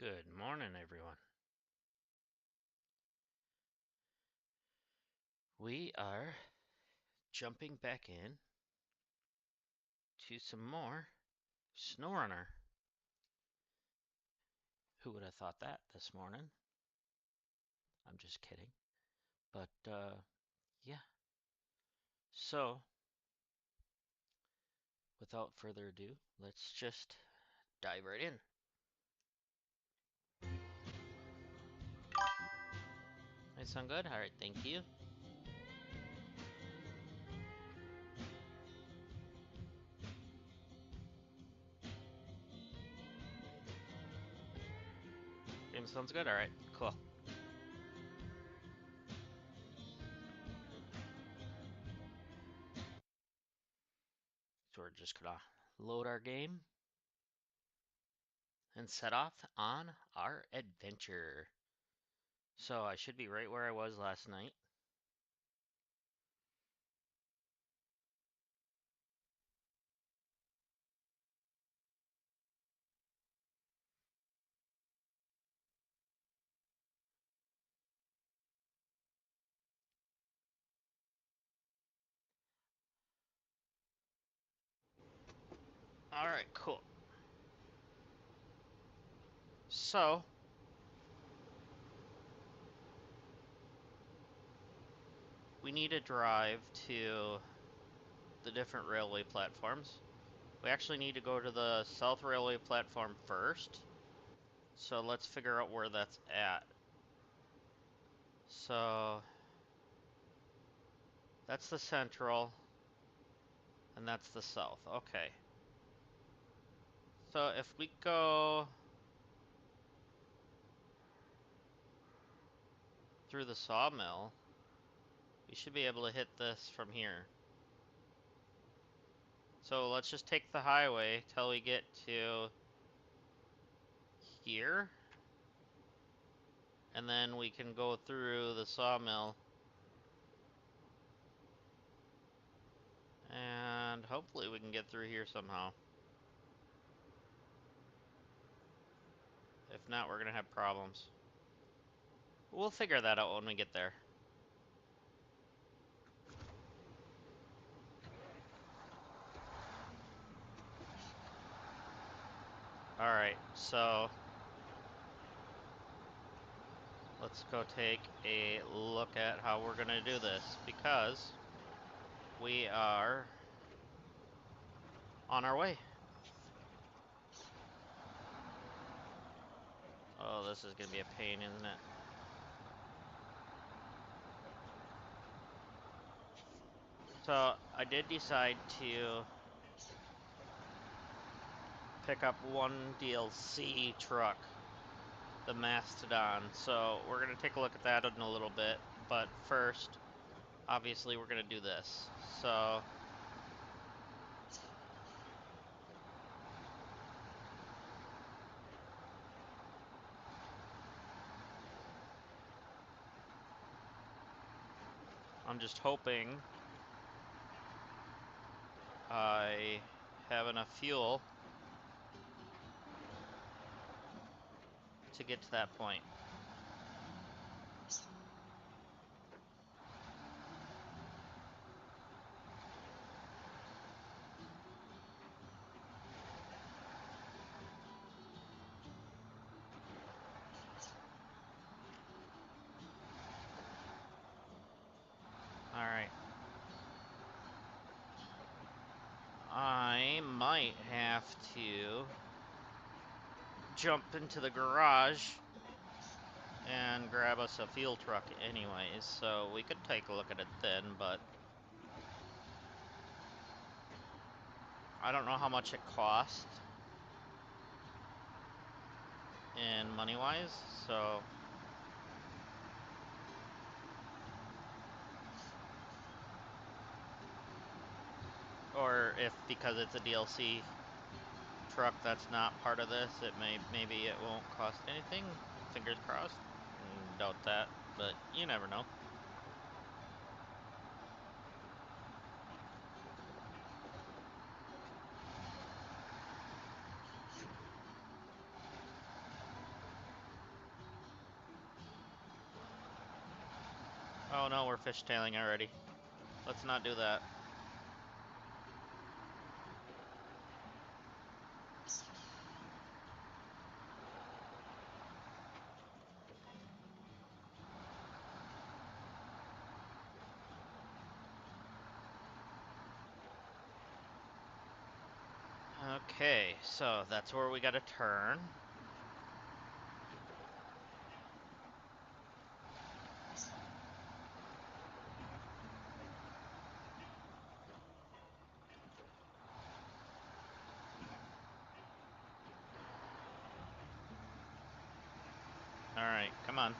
Good morning, everyone. We are jumping back in to some more Snowrunner. Who would have thought that this morning? I'm just kidding. But, yeah. So, without further ado, let's just dive right in. I sound good? Alright, thank you. Game sounds good? Alright, cool. So we're just gonna load our game and set off on our adventure. So I should be right where I was last night. Alright, cool. So, we need to drive to the different railway platforms. We actually need to go to the South Railway platform first. So let's figure out where that's at. So that's the Central, and that's the South. Okay. So if we go through the sawmill, we should be able to hit this from here. So let's just take the highway till we get to here. And then we can go through the sawmill. And hopefully we can get through here somehow. If not, we're gonna have problems. We'll figure that out when we get there. Alright, so let's go take a look at how we're gonna do this, because we are on our way. Oh, this is gonna be a pain, isn't it? So I did decide to pick up one DLC truck, the Mastodon. So we're gonna take a look at that in a little bit, but first, obviously, we're gonna do this. So I'm just hoping I have enough fuel to get to that point. Alright. I might have to jump into the garage and grab us a fuel truck anyways, so we could take a look at it then, but I don't know how much it costs in money-wise, so or if because it's a DLC truck that's not part of this, maybe it won't cost anything. Fingers crossed. Doubt that, but you never know. Oh no, we're fishtailing already. Let's not do that. Okay, so that's where we gotta turn. Alright, come on.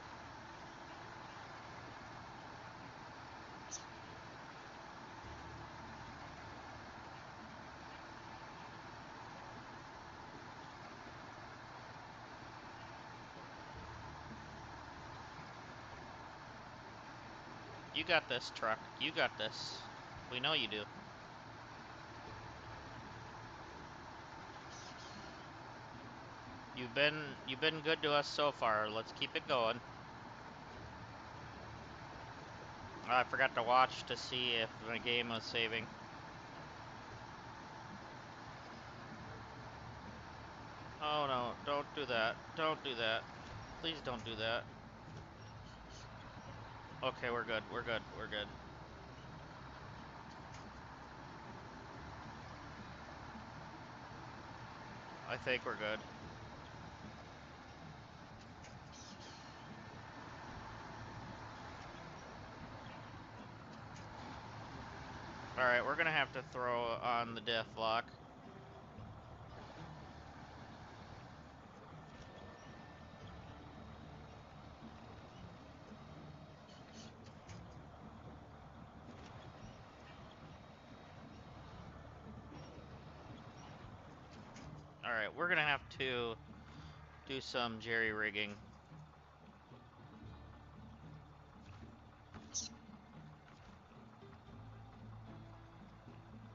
You got this, truck. You got this. We know you do. You've been good to us so far. Let's keep it going. I forgot to watch to see if the game was saving. Oh no, don't do that. Don't do that. Please don't do that. Okay, we're good. We're good. We're good. I think we're good. Alright, we're gonna have to throw on the death lock. Alright, we're gonna have to do some jerry-rigging.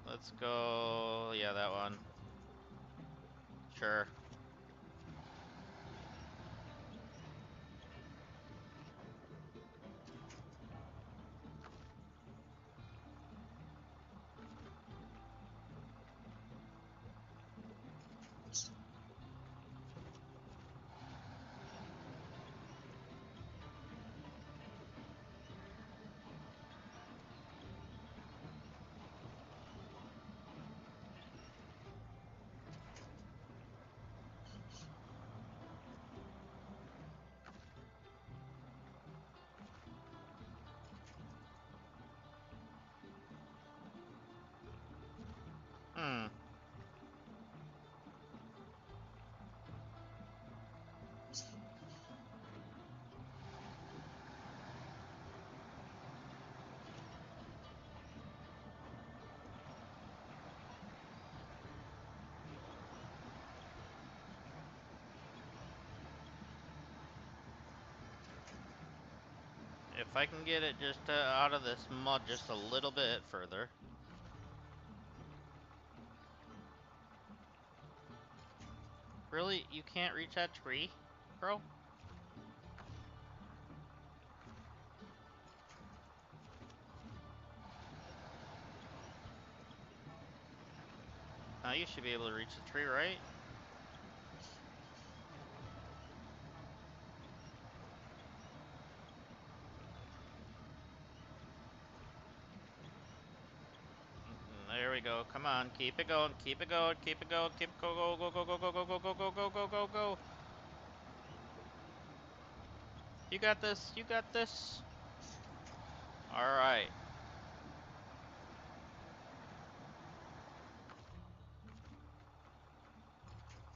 Let's go... yeah, that one. Sure. Hmm. If I can get it just out of this mud just a little bit further. Really? You can't reach that tree, bro? Now you should be able to reach the tree, right? There we go. Come on, keep it going, keep it going, keep it going, keep it go go go go go go go go go go go go go go. You got this. You got this. All right.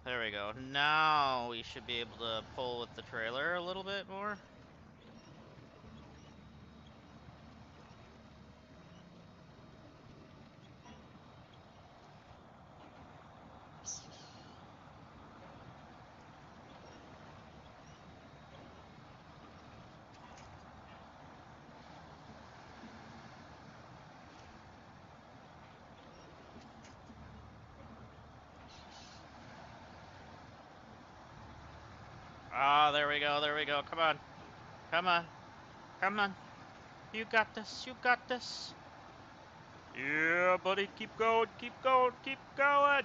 There we go. Now we should be able to pull with the trailer a little bit more. Ah, there we go. There we go. Come on. Come on. Come on. You got this. You got this. Yeah, buddy. Keep going. Keep going. Keep going.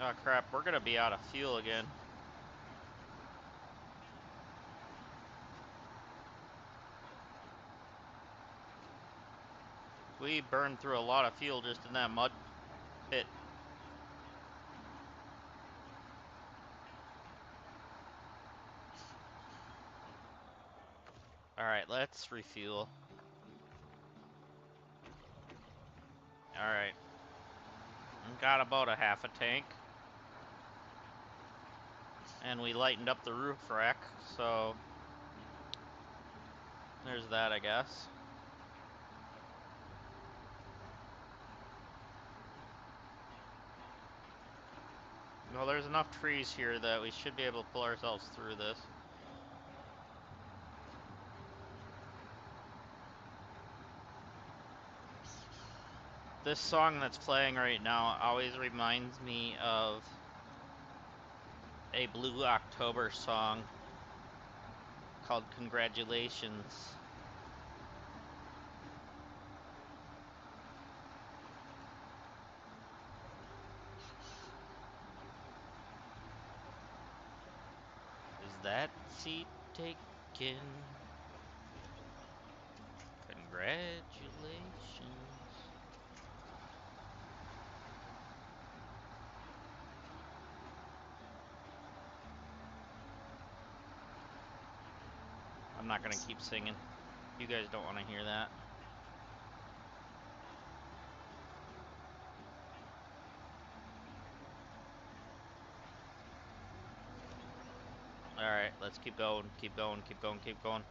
Oh, crap. We're going to be out of fuel again. We burned through a lot of fuel just in that mud pit. Alright, let's refuel. Alright. Got about a half a tank. And we lightened up the roof rack, so there's that, I guess. Well, there's enough trees here that we should be able to pull ourselves through this. This song that's playing right now always reminds me of a Blue October song called Congratulations. Is that seat taken? Congratulations. I'm not gonna keep singing. You guys don't want to hear that. Alright, let's keep going, keep going, keep going, keep going.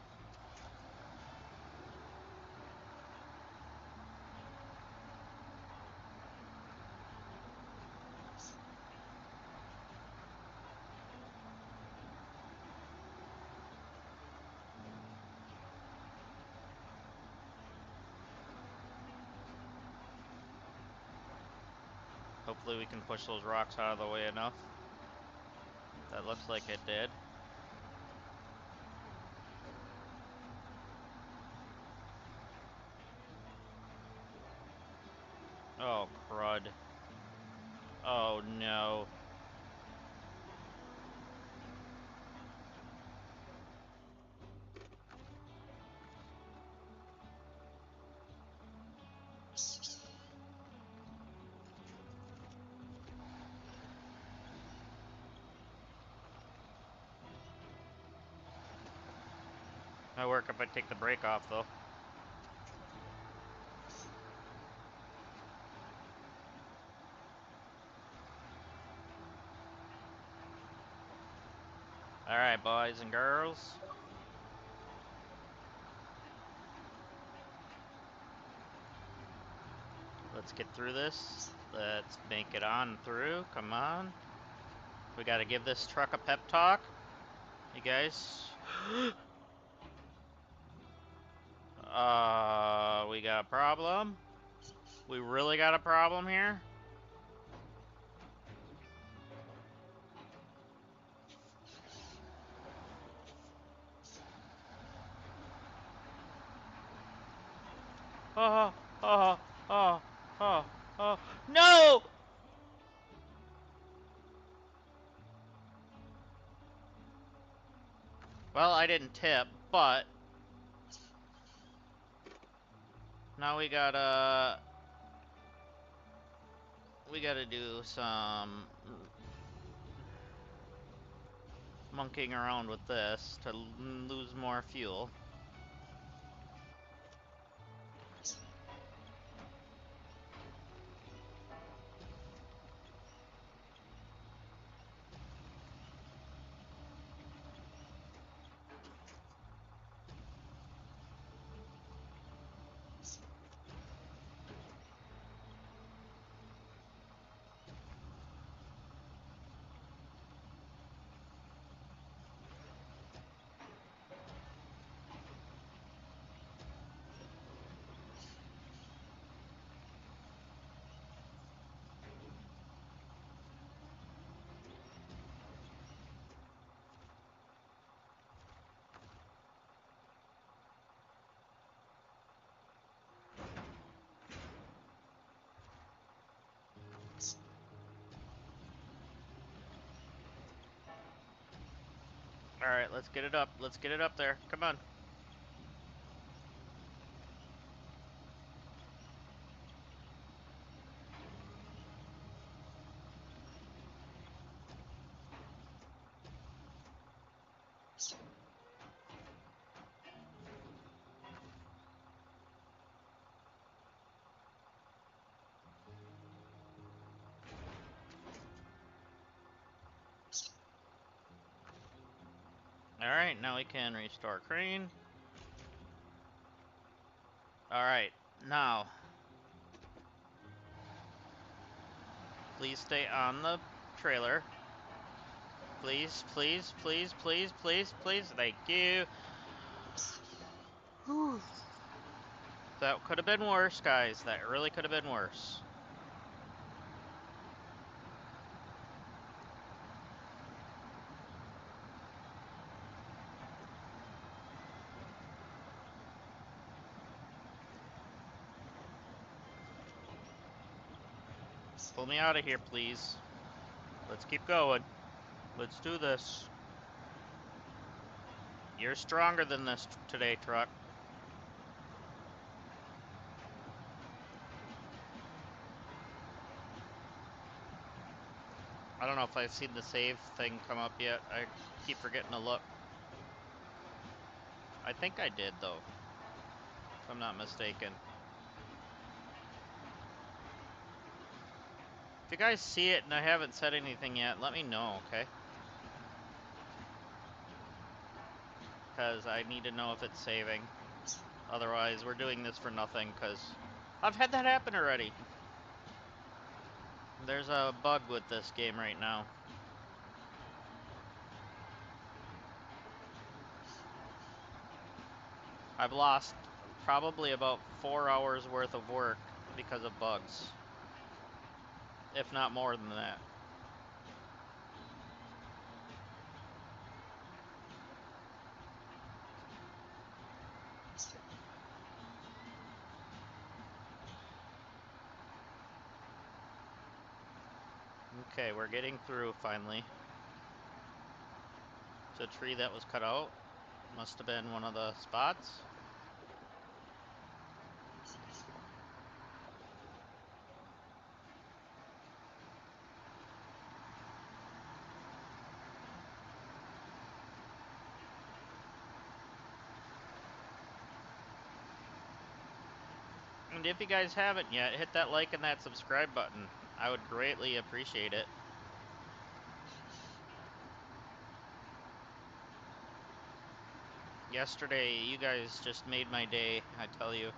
Hopefully we can push those rocks out of the way enough. That looks like it did. Oh, crud. Oh, no. Might work if I take the brake off, though. Alright, boys and girls. Let's get through this. Let's make it on through. Come on. We gotta give this truck a pep talk. You guys. We got a problem. We really got a problem here. Oh, oh, oh, oh, oh. No! Well, I didn't tip, but now we gotta do some monkeying around with this to lose more fuel. Alright, let's get it up. Let's get it up there. Come on. Alright, now we can restore crane. Alright, now. Please stay on the trailer. Please, please, please, please, please, please. Thank you. Whew. That could have been worse, guys. That really could have been worse. Pull me out of here, please. Let's keep going. Let's do this. You're stronger than this today, truck. I don't know if I've seen the save thing come up yet. I keep forgetting to look. I think I did, though, if I'm not mistaken. If you guys see it and I haven't said anything yet, let me know, okay? Because I need to know if it's saving. Otherwise, we're doing this for nothing, because I've had that happen already. There's a bug with this game right now. I've lost probably about 4 hours worth of work because of bugs. If not more than that. Okay, we're getting through finally. It's a tree that was cut out. Must have been one of the spots. And if you guys haven't yet, hit that like and that subscribe button. I would greatly appreciate it. Yesterday, you guys just made my day, I tell you.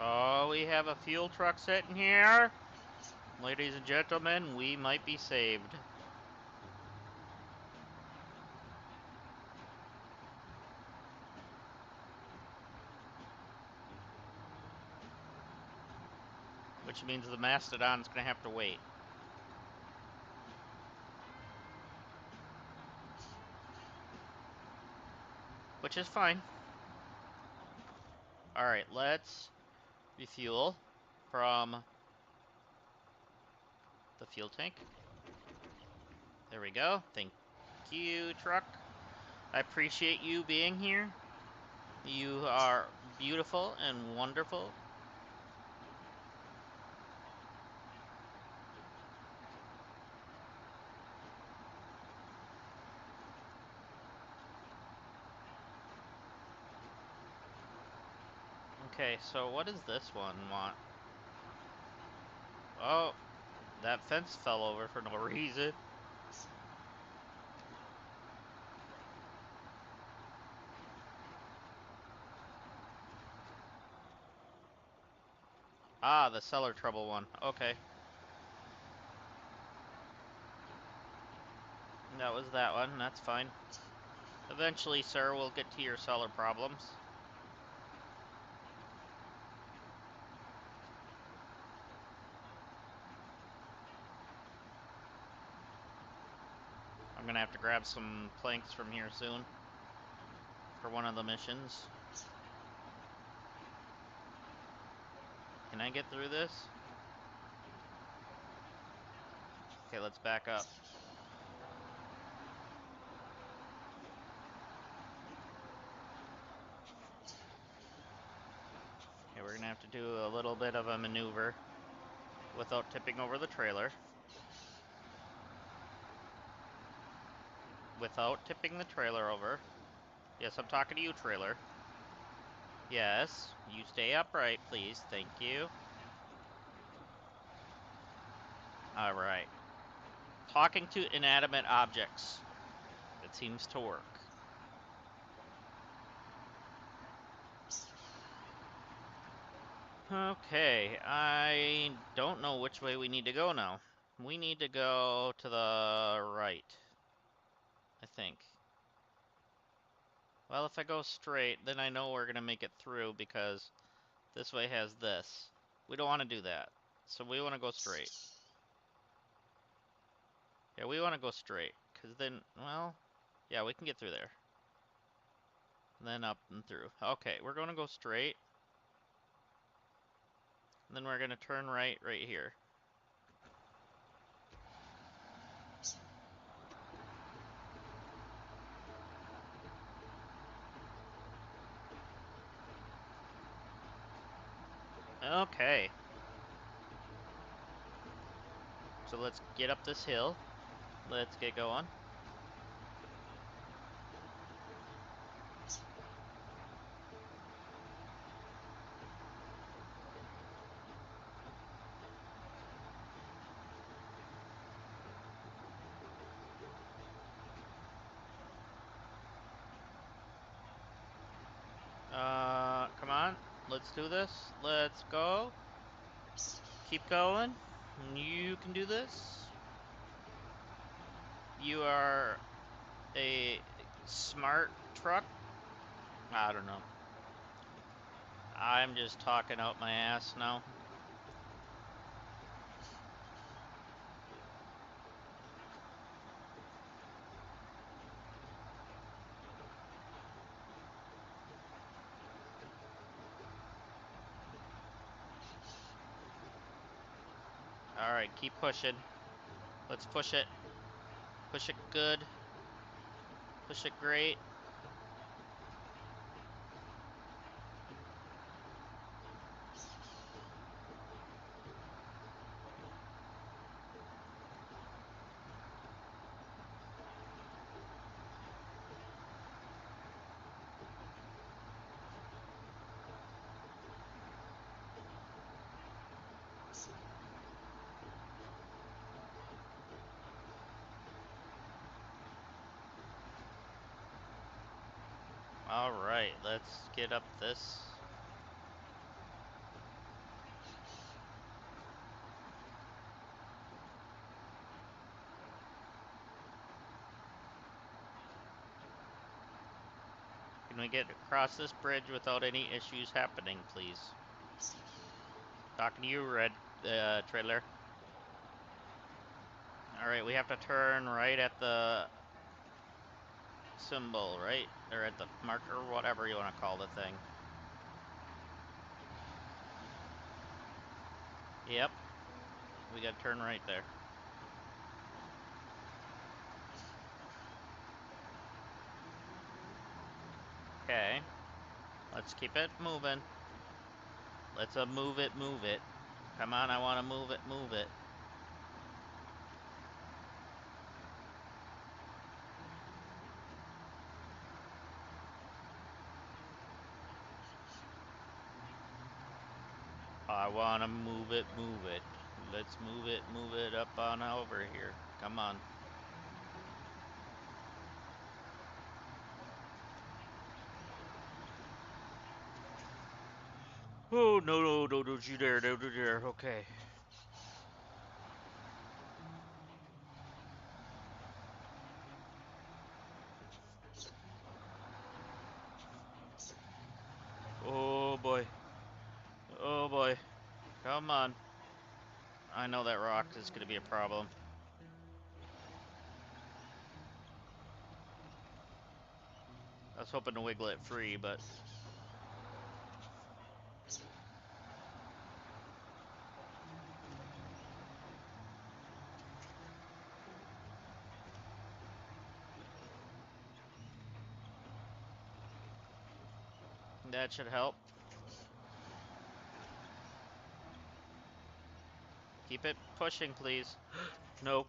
Oh, we have a fuel truck sitting here. Ladies and gentlemen, we might be saved. Which means the Mastodon's gonna have to wait. Which is fine. Alright, let's refuel from the fuel tank. There we go. Thank you, truck. I appreciate you being here. You are beautiful and wonderful. Okay, so what does this one want? Oh, that fence fell over for no reason. Ah, the cellar trouble one. Okay. That was that one. That's fine. Eventually, sir, we'll get to your cellar problems. I'm gonna have to grab some planks from here soon for for one of the missions. Can I get through this? Okay, let's back up. Okay, we're gonna have to do a little bit of a maneuver without tipping over the trailer. Without tipping the trailer over. Yes, I'm talking to you, trailer. Yes, you stay upright, please. Thank you. Alright. Talking to inanimate objects. It seems to work. Okay, I don't know which way we need to go now. We need to go to the right, I think. Well, if I go straight, then I know we're going to make it through because this way has this. We don't want to do that, so we want to go straight. Yeah, we want to go straight, because then, well, yeah, we can get through there. And then up and through. Okay, we're going to go straight. And then we're going to turn right here. Okay. So let's get up this hill. Let's get going. Come on. Let's do this. Let's go. Keep going. You can do this. You are a smart truck. I don't know. I'm just talking out my ass now. Alright, keep pushing. Let's push it. Push it good. Push it great. Alright, let's get up this. Can we get across this bridge without any issues happening, please? Talking to you, red trailer. Alright, we have to turn right at the symbol, right? Or at the marker, whatever you want to call the thing. Yep. We gotta turn right there. Okay. Let's keep it moving. Let's move it, move it. Come on, I want to move it, move it. I want to move it, move it. Let's move it up on over here. Come on. Oh, no, don't you dare, don't you dare. Okay. Oh, boy. Oh, boy. Come on. I know that rock is going to be a problem. I was hoping to wiggle it free, but... that should help. Keep it pushing, please. Nope.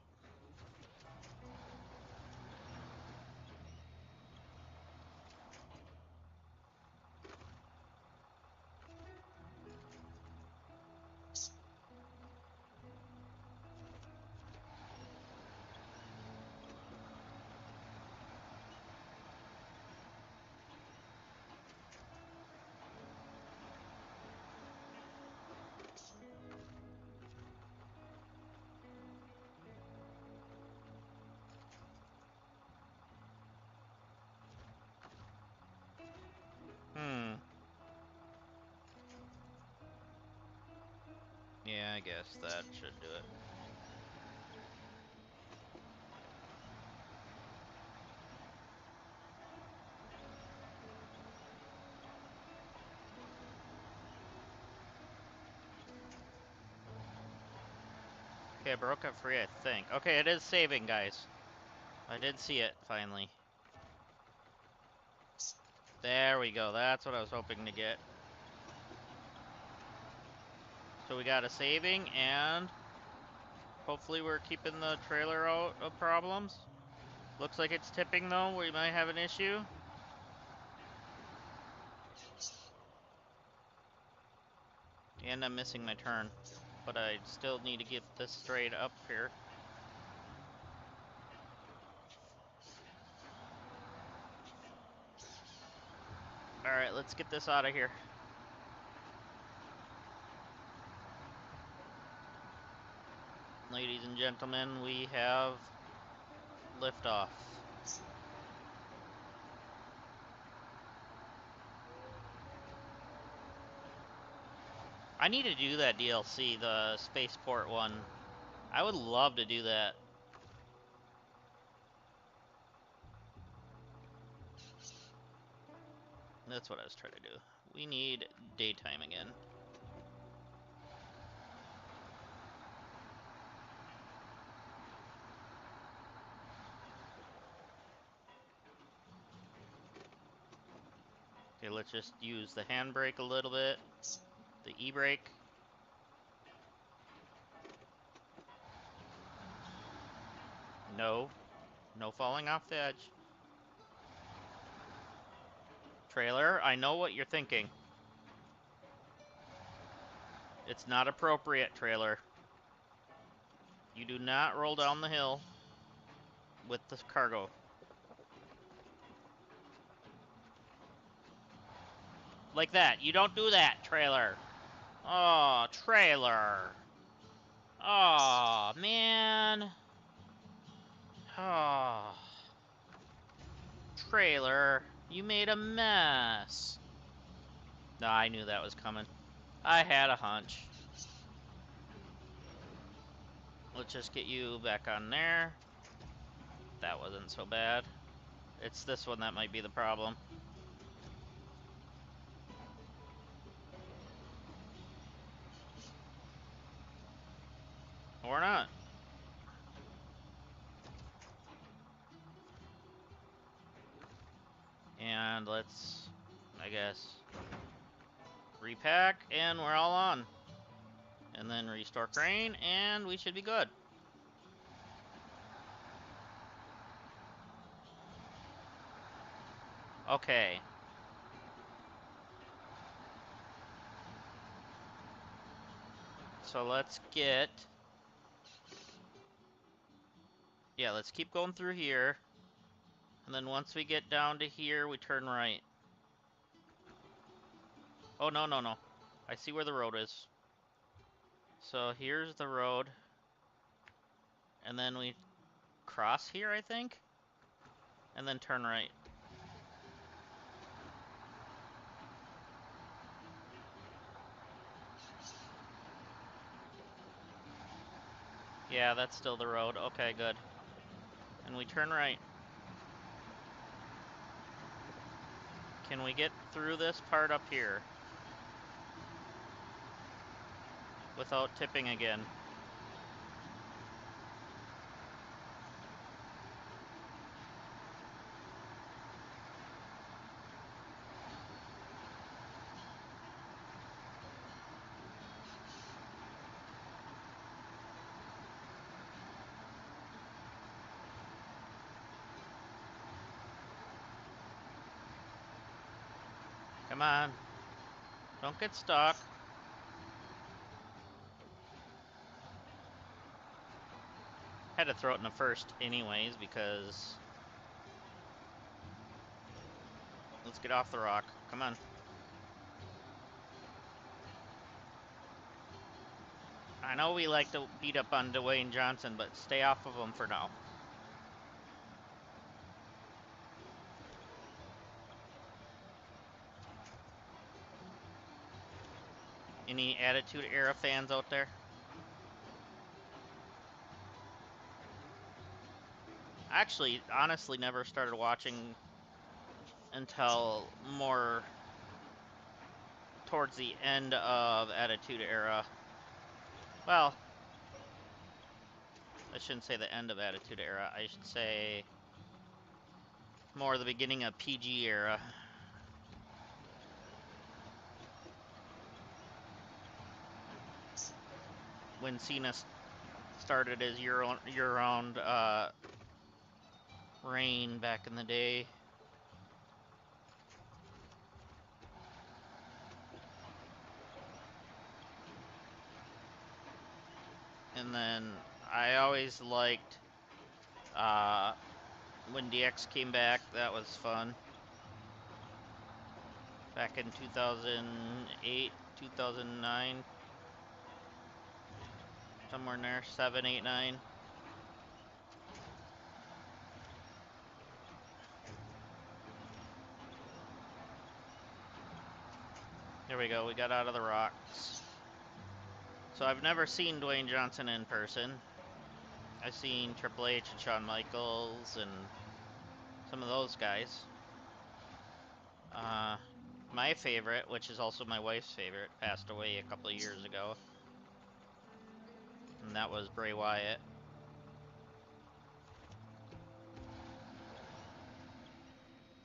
Yeah, I guess that should do it. Okay, I broke it free, I think. Okay, it is saving, guys. I did see it, finally. There we go. That's what I was hoping to get. So we got a saving, and hopefully we're keeping the trailer out of problems. Looks like it's tipping, though. We might have an issue. And I'm missing my turn. But I still need to get this straight up here. Alright, let's get this out of here. Ladies and gentlemen, we have liftoff. I need to do that DLC, the spaceport one. I would love to do that. That's what I was trying to do. We need daytime again. Okay, let's just use the handbrake a little bit. The e-brake. No. No falling off the edge. Trailer, I know what you're thinking. It's not appropriate, trailer. You do not roll down the hill with the cargo. Like that. You don't do that, trailer. Oh, trailer. Oh, man. Oh. Trailer, you made a mess. No, I knew that was coming. I had a hunch. Let's just get you back on there. That wasn't so bad. It's this one that might be the problem. Or not. And let's, I guess, repack, and we're all on. And then restore crane, and we should be good. Okay. So let's get... yeah, let's keep going through here. And then once we get down to here, we turn right. Oh, no, no, no. I see where the road is. So here's the road. And then we cross here, I think? And then turn right. Yeah, that's still the road. Okay, good. And we turn right. Can we get through this part up here without tipping again? Come on. Don't get stuck. Had to throw it in the first anyways because... Let's get off the rock. Come on. I know we like to beat up on Dwayne Johnson, but stay off of him for now. Any Attitude Era fans out there? I actually, honestly, never started watching until more towards the end of Attitude Era. Well, I shouldn't say the end of Attitude Era. I should say more the beginning of PG Era. When Cena started his year-round reign back in the day. And then I always liked when DX came back. That was fun. Back in 2008, 2009. Somewhere in there, 7, 8, 9. There we go, we got out of the rocks. So I've never seen Dwayne Johnson in person. I've seen Triple H and Shawn Michaels and some of those guys. My favorite, which is also my wife's favorite, passed away a couple of years ago. And that was Bray Wyatt.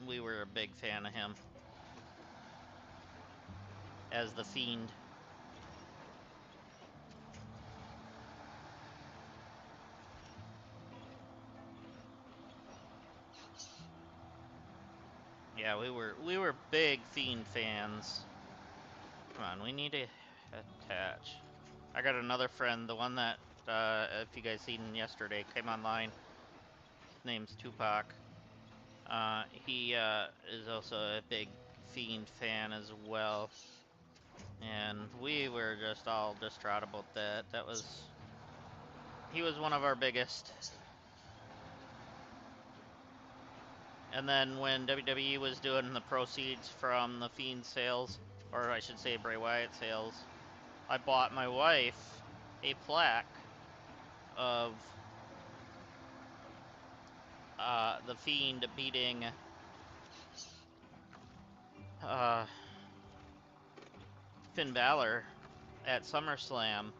We were a big fan of him as the Fiend. Yeah, we were big Fiend fans. Come on, we need to attach. I got another friend, the one that, if you guys seen yesterday, came online. His name's Tupac. He is also a big Fiend fan as well. And we were just all distraught about that. He was one of our biggest. And then when WWE was doing the proceeds from the Fiend sales, or I should say Bray Wyatt sales, I bought my wife a plaque of the Fiend beating Finn Balor at SummerSlam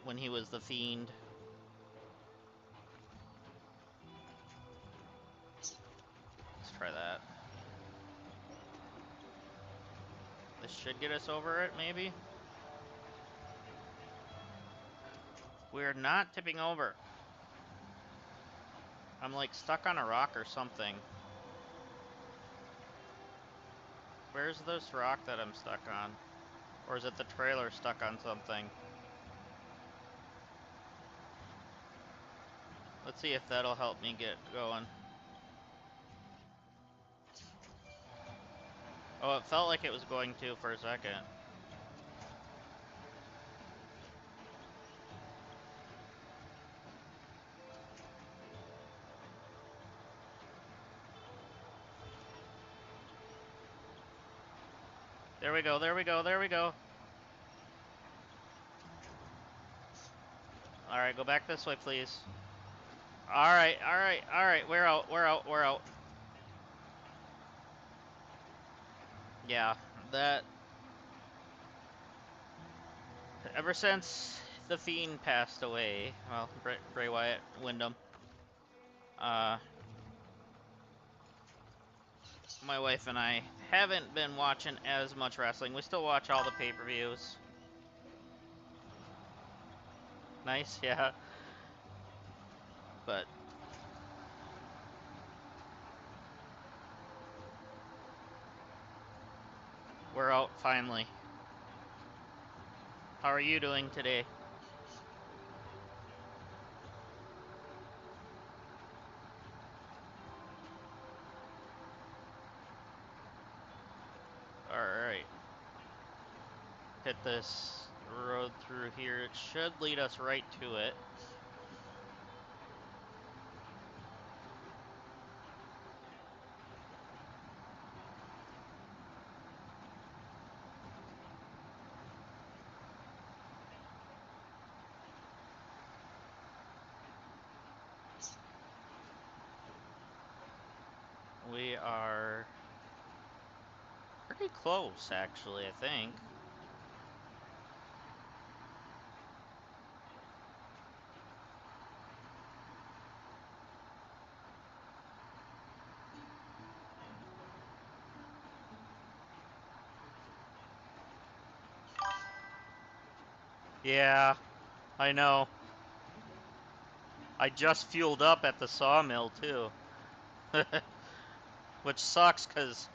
when he was the Fiend. Let's try that. This should get us over it, maybe? We're not tipping over. I'm like stuck on a rock or something. Where's this rock that I'm stuck on? Or is it the trailer stuck on something? Let's see if that'll help me get going. Oh, it felt like it was going to for a second. There we go, there we go, there we go. Alright, go back this way, please. Alright, alright, alright, we're out, we're out, we're out. Yeah, that ever since the Fiend passed away, well, Bray Wyatt, Wyndham, uh, my wife and I haven't been watching as much wrestling. We still watch all the pay-per-views. Nice, yeah. But we're out finally. How are you doing today? Alright. Hit this road through here. It should lead us right to it. We are pretty close, actually, I think. Yeah, I know. I just fueled up at the sawmill, too. Which sucks, because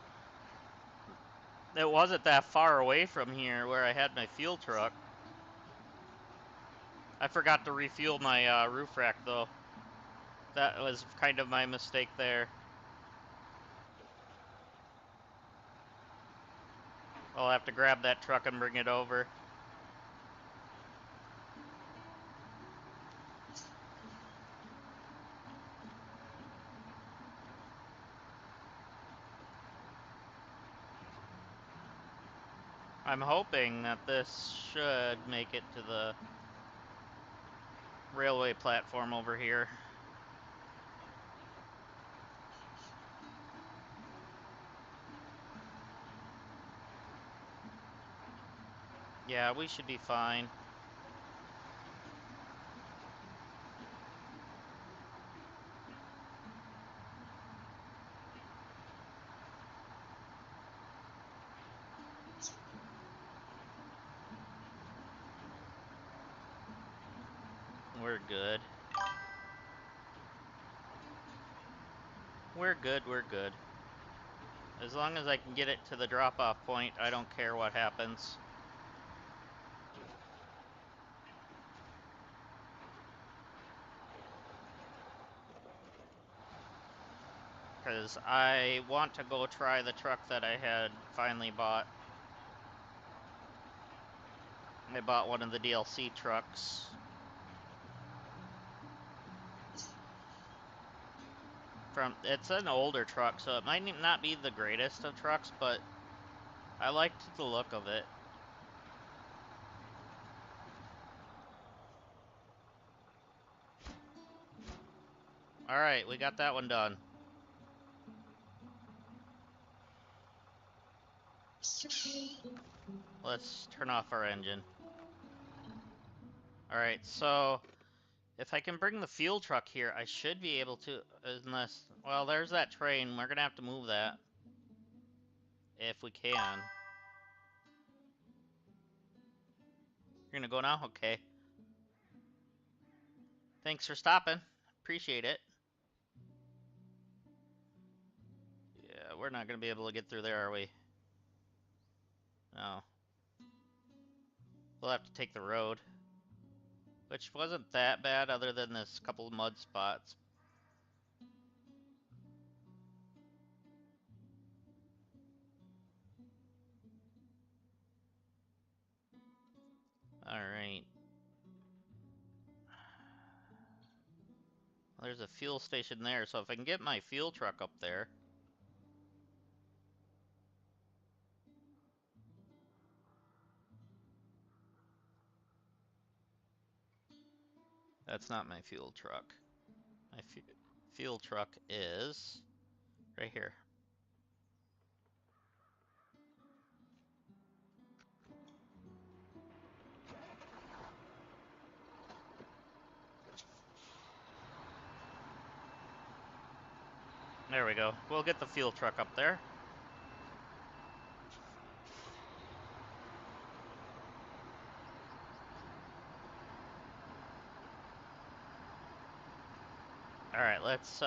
it wasn't that far away from here where I had my fuel truck. I forgot to refuel my roof rack, though. That was kind of my mistake there. I'll have to grab that truck and bring it over. I'm hoping that this should make it to the railway platform over here. Yeah, we should be fine. We're good. We're good, we're good. As long as I can get it to the drop-off point, I don't care what happens. Because I want to go try the truck that I had finally bought. I bought one of the DLC trucks. It's an older truck, so it might not be the greatest of trucks, but I liked the look of it. Alright, we got that one done. Let's turn off our engine. Alright, so if I can bring the fuel truck here, I should be able to, unless, well, there's that train. We're gonna have to move that. If we can. You're gonna go now? Okay. Thanks for stopping. Appreciate it. Yeah, we're not gonna be able to get through there, are we? No. We'll have to take the road. Which wasn't that bad, other than this couple of mud spots. Alright. Well, there's a fuel station there, so if I can get my fuel truck up there. That's not my fuel truck. My fuel truck is right here. There we go. We'll get the fuel truck up there. Alright, let's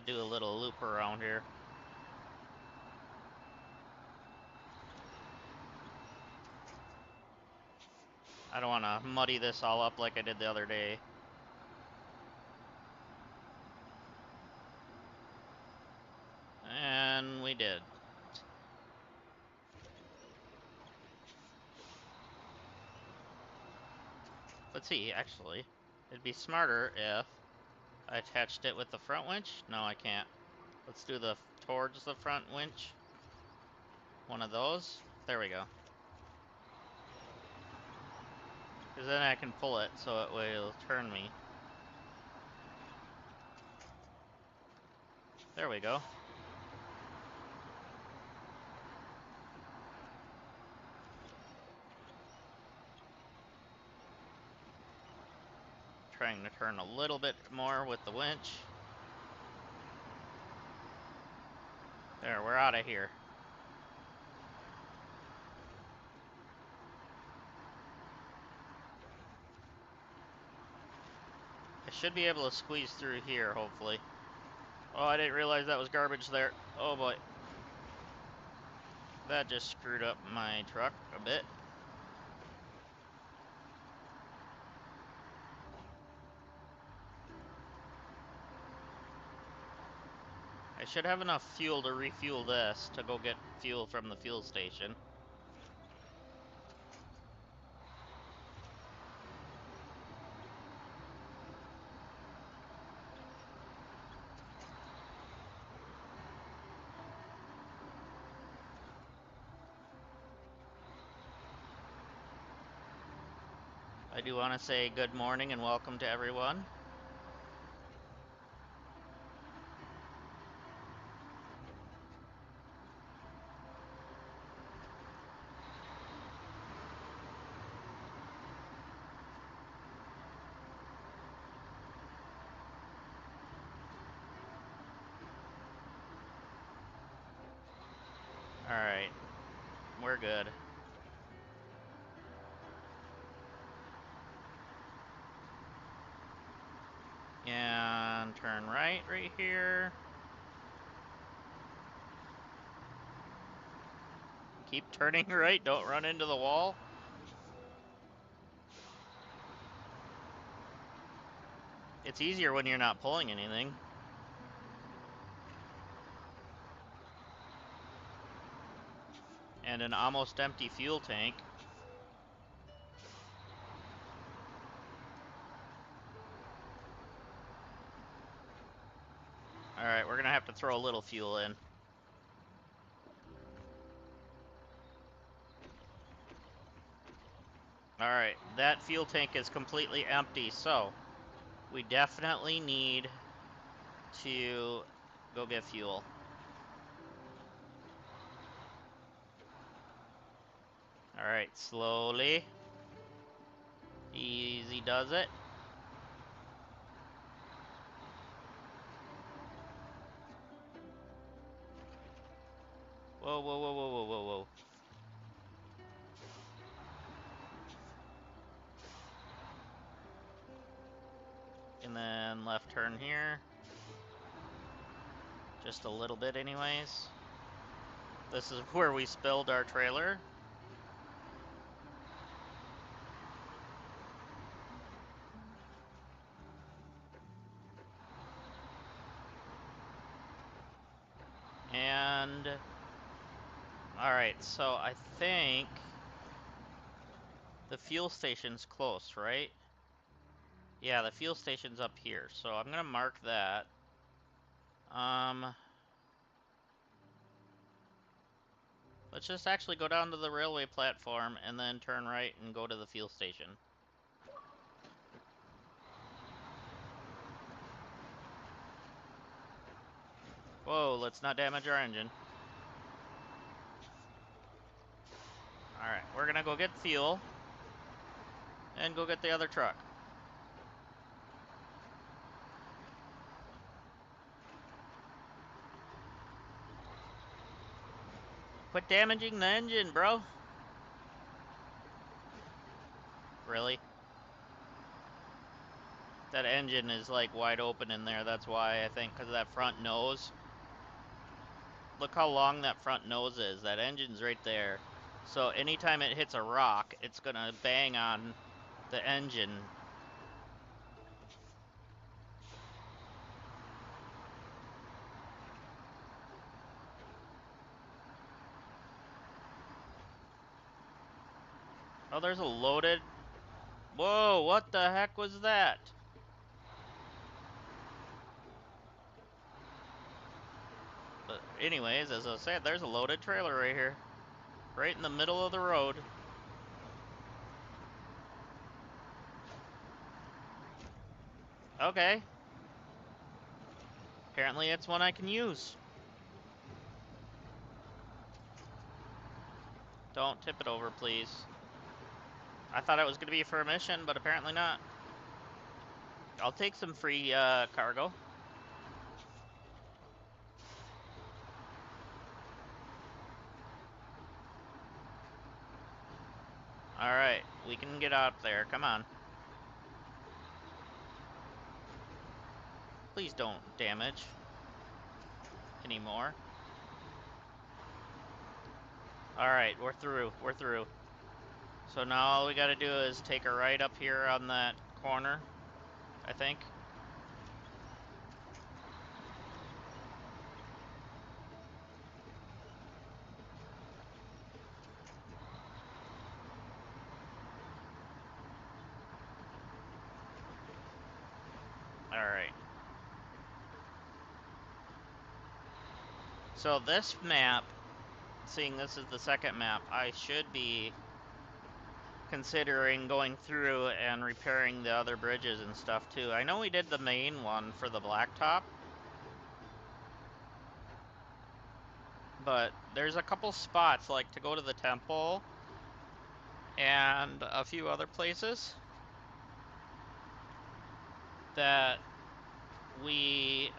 do a little loop around here. I don't want to muddy this all up like I did the other day. And we did. Let's see, actually. It'd be smarter if I attached it with the front winch. No, I can't. Let's do the towards the front winch. One of those. There we go. Because then I can pull it so it will turn me. There we go. Trying to turn a little bit more with the winch. There, we're out of here. I should be able to squeeze through here, hopefully. Oh, I didn't realize that was garbage there. Oh boy. That just screwed up my truck a bit. I should have enough fuel to refuel this to go get fuel from the fuel station. I do want to say good morning and welcome to everyone. Alright, we're good. And turn right here. Keep turning right, don't run into the wall. It's easier when you're not pulling anything. And an almost empty fuel tank. Alright, we're gonna have to throw a little fuel in. Alright, that fuel tank is completely empty, so we definitely need to go get fuel. Alright, slowly. Easy does it. Whoa, whoa, whoa, whoa, whoa, whoa, whoa. And then left turn here. Just a little bit anyways. This is where we spilled our trailer. And... Alright, so I think... the fuel station's close, right? Yeah, the fuel station's up here, so I'm gonna mark that. Let's just actually go down to the railway platform and then turn right and go to the fuel station. Whoa, let's not damage our engine. Alright, we're gonna go get fuel and go get the other truck. Quit damaging the engine, bro. Really? That engine is like wide open in there. That's why, I think, because of that front nose. Look how long that front nose is. That engine's right there. So anytime it hits a rock, it's gonna bang on the engine. Oh, there's a loaded... Whoa, what the heck was that? But anyways, as I said, there's a loaded trailer right here. Right in the middle of the road. Okay. Apparently it's one I can use. Don't tip it over, please. I thought it was going to be for a mission, but apparently not. I'll take some free cargo. Alright, we can get out there. Come on. Please don't damage anymore. Alright, we're through. We're through. So now all we gotta do is take a right up here on that corner, I think. Alright. So this map, seeing this is the second map, I should be considering going through and repairing the other bridges and stuff too. I know we did the main one for the blacktop, but there's a couple spots, like to go to the temple and a few other places that we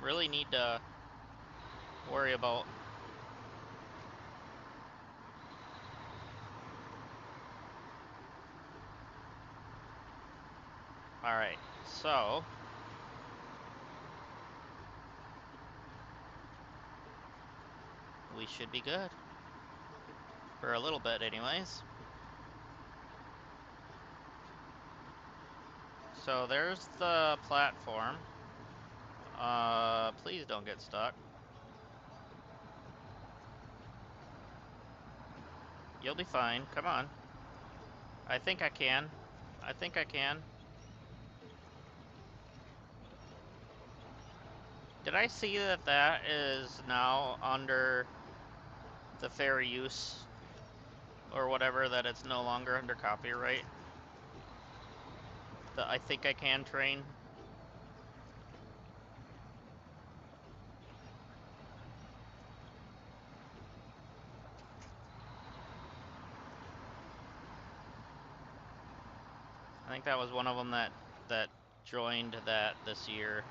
really need to worry about. Alright, so we should be good. For a little bit anyways. So there's the platform. Please don't get stuck. You'll be fine, come on. I think I can. I think I can. Did I see that that is now under the fair use or whatever, that it's no longer under copyright? The I think I can train. I think that was one of them that joined that this year.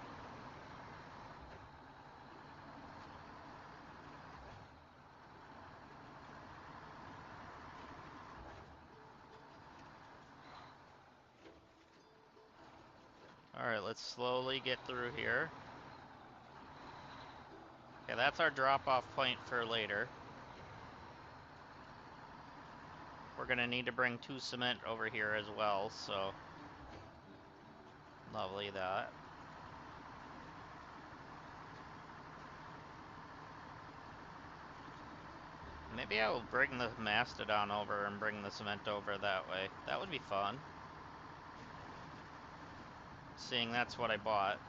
Alright, let's slowly get through here. Okay, that's our drop-off point for later. We're gonna need to bring 2 cement over here as well, so... Lovely that. Maybe I will bring the Mastodon over and bring the cement over that way. That would be fun. Seeing that's what I bought.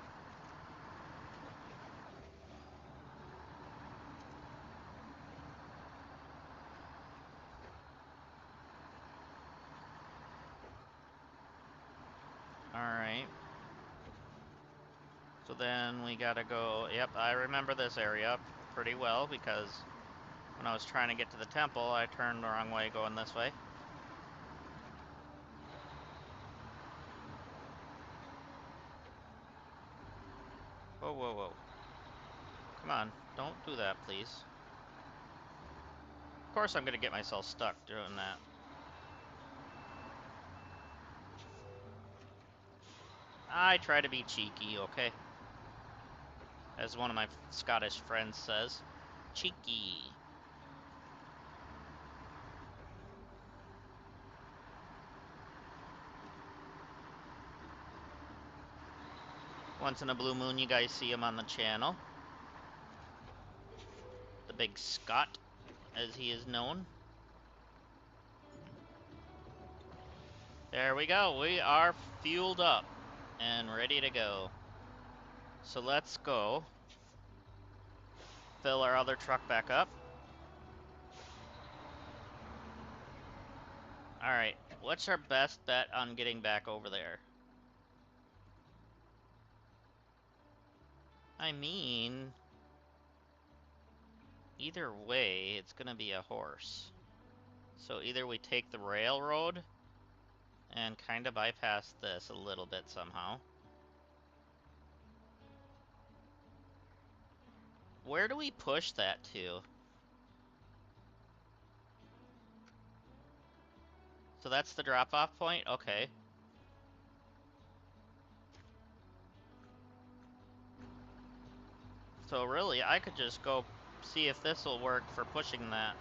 Alright. So then we gotta go... Yep, I remember this area pretty well because when I was trying to get to the temple, I turned the wrong way going this way. Whoa, whoa, whoa. Come on, don't do that, please. Of course I'm gonna get myself stuck doing that. I try to be cheeky, okay? As one of my Scottish friends says. Cheeky. Once in a blue moon, you guys see him on the channel. The big Scot, as he is known. There we go. We are fueled up and ready to go. So let's go fill our other truck back up. Alright, what's our best bet on getting back over there? I mean, either way, it's gonna be a horse. So either we take the railroad and kind of bypass this a little bit somehow. Where do we push that to? So that's the drop-off point? Okay. So really, I could just go see if this will work for pushing that.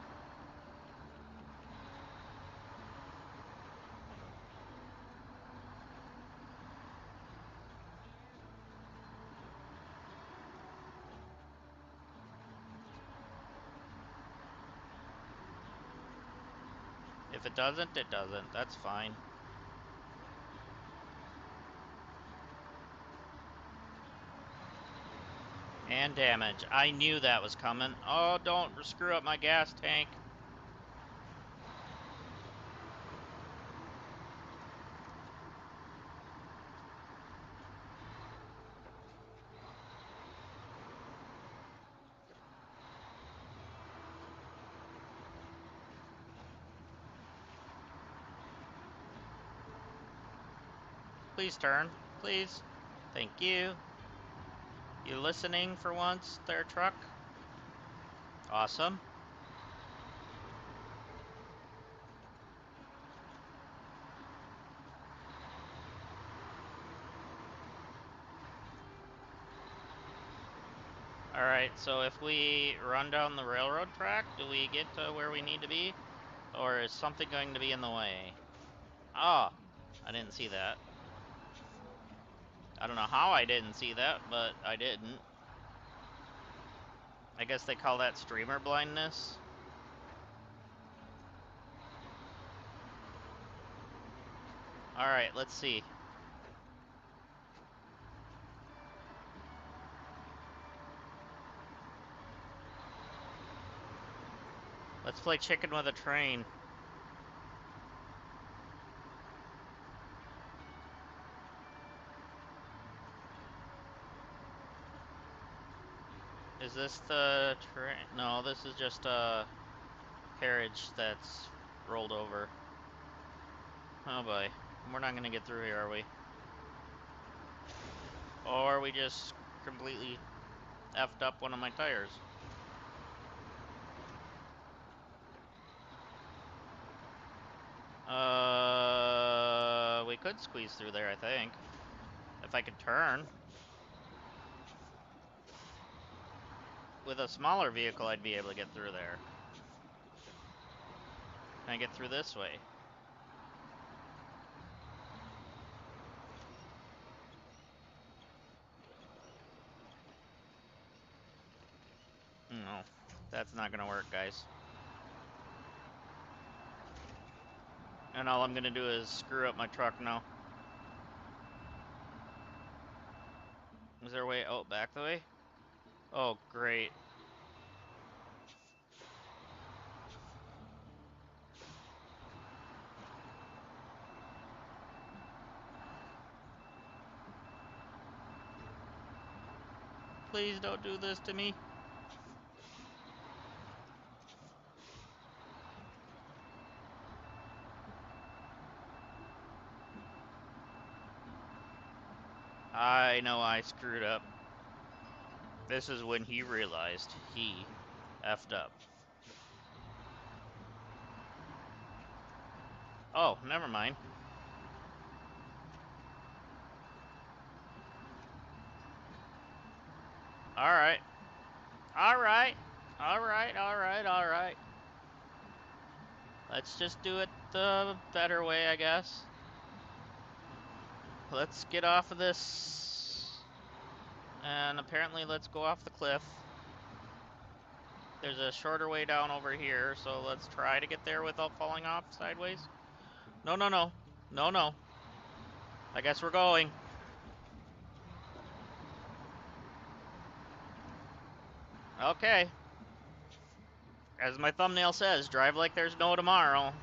If it doesn't, it doesn't. That's fine. And damage. I knew that was coming. Oh, don't screw up my gas tank. Please turn. Please. Thank you. You listening for once, there, truck? Awesome. Alright, so if we run down the railroad track, do we get to where we need to be? Or is something going to be in the way? Oh, I didn't see that. I don't know how I didn't see that, but I didn't. I guess they call that streamer blindness. Alright, let's see. Let's play chicken with a train. Is this the train? No, this is just a carriage that's rolled over. Oh boy. We're not gonna get through here, are we? Or we just completely effed up one of my tires. We could squeeze through there, I think. If I could turn. With a smaller vehicle, I'd be able to get through there. Can I get through this way? No, that's not gonna work, guys. And all I'm gonna do is screw up my truck now. Is there a way out back the way? Oh, great. Please don't do this to me. I know I screwed up. This is when he realized he effed up. Oh, never mind. Alright. Alright. Alright, alright, alright. Let's just do it the better way, I guess. Let's get off of this. And apparently let's go off the cliff. There's a shorter way down over here, so let's try to get there without falling off sideways. No, no, no. No, no. I guess we're going. Okay. As my thumbnail says, drive like there's no tomorrow.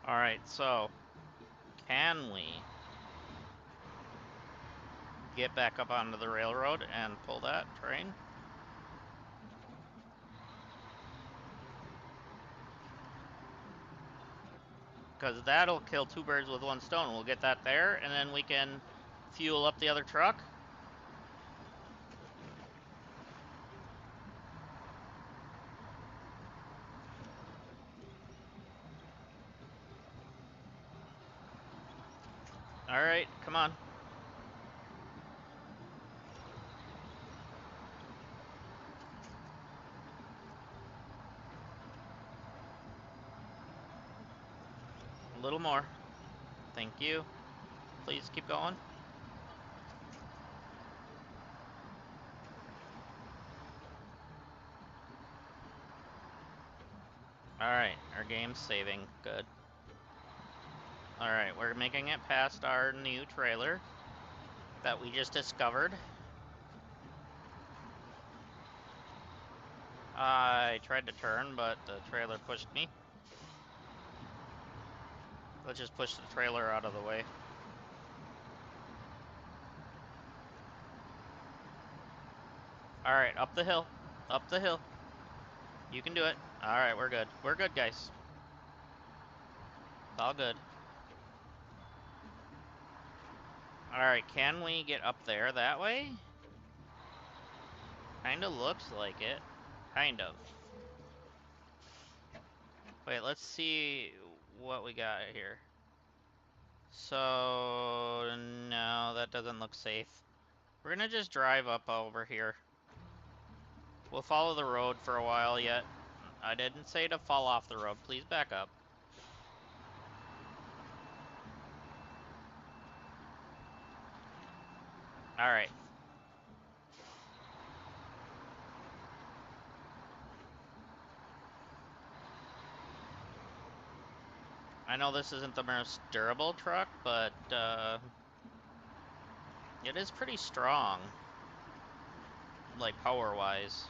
Alright, so can we get back up onto the railroad and pull that train? Because that'll kill two birds with one stone. We'll get that there, and then we can fuel up the other truck. Alright, come on. A little more. Thank you. Please keep going. Alright, our game's saving. Good. Alright, we're making it past our new trailer that we just discovered. I tried to turn, but the trailer pushed me. Let's just push the trailer out of the way. Alright, up the hill. Up the hill. You can do it. Alright, we're good. We're good, guys. It's all good. Alright, can we get up there that way? Kinda looks like it. Kind of. Wait, let's see what we got here. So, no, that doesn't look safe. We're gonna just drive up over here. We'll follow the road for a while yet. I didn't say to fall off the road. Please back up. Alright. I know this isn't the most durable truck, but it is pretty strong. Like, power-wise.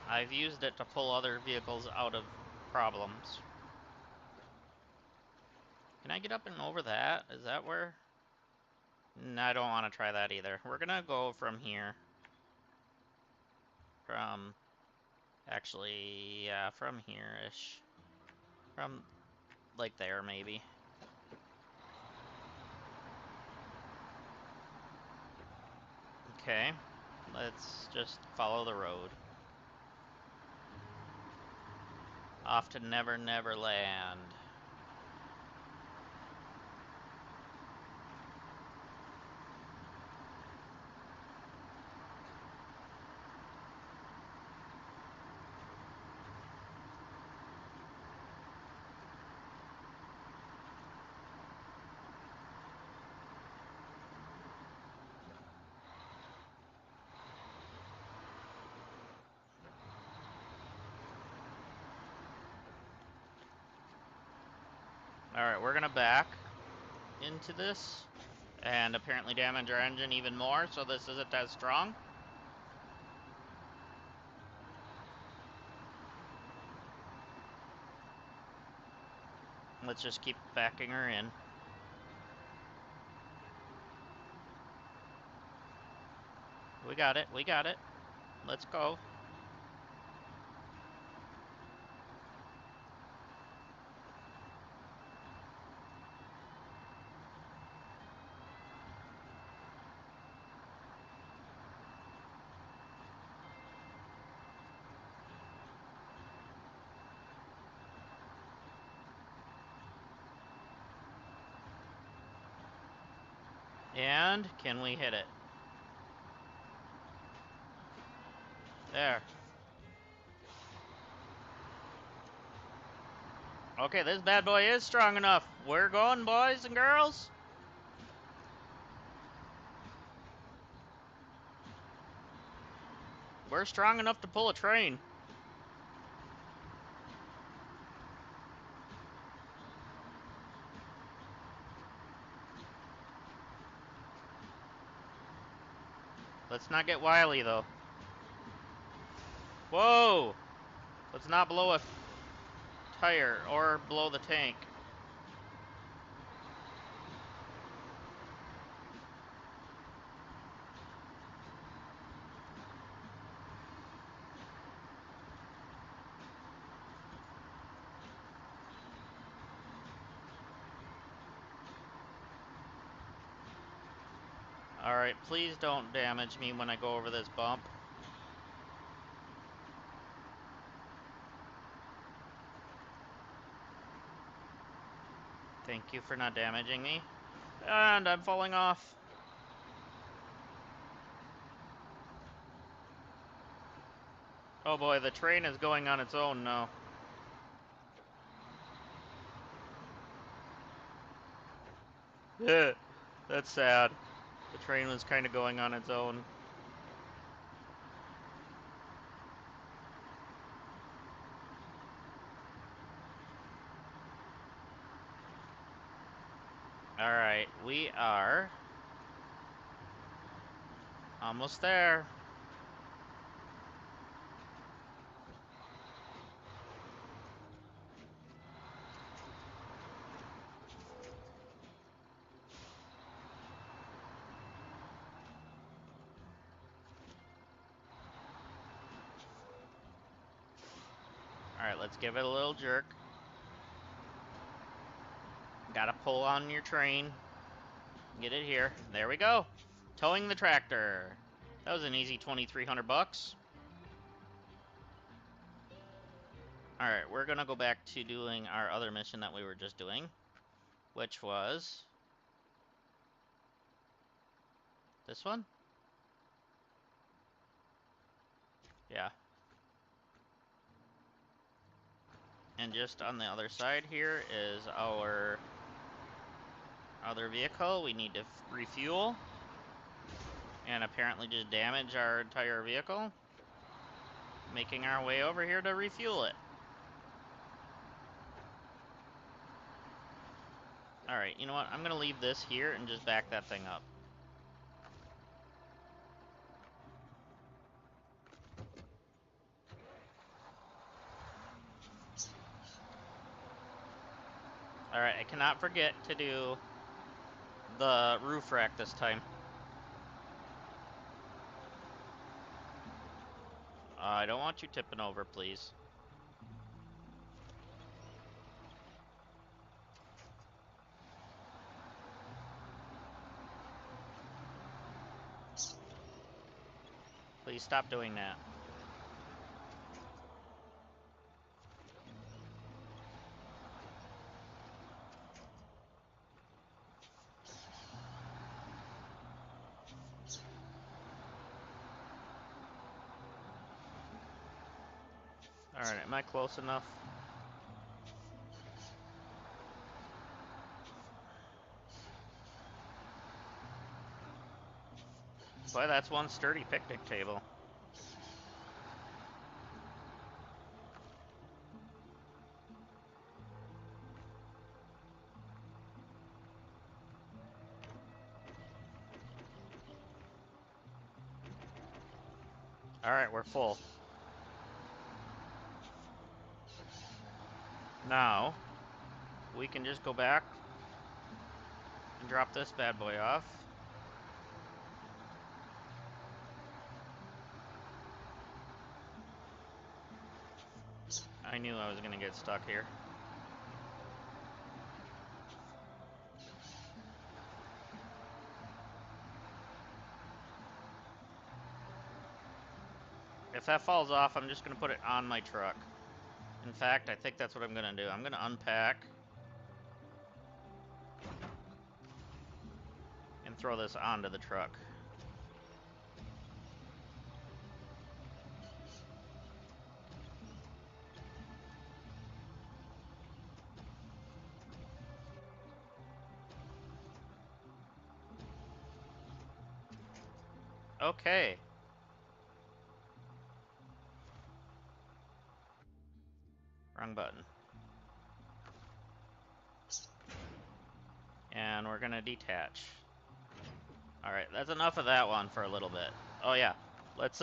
I've used it to pull other vehicles out of problems. Can I get up and over that? Is that where? No, I don't want to try that either. We're gonna go from here. From... Actually, yeah, from here-ish. From, like, there, maybe. Okay. Let's just follow the road. Off to Never Never Land. Alright, we're gonna back into this. And apparently damage our engine even more, so this isn't as strong. Let's just keep backing her in. We got it, we got it. Let's go. And can we hit it? There. Okay, this bad boy is strong enough. We're going, boys and girls. We're strong enough to pull a train. Let's not get wily, though. Whoa! Let's not blow a tire or blow the tank. Alright, please don't damage me when I go over this bump. Thank you for not damaging me. And I'm falling off. Oh boy, the train is going on its own now. Yeah, that's sad. The train was kind of going on its own. Alright, we are almost there. Alright, let's give it a little jerk. Gotta pull on your train. Get it here. There we go. Towing the tractor. That was an easy 2,300 bucks. Alright, we're gonna go back to doing our other mission that we were just doing, which was this one? Yeah. And just on the other side here is our other vehicle. We need to refuel. And apparently just damage our entire vehicle. Making our way over here to refuel it. Alright, you know what? I'm gonna leave this here and just back that thing up. Alright, I cannot forget to do the roof rack this time. I don't want you tipping over, please. Please stop doing that. Alright, am I close enough? Boy, that's one sturdy picnic table. Alright, we're full. Now, we can just go back and drop this bad boy off. I knew I was gonna get stuck here. If that falls off, I'm just gonna put it on my truck. In fact, I think that's what I'm gonna do. I'm gonna unpack and throw this onto the truck. Okay. Wrong button. And we're gonna detach. Alright, that's enough of that one for a little bit. Oh yeah, let's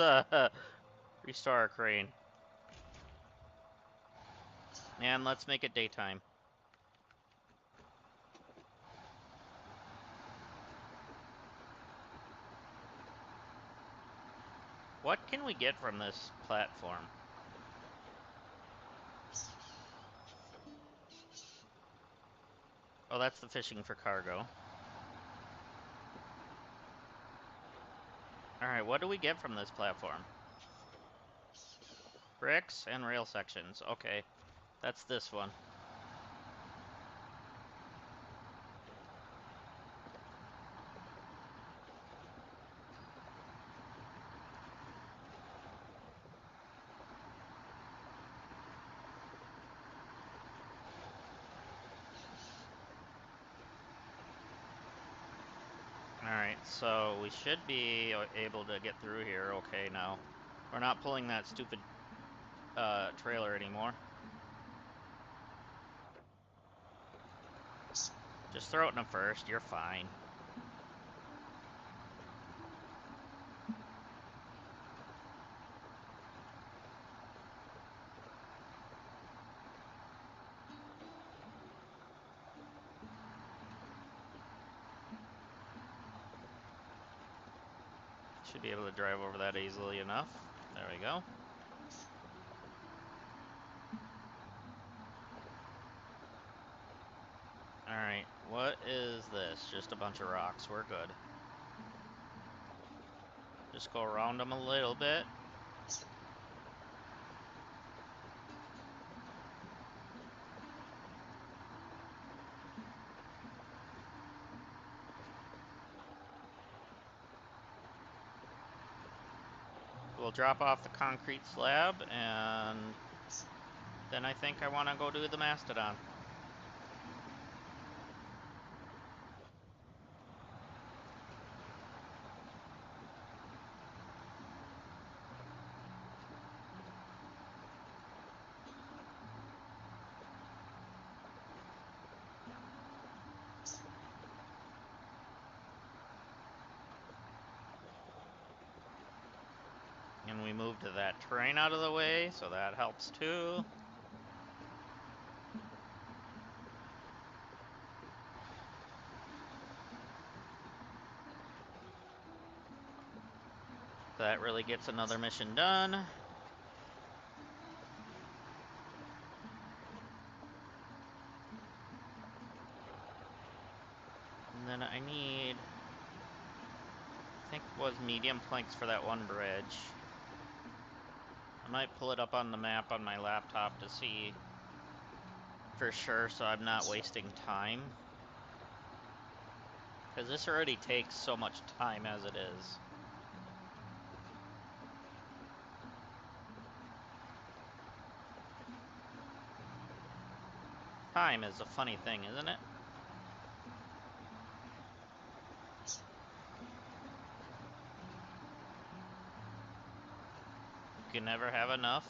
restore our crane. And let's make it daytime. What can we get from this platform? Oh, that's the fishing for cargo. Alright, what do we get from this platform? Bricks and rail sections. Okay, that's this one. Alright, so we should be able to get through here okay now. We're not pulling that stupid trailer anymore. Just throw it in them first, you're fine. Should be able to drive over that easily enough. There we go. Alright, what is this? Just a bunch of rocks. We're good. Just go around them a little bit. We'll drop off the concrete slab, and then I think I want to go do the mastodon. And we moved that terrain out of the way, so that helps too. That really gets another mission done. And then I need, I think it was medium planks for that one bridge. I might pull it up on the map on my laptop to see for sure, so I'm not wasting time. Because this already takes so much time as it is. Time is a funny thing, isn't it? You can never have enough.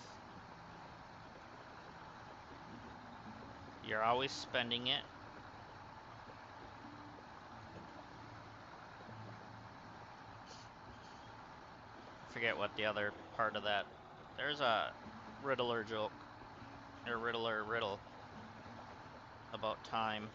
You're always spending it. Forget what the other part of that. There's a Riddler joke, or Riddler riddle about time.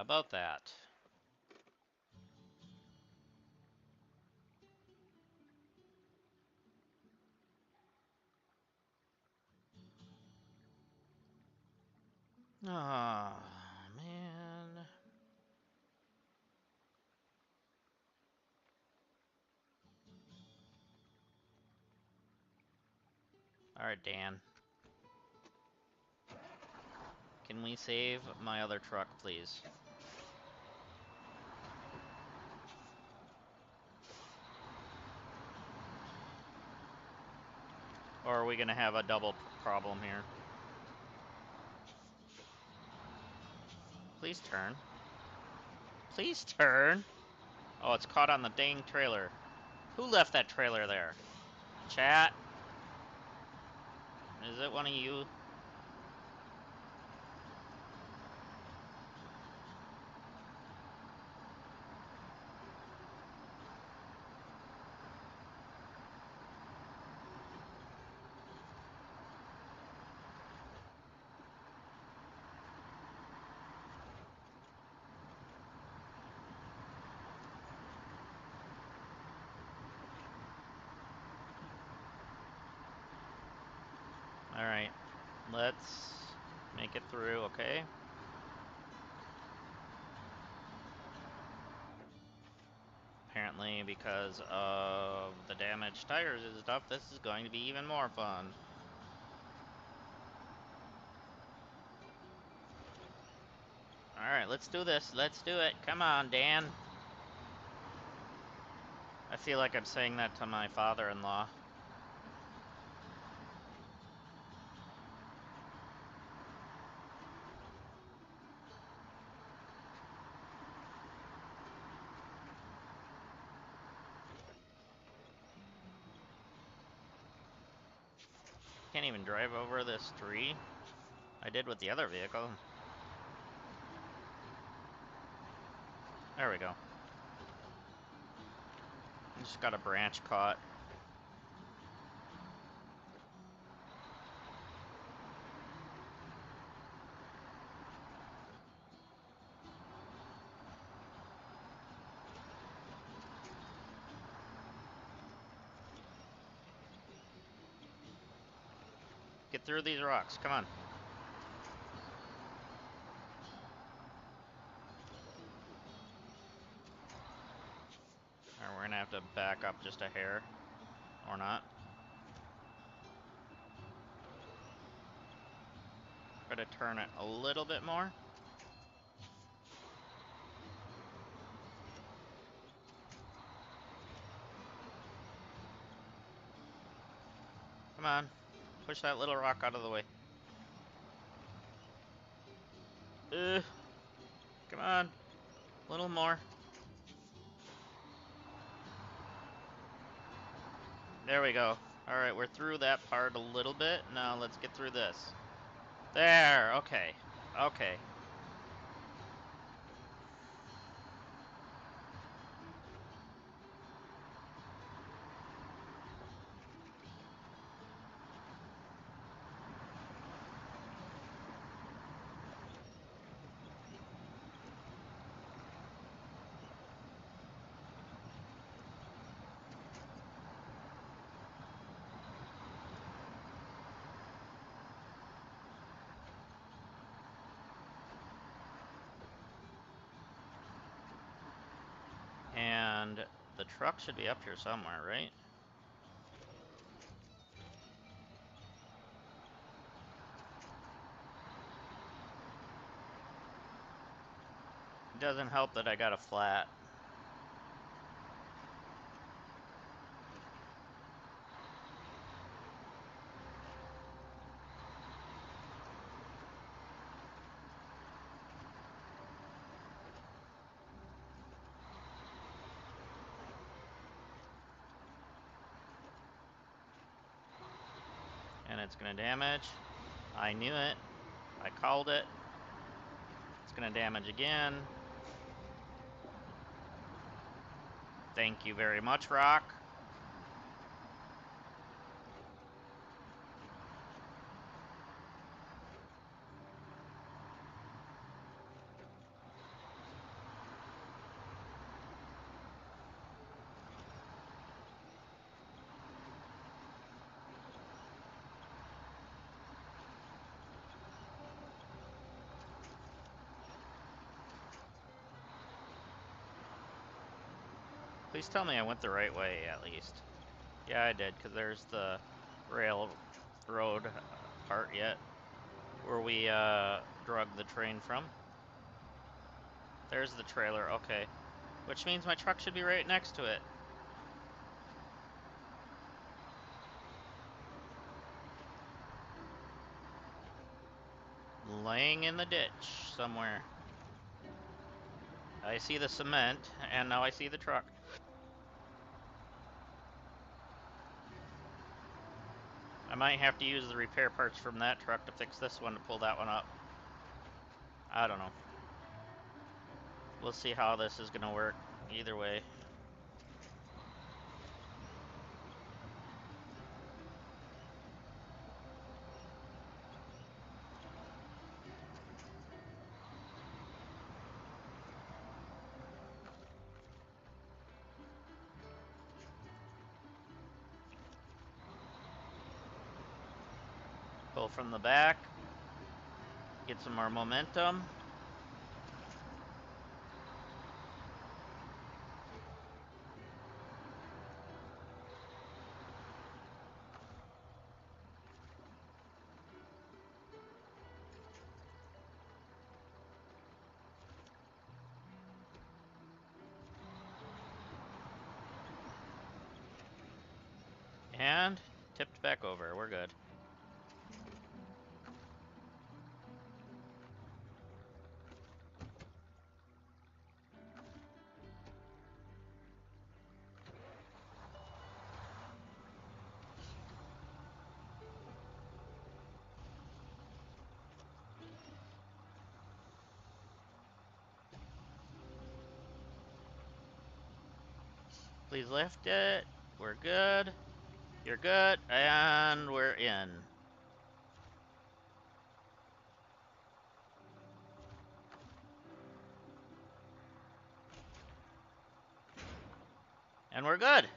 about that? Ah, man. Alright, Dan. Can we save my other truck, please? Or are we gonna have a double problem here? Please turn. Please turn! Oh, it's caught on the dang trailer. Who left that trailer there? Chat? Is it one of you? Alright. Let's make it through, okay? Apparently, because of the damaged tires and stuff, this is going to be even more fun. Alright, let's do this. Let's do it. Come on, Dan. I feel like I'm saying that to my father-in-law. Can't even drive over this tree. I did with the other vehicle. There we go. Just got a branch caught. Get through these rocks, come on. Alright, we're gonna have to back up just a hair. Or not. Try to turn it a little bit more. Come on. Push that little rock out of the way. Ugh. Come on. A little more. There we go. Alright, we're through that part a little bit. Now let's get through this. There! Okay. Okay. And the truck should be up here somewhere, right? It doesn't help that I got a flat. And it's gonna damage. I knew it. I called it. It's gonna damage again. Thank you very much, Rock. Please tell me I went the right way, at least. Yeah, I did, because there's the railroad part yet, where we drug the train from. There's the trailer, okay. Which means my truck should be right next to it. Laying in the ditch somewhere. I see the cement, and now I see the truck. I might have to use the repair parts from that truck to fix this one to pull that one up. I don't know. We'll see how this is gonna work either way. Pull from the back. Get some more momentum. And tipped back over. We're good. Please lift it. We're good. You're good. And we're in. And we're good.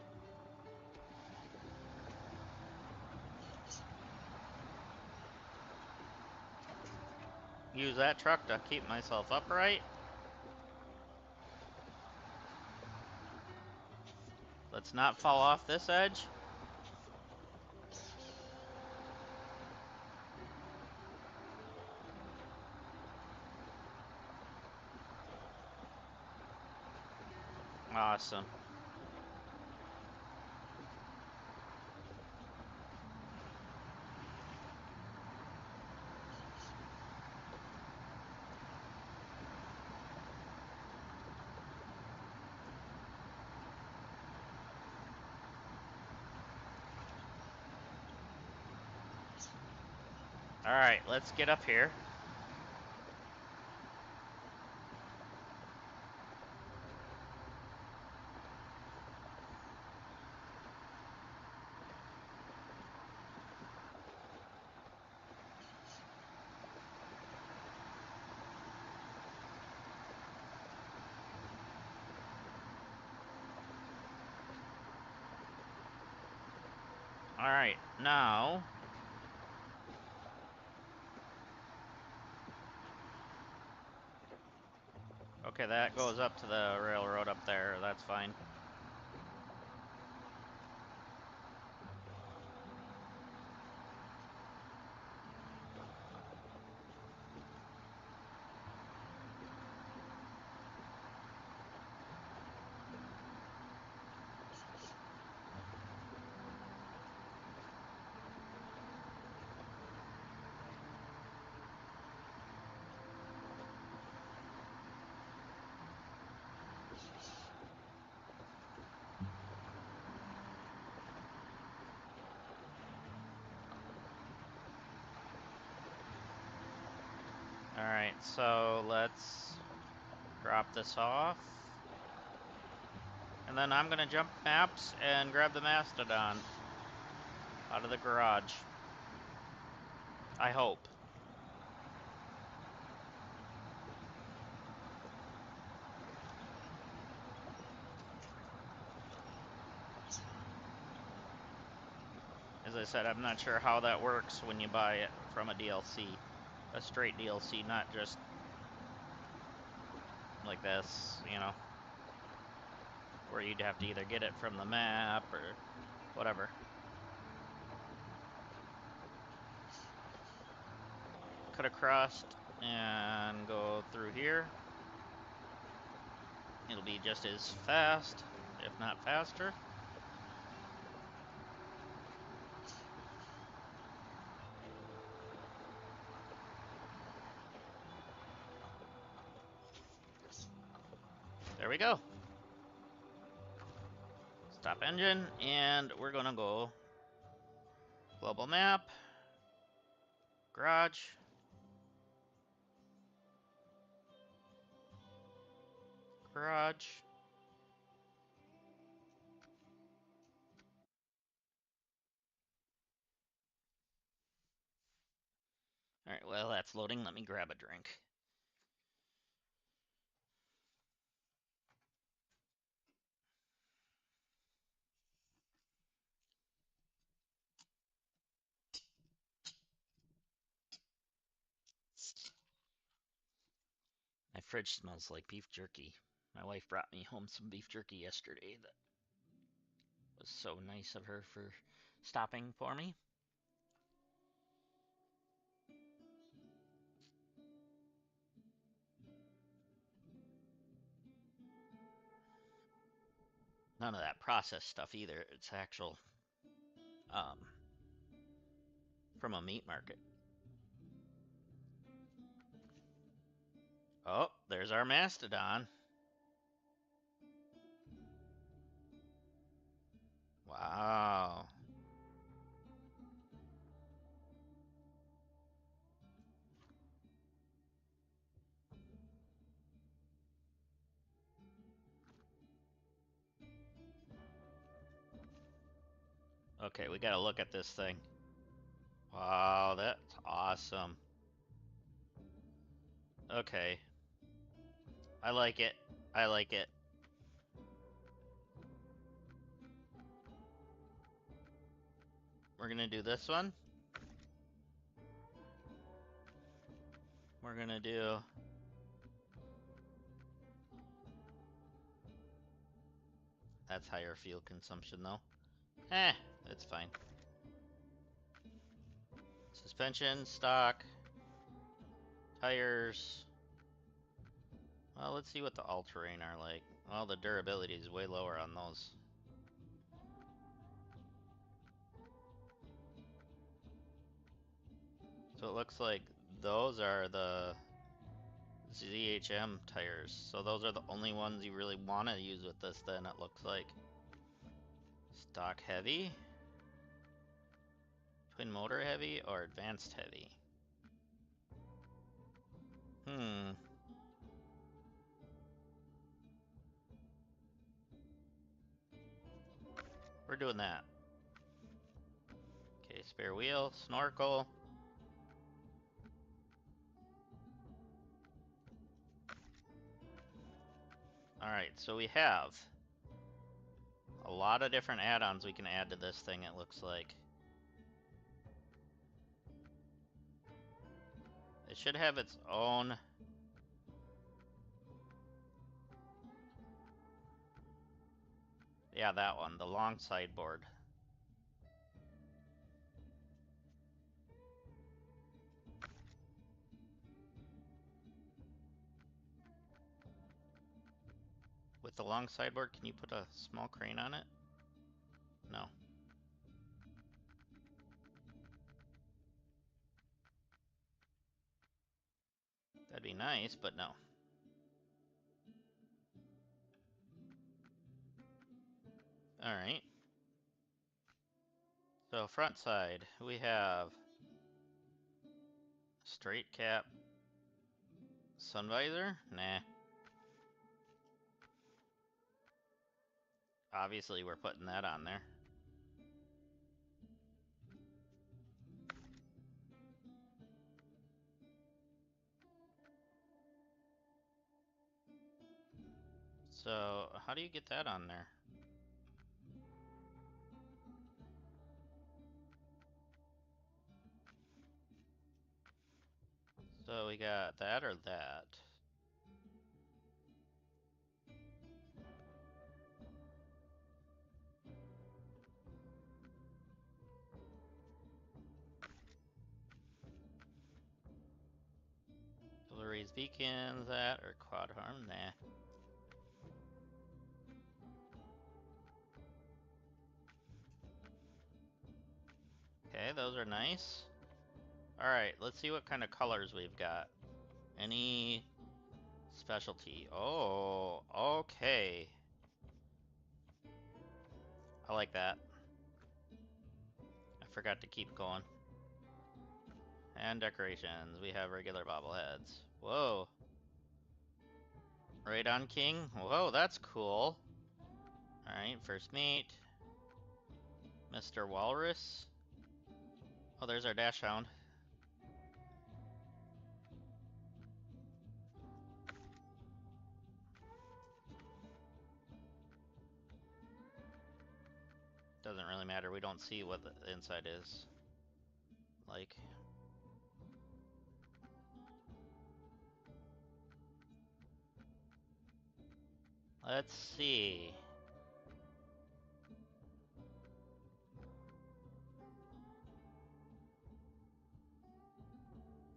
Use that truck to keep myself upright. Let's not fall off this edge. Awesome. All right, let's get up here. All right, now. Okay, that goes up to the railroad up there. That's fine. All right, so let's drop this off. And then I'm gonna jump maps and grab the Mastodon out of the garage. I hope. As I said, I'm not sure how that works when you buy it from a DLC. A straight DLC, not just like this, you know. where you'd have to either get it from the map or whatever. Cut across and go through here. It'll be just as fast, if not faster. There we go. Stop engine, and we're gonna go global map, garage, garage. All right, well, that's loading. Let me grab a drink. My fridge smells like beef jerky. My wife brought me home some beef jerky yesterday. That was so nice of her for stopping for me. None of that processed stuff either. It's actual from a meat market. Oh, there's our mastodon. Wow. Okay, we gotta look at this thing. Wow, that's awesome. Okay. I like it. I like it. We're gonna do this one. We're gonna do... That's higher fuel consumption though. That's fine. Suspension, stock, tires. Well, let's see what the all-terrain are like. Well, the durability is way lower on those. So it looks like those are the ZHM tires. So those are the only ones you really want to use with this then, it looks like. Stock heavy, twin motor heavy, or advanced heavy? We're doing that. Okay, spare wheel, snorkel. Alright, so we have a lot of different add-ons we can add to this thing, it looks like. It should have its own... Yeah, that one, the long sideboard. With the long sideboard, can you put a small crane on it? No. That'd be nice, but no. Alright. So front side, we have straight cap, sun visor? Nah. Obviously we're putting that on there. So how do you get that on there? So we got that or that. these beacons at, or quad harm? Nah. Okay, those are nice. Alright, let's see what kind of colors we've got. Any specialty? Oh, okay. I like that. I forgot to keep going. And decorations. We have regular bobbleheads. Whoa. Radon King? Whoa, that's cool. Alright, first meet. Mr. Walrus. Oh, there's our dash hound. Doesn't really matter, we don't see what the inside is like. Let's see.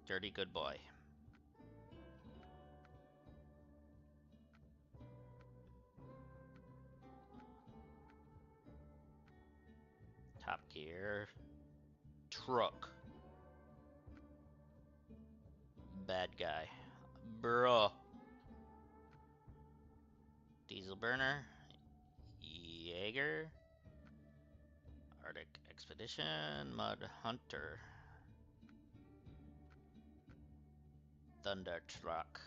Dirty good boy. Top Gear. Truck. Bad guy. Bruh. Diesel burner. Jaeger. Arctic Expedition. Mud Hunter. Thunder Truck.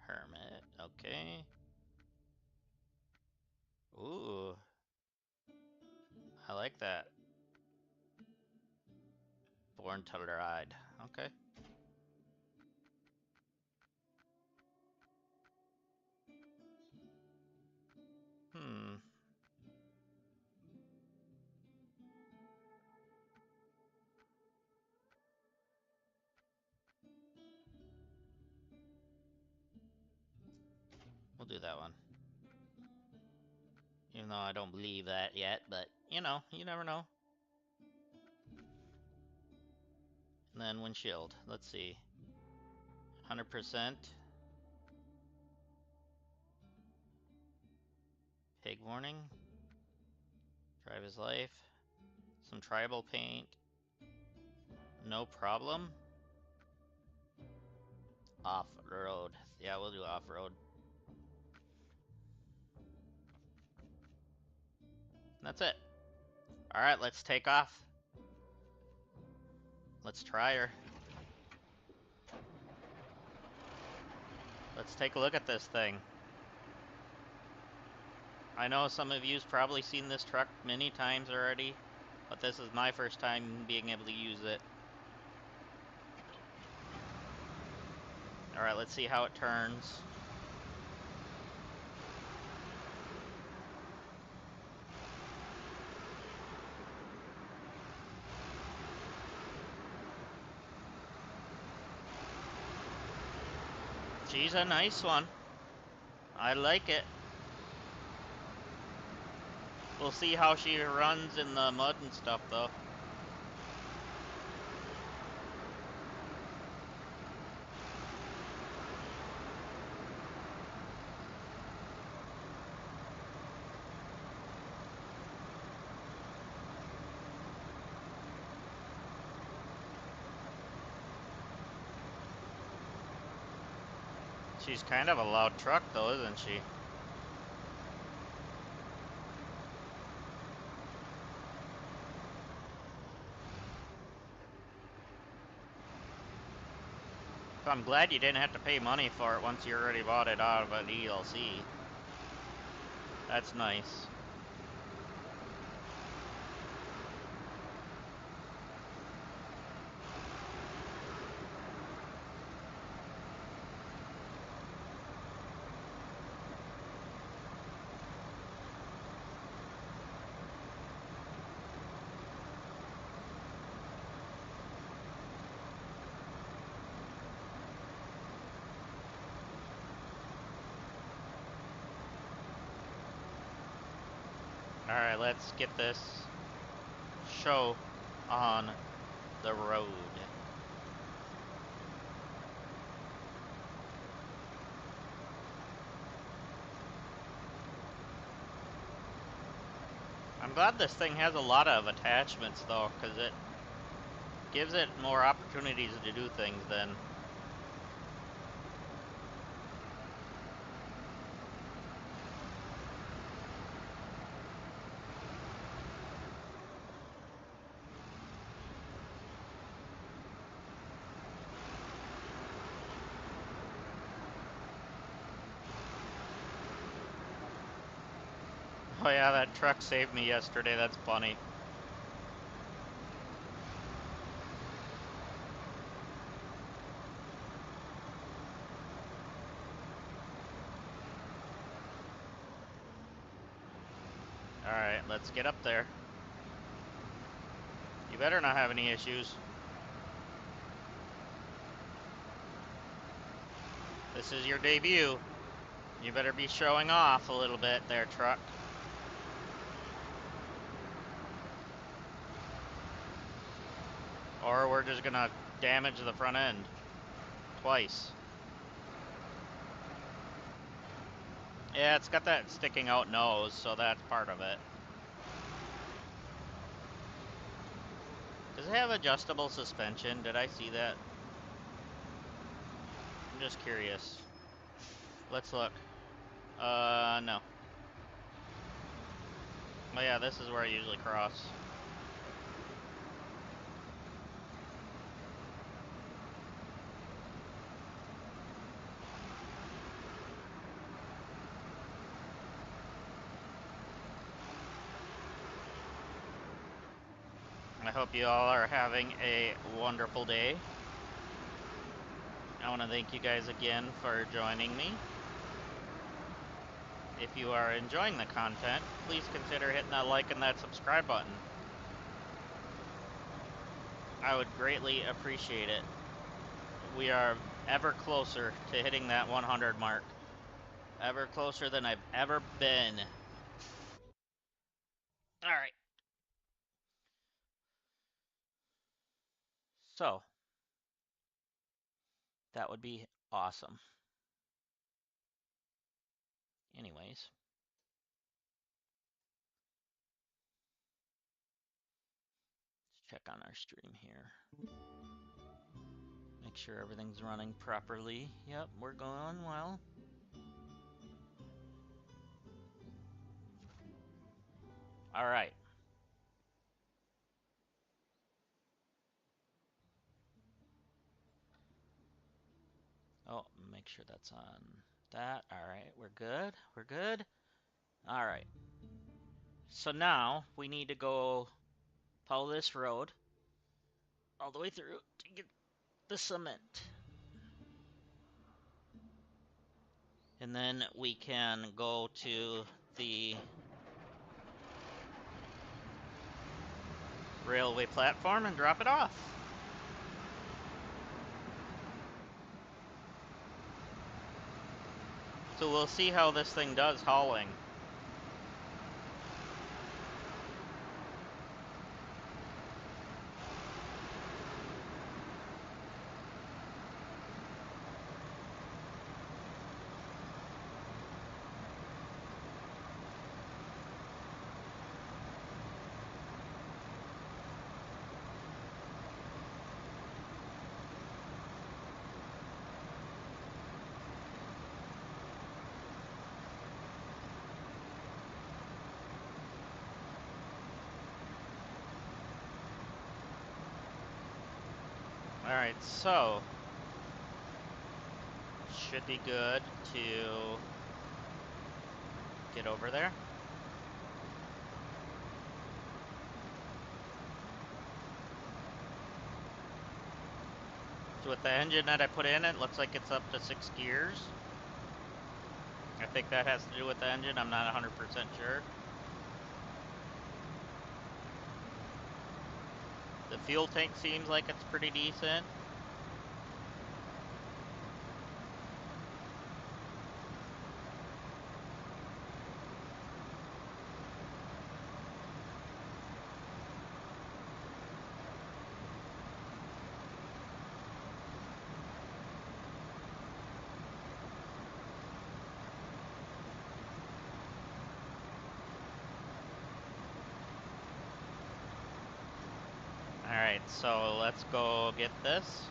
Hermit. Okay. Ooh. I like that. Born to Ride. Okay. Hmm. We'll do that one. Even though I don't believe that yet, but, you know, you never know. And then windshield. Let's see. 100%. Pig warning. Drive his life. Some tribal paint. No problem. Off-road. Yeah, we'll do off-road. That's it. Alright, let's take off. Let's try her. Let's take a look at this thing. I know some of you's probably seen this truck many times already, but this is my first time being able to use it. Alright, let's see how it turns. She's a nice one. I like it. We'll see how she runs in the mud and stuff, though. She's kind of a loud truck, though, isn't she? So I'm glad you didn't have to pay money for it once you already bought it out of an ELC. That's nice. Alright, let's get this show on the road. I'm glad this thing has a lot of attachments though, because it gives it more opportunities to do things than... Oh yeah, that truck saved me yesterday, that's funny. Alright, let's get up there. You better not have any issues. This is your debut. You better be showing off a little bit there, truck. Or we're just gonna damage the front end. Twice. Yeah, it's got that sticking out nose, so that's part of it. Does it have adjustable suspension? Did I see that? I'm just curious. Let's look. No. Oh yeah, this is where I usually cross. I hope you all are having a wonderful day. I want to thank you guys again for joining me. If you are enjoying the content, please consider hitting that like and that subscribe button. I would greatly appreciate it. We are ever closer to hitting that 100 mark. Ever closer than I've ever been. Alright. So, that would be awesome. Anyways. Let's check on our stream here. Make sure everything's running properly. Yep, we're going well. Alright. Oh, make sure that's on that. Alright, we're good. We're good. Alright. So now we need to go follow this road all the way through to get the cement. And then we can go to the railway platform and drop it off. So we'll see how this thing does hauling. Alright, so should be good to get over there. So with the engine that I put in, it looks like it's up to 6 gears. I think that has to do with the engine, I'm not 100% sure. The fuel tank seems like it's pretty decent. Alright, so let's go get this.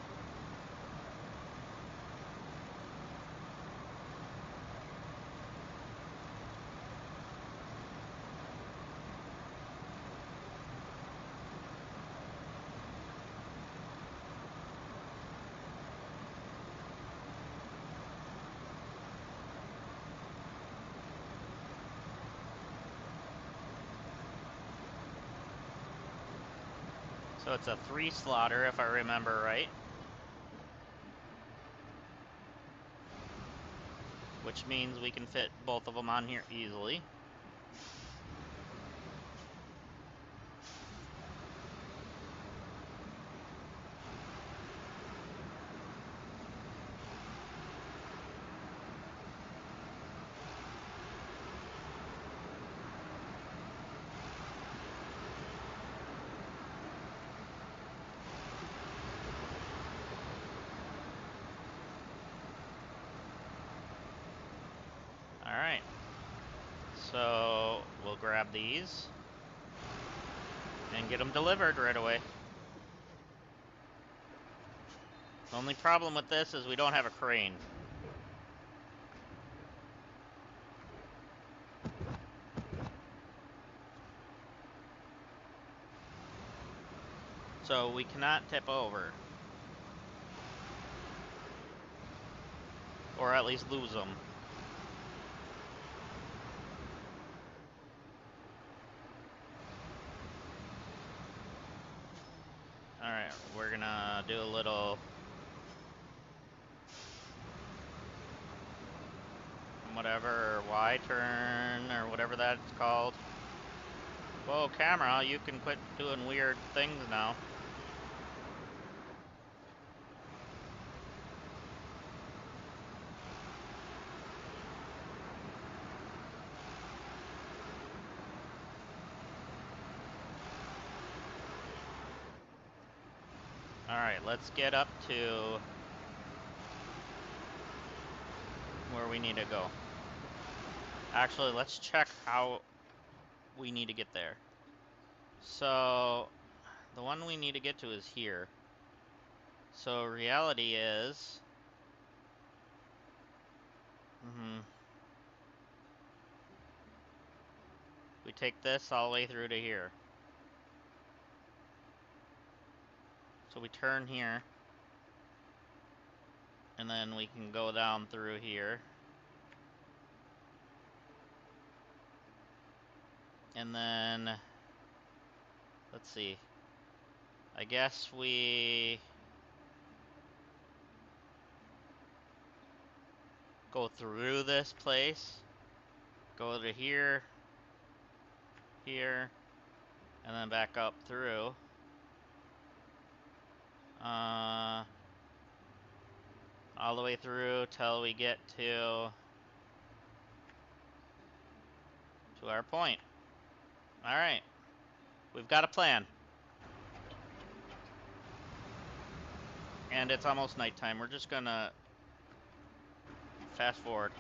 So it's a 3 slaughter if I remember right. Which means we can fit both of them on here easily. Alright. So we'll grab these and get them delivered right away. The only problem with this is we don't have a crane. So we cannot tip over. Or at least lose them. Alright, we're gonna do a little... whatever, Y turn, or whatever that's called. Whoa, camera, you can quit doing weird things now. Alright, let's get up to where we need to go. Actually, let's check how we need to get there. So, the one we need to get to is here. So, reality is... we take this all the way through to here. So we turn here. And then we can go down through here. And then... let's see. I guess we... go through this place. Go to here. Here. And then back up through. All the way through till we get to our point. Alright. We've got a plan. And it's almost nighttime. We're just gonna fast forward.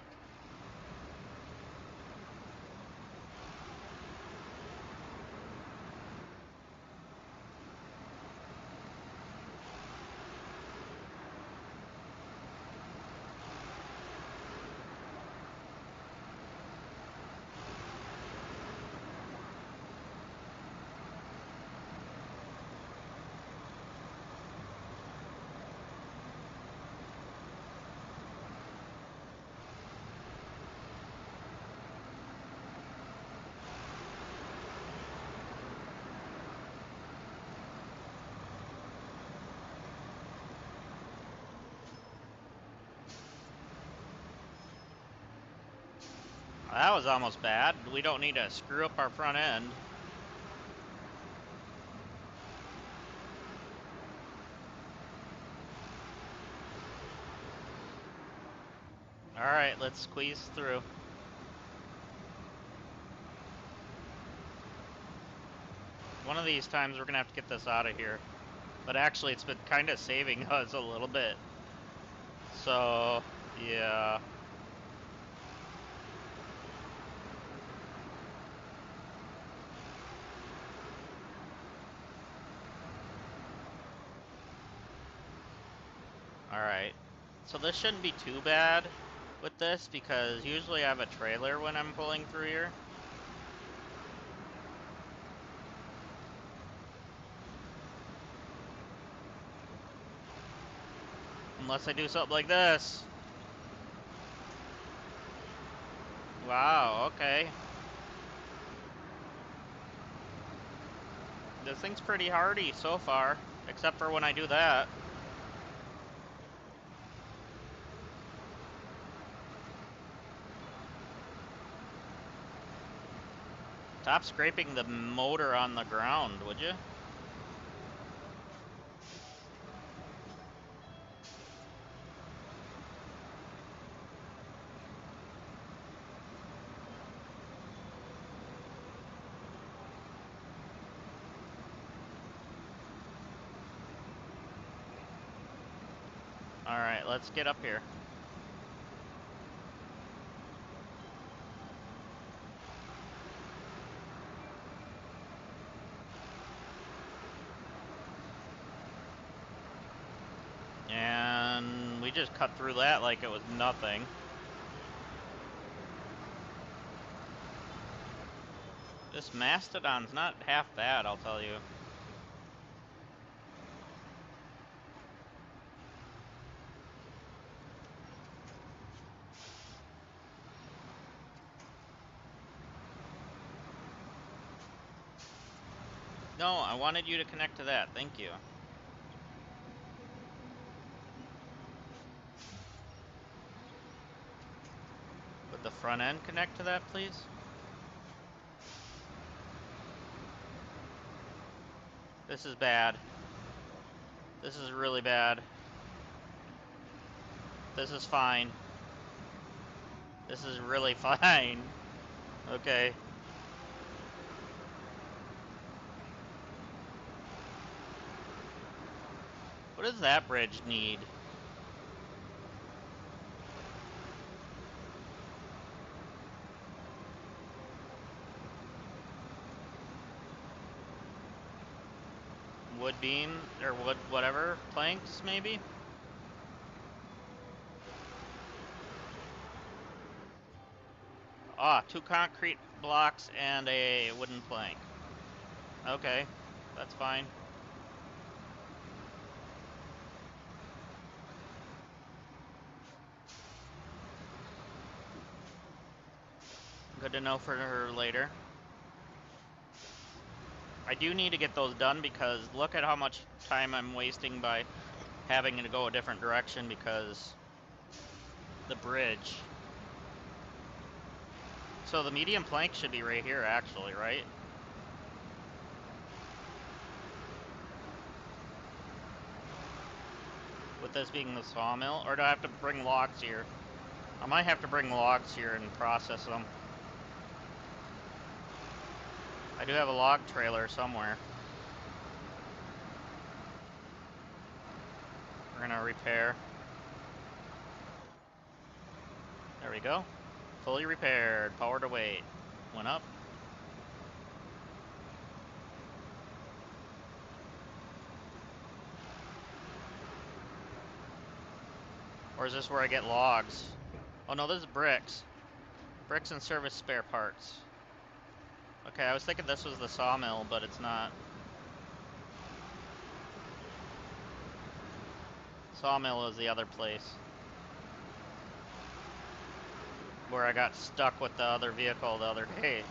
That was almost bad. We don't need to screw up our front end. Alright, let's squeeze through. One of these times we're gonna have to get this out of here. But actually it's been kind of saving us a little bit. So, yeah. Alright. So this shouldn't be too bad with this, because usually I have a trailer when I'm pulling through here. Unless I do something like this. Wow, okay. This thing's pretty hardy so far, except for when I do that. Stop scraping the motor on the ground, would you? Alright, let's get up here. And we just cut through that like it was nothing. This Mastodon's not half bad, I'll tell you. No, I wanted you to connect to that. Thank you. Would the front end connect to that, please? This is bad. This is really bad. This is fine. This is really fine. Okay. What does that bridge need? Wood beam, or wood whatever, planks maybe? Ah, 2 concrete blocks and a wooden plank. Okay, that's fine. Good to know for her later. I do need to get those done because look at how much time I'm wasting by having to go a different direction because the bridge. So the medium plank should be right here actually, right? With this being the sawmill, or do I have to bring logs here? I might have to bring logs here and process them. I do have a log trailer somewhere. We're gonna repair. There we go. Fully repaired. Power to weight. Went up. Or is this where I get logs? Oh no, this is bricks. Bricks and service spare parts. Okay, I was thinking this was the sawmill, but it's not. Sawmill is the other place. Where I got stuck with the other vehicle the other day.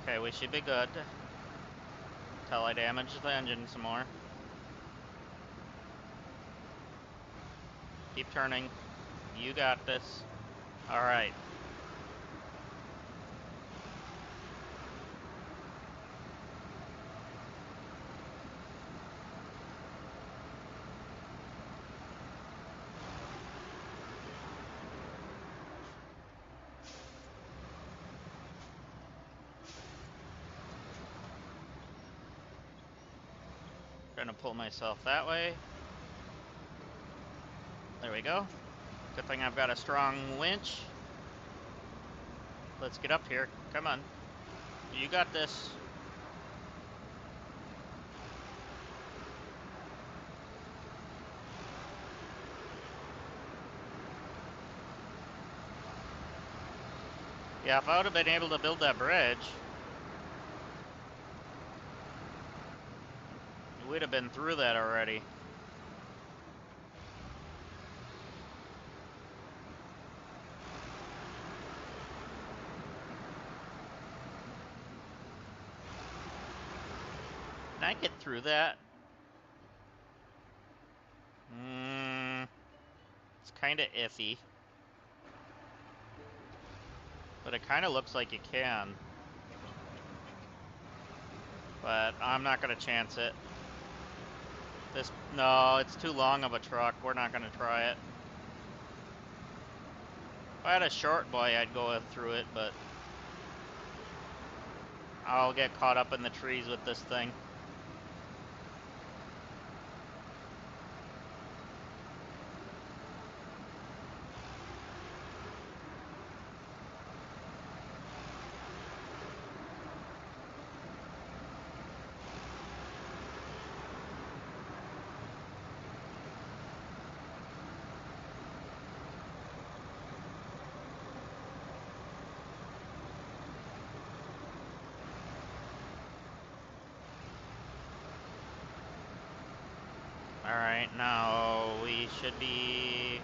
Okay, we should be good. Till I damage the engine some more. Keep turning. You got this. Alright. Trying to pull myself that way. There we go. Good thing I've got a strong winch. Let's get up here. Come on. You got this. Yeah, if I would have been able to build that bridge, we'd have been through that already. Can I get through that? It's kind of iffy. But it kind of looks like you can. But I'm not going to chance it. No, it's too long of a truck. We're not going to try it. If I had a short boy, I'd go through it, but I'll get caught up in the trees with this thing. Alright, now we should be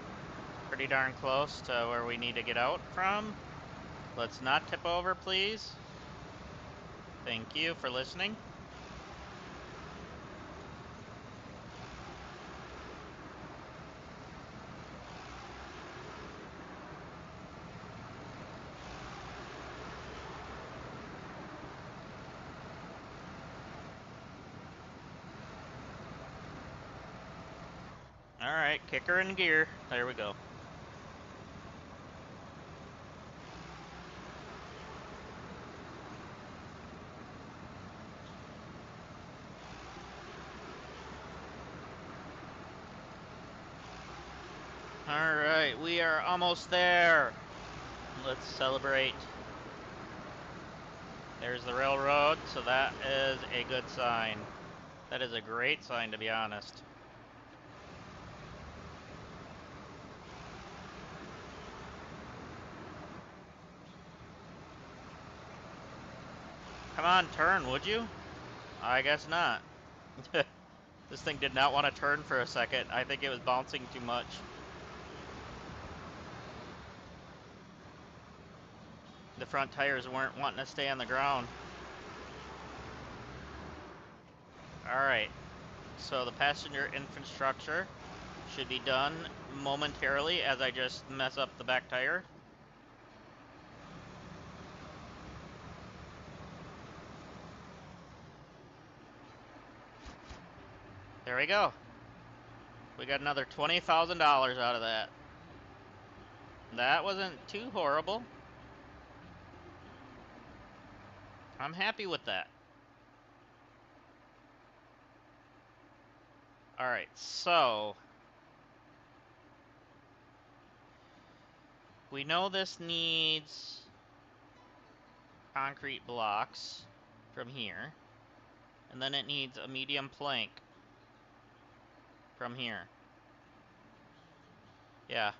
pretty darn close to where we need to get out from. Let's not tip over, please. Thank you for listening. Alright, kicker in gear. There we go. Alright, we are almost there. Let's celebrate. There's the railroad, so that is a good sign. That is a great sign, to be honest. Come on, turn, would you? I guess not. This thing did not want to turn for a second. I think it was bouncing too much. The front tires weren't wanting to stay on the ground. Alright, so the passenger infrastructure should be done momentarily as I just mess up the back tire. There we go. We got another $20,000 out of that. That wasn't too horrible. I'm happy with that. Alright, so we know this needs concrete blocks from here. And then it needs a medium plank from here. Yeah.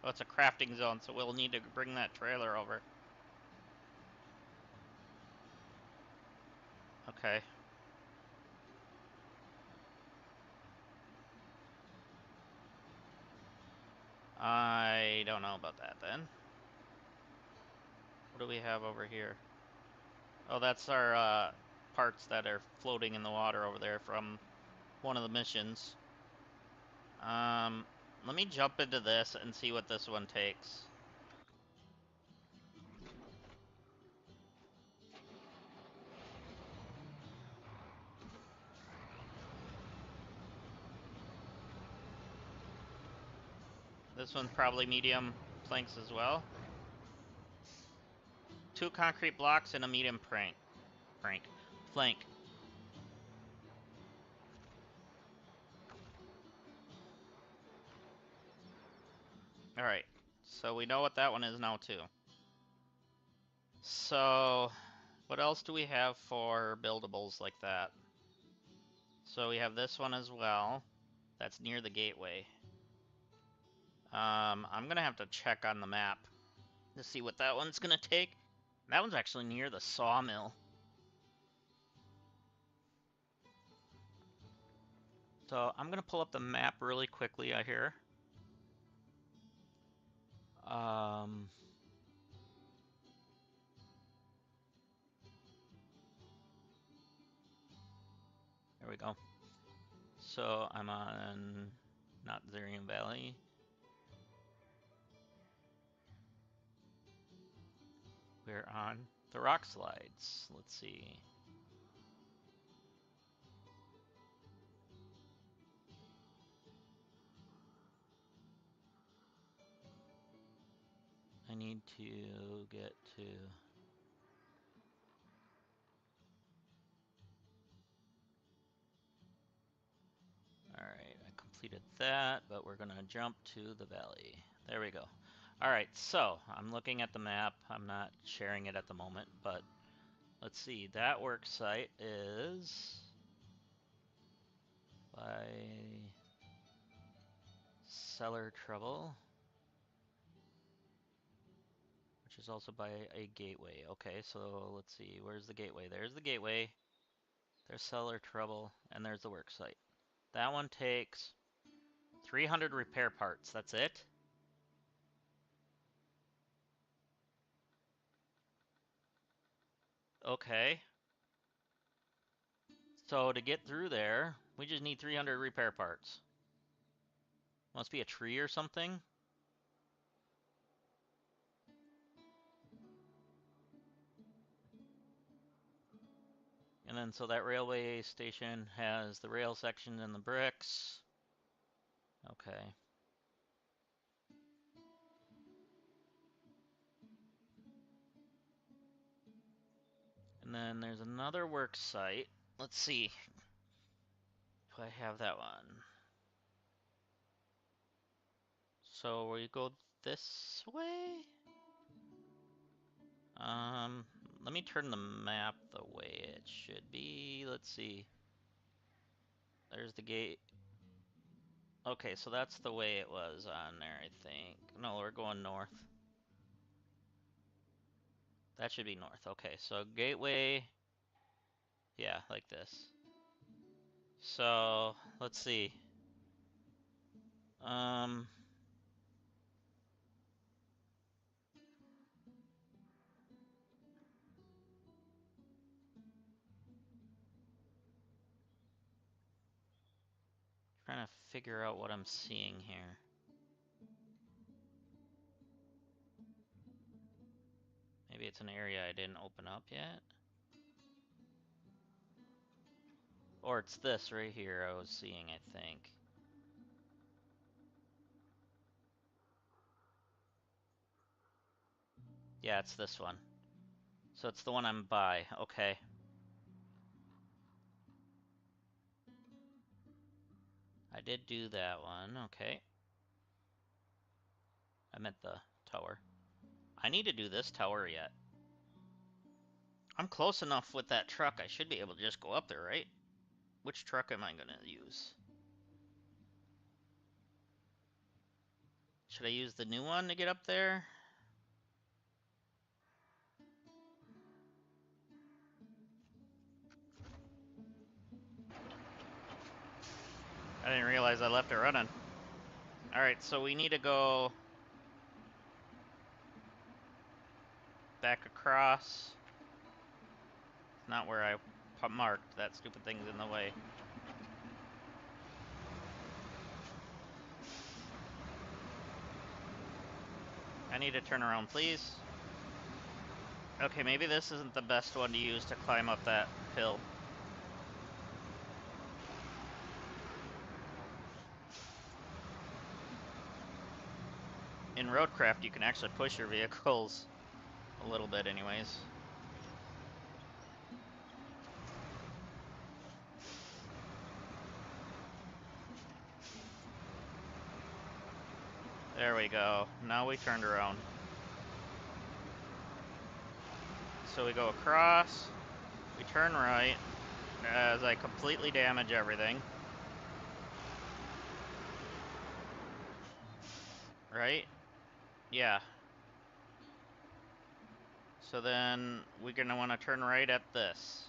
Oh, it's a crafting zone, so we'll need to bring that trailer over. Okay. I don't know about that then. What do we have over here? Oh, that's our parts that are floating in the water over there from one of the missions. Let me jump into this and see what this one takes. This one's probably medium planks as well. 2 concrete blocks and a medium plank. Alright, so we know what that one is now too. So, what else do we have for buildables like that? So we have this one as well. That's near the gateway. I'm gonna have to check on the map to see what that one's gonna take. That one's actually near the sawmill. So I'm gonna pull up the map really quickly out here. There we go. So I'm on not Zerian Valley. We're on the rock slides. Let's see. I need to get to... Alright, I completed that, but we're gonna jump to the valley. There we go. Alright, so I'm looking at the map. I'm not sharing it at the moment, but let's see. That work site is by Cellar Trouble, which is also by a gateway. Okay, so let's see. Where's the gateway? There's the gateway. There's Cellar Trouble, and there's the work site. That one takes 300 repair parts. That's it? Okay. So to get through there, we just need 300 repair parts. Must be a tree or something. And then so that railway station has the rail section and the bricks. Okay. And then there's another work site. Let's see. Do I have that one? So we go this way? Let me turn the map the way it should be. Let's see. There's the gate. Okay, so that's the way it was on there, I think. No, we're going north. That should be north. Okay, so gateway. Yeah, like this. So, let's see. Um, trying to figure out what I'm seeing here. Maybe it's an area I didn't open up yet. Or it's this right here I was seeing, I think. Yeah, it's this one. So it's the one I'm by. Okay. I did do that one. Okay. I meant the tower. I need to do this tower yet. I'm close enough with that truck. I should be able to just go up there, right? Which truck am I going to use? Should I use the new one to get up there? I didn't realize I left it running. Alright, so we need to go back across. It's not where I marked. That stupid thing's in the way. I need to turn around, please. Okay, maybe this isn't the best one to use to climb up that hill. In Roadcraft, you can actually push your vehicles a little bit anyways. There we go. Now we turned around. so we go across, we turn right, as I completely damage everything. Right? Yeah. So then we're gonna want to turn right at this.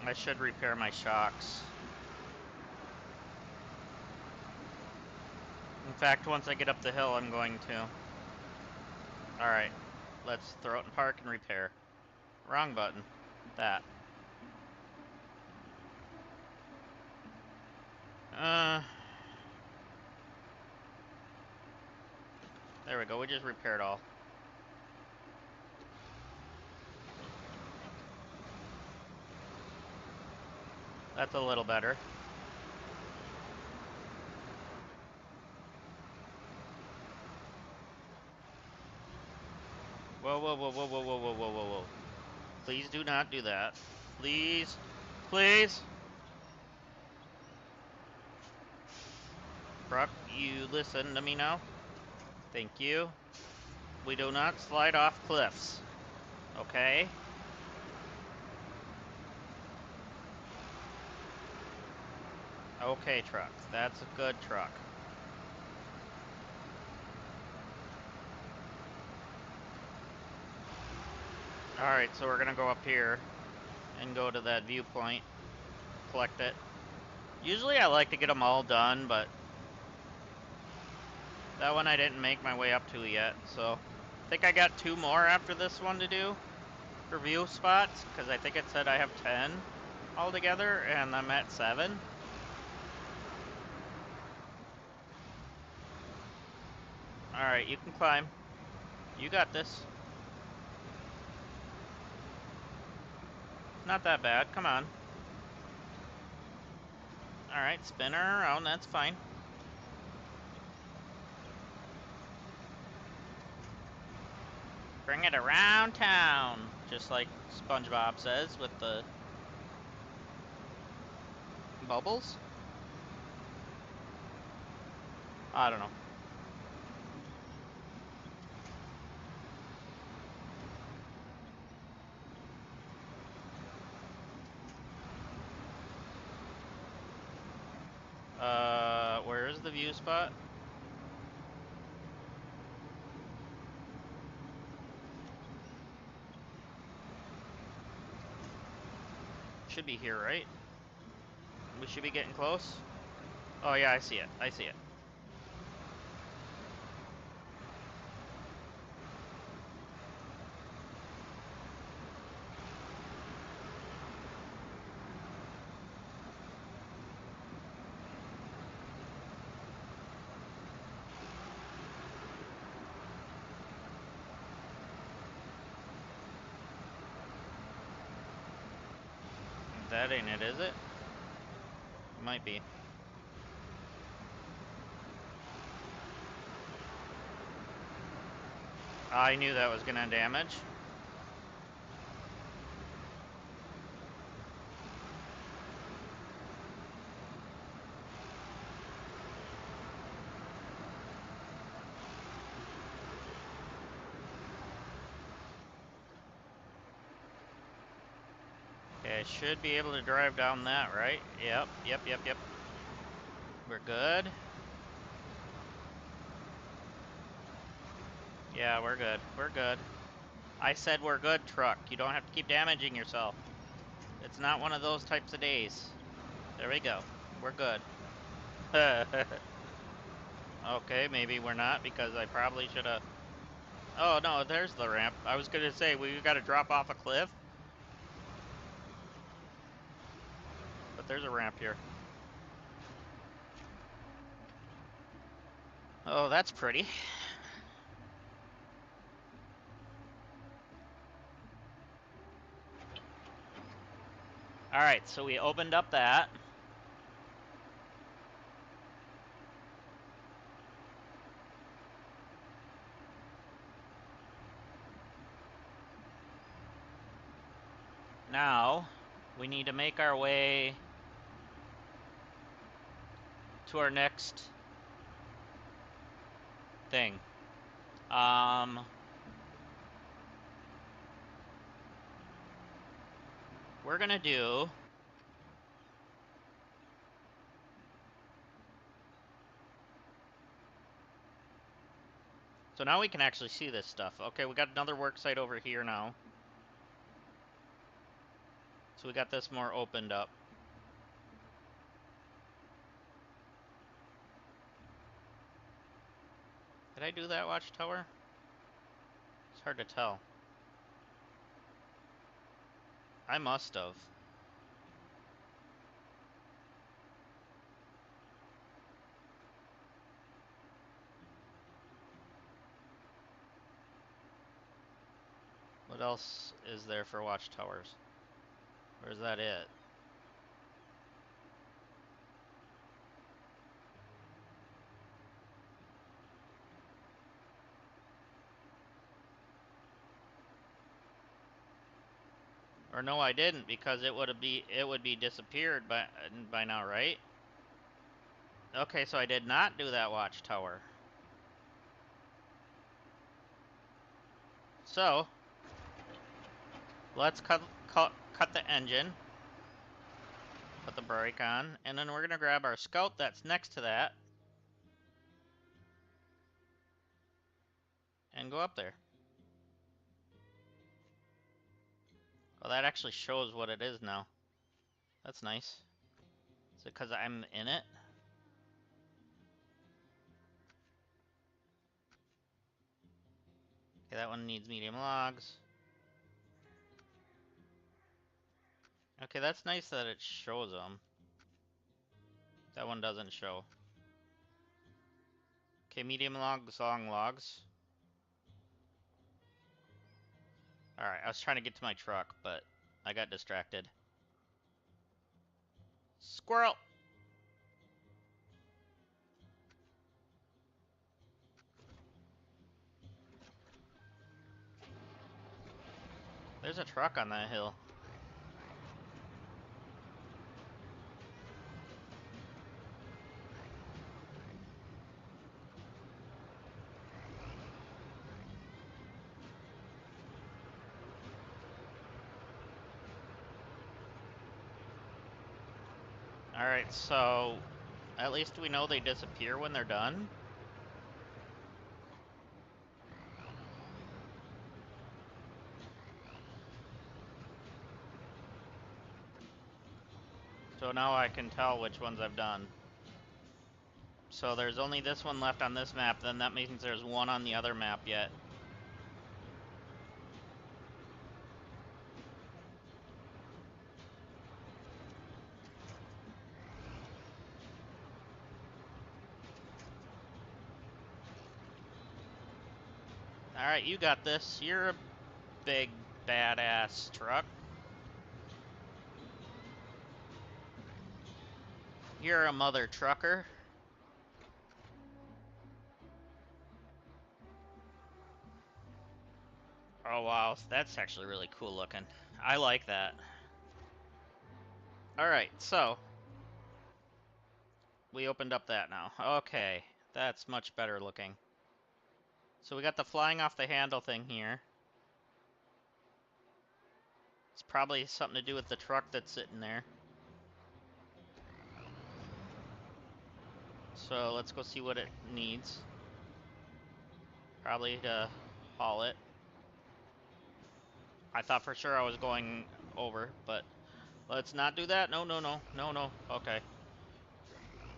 I should repair my shocks. In fact, once I get up the hill, I'm going to. Alright, let's throw it in park and repair. Wrong button. That. There we go, we just repaired all. That's a little better. Whoa, whoa, whoa, whoa, whoa, whoa, whoa, whoa, whoa, whoa. Please do not do that. Please. Please. Truck, you listen to me now? Thank you. We do not slide off cliffs. Okay? Okay, truck. That's a good truck. Alright, so we're gonna go up here and go to that viewpoint. Collect it. Usually I like to get them all done, but that one I didn't make my way up to yet, so I think I got 2 more after this one to do for view spots, because I think it said I have 10 altogether, and I'm at 7. Alright, you can climb. You got this. Not that bad, come on. Alright, spin her around, that's fine. Bring it around town, just like SpongeBob says with the bubbles? I don't know. Where is the view spot? Should be here, right? We should be getting close. Oh yeah, I see it. I see it. That ain't it, is it? Might be. I knew that was gonna damage. Okay, I should be able to drive down that, right? Yep, yep, yep, yep. We're good. Yeah, we're good. We're good. I said we're good, truck. You don't have to keep damaging yourself. It's not one of those types of days. There we go. We're good. Okay, maybe we're not, because I probably should have... Oh, no, there's the ramp. I was gonna say, we gotta drop off a cliff. But there's a ramp here. Oh, that's pretty. Alright, so we opened up that. Now, we need to make our way to our next thing. We're gonna do... So now we can actually see this stuff. Okay, we got another work site over here now. So we got this more opened up. Did I do that watchtower? It's hard to tell. I must have. What else is there for watchtowers? Or is that it? Or no, I didn't, because it would be disappeared by now, right? Okay, so I did not do that watchtower. So let's cut the engine, put the brake on, and then we're gonna grab our scout that's next to that and go up there. Well, that actually shows what it is now. That's nice. Is it because I'm in it? Okay, that one needs medium logs. Okay, that's nice that it shows them. That one doesn't show. Okay, medium logs, long logs. Alright, I was trying to get to my truck, but I got distracted. Squirrel! There's a truck on that hill. Alright, so at least we know they disappear when they're done. So now I can tell which ones I've done. So there's only this one left on this map, then that means there's one on the other map yet. Alright, you got this. You're a big, badass truck. You're a mother trucker. Oh wow, that's actually really cool looking. I like that. Alright, so we opened up that now. Okay, that's much better looking. So we got the flying off the handle thing here. It's probably something to do with the truck that's sitting there. So let's go see what it needs. Probably to haul it. I thought for sure I was going over, but let's not do that. No, no, no, no, no. Okay.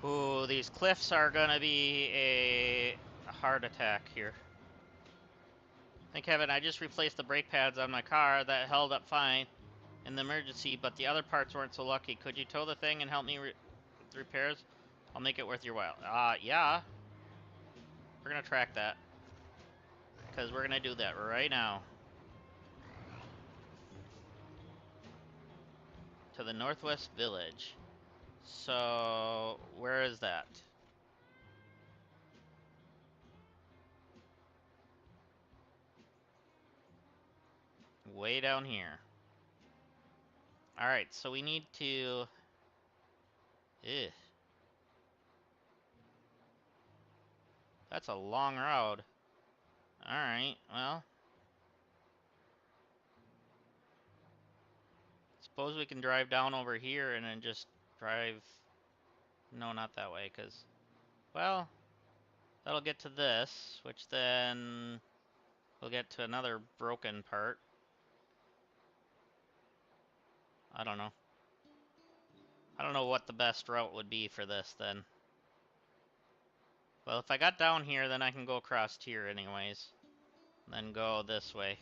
Ooh, these cliffs are gonna be a heart attack here. Hey Kevin, I just replaced the brake pads on my car that held up fine in the emergency, but the other parts weren't so lucky. Could you tow the thing and help me with the repairs? I'll make it worth your while. Yeah. We're gonna track that. Because we're gonna do that right now. To the Northwest Village. So, where is that? Way down here. Alright, so we need to... Ugh. That's a long road. Alright, well. Suppose we can drive down over here and then just drive... No, not that way, because... Well, that'll get to this, which then... We'll get to another broken part. I don't know. I don't know what the best route would be for this, then. Well, if I got down here, then I can go across here anyways. Then go this way.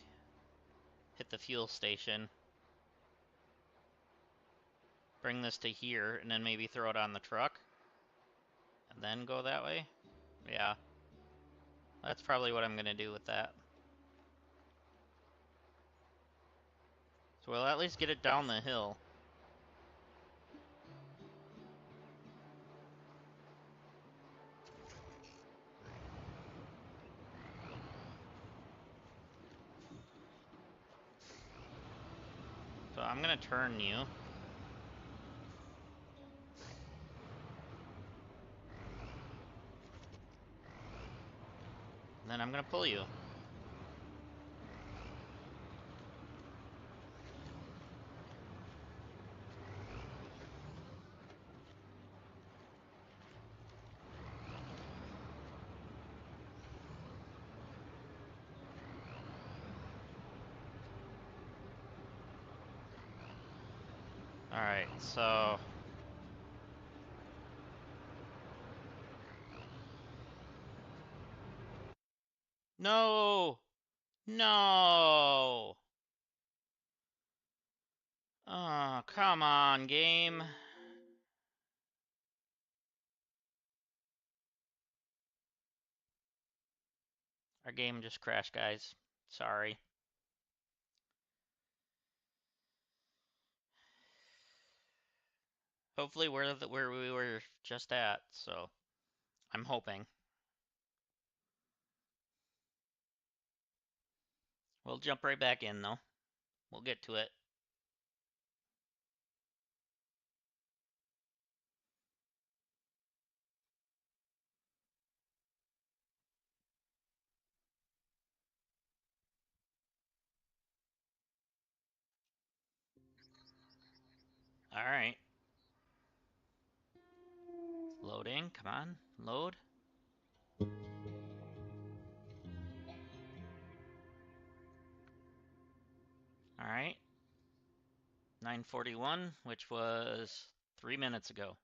Hit the fuel station. Bring this to here, and then maybe throw it on the truck. And then go that way? Yeah. That's probably what I'm gonna do with that. So we'll at least get it down the hill. So I'm gonna turn you. And then I'm gonna pull you. Alright, so... No! No! Oh, come on, game. Our game just crashed, guys. Sorry. Hopefully we're where we were just at, so I'm hoping. We'll jump right back in, though. We'll get to it. Alright. Loading, come on, load. Alright. 9:41, which was 3 minutes ago.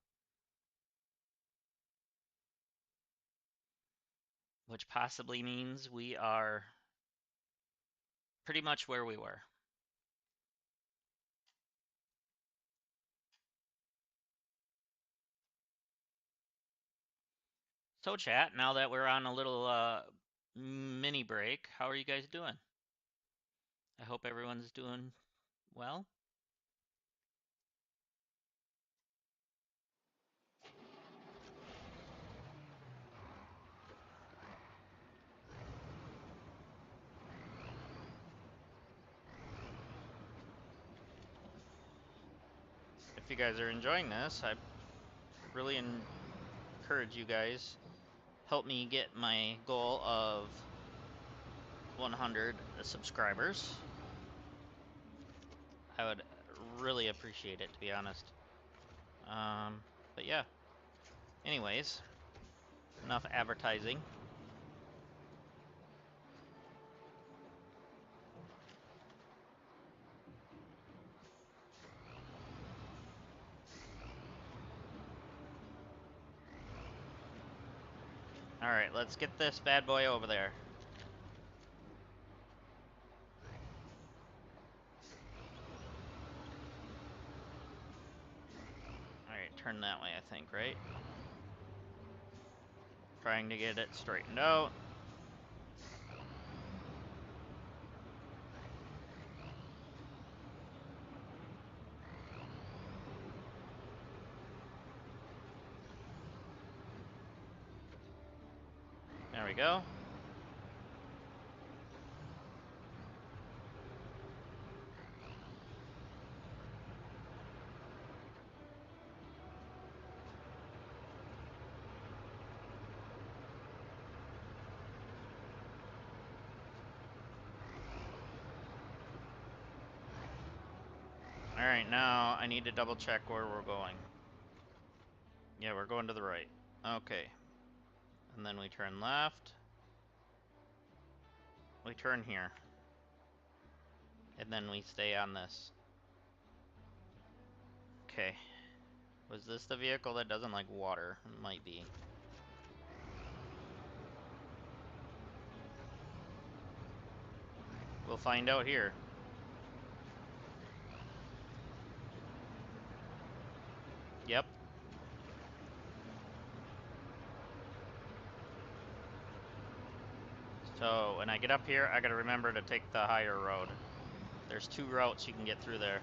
Which possibly means we are pretty much where we were. So chat, now that we're on a little mini break, how are you guys doing? I hope everyone's doing well. If you guys are enjoying this, I really encourage you guys help me get my goal of 100 subscribers. I would really appreciate it, to be honest. But yeah. Anyways, enough advertising. Alright, let's get this bad boy over there. Alright, turn that way, I think, right? Trying to get it straightened out. There we go. Alright, now I need to double check where we're going. Yeah, we're going to the right. Okay. And then we turn left. We turn here. And then we stay on this. Okay. Was this the vehicle that doesn't like water? It might be. We'll find out here. Yep. So when I get up here, I gotta remember to take the higher road. There's 2 routes you can get through there.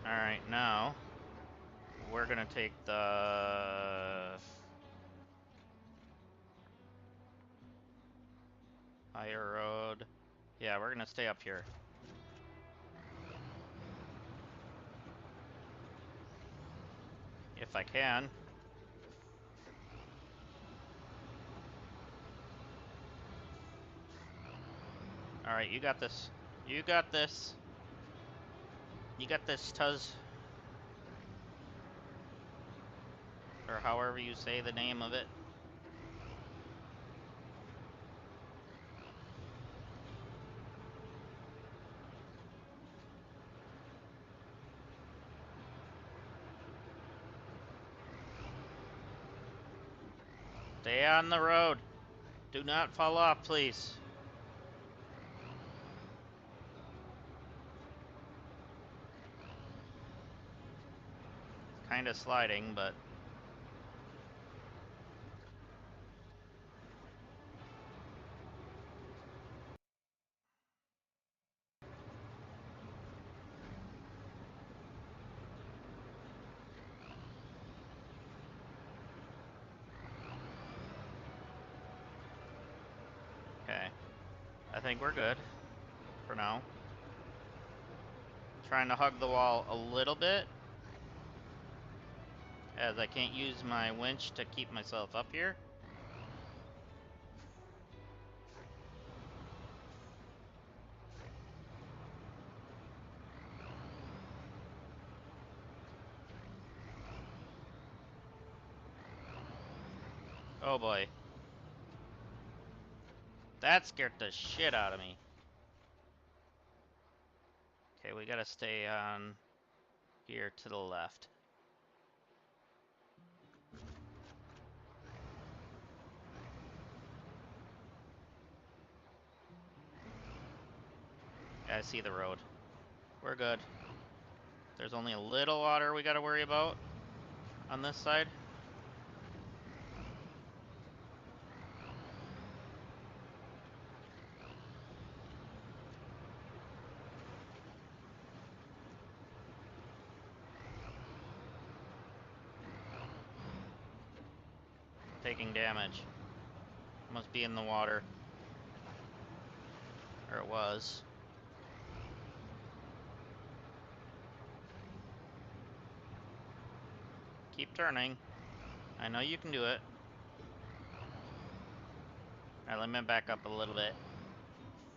Alright, now we're gonna take the higher road. Yeah, we're gonna stay up here. If I can. Alright, you got this. You got this. You got this, Tuz. Or however you say the name of it. Stay on the road. Do not fall off, please. Kind of sliding, but... Okay. I think we're good. For now. Trying to hug the wall a little bit. As I can't use my winch to keep myself up here. Oh boy. That scared the shit out of me. Okay, we gotta stay on here to the left. Yeah, I see the road. We're good. There's only a little water we gotta worry about on this side. Taking damage. Must be in the water. Or it was. Keep turning. I know you can do it. Alright, let me back up a little bit.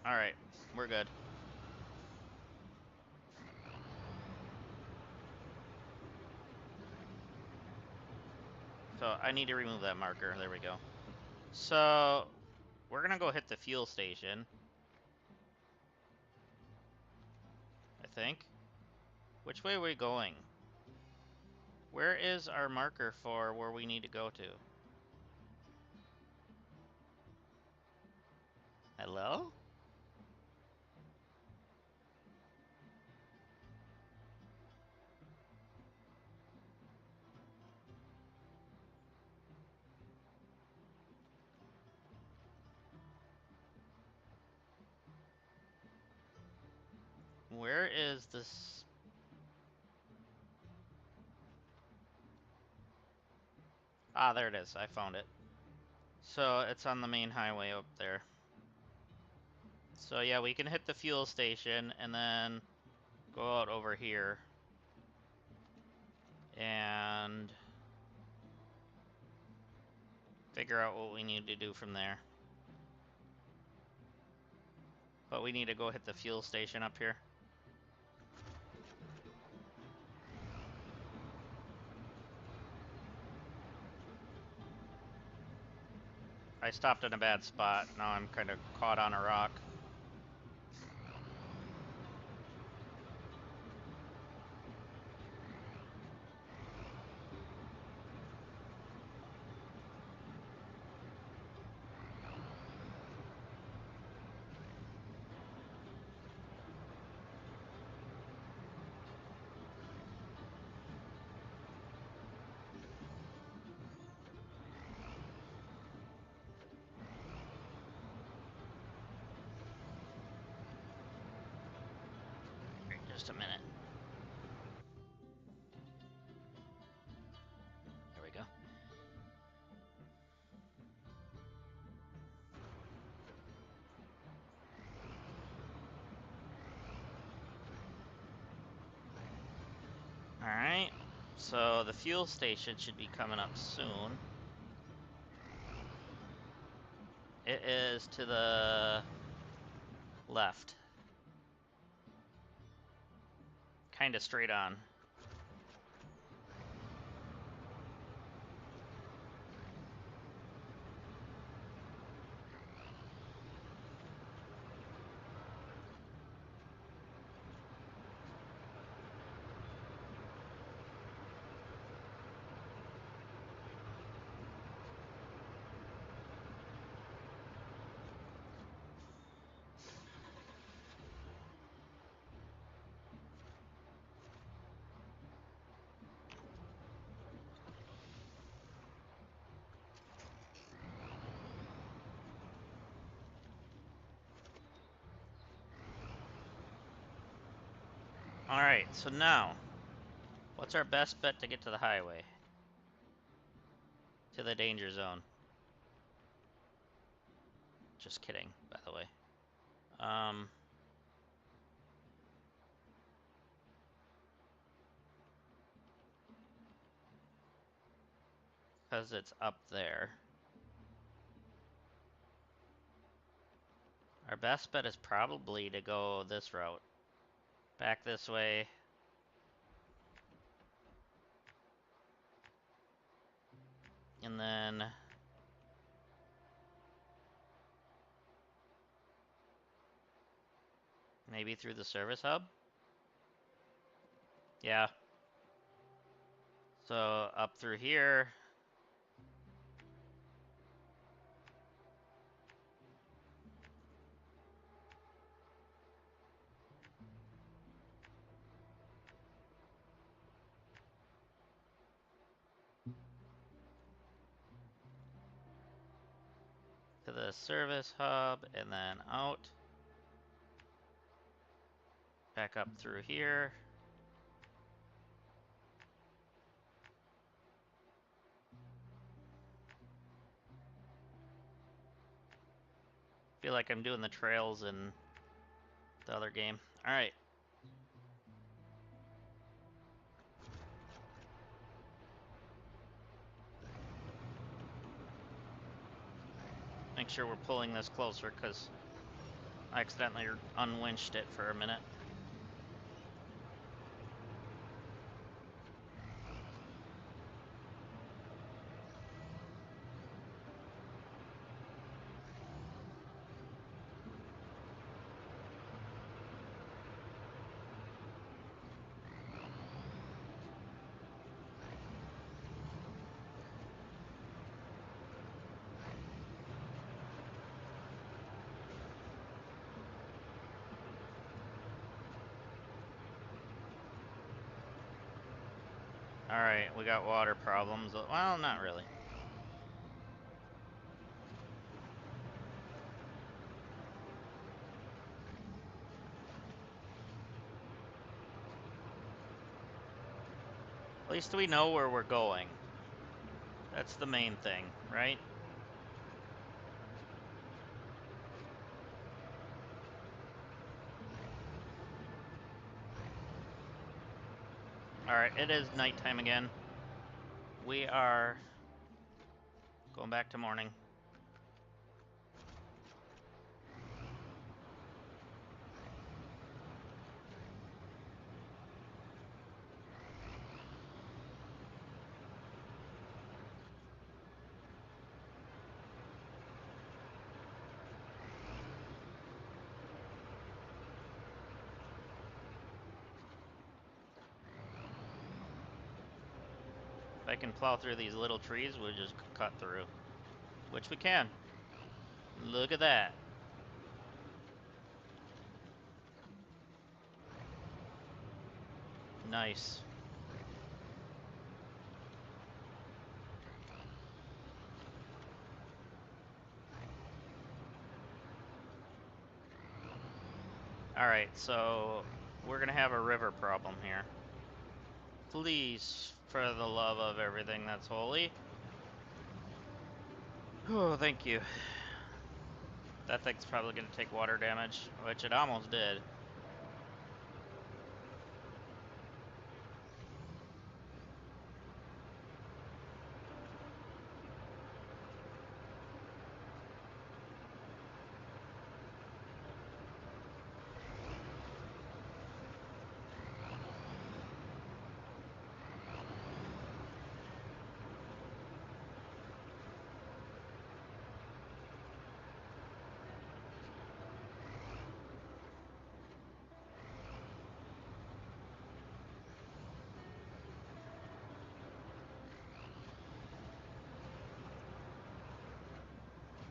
Alright, we're good. So I need to remove that marker. There we go. So we're gonna go hit the fuel station. I think. Which way are we going? Where is our marker for where we need to go to? Hello? Where is this? Ah, there it is. I found it. So it's on the main highway up there. So yeah, we can hit the fuel station and then go out over here and figure out what we need to do from there. But we need to go hit the fuel station up here. I stopped in a bad spot. Now I'm kind of caught on a rock. Just a minute. There we go. Alright, so the fuel station should be coming up soon. It is to the left. Kind of straight on. Alright, so now, what's our best bet to get to the highway? To the danger zone. Just kidding, by the way. Because it's up there. Our best bet is probably to go this route. Back this way. And then maybe through the service hub? Yeah. So up through here. To the service hub and then out. Back up through here. Feel like I'm doing the trails in the other game. Alright. Make sure we're pulling this closer because I accidentally unwinched it for a minute. Alright, we got water problems. Well, not really. At least we know where we're going. That's the main thing, right? Alright, it is nighttime again. We are going back to morning. If I can plow through these little trees, we'll just cut through. Which we can. Look at that. Nice. Alright, so we're gonna have a river problem here. Please, for the love of everything that's holy. Oh, thank you. That thing's probably gonna take water damage, which it almost did.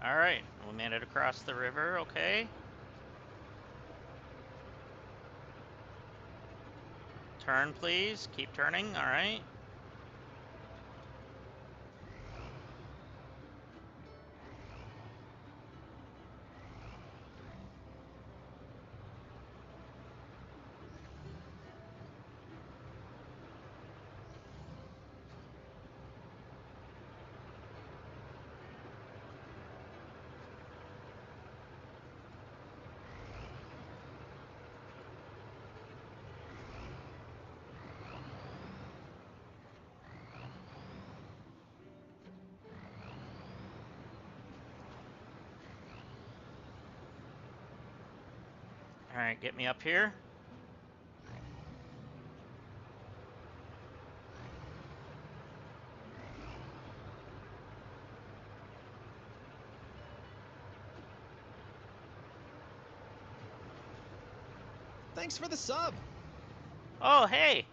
Alright, we made it across the river, okay. Turn, please. Keep turning, alright. Alright, get me up here. Thanks for the sub. Oh, hey!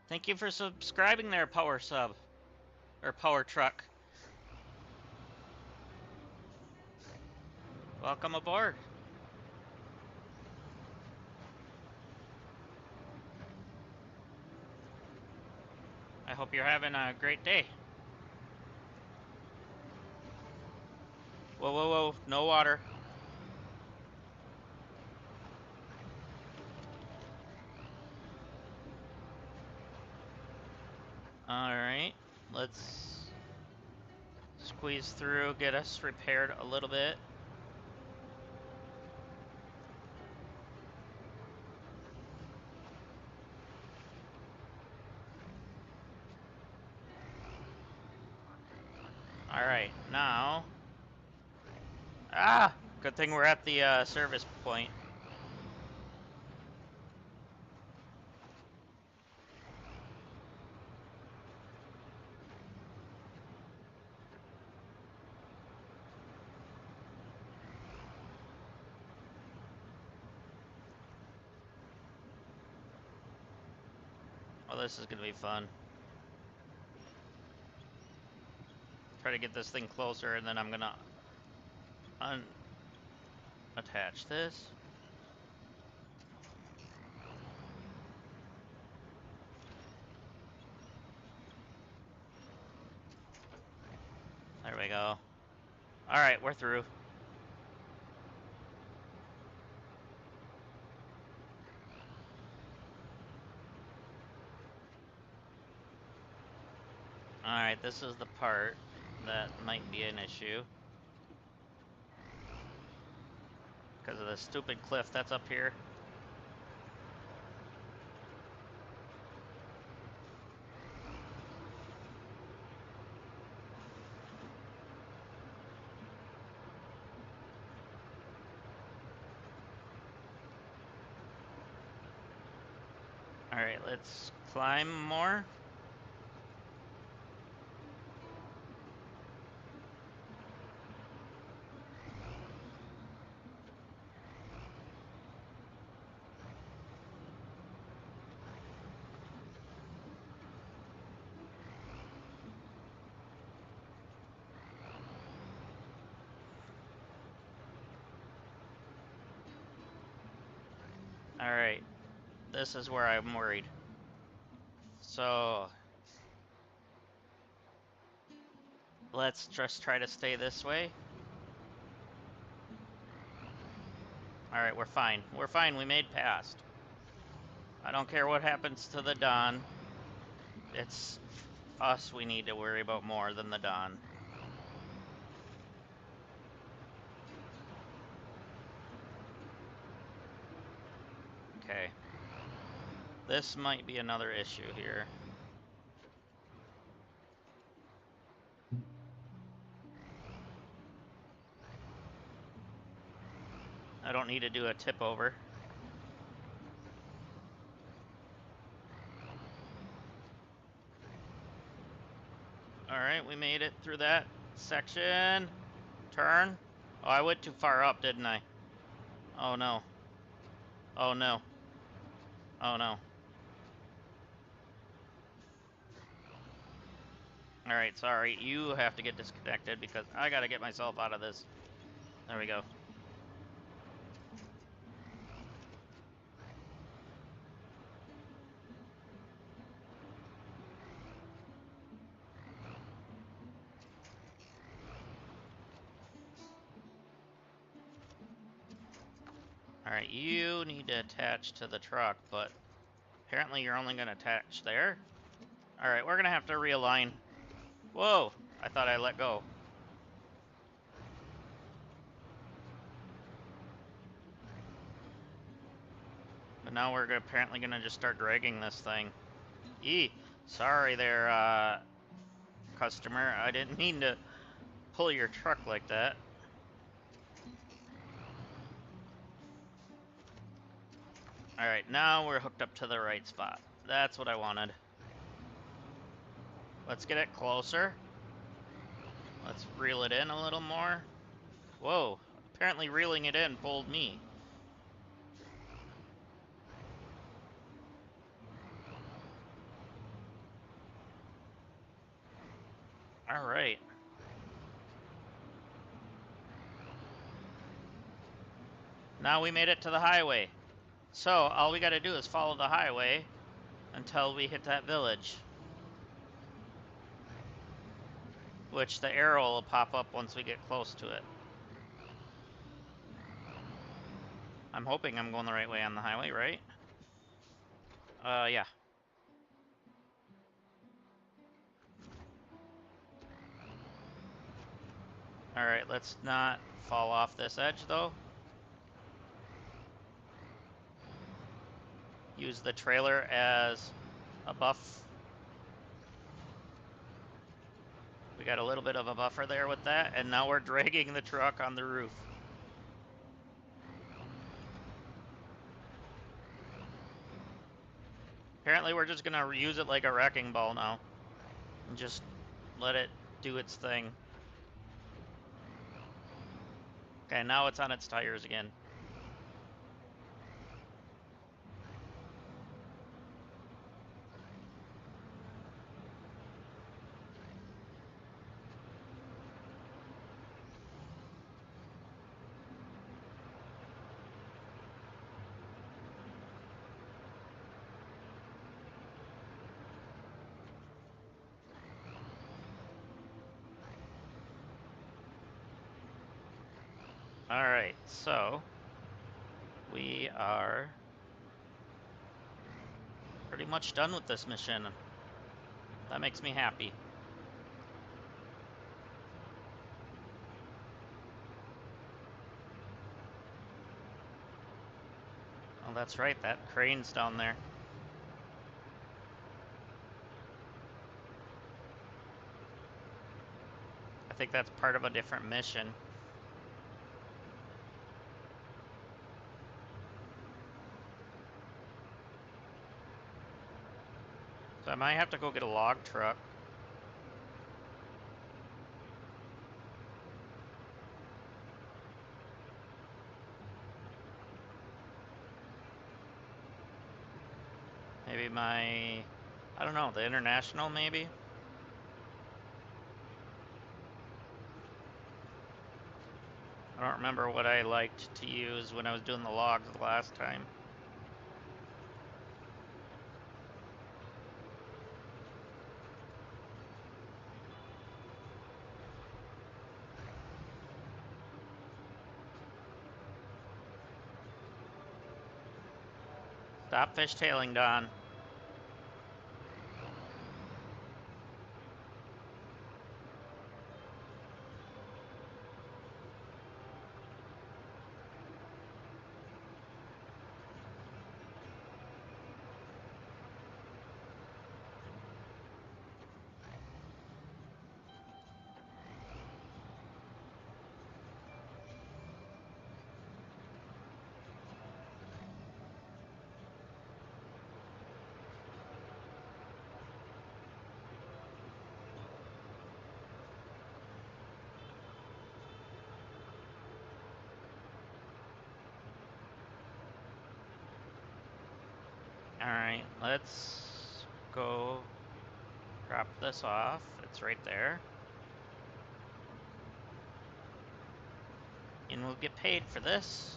Thank you for subscribing there, Power Sub. Or Power Truck. Welcome aboard. I hope you're having a great day. Whoa, whoa, whoa. No water. Alright. Let's squeeze through, get us repaired a little bit. Alright, now... Ah! Good thing we're at the service point. Oh, this is gonna be fun. Try to get this thing closer, and then I'm gonna attach this. There we go. Alright, we're through. Alright, this is the part that might be an issue. Because of the stupid cliff that's up here. Alright, let's climb more. Alright, this is where I'm worried. So, let's just try to stay this way. Alright, we're fine. We're fine, we made past. I don't care what happens to the Don. It's us we need to worry about more than the Don. Okay. This might be another issue here. I don't need to do a tip over. Alright, we made it through that section. Turn. Oh, I went too far up, didn't I? Oh no. Oh no. Oh no. Alright, sorry. You have to get disconnected because I gotta get myself out of this. There we go. Alright, you need to attach to the truck, but apparently you're only gonna attach there. Alright, we're gonna have to realign. Whoa! I thought I let go. But now we're apparently gonna just start dragging this thing. Sorry there, customer. I didn't mean to pull your truck like that. Alright, now we're hooked up to the right spot. That's what I wanted. Let's get it closer. Let's reel it in a little more. Whoa, apparently reeling it in pulled me. Alright. Now we made it to the highway. So, all we gotta do is follow the highway until we hit that village. Which the arrow will pop up once we get close to it. I'm hoping I'm going the right way on the highway, right? Yeah. Alright, let's not fall off this edge, though. Use the trailer as a buff. We got a little bit of a buffer there with that, and now we're dragging the truck on the roof. Apparently we're just gonna use it like a wrecking ball now. And just let it do its thing. Okay, now it's on its tires again. Alright, so we are pretty much done with this mission. That makes me happy. Oh, that's right, that crane's down there. I think that's part of a different mission. So I might have to go get a log truck. Maybe I don't know, the International maybe? I don't remember what I liked to use when I was doing the logs the last time. Stop fishtailing, Don. Alright, let's go drop this off. It's right there. And we'll get paid for this.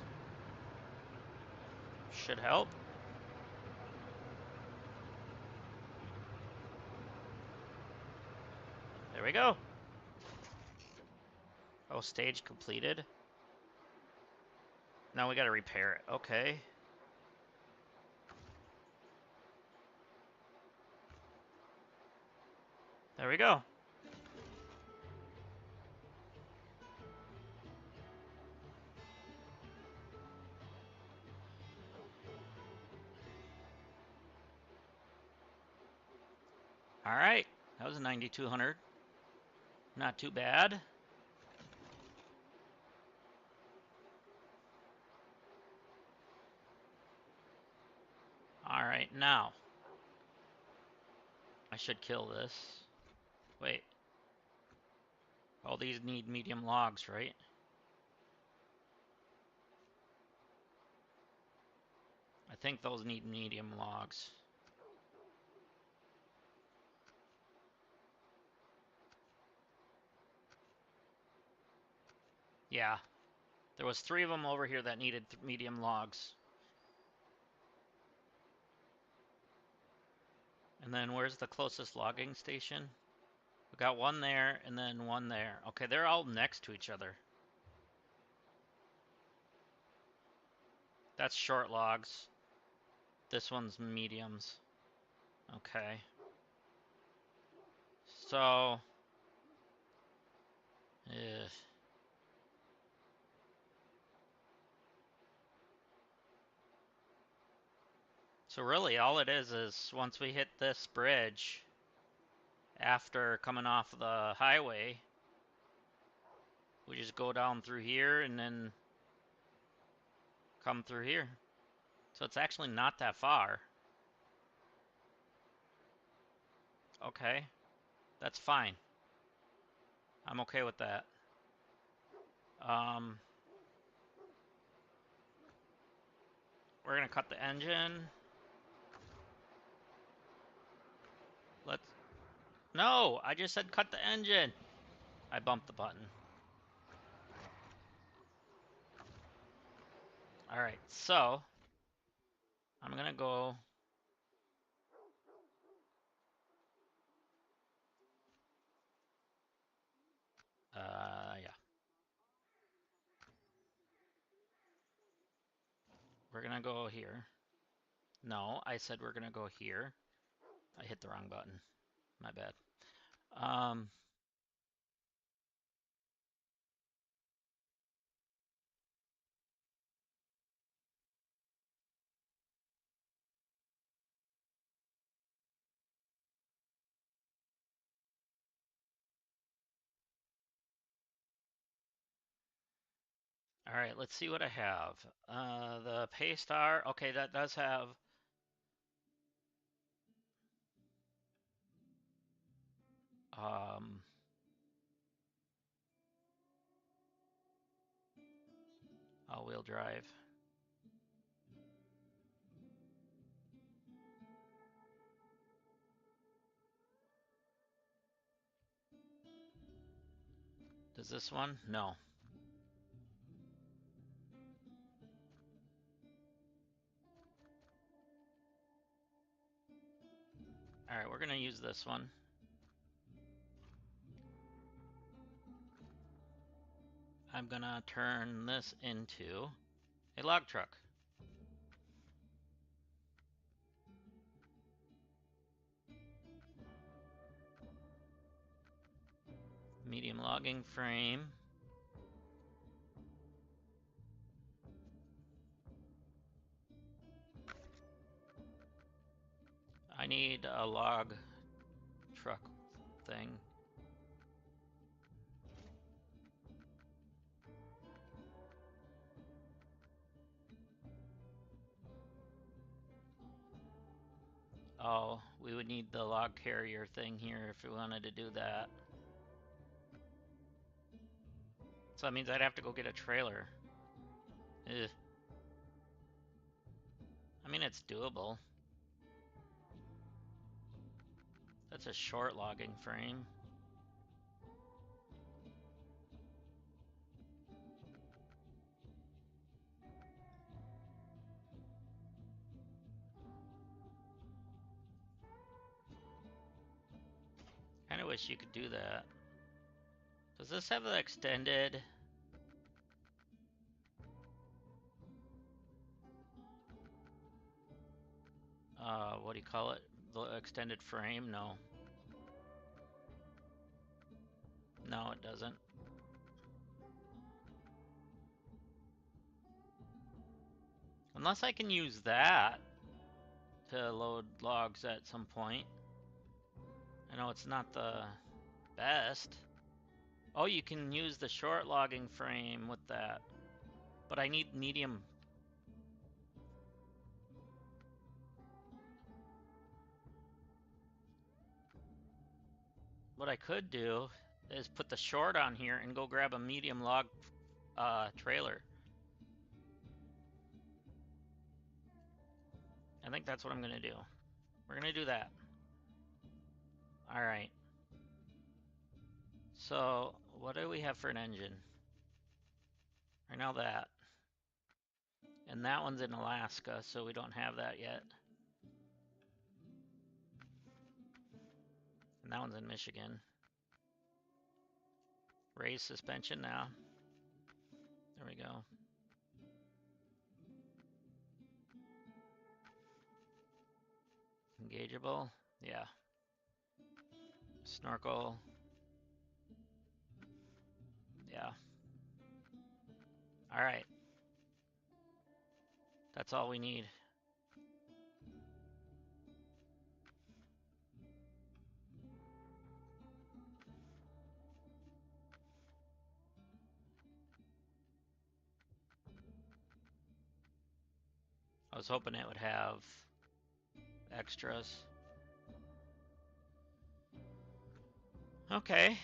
Should help. There we go. Oh, stage completed. Now we gotta repair it. Okay. There we go. Alright. That was a 9200. Not too bad. Alright, now. I should kill this. Wait. All these need medium logs, right? I think those need medium logs. Yeah. There was 3 of them over here that needed medium logs. And then where's the closest logging station? We got one there and then one there. Okay, they're all next to each other. That's short logs. This one's mediums. Okay. So, ugh. So really all it is once we hit this bridge, after coming off the highway, we just go down through here and then come through here. So it's actually not that far. Okay, that's fine. I'm okay with that. Um, we're gonna cut the engine. Let's. No, I just said cut the engine. I bumped the button. All right, so I'm gonna go. Yeah, we're gonna go here. No, I said we're gonna go here. I hit the wrong button. My bad. Um, all right, let's see what I have. The Paystar. Okay, that does have. all-wheel drive. Does this one? No. All right, we're gonna use this one. I'm gonna turn this into a log truck. Medium logging frame. I need a log truck thing. Oh, we would need the log carrier thing here if we wanted to do that. So that means I'd have to go get a trailer. Ugh. I mean, it's doable. That's a short logging frame. Kinda wish you could do that. Does this have the extended? What do you call it? The extended frame? No. No, it doesn't. Unless I can use that to load logs at some point. I know it's not the best. Oh, you can use the short logging frame with that. But I need medium. What I could do is put the short on here and go grab a medium log trailer. I think that's what I'm gonna do. We're gonna do that. All right. So what do we have for an engine? Right now that. And that one's in Alaska, so we don't have that yet. And that one's in Michigan. Raise suspension now. There we go. Engageable. Yeah. Snorkel. Yeah. All right. That's all we need. I was hoping it would have extras. Okay.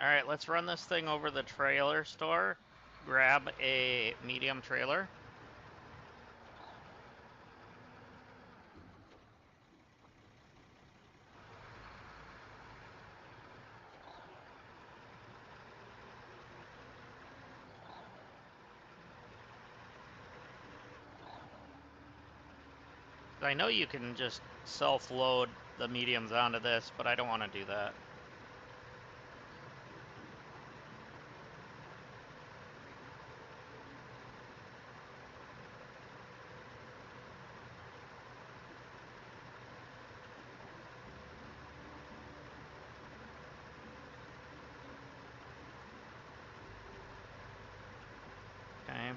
All right, let's run this thing over the trailer store. Grab a medium trailer. I know you can just self-load the mediums onto this, but I don't want to do that. Okay.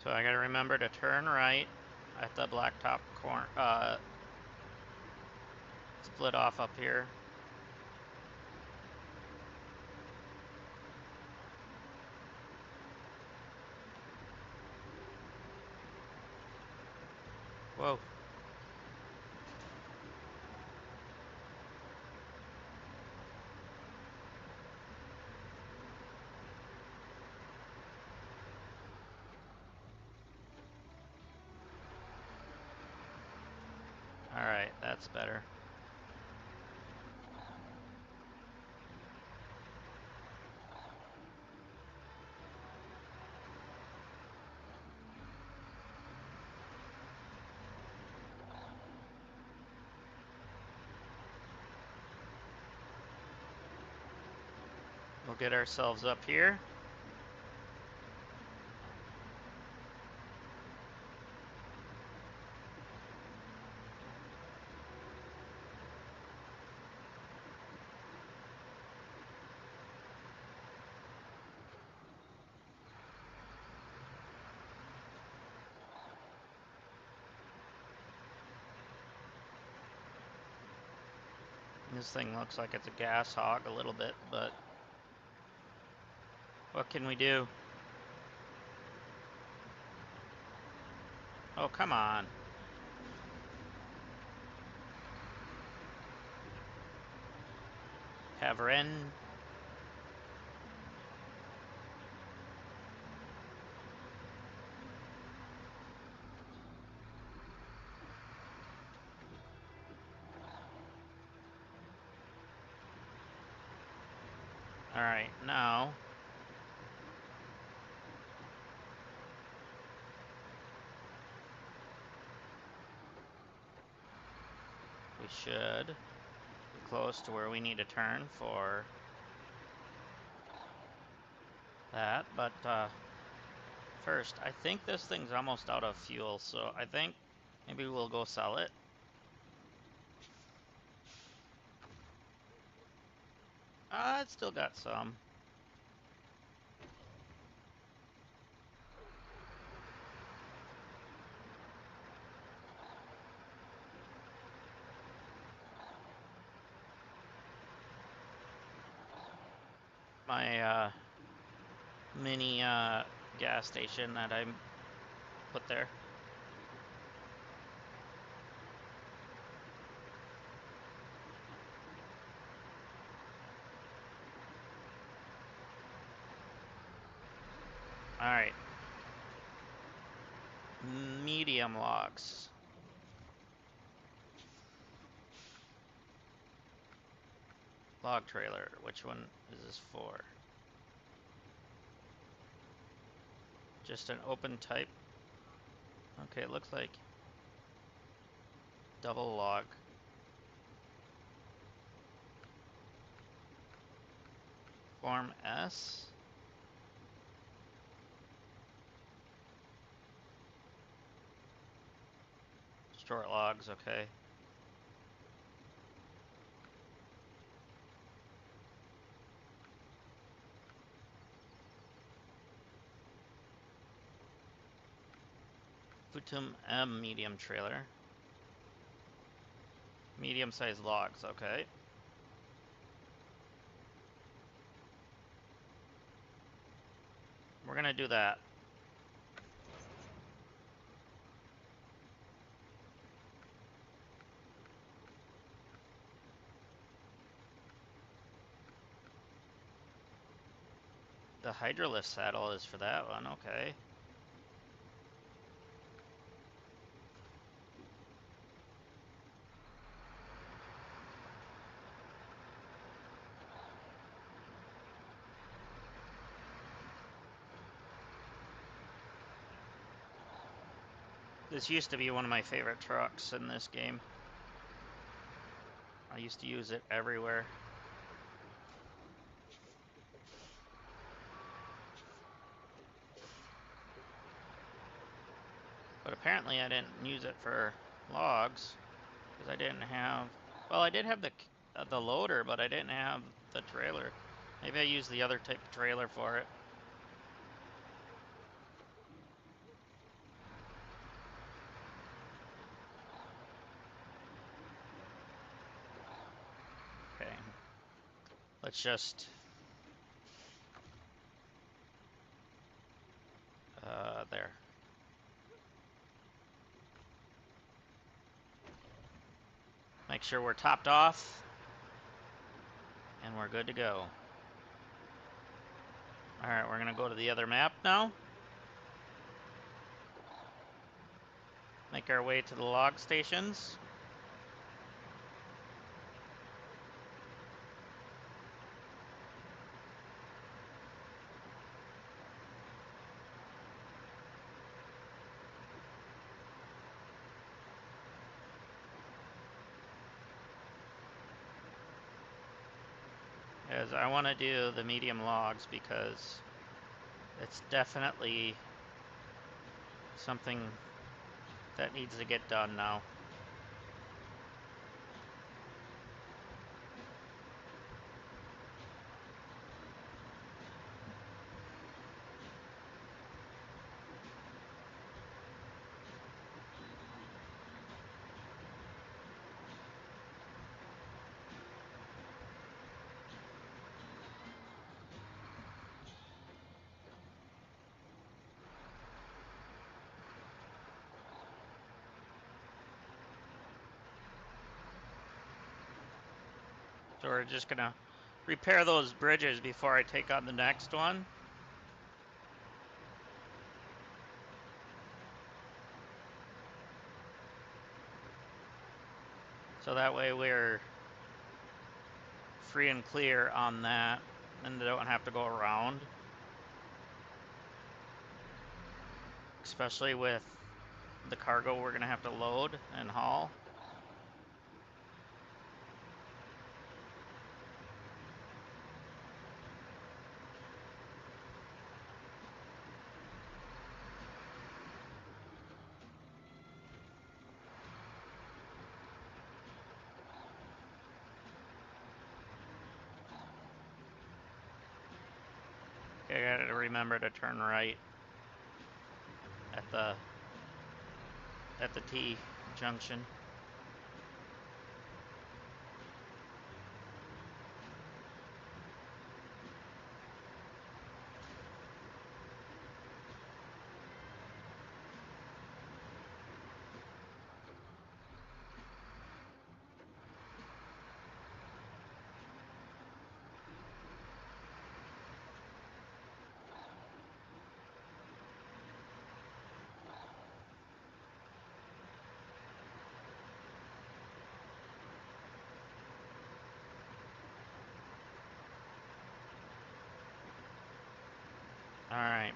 So I gotta remember to turn right at the blacktop corner, Split off up here. Whoa. Alright, that's better. We'll get ourselves up here. This thing looks like it's a gas hog a little bit, but what can we do? Oh, come on. Havren. Alright, now we should be close to where we need to turn for that, but first, I think this thing's almost out of fuel, so I think maybe we'll go sell it. It's still got some. My mini gas station that I put there. Alright. Medium logs. Log trailer. Which one is this for? Just an open type. Okay, it looks like double log. Form S. Short logs, okay. Futum M medium trailer. Medium-sized logs, okay. We're gonna do that. The Hydralift saddle is for that one, okay. This used to be one of my favorite trucks in this game. I used to use it everywhere. But apparently I didn't use it for logs, because I didn't have... Well, I did have the loader, but I didn't have the trailer. Maybe I used the other type of trailer for it. Let's just... there. Make sure we're topped off. And we're good to go. Alright, we're gonna go to the other map now. Make our way to the log stations. As I want to do the medium logs because it's definitely something that needs to get done now. So we're just gonna repair those bridges before I take on the next one. So that way we're free and clear on that, and they don't have to go around. Especially with the cargo we're gonna have to load and haul. Okay, I gotta remember to turn right at the T junction. All right.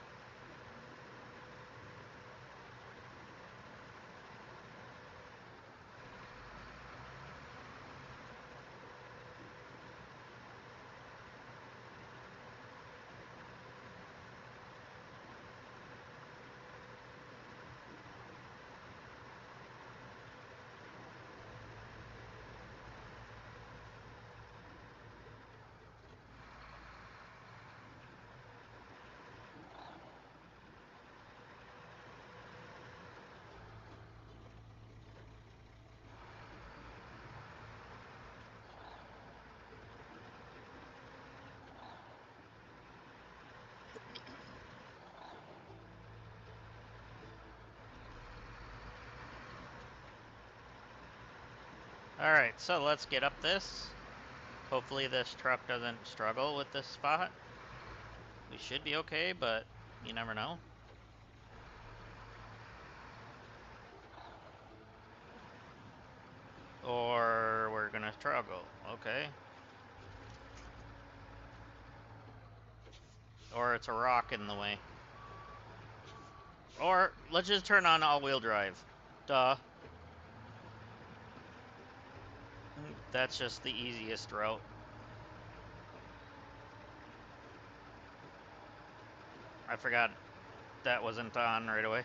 Alright, so let's get up this. Hopefully this truck doesn't struggle with this spot. We should be okay, but you never know. Or we're gonna struggle, okay. Or it's a rock in the way. Or let's just turn on all-wheel drive. Duh. That's just the easiest route. I forgot that wasn't on right away.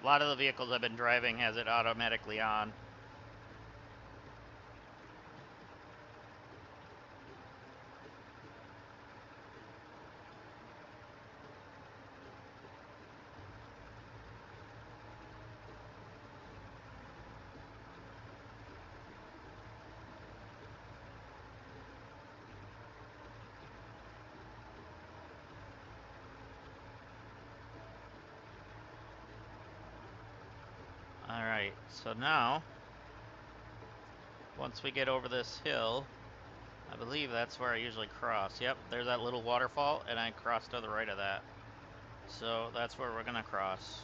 A lot of the vehicles I've been driving has it automatically on. Alright, so now, once we get over this hill, I believe that's where I usually cross. Yep, there's that little waterfall, and I cross to the right of that. So that's where we're gonna cross.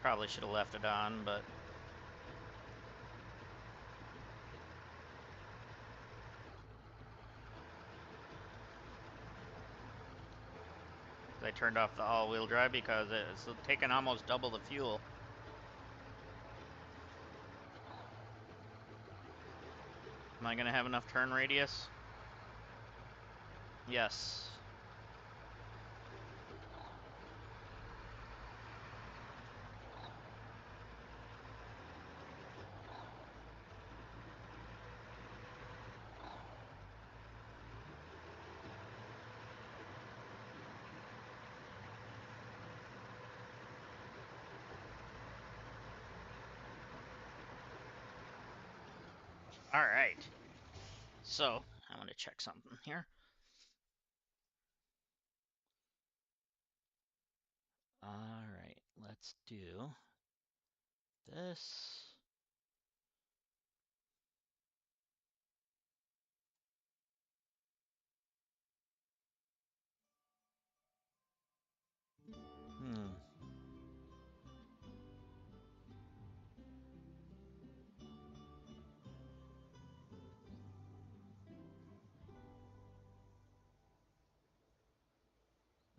Probably should have left it on, but I turned off the all-wheel drive because it's taking almost double the fuel. Am I gonna have enough turn radius? Yes. Alright. So, I want to check something here. Alright, let's do this.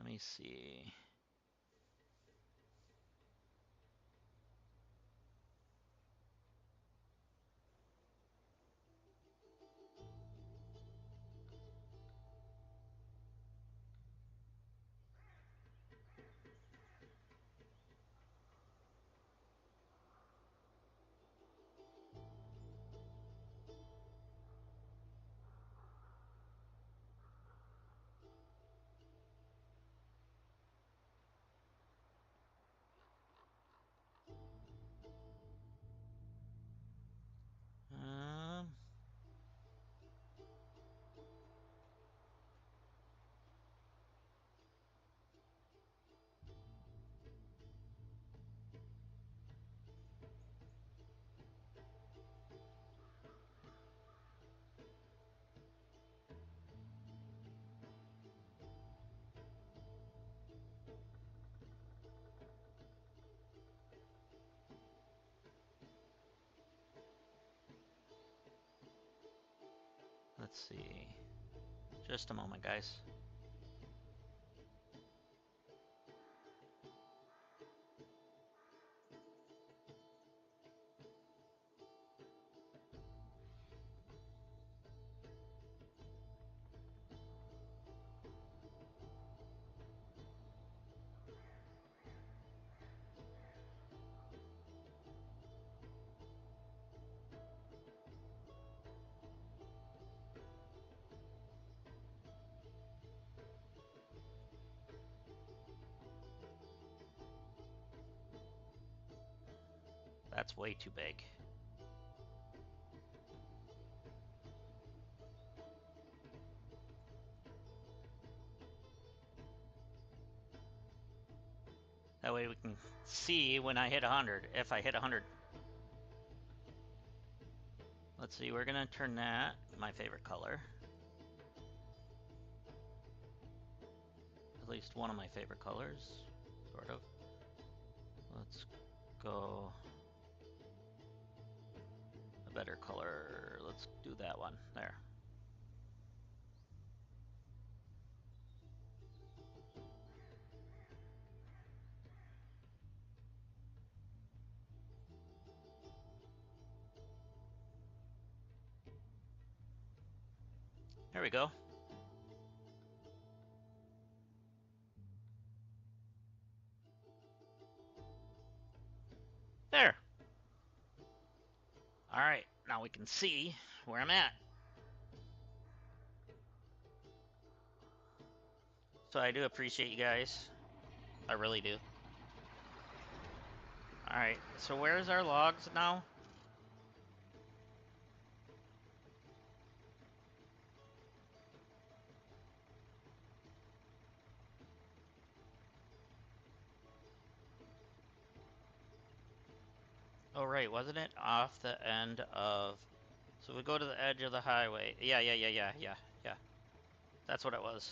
Let me see. Um, let's see. Just a moment, guys. That's way too big. That way we can see when I hit 100, if I hit 100. Let's see, we're gonna turn that my favorite color. At least one of my favorite colors, sort of. Let's go a better color. Let's do that one. There. There we go. There. All right, now we can see where I'm at. So I do appreciate you guys. I really do. All right, so where's our logs now? Oh, right, wasn't it off the end of... So we go to the edge of the highway. Yeah. That's what it was.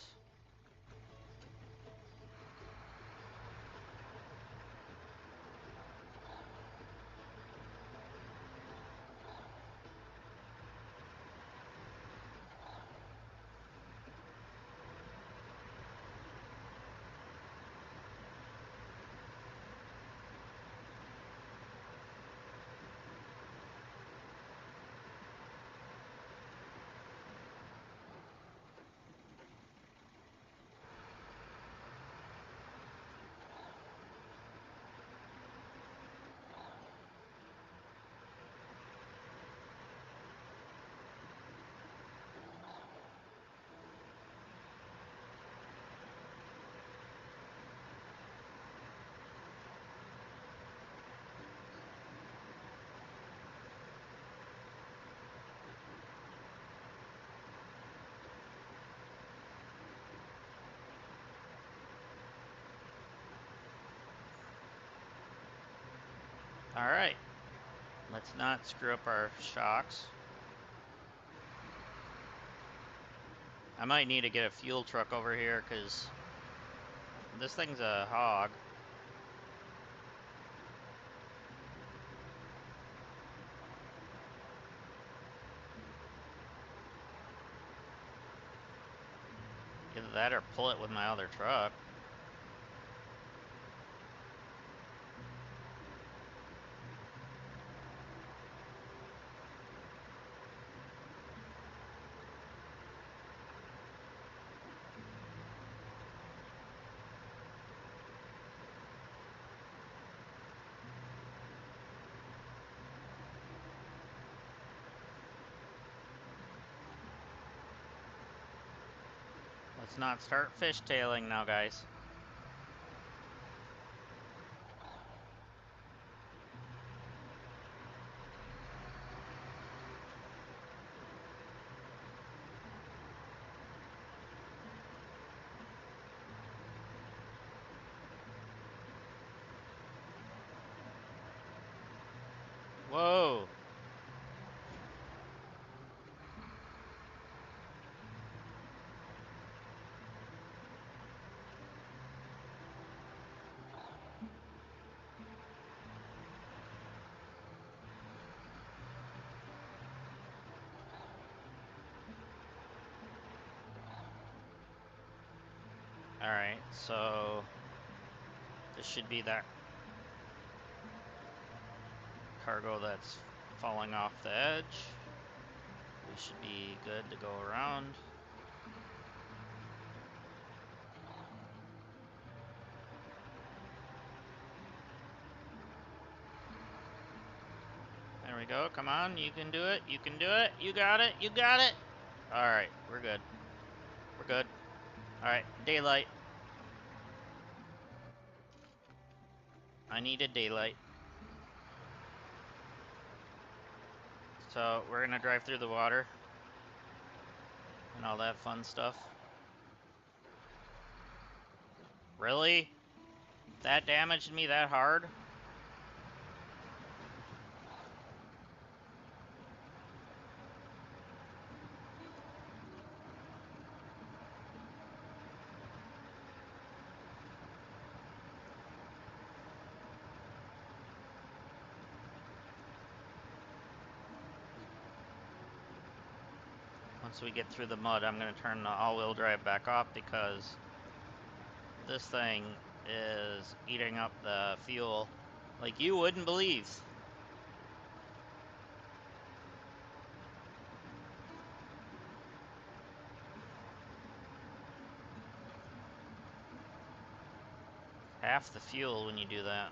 Alright. Let's not screw up our shocks. I might need to get a fuel truck over here, because this thing's a hog. Either that or pull it with my other truck. Let's not start fishtailing now, guys. Whoa! Alright, so this should be that cargo that's falling off the edge. We should be good to go around. There we go. Come on, you can do it. You can do it. You got it. You got it. Alright, we're good. We're good. Alright, daylight. I needed daylight. So we're gonna drive through the water and all that fun stuff. Really? That damaged me that hard? Once we get through the mud, I'm gonna turn the all-wheel drive back off because this thing is eating up the fuel like you wouldn't believe. Half the fuel when you do that.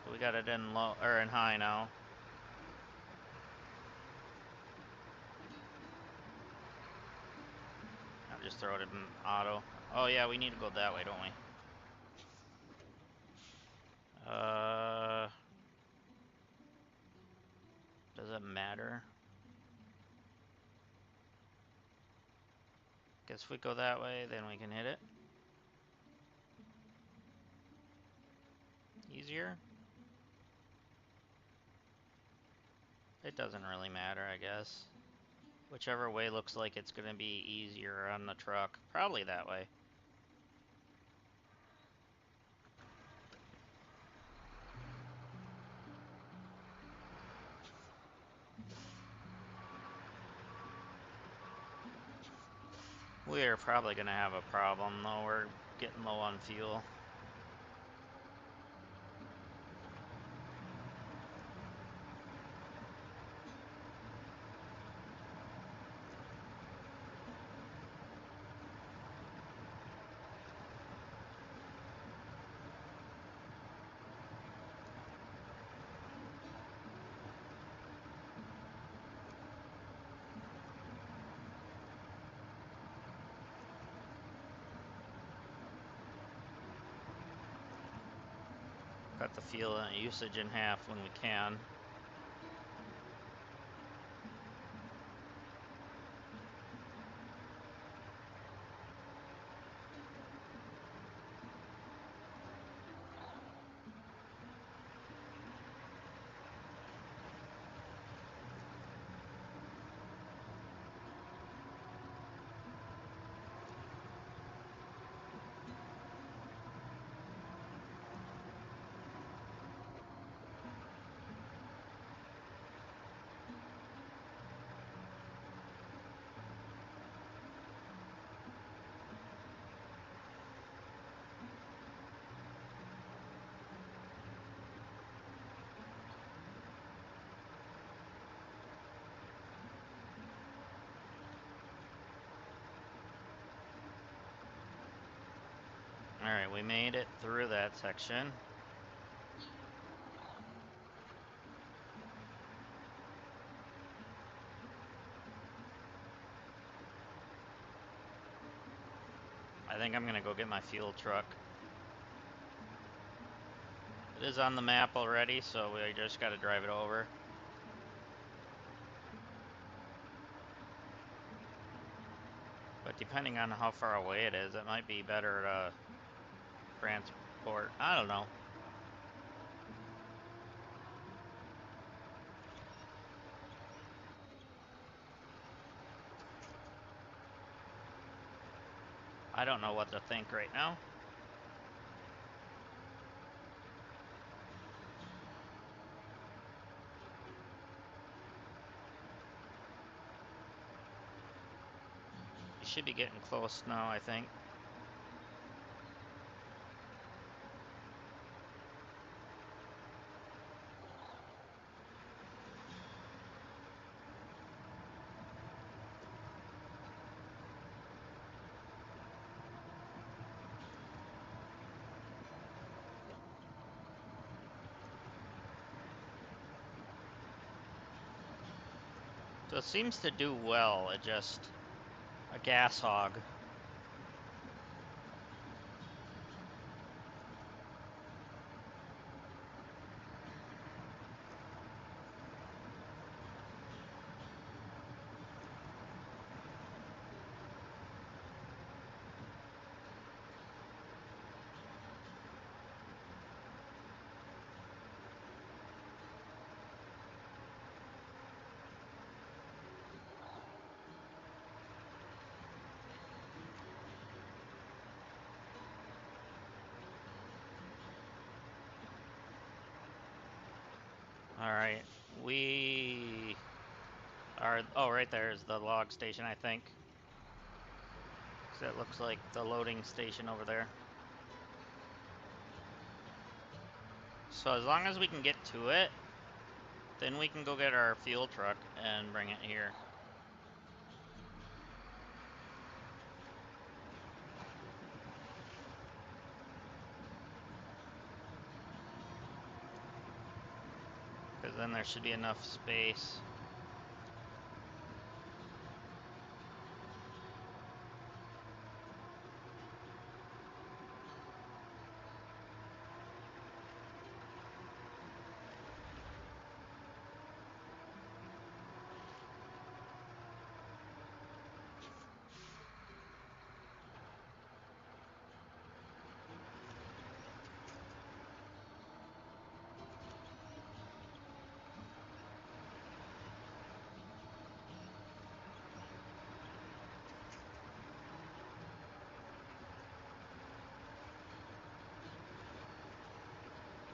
So we got it in low or in high now. I'll just throw it in auto. Oh yeah, we need to go that way, don't we? Does it matter? Guess if we go that way, then we can hit it. easier? It doesn't really matter, I guess. Whichever way looks like it's gonna be easier on the truck. Probably that way. We're probably gonna have a problem though. We're getting low on fuel. Cut the fuel usage in half when we can. Alright, we made it through that section. I think I'm gonna go get my fuel truck. It is on the map already, so we just gotta drive it over. But depending on how far away it is, it might be better to transport. I don't know. I don't know what to think right now. You should be getting close now, I think. So it seems to do well, it just a gas hog. Alright, we are, oh, right there is the log station, I think. So it looks like the loading station over there. So as long as we can get to it, then we can go get our fuel truck and bring it here. Because then there should be enough space.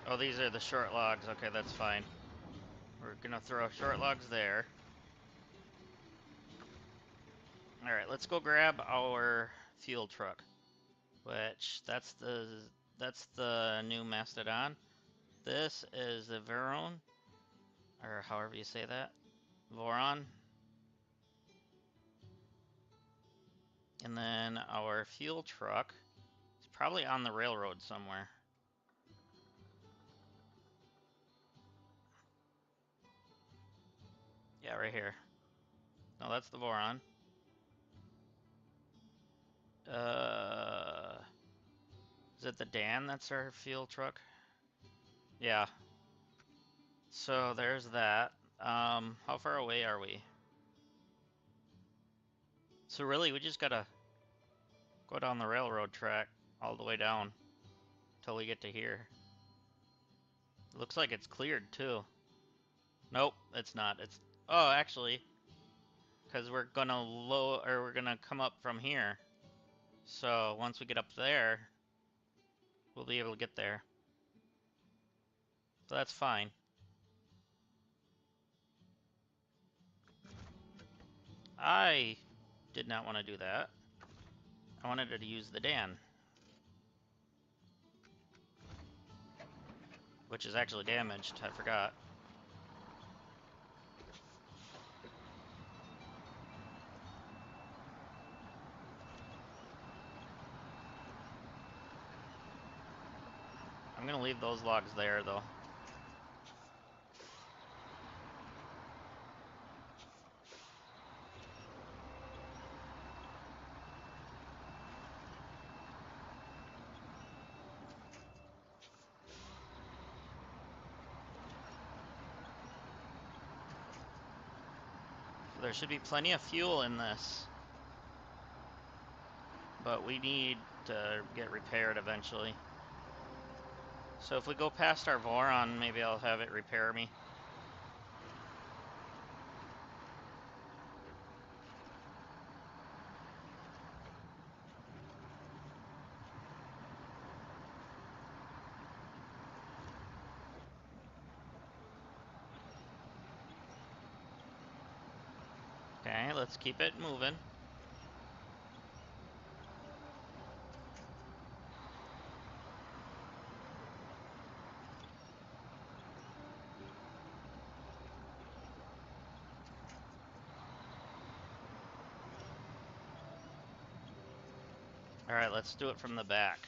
Oh, these are the short logs. Okay, that's fine. We're gonna throw short logs there. Alright, let's go grab our fuel truck. Which, that's the new Mastodon. This is the Veron, or however you say that. Voron. And then our fuel truck is probably on the railroad somewhere. Yeah, right here. No, that's the Voron. Is it the Dan that's our fuel truck? Yeah. So there's that. How far away are we? So really, we just gotta go down the railroad track all the way down till we get to here. It looks like it's cleared too. Nope, it's not. It's oh, actually, because we're gonna come up from here. So once we get up there, we'll be able to get there. So that's fine. I did not want to do that. I wanted to use the Dan, which is actually damaged. I forgot. I'm gonna leave those logs there, though. So there should be plenty of fuel in this. But we need to get repaired eventually. So if we go past our Voron, maybe I'll have it repair me. Okay, let's keep it moving. Alright, let's do it from the back.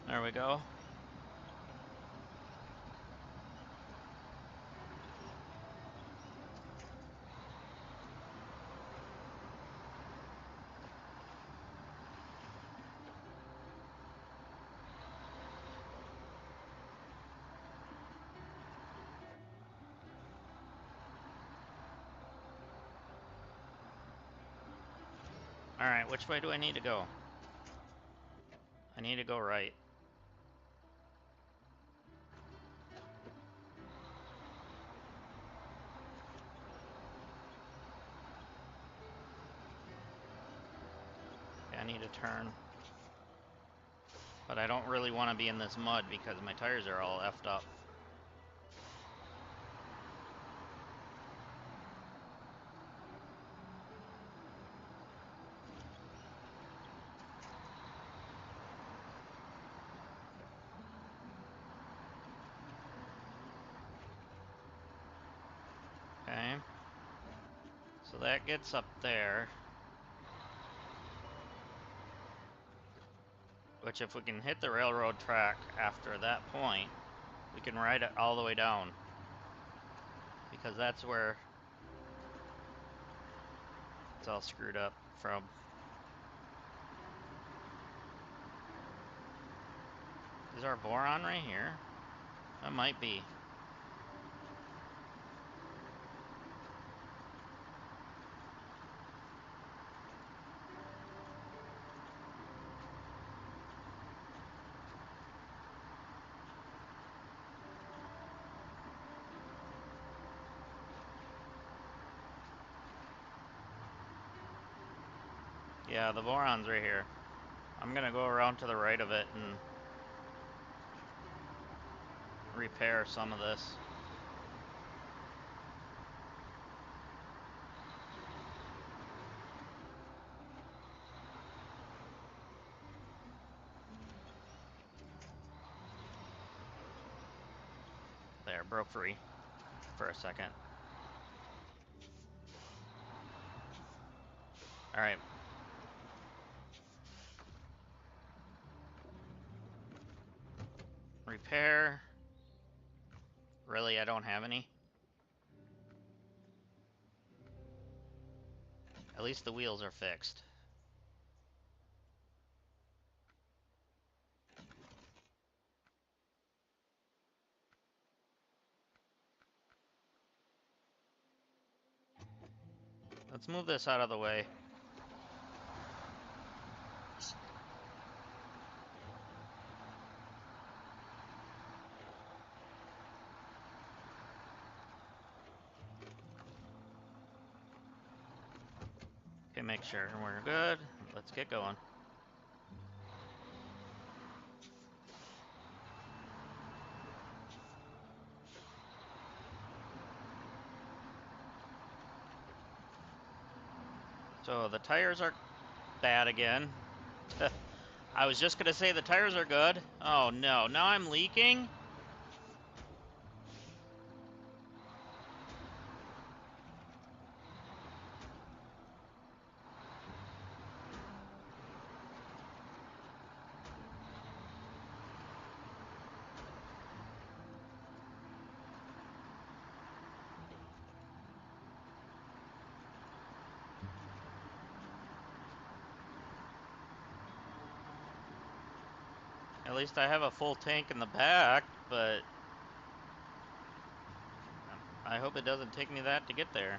There we go. Alright, which way do I need to go? I need to go right. Okay, I need to turn. But I don't really want to be in this mud because my tires are all effed up. Okay. So that gets up there. Which if we can hit the railroad track after that point, we can ride it all the way down. Because that's where it's all screwed up from. Is our boron right here? That might be. Yeah, the boron's right here. I'm gonna go around to the right of it and repair some of this. There, broke free for a second. Alright. Repair. Really, I don't have any? At least the wheels are fixed. Let's move this out of the way. Okay, make sure we're good. Let's get going. So the tires are bad again. I was just gonna say the tires are good. Oh no, now I'm leaking? At least I have a full tank in the back, but I hope it doesn't take me that to get there.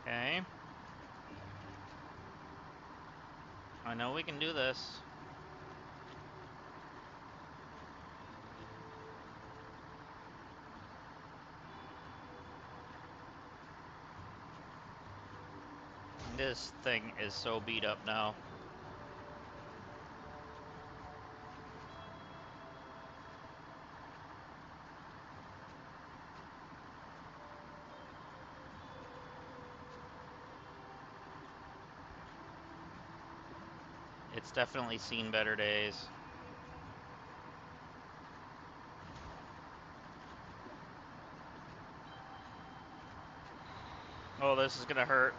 Okay. I know we can do this. This thing is so beat up now. It's definitely seen better days. Oh, this is gonna hurt.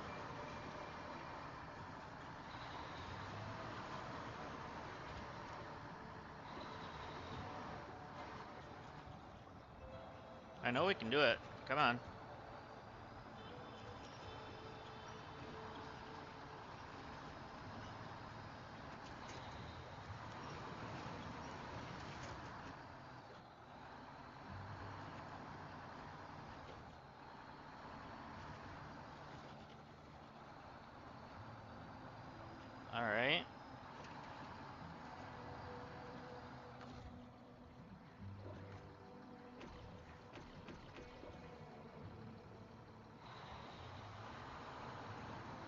I know we can do it. Come on. Alright.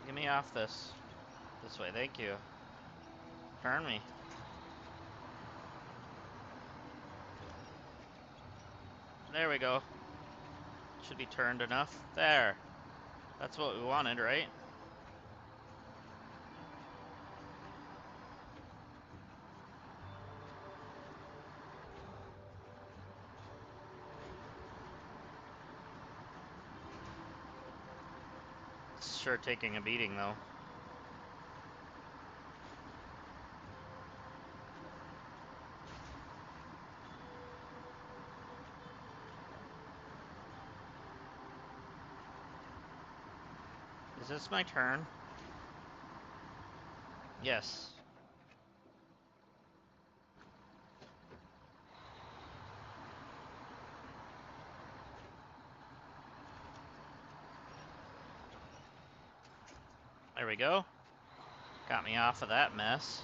Get me off this. This way, thank you. Turn me. There we go. Should be turned enough. There. That's what we wanted, right? It's sure taking a beating, though. Is this my turn? Yes. There we go. Got me off of that mess.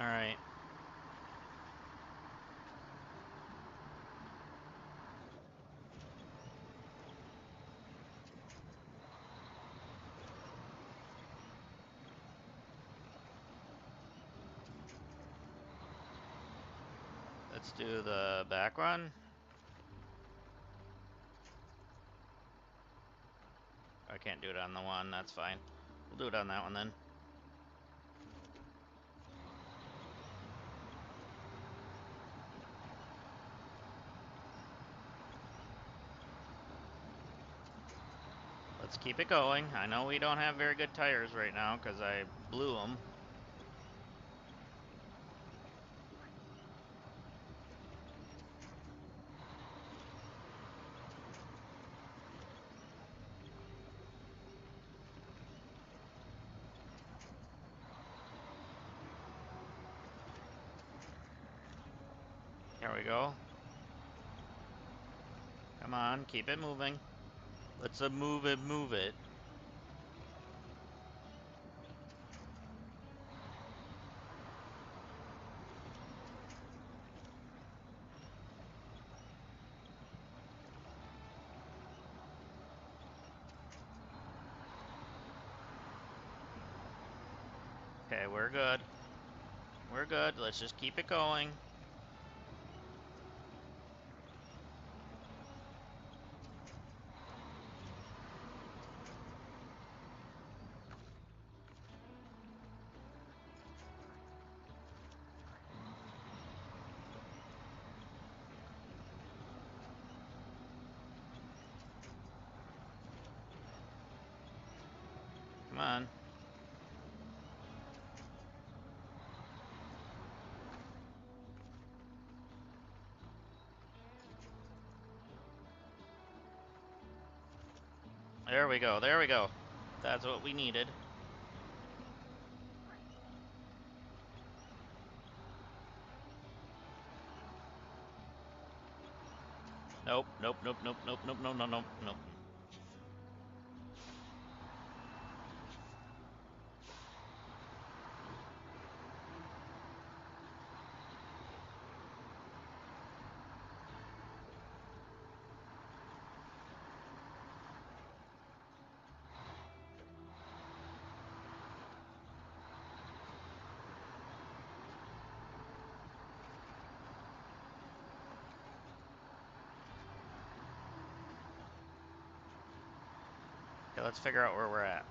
All right. Let's do the back run. I can't do it on the one, that's fine. We'll do it on that one then. Let's keep it going. I know we don't have very good tires right now because I blew them. Here we go. Come on, keep it moving. Let's move it, move it. Okay, we're good. We're good. Let's just keep it going. Come on. There we go. There we go. That's what we needed. Nope, nope, nope, nope, nope, nope, nope, nope, nope, nope. Okay, let's figure out where we're at.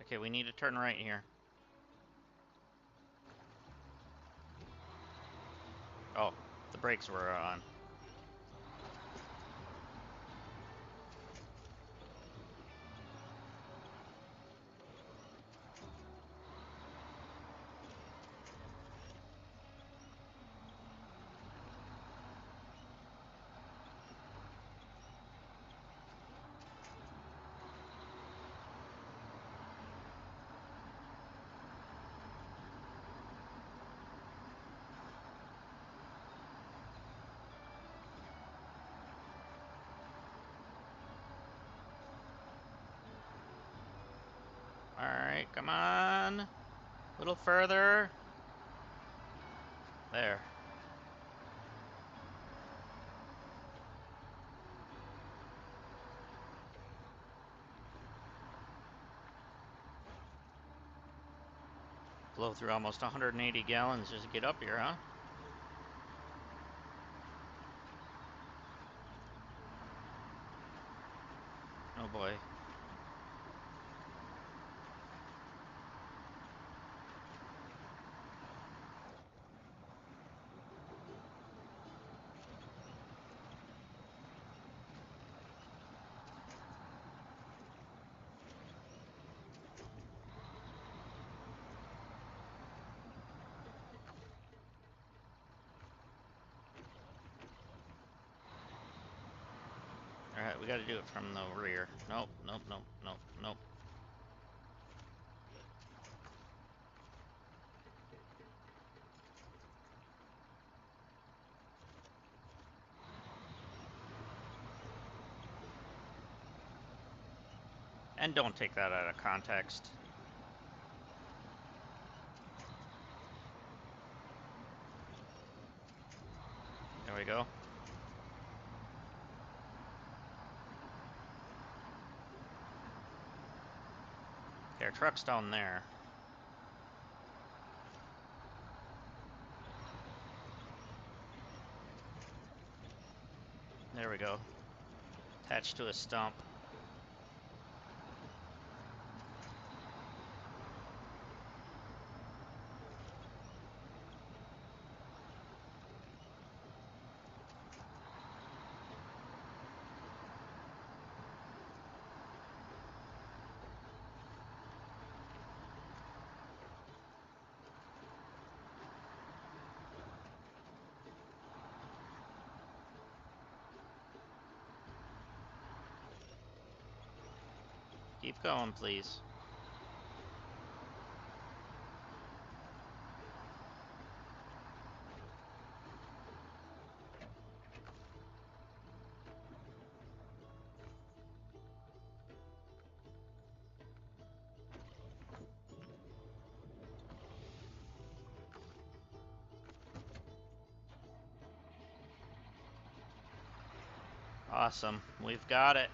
Okay, we need to turn right here. Oh, the brakes were on. Alright, come on. A little further. There. Blow through almost 180 gallons just to get up here, huh? Oh boy. we gotta do it from the rear. Nope, nope, nope, nope, nope. And don't take that out of context. There we go. Okay, our truck's down there. There we go. Attached to a stump. Keep going, please. Awesome. We've got it.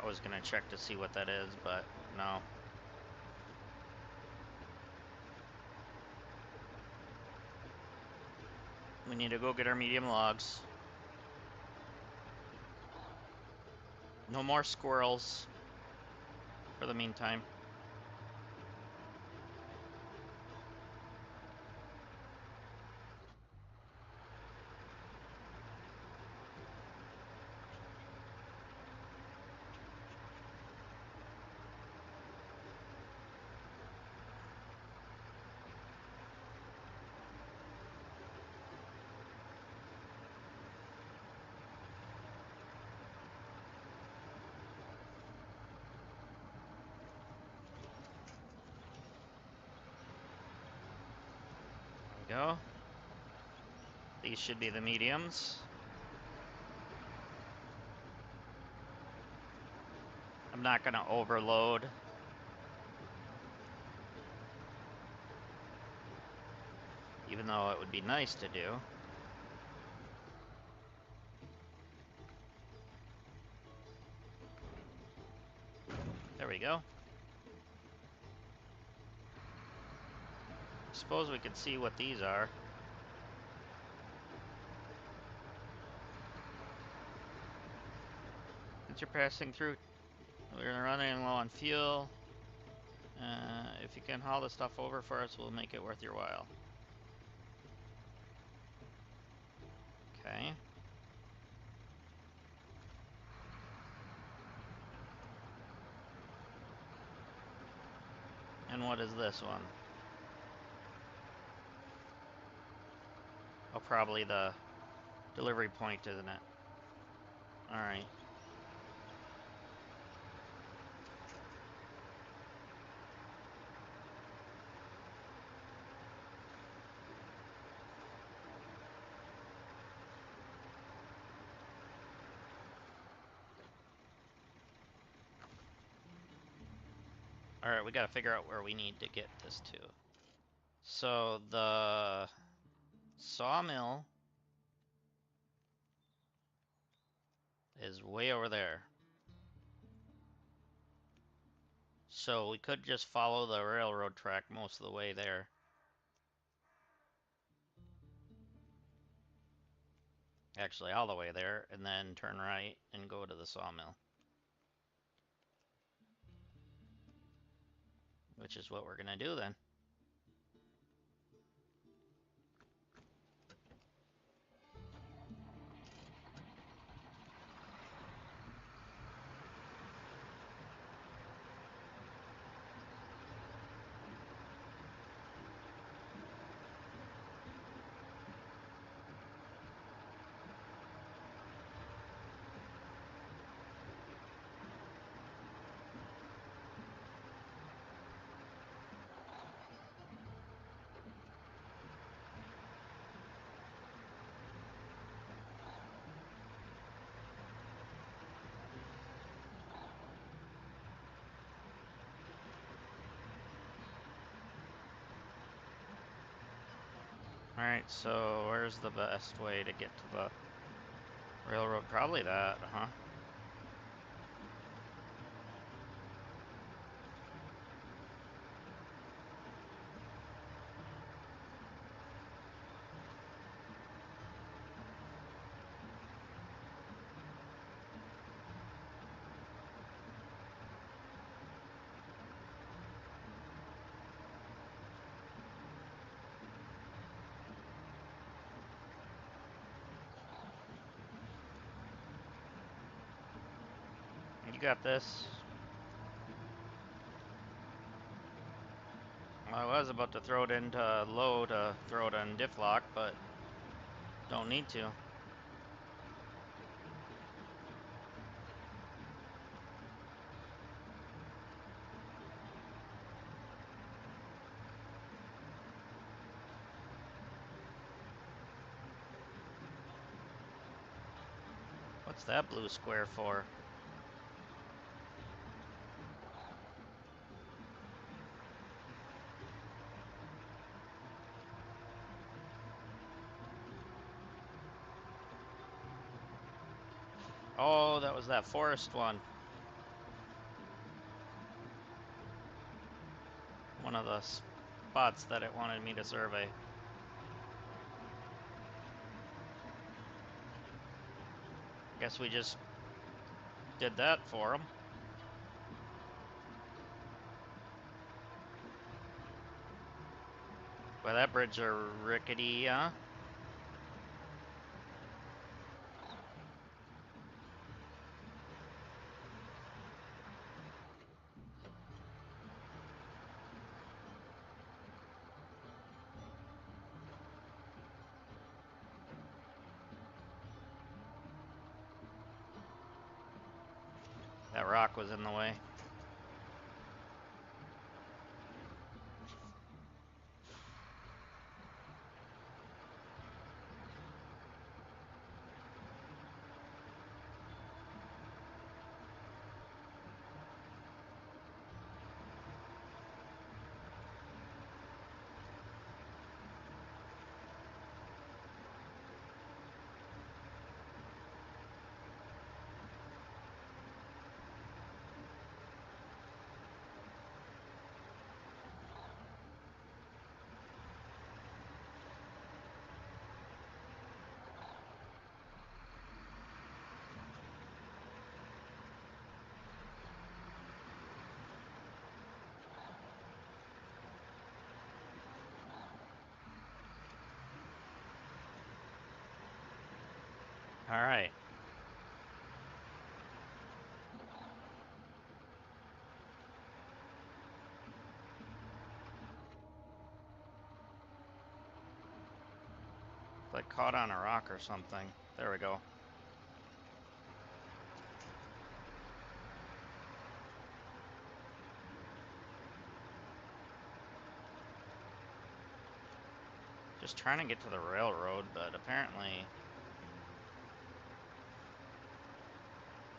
I was gonna check to see what that is, but no. We need to go get our medium logs. No more squirrels for the meantime. There we go. These should be the mediums. I'm not gonna overload. Even though it would be nice to do. There we go. Suppose we could see what these are. Since you're passing through, we're running low on fuel. If you can haul the stuff over for us, we'll make it worth your while. Okay. And what is this one? Oh, probably the delivery point, isn't it? Alright. Alright, we gotta figure out where we need to get this to. So, the sawmill is way over there. So we could just follow the railroad track most of the way there. Actually, all the way there, and then turn right and go to the sawmill. Which is what we're gonna do then. Alright, so where's the best way to get to the railroad? Probably that, huh? You got this. I was about to throw it into low to throw it on diff lock, but don't need to. What's that blue square for? Oh, that was that forest one. One of the spots that it wanted me to survey. Guess we just did that for him. Well, that bridge are rickety, huh? That rock was in the way. All right. Like caught on a rock or something. There we go. Just trying to get to the railroad, but apparently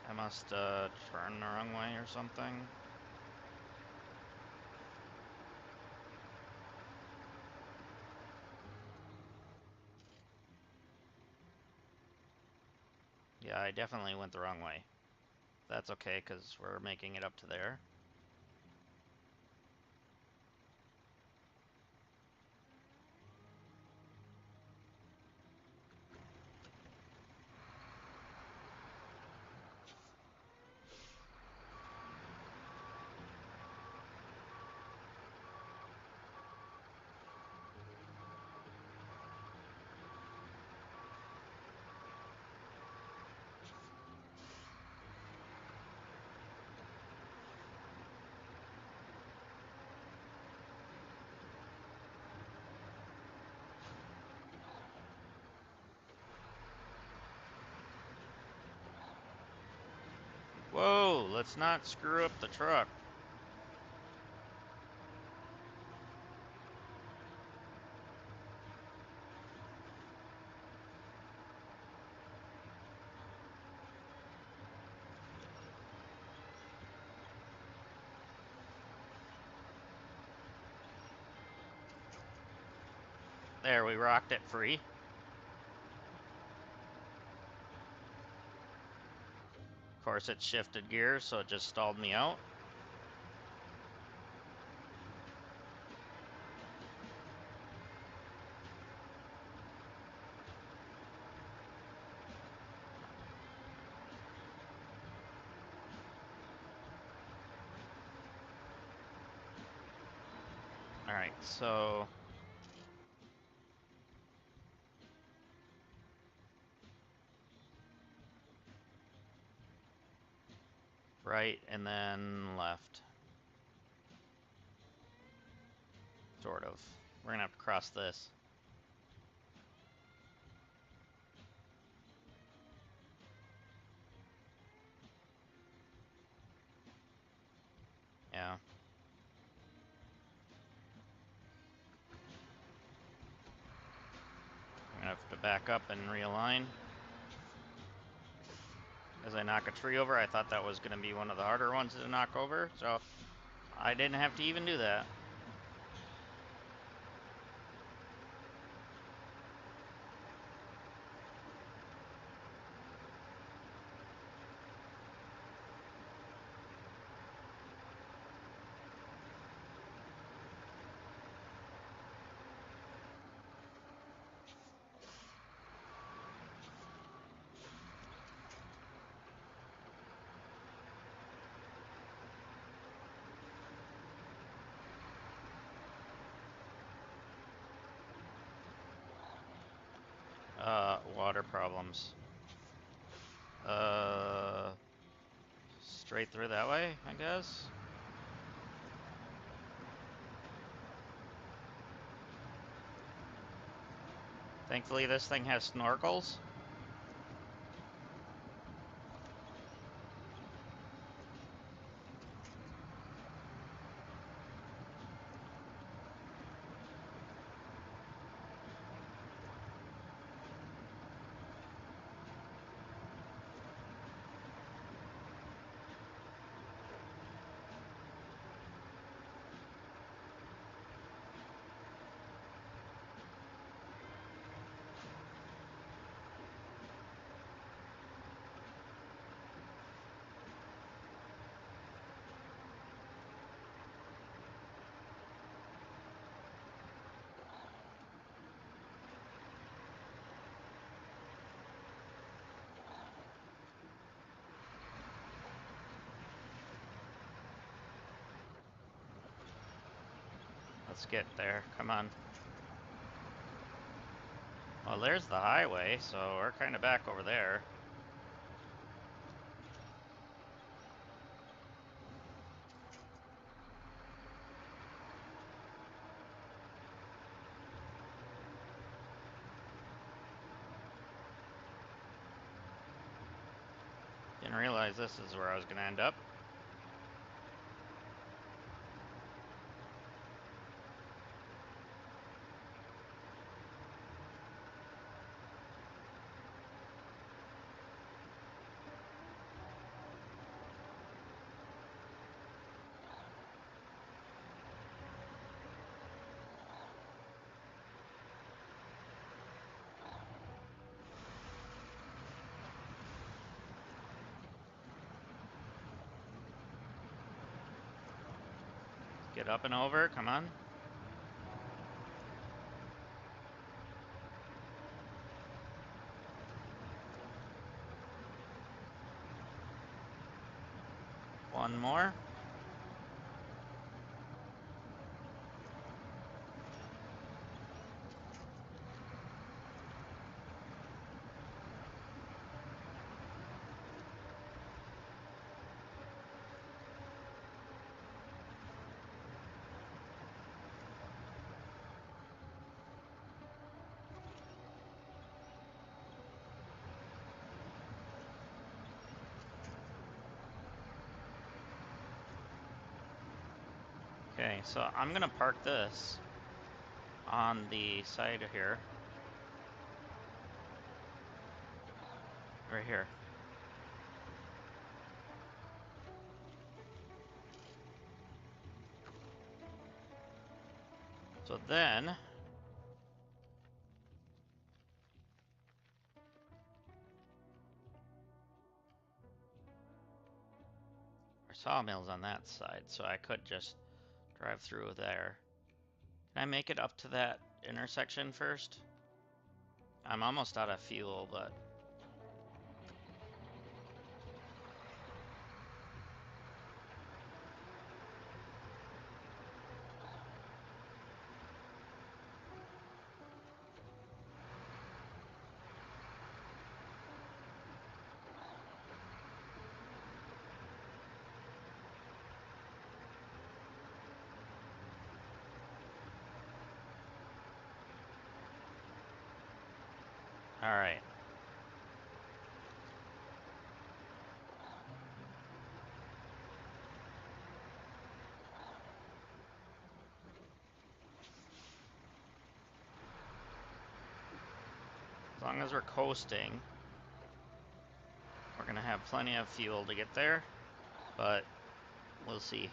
I must turn the wrong way or something. Yeah, I definitely went the wrong way. That's okay, because we're making it up to there. Whoa, let's not screw up the truck. There, we rocked it free. Of course, it shifted gears, so it just stalled me out. Alright, so... right, and then left. Sort of. We're gonna have to cross this. Yeah. I'm gonna have to back up and realign. As I knock a tree over, I thought that was gonna be one of the harder ones to knock over, so I didn't have to even do that. Water problems. Straight through that way, I guess? Thankfully, this thing has snorkels. Let's get there, come on. Well, there's the highway, so we're kind of back over there. Didn't realize this is where I was gonna end up. Get up and over, come on. One more. Okay, so I'm gonna park this on the side of here. Right here. So then, sawmill's on that side, so I could just drive through there. Can I make it up to that intersection first? I'm almost out of fuel, but... Alright. As long as we're coasting, we're gonna have plenty of fuel to get there, but we'll see.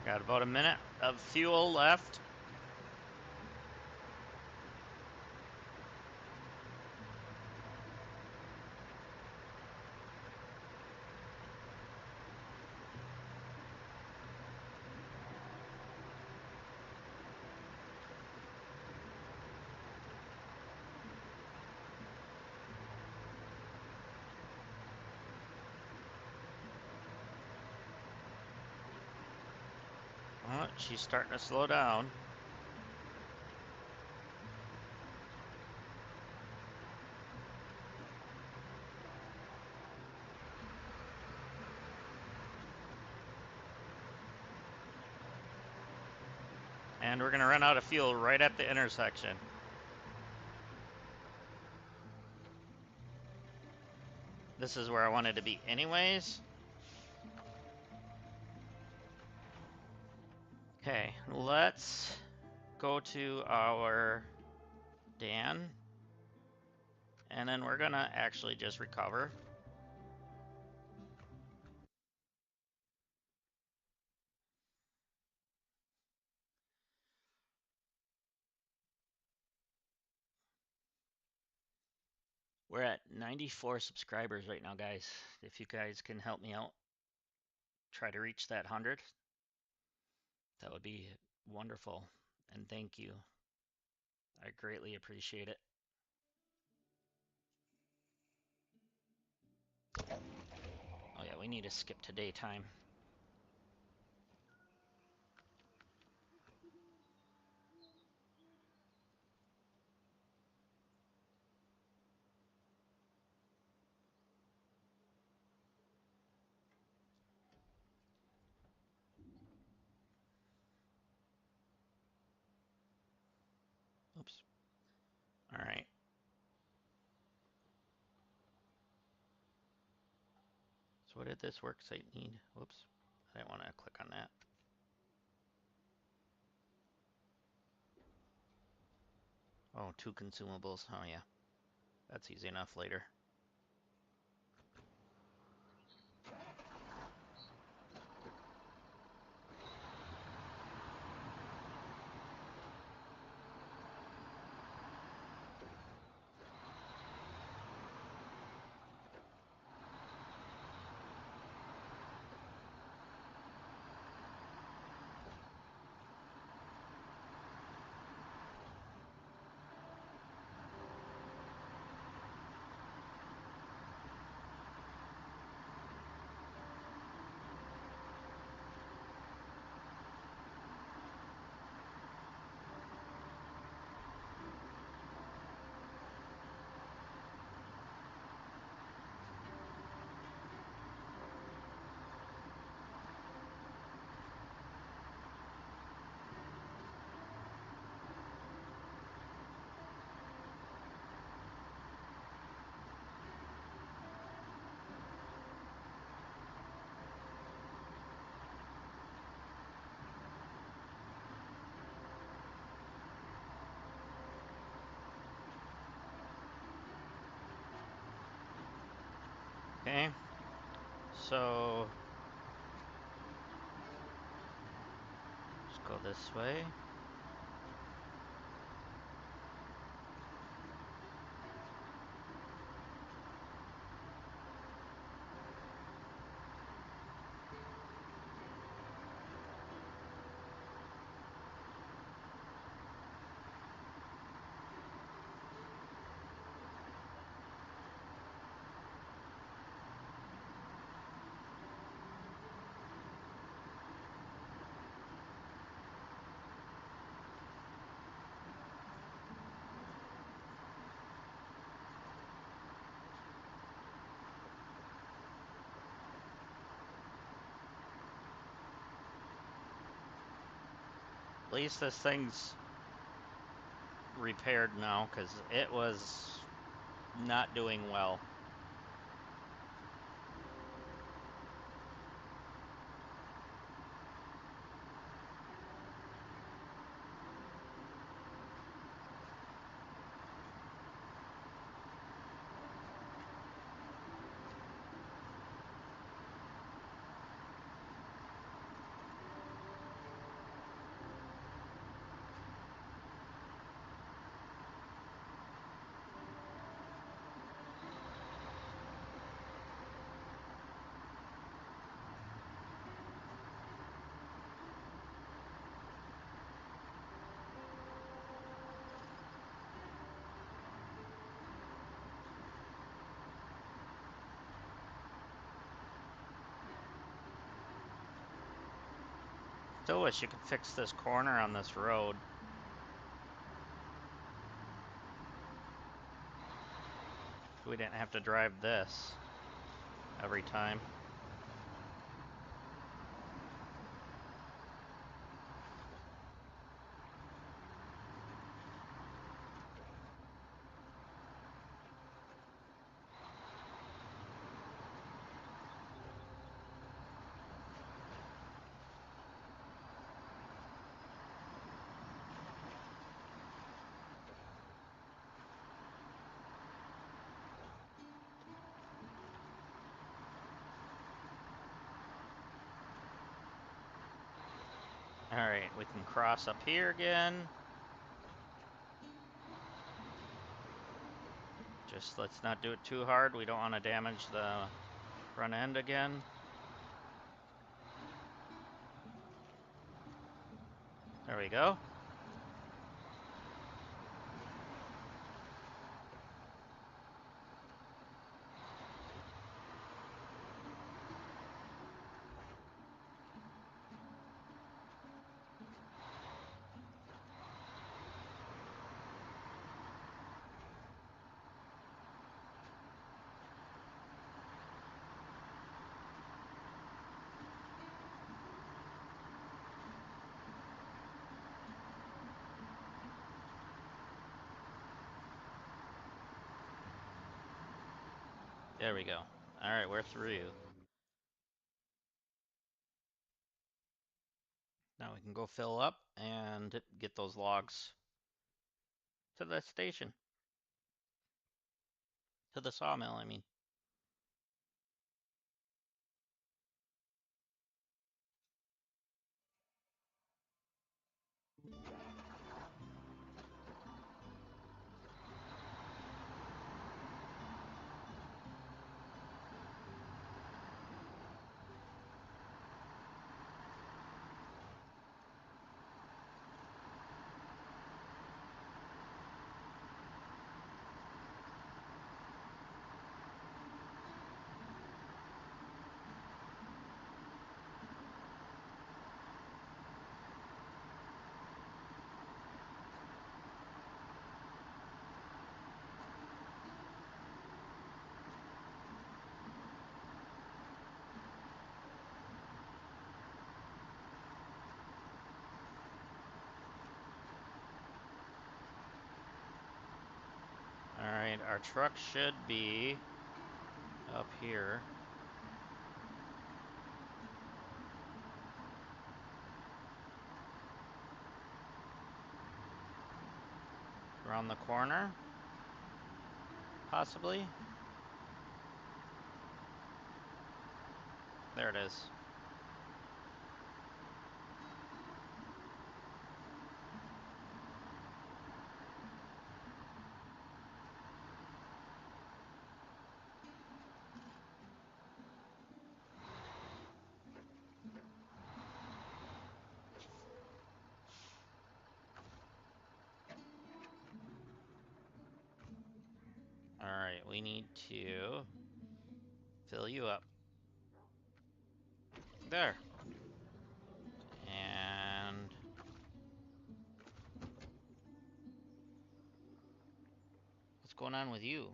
Got about a minute of fuel left. Oh, she's starting to slow down. And we're gonna run out of fuel right at the intersection. This is where I wanted to be anyways. Okay, let's go to our Dan. And then we're gonna actually just recover. We're at 94 subscribers right now, guys. If you guys can help me out, try to reach that 100, that would be wonderful. And thank you. I greatly appreciate it. Oh yeah, we need to skip to daytime. Oops. All right. So what did this work site need? Whoops. I didn't want to click on that. Oh, 2 consumables. Oh yeah. That's easy enough later. Okay. So just go this way. At least this thing's repaired now, because it was not doing well. Still wish you could fix this corner on this road. We didn't have to drive this every time. Alright, we can cross up here again. Just let's not do it too hard. We don't want to damage the front end again. There we go. There we go. Alright, we're through. Now we can go fill up and get those logs to the station. To the sawmill, I mean. Alright, our truck should be up here. Around the corner, possibly. there it is. Alright, we need to fill you up. There. And what's going on with you?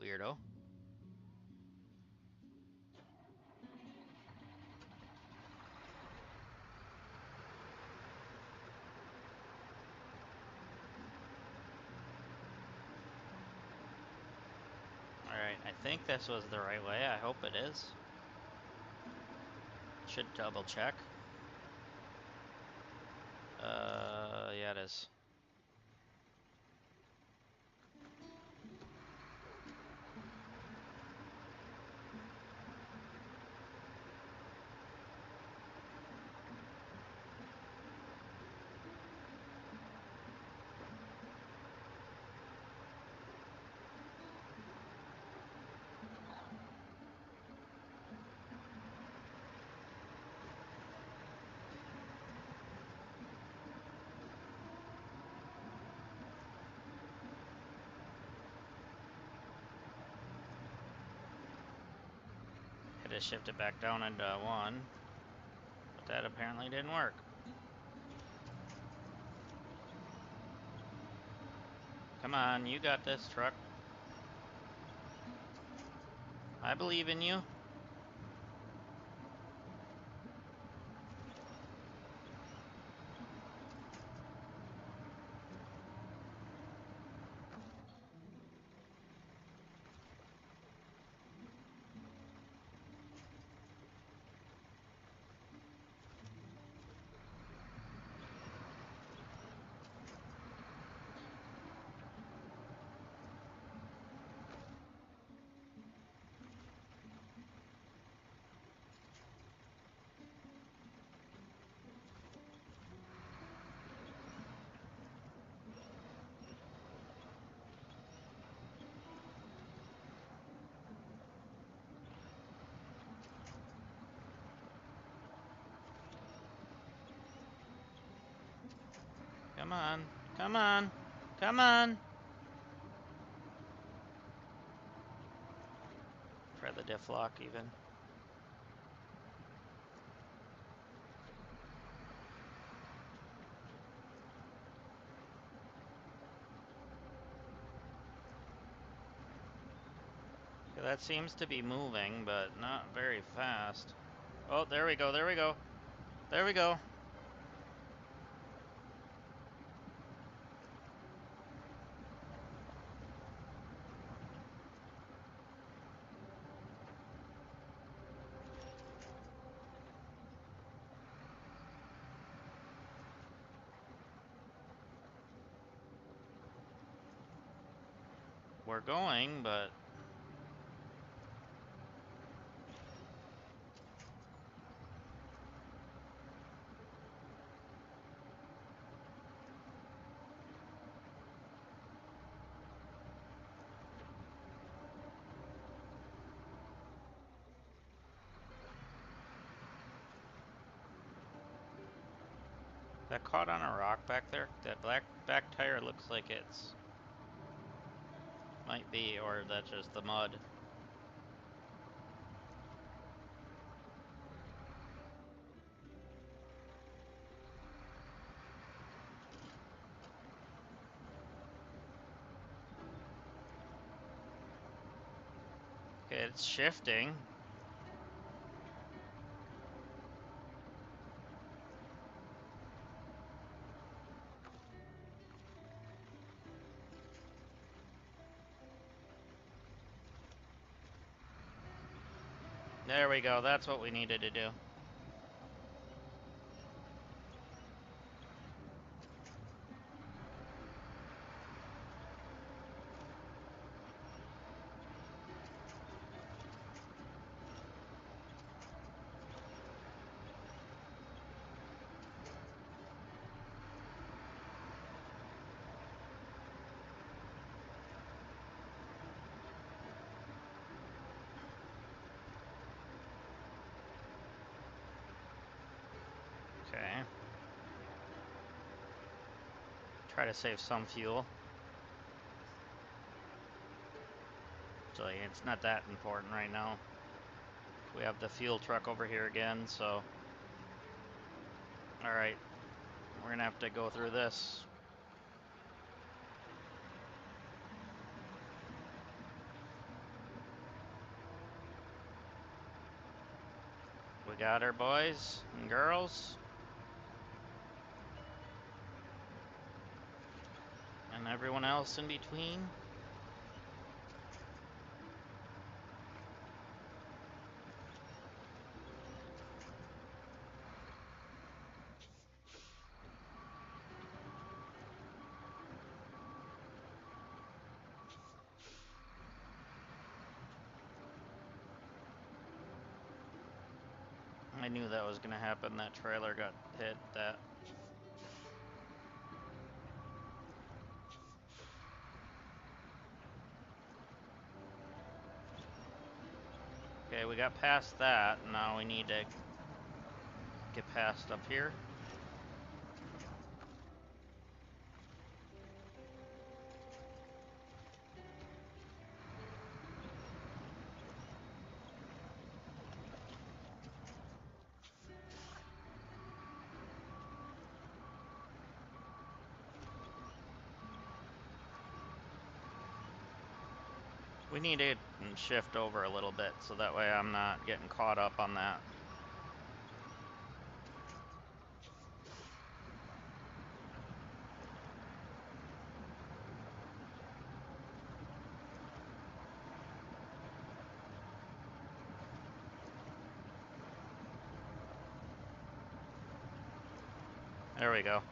Weirdo. Alright, I think this was the right way. I hope it is. Should double check. Yeah, it is. Had to shift it back down into 1. But that apparently didn't work. Come on, you got this, truck. I believe in you. Come on, come on, come on. Try the diff lock even. Okay, that seems to be moving, but not very fast. Oh, there we go, there we go. There we go. We're going, but that caught on a rock back there. That black back tire looks like it's might be, or that's just the mud. Okay, it's shifting. There we go, that's what we needed to do. Okay. Try to save some fuel. So it's not that important right now. We have the fuel truck over here again, so... Alright, we're gonna have to go through this. We got our boys and girls. And everyone else in between. I knew that was gonna happen. That trailer got hit. That. Okay, we got past that. Now we need to get past up here. We need to shift over a little bit so that way I'm not getting caught up on that. There we go.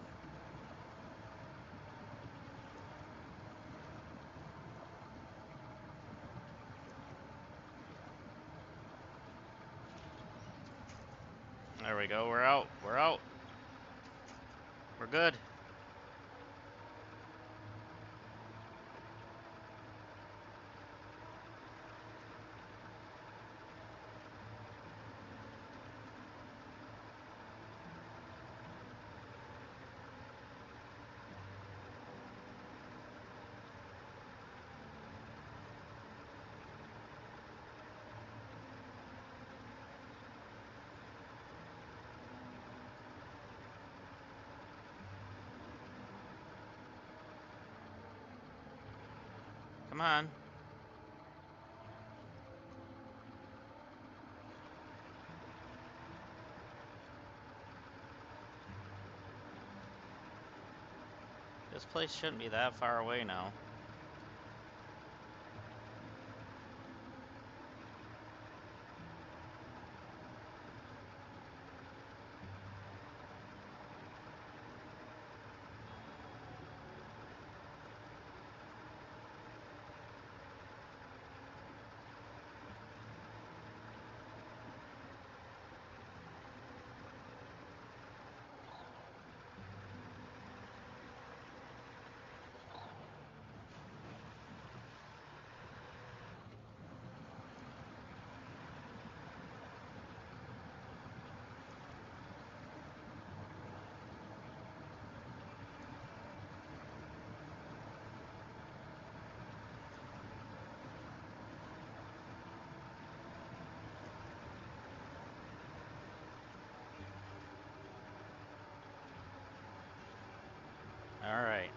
There we go. We're out. We're out. We're good. Come on. This place shouldn't be that far away now. All right.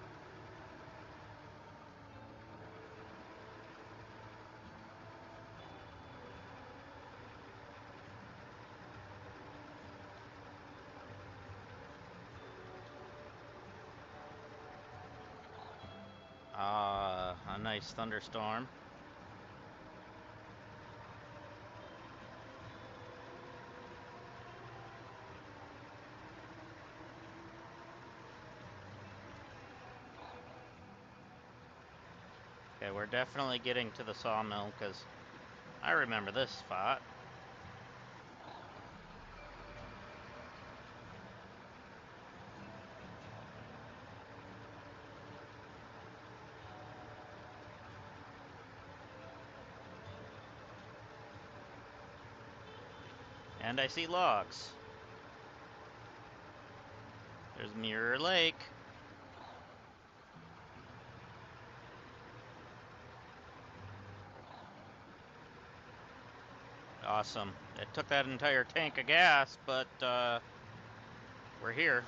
A nice thunderstorm. Okay, we're definitely getting to the sawmill because I remember this spot. And I see logs. There's Mirror Lake. Awesome. It took that entire tank of gas, but we're here.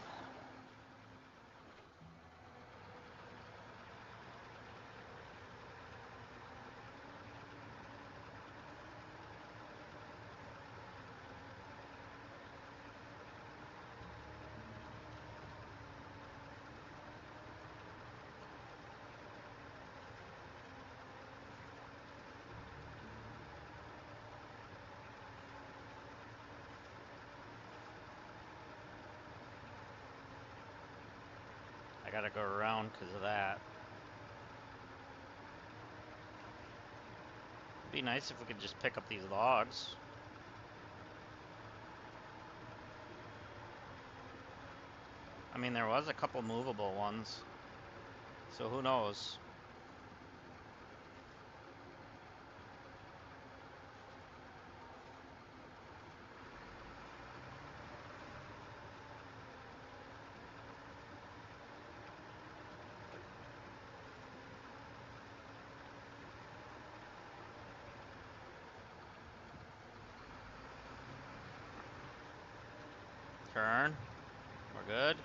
I gotta go around because of that. It'd be nice if we could just pick up these logs. I mean, there was a couple movable ones, so who knows? Turn. We're good.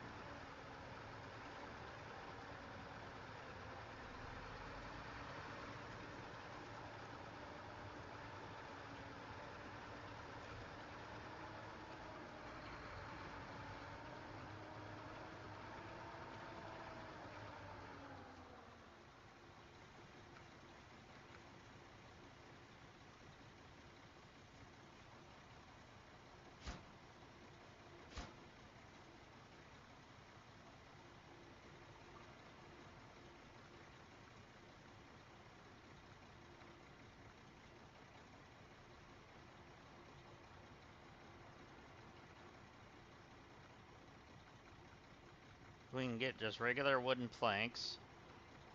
We can get just regular wooden planks,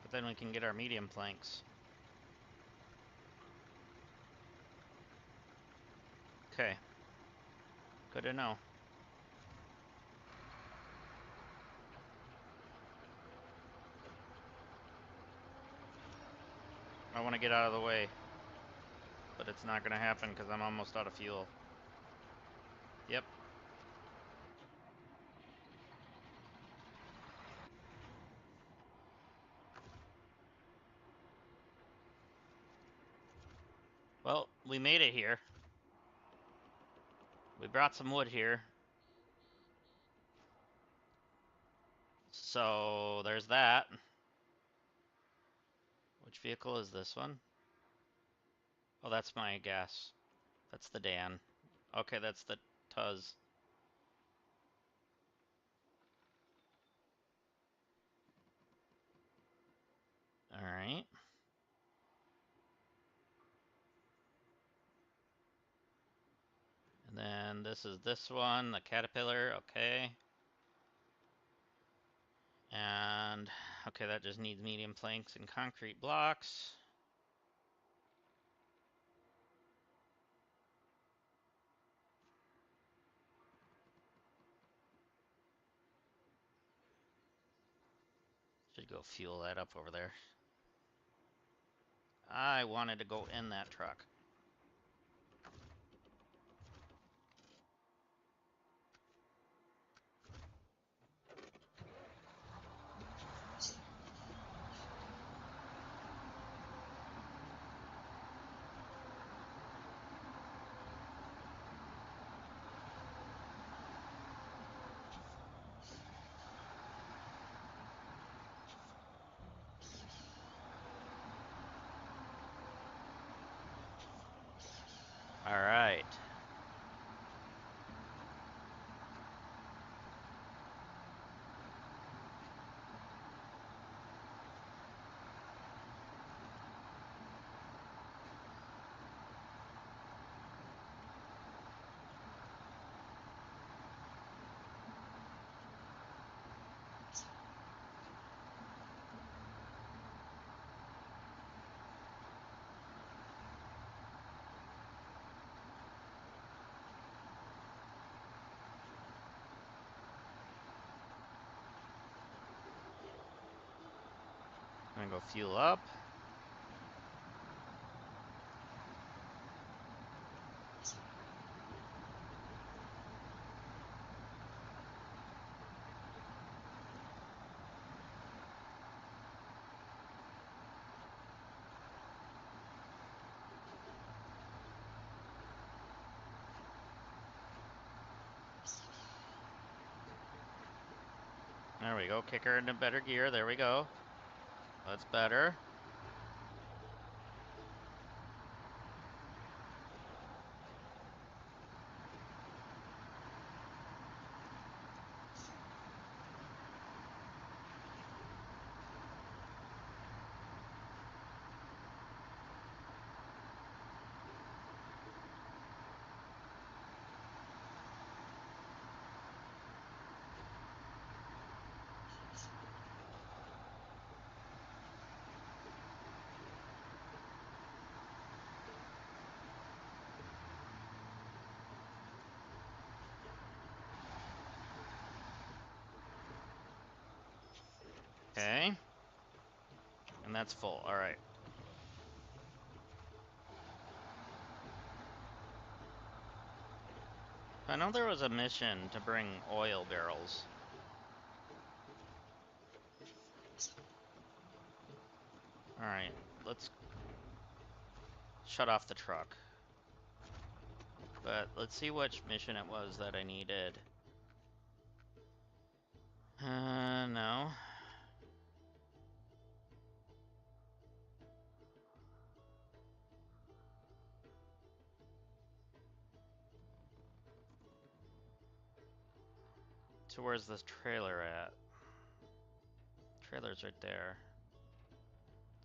but then we can get our medium planks. Okay. Good to know. I want to get out of the way, but it's not going to happen because I'm almost out of fuel. Yep. Well, we made it here. We brought some wood here. So there's that. Which vehicle is this one? Oh, that's my gas. That's the Dan. Okay, that's the Tuz. Alright. And then this is this one, the Caterpillar. Okay. And, okay, that just needs medium planks and concrete blocks. Should go fuel that up over there. I wanted to go in that truck. Alright. gonna go fuel up. There we go. Kick her into better gear. There we go. That's better. Okay. And that's full. All right. I know there was a mission to bring oil barrels. All right. Let's shut off the truck. But let's see which mission it was that I needed. No. So where's this trailer at? Trailer's right there.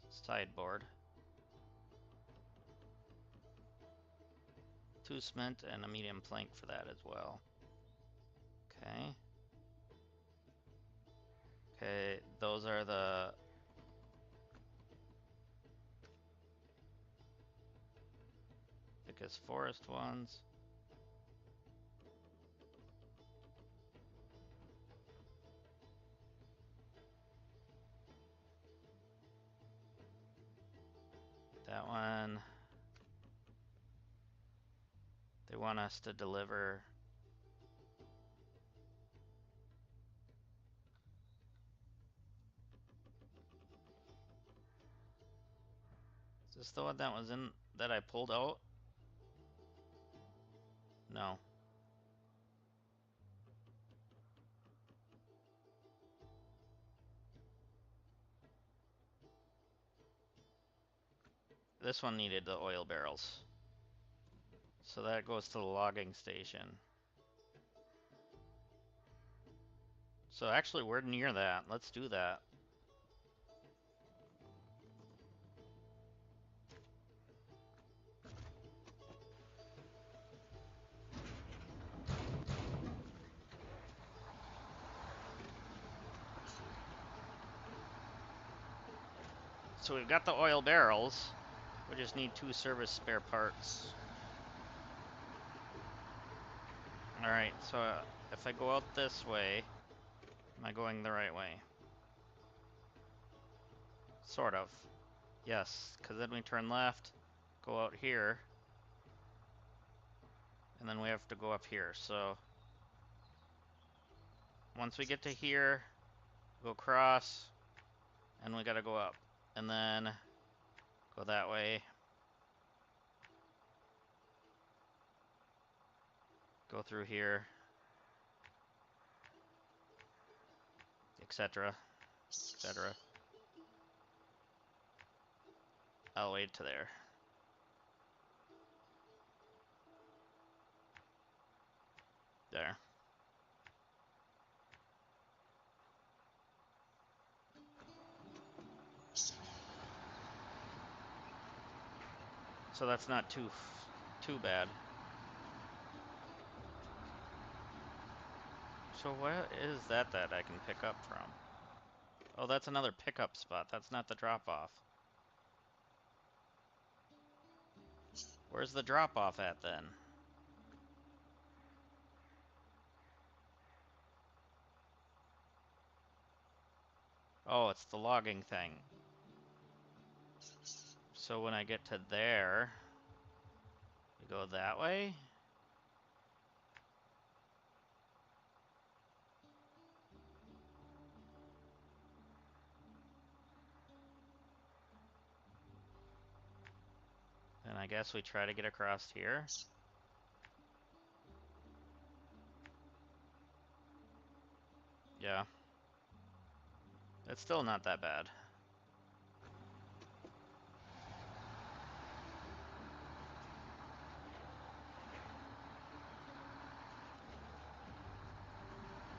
Sideboard. 2 cement and a medium plank for that as well. Okay. Okay, those are the thickest forest ones. That one. They want us to deliver. Is this the one that was in that I pulled out? No. This one needed the oil barrels. So that goes to the logging station. So actually we're near that. Let's do that. So we've got the oil barrels. We just need 2 service spare parts. Alright, so if I go out this way, am I going the right way? Sort of. Yes, because then we turn left, go out here, and then we have to go up here. So once we get to here, go across, and we gotta go up. And then go that way. Go through here, etc., etc. All the way to there. There. So that's not too bad. So what is that I can pick up from? Oh, that's another pickup spot. That's not the drop-off. Where's the drop-off at then? Oh, it's the logging thing. So when I get to there, we go that way. Then I guess we try to get across here. Yeah. It's still not that bad.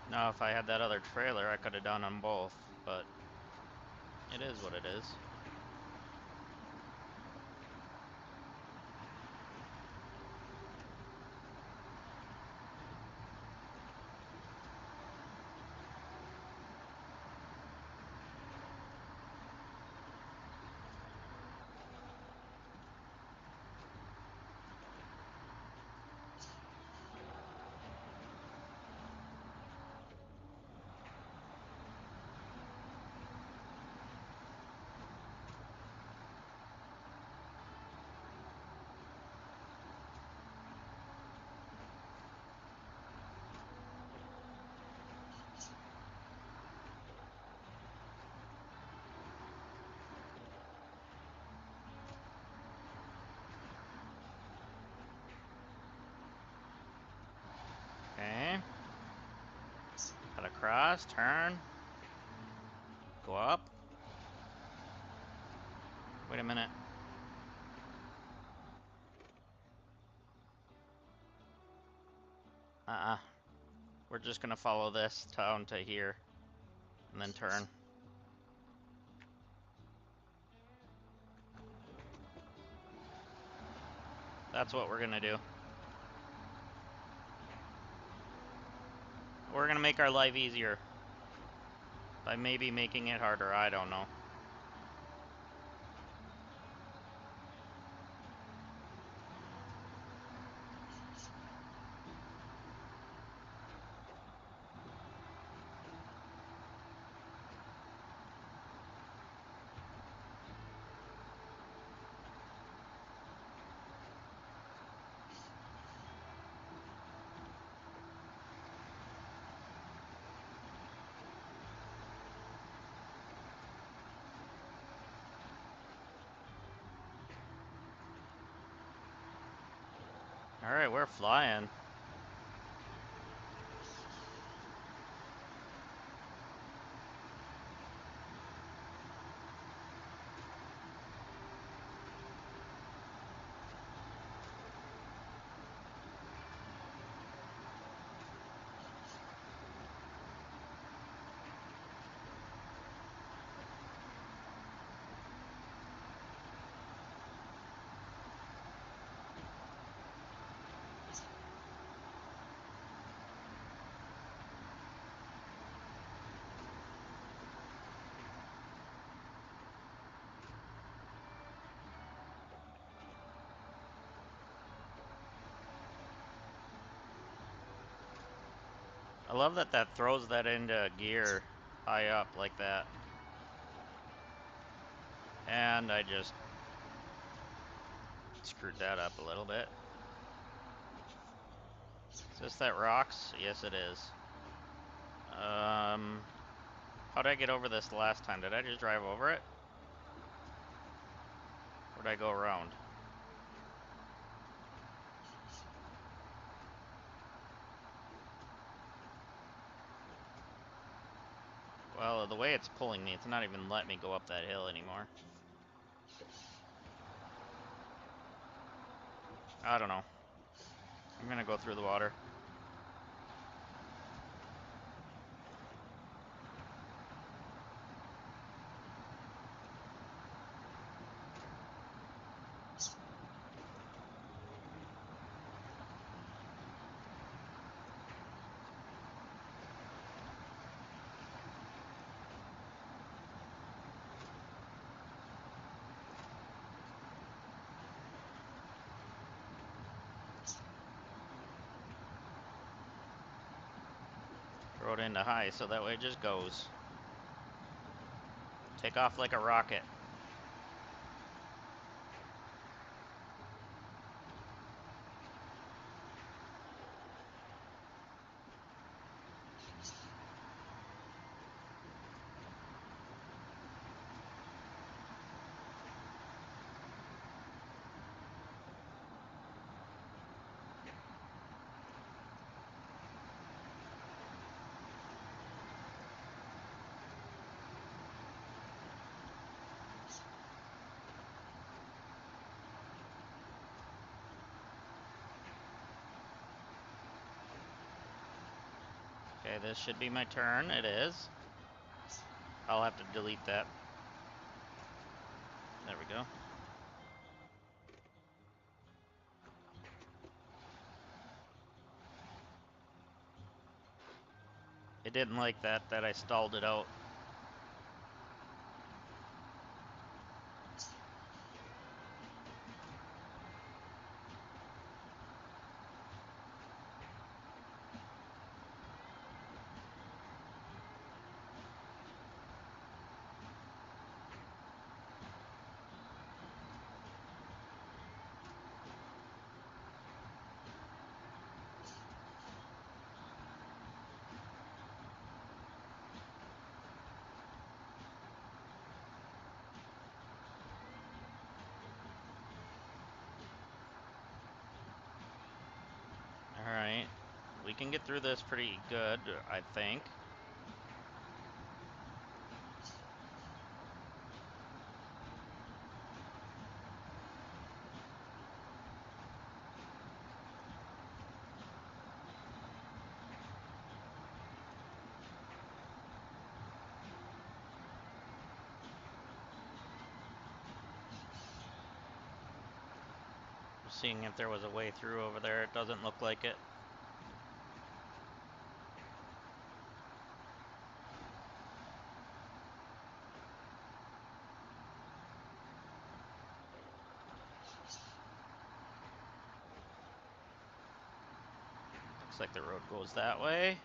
Now, if I had that other trailer, I could have done them both, but it is what it is. Okay. Cut across, turn. Go up. Wait a minute. We're just gonna follow this down to here, and then turn. That's what we're gonna do. We're gonna make our life easier. By maybe making it harder, I don't know. Alright, we're flying. I love that that throws that into gear high up like that. And I just screwed that up a little bit. Is this that rocks? Yes, it is. How'd I get over this last time? Did I just drive over it? Or did I go around? Well, the way it's pulling me, it's not even letting me go up that hill anymore. I don't know. I'm gonna go through the water. Throw it into high so that way it just goes. Take off like a rocket. Okay, this should be my turn. It is. I'll have to delete that. There we go. It didn't like that I stalled it out. Alright. We can get through this pretty good, I think. Seeing if there was a way through over there. It doesn't look like it. Looks like the road goes that way.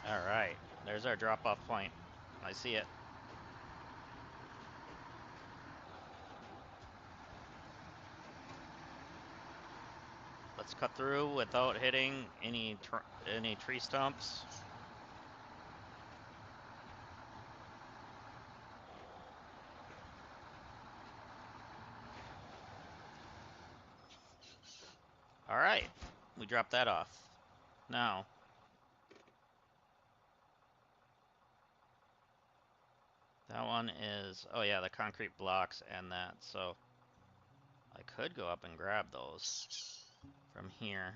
Alright, there's our drop-off point. I see it. Let's cut through without hitting any tree stumps. Alright, we dropped that off. Now, that one is, oh yeah, the concrete blocks and that, so I could go up and grab those from here.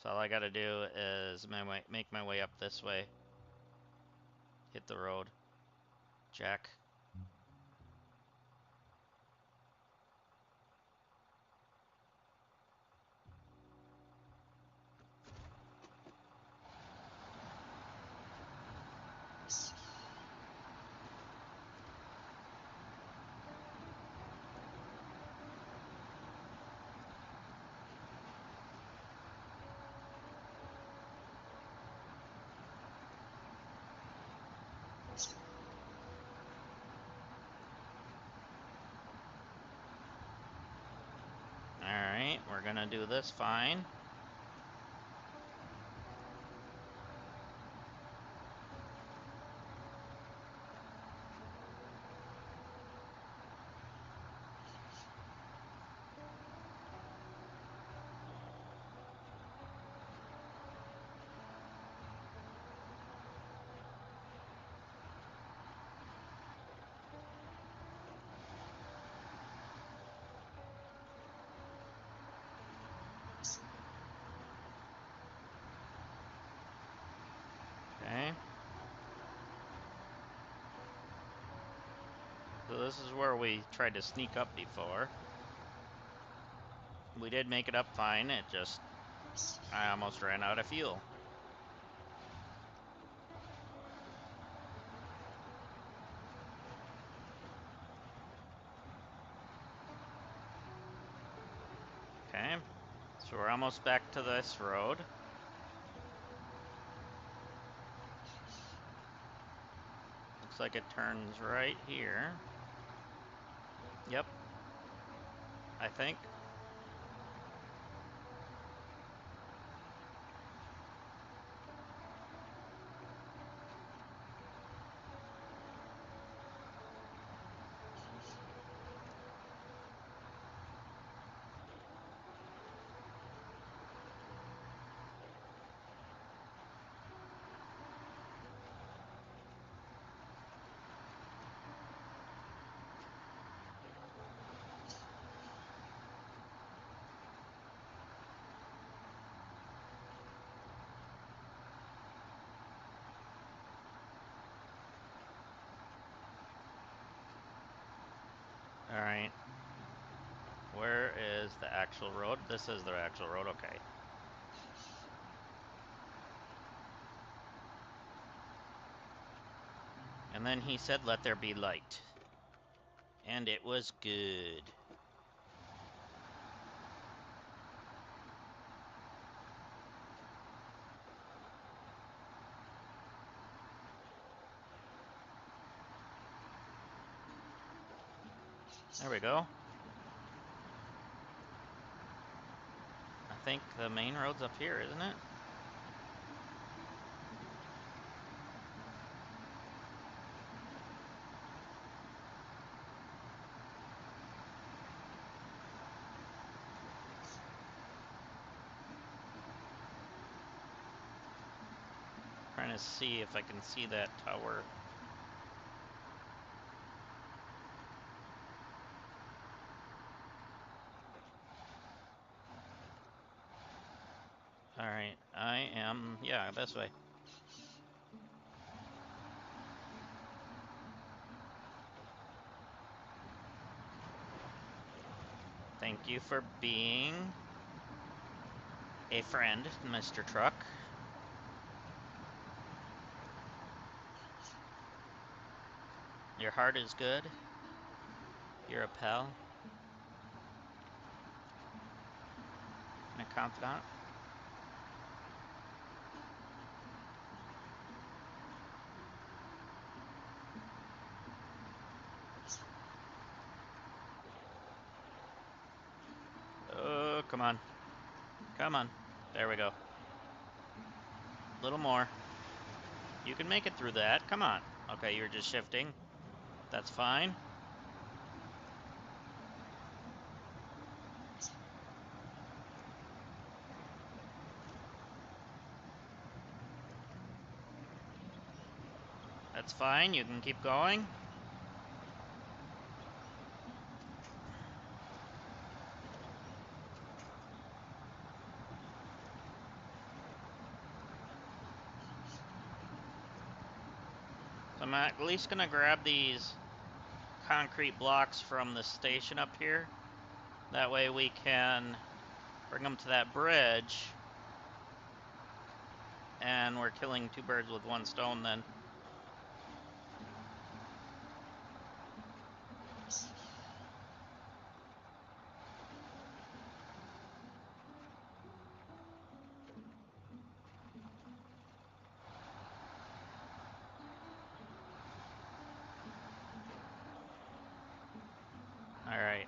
So all I gotta do is make my way up this way. Hit the road. Jack. Alright, we're gonna do this fine. Okay. So this is where we tried to sneak up before. We did make it up fine, it just, I almost ran out of fuel. we're almost back to this road. Looks like it turns right here. Yep. I think. Alright. Where is the actual road? This is the actual road, okay. And then he said, let there be light. And it was good. There we go. I think the main road's up here, isn't it? Trying to see if I can see that tower. Alright, I am, yeah, this way. Thank you for being a friend, Mr. Truck. Your heart is good. You're a pal. And a confidant. Oh, come on. Come on. There we go. A little more. You can make it through that. Come on. Okay, you're just shifting. That's fine. That's fine. You can keep going. So I'm at least gonna grab these concrete blocks from the station up here. That way we can bring them to that bridge. And we're killing two birds with one stone then. Alright.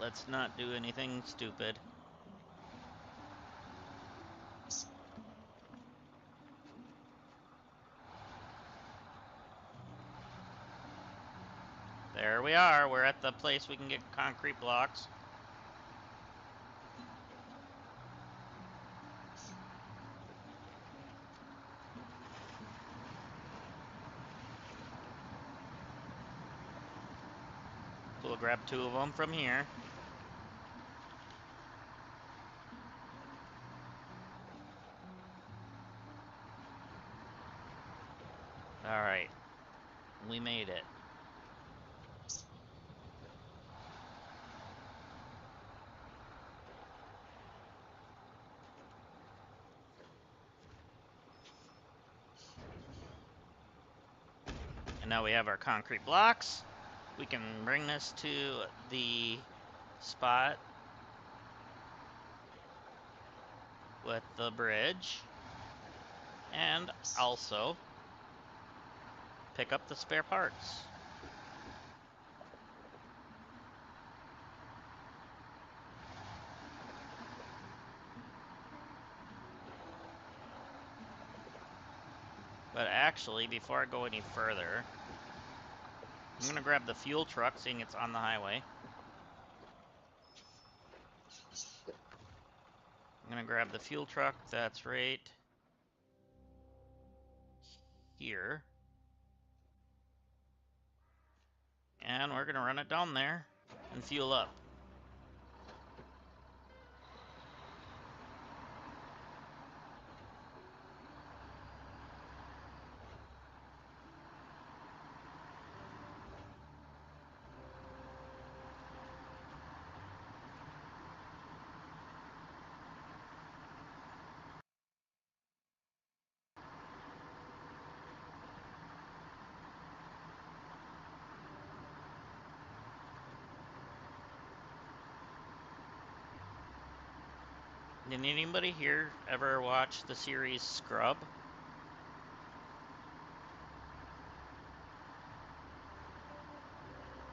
Let's not do anything stupid. There we are. We're at the place we can get concrete blocks. So we'll grab two of them from here. Alright. We made it. And now we have our concrete blocks. We can bring this to the spot with the bridge. And also pick up the spare parts. But actually, before I go any further, I'm gonna grab the fuel truck, seeing it's on the highway. I'm gonna grab the fuel truck that's right here. And we're gonna run it down there and fuel up. Did anybody here ever watch the series Scrub?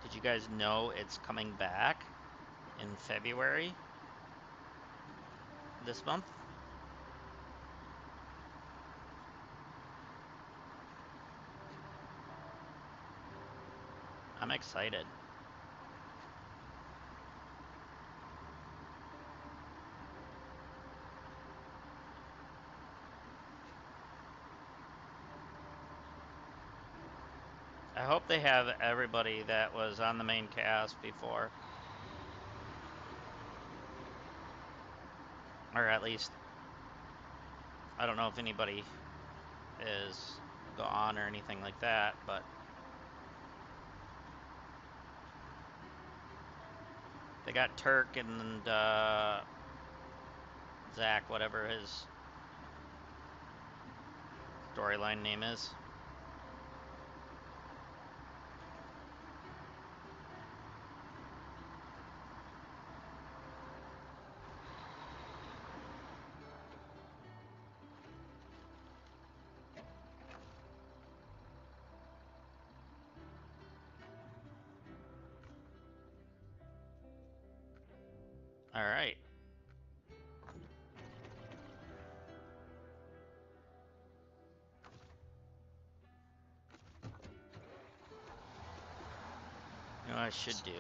Did you guys know it's coming back in February this month? I'm excited. I hope they have everybody that was on the main cast before. Or at least, I don't know if anybody is gone or anything like that, but they got Turk and Zach, whatever his storyline name is. All right. You know what I should do?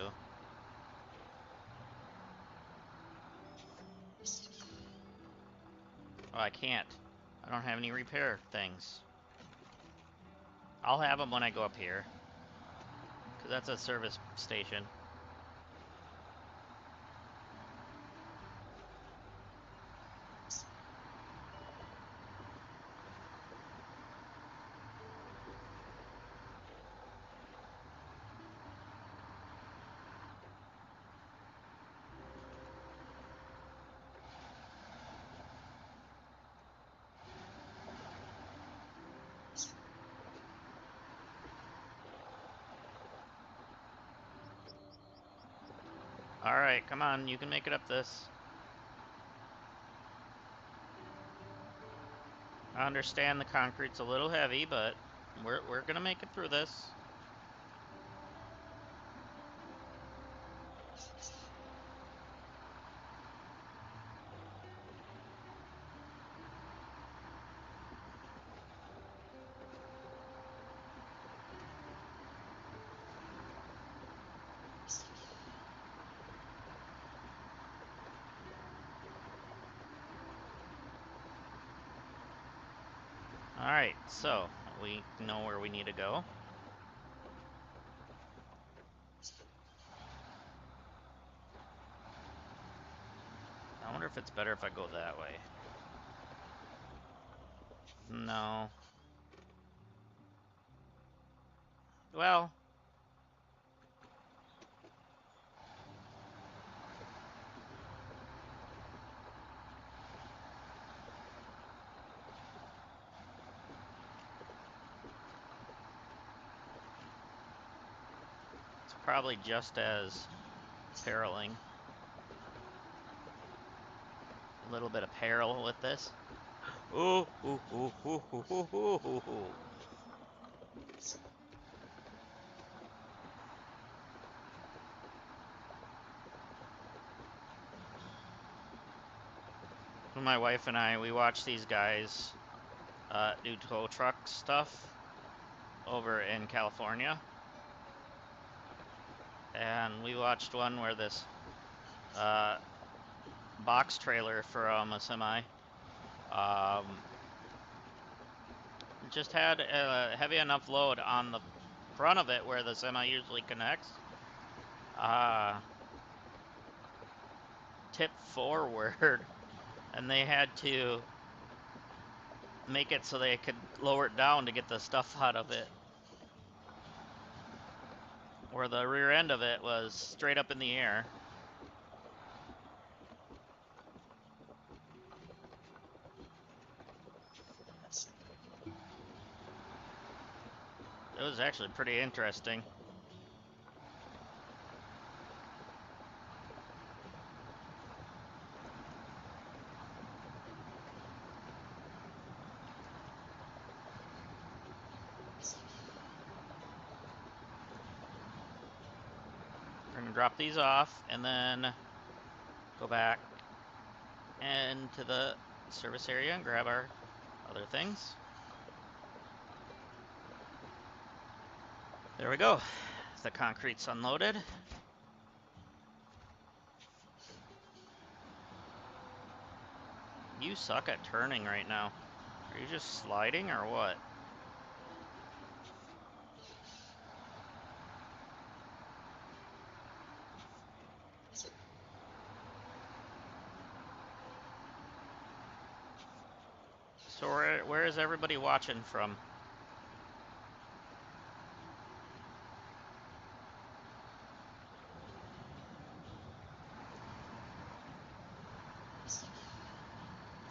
Oh, I can't. I don't have any repair things. I'll have them when I go up here, because that's a service station. Alright, come on, you can make it up this. I understand the concrete's a little heavy, but we're gonna make it through this. Alright, so we know where we need to go. I wonder if it's better if I go that way. No. Well, it's probably just as periling. A little bit of peril with this. Ooh, ooh, ooh, ooh, ooh, ooh, ooh, ooh, ooh. My wife and I, we watch these guys do tow truck stuff over in California. And we watched one where this uh, box trailer from a semi just had a heavy enough load on the front of it where the semi usually connects. Tip forward, and they had to make it so they could lower it down to get the stuff out of it. Where the rear end of it was straight up in the air. It was actually pretty interesting. We're gonna drop these off and then go back into the service area and grab our other things. There we go. The concrete's unloaded. You suck at turning right now. Are you just sliding or what? So where is everybody watching from?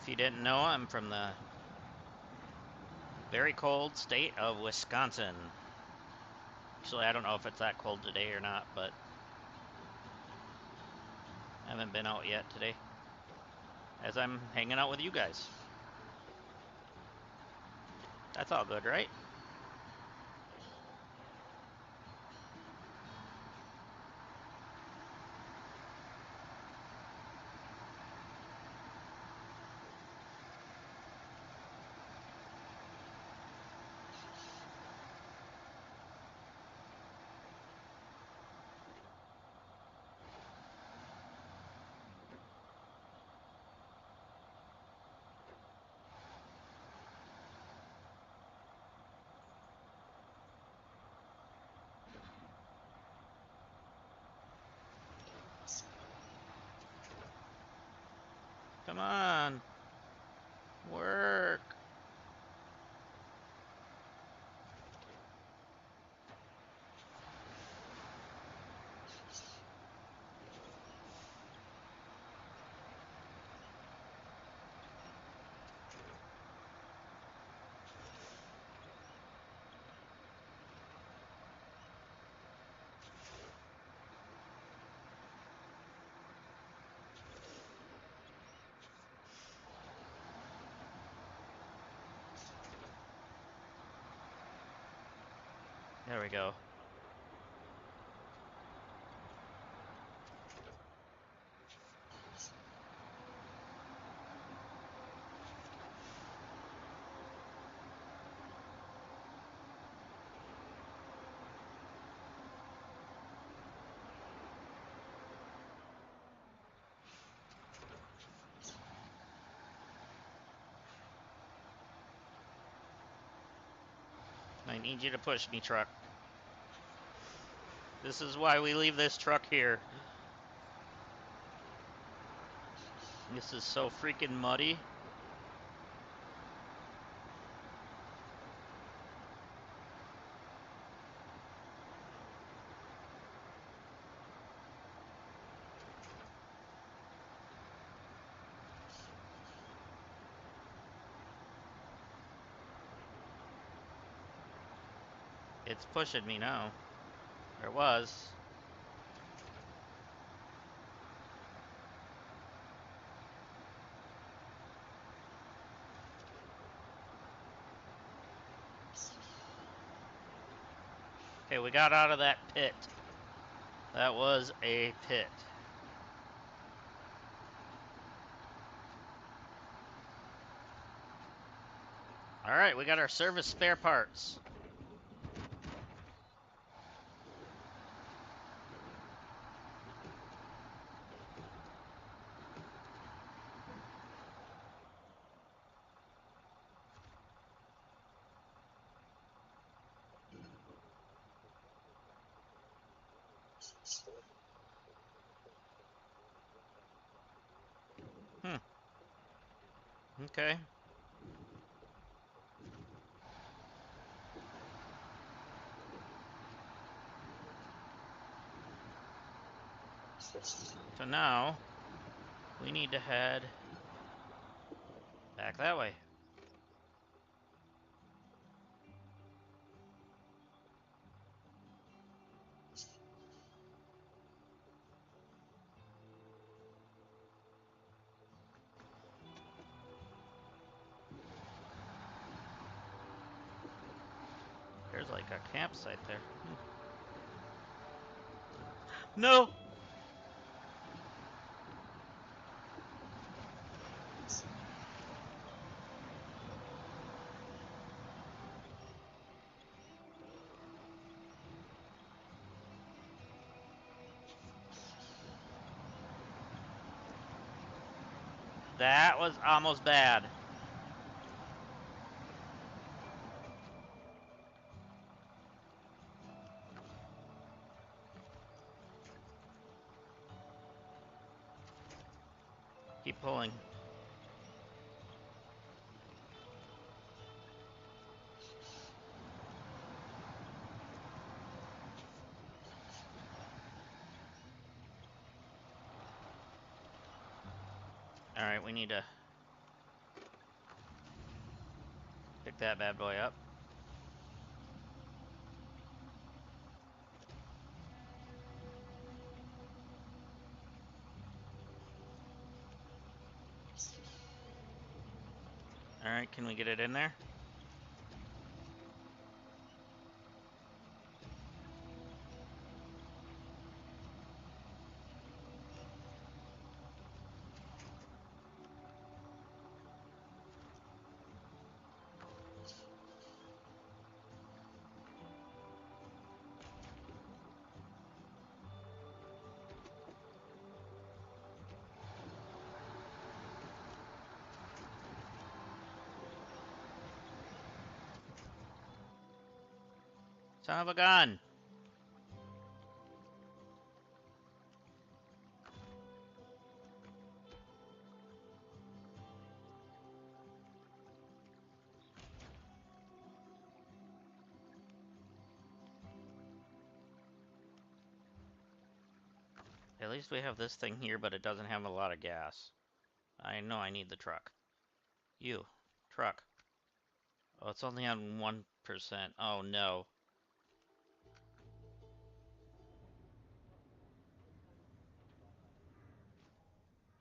If you didn't know, I'm from the very cold state of Wisconsin. Actually, I don't know if it's that cold today or not, but I haven't been out yet today, as I'm hanging out with you guys. That's all good, right? Come on. Work. There we go. I need you to push me, truck. This is why we leave this truck here. This is so freaking muddy. It's pushing me now. Or it was. got out of that pit. That was a pit. All right, we got our service spare parts. Okay. So now we need to head back that way. There's like a campsite there. No! That was almost bad. Keep pulling. All right, we need to pick that bad boy up. All right, can we get it in there? Son of a gun. At least we have this thing here, but it doesn't have a lot of gas. I know I need the truck. You. Truck. Oh, it's only on 1%. Oh, no.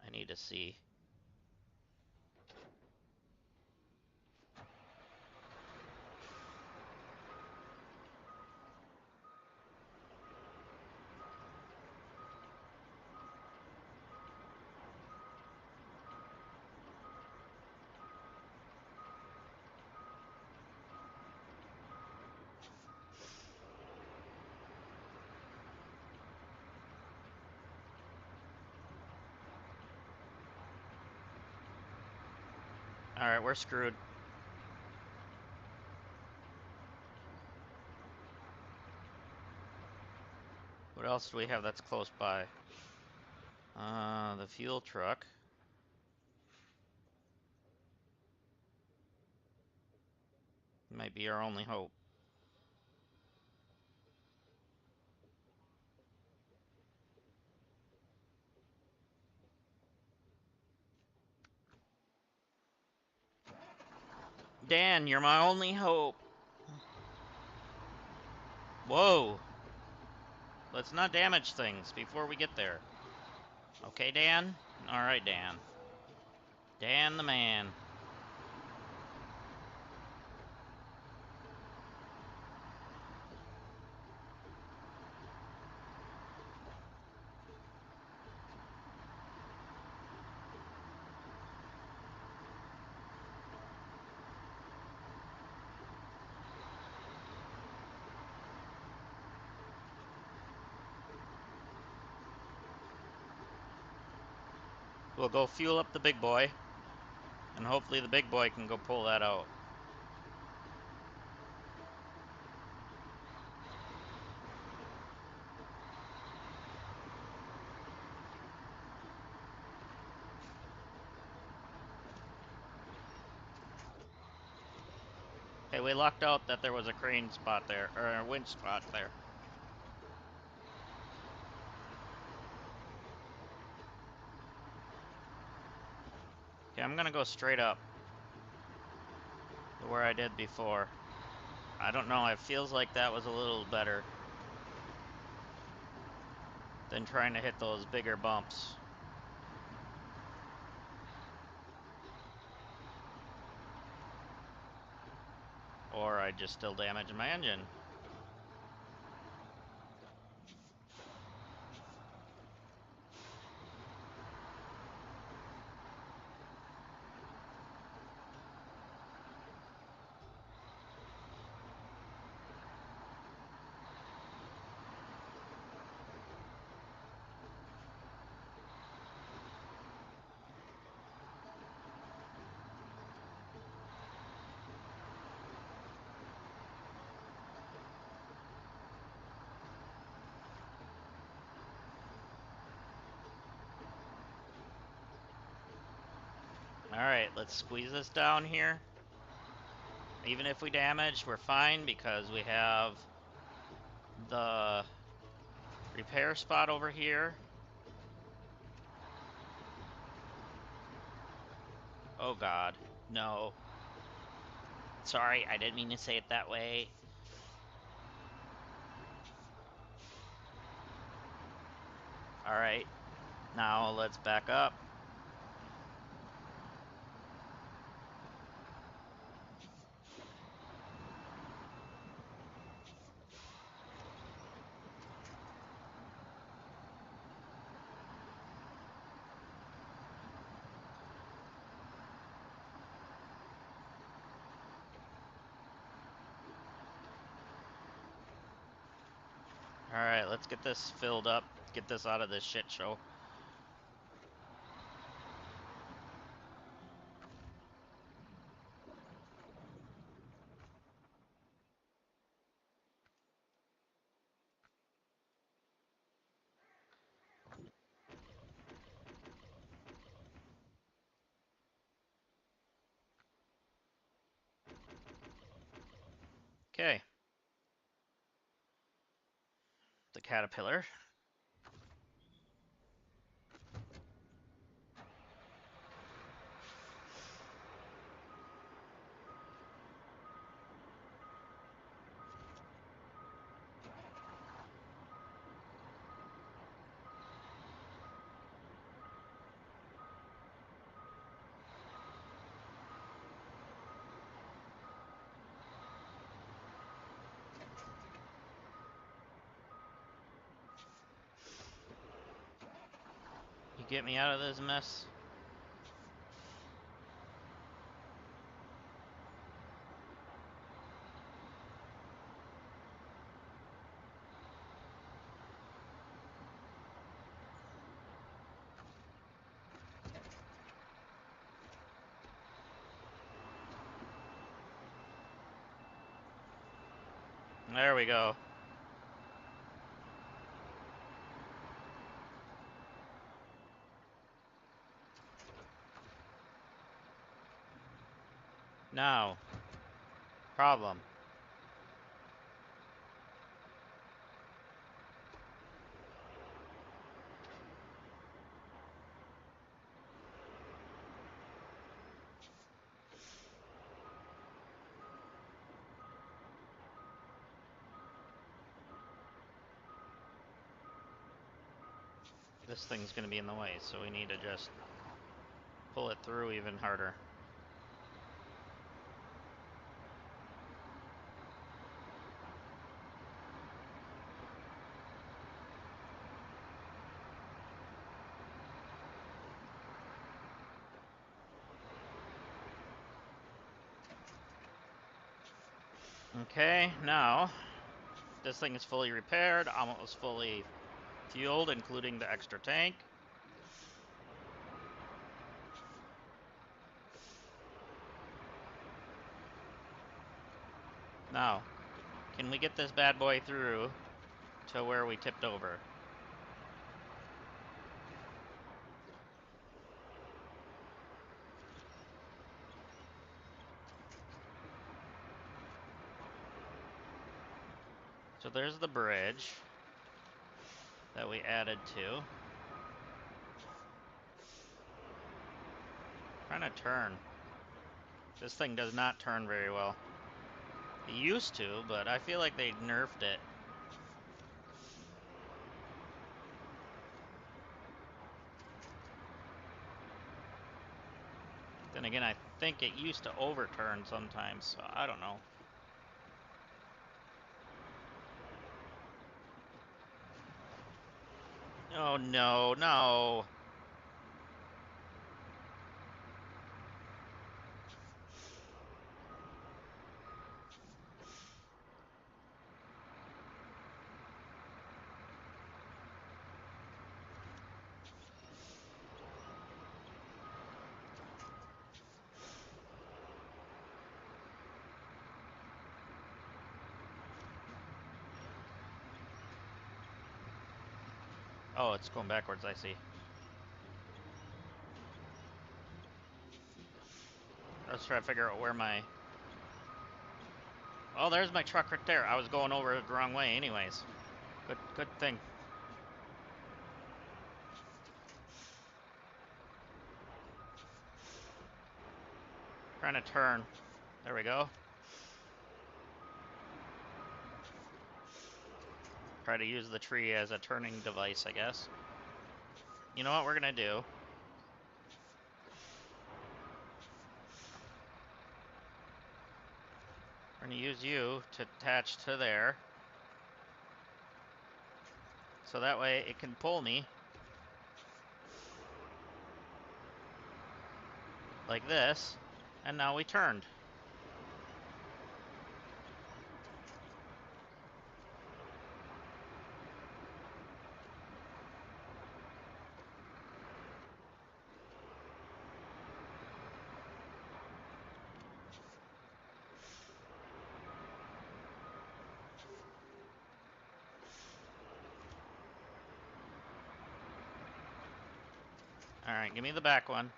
I need to see. All right, we're screwed. What else do we have that's close by? The fuel truck. Might be our only hope. Dan, you're my only hope. Whoa. Let's not damage things before we get there. Okay, Dan? Alright, Dan. Dan the man. we'll go fuel up the big boy, and hopefully the big boy can go pull that out. Okay, we lucked out that there was a crane spot there, or a winch spot there. Okay, I'm gonna go straight up to where I did before. I don't know, it feels like that was a little better than trying to hit those bigger bumps. Or I just still damaged my engine. Alright, let's squeeze this down here. Even if we damage, we're fine because we have the repair spot over here. Oh god, no. Sorry, I didn't mean to say it that way. Alright, now let's back up. Alright, let's get this filled up. Get this out of this shit show. Okay. The caterpillar. You get me out of this mess? There we go. Now, problem. This thing's gonna be in the way, so we need to just pull it through even harder. Okay, now this thing is fully repaired, almost fully fueled, including the extra tank. Now, can we get this bad boy through to where we tipped over? So there's the bridge that we added to. Trying to turn. This thing does not turn very well. It used to, but I feel like they nerfed it. Then again, I think it used to overturn sometimes, so I don't know. Oh no, no. Oh, it's going backwards, I see. Let's try to figure out where my... Oh, there's my truck right there. I was going over it the wrong way anyways. Good thing. Trying to turn. There we go. Try to use the tree as a turning device, I guess. You know what we're gonna do? We're gonna use you to attach to there. So that way it can pull me. Like this. And now we turned. Alright, give me the back one.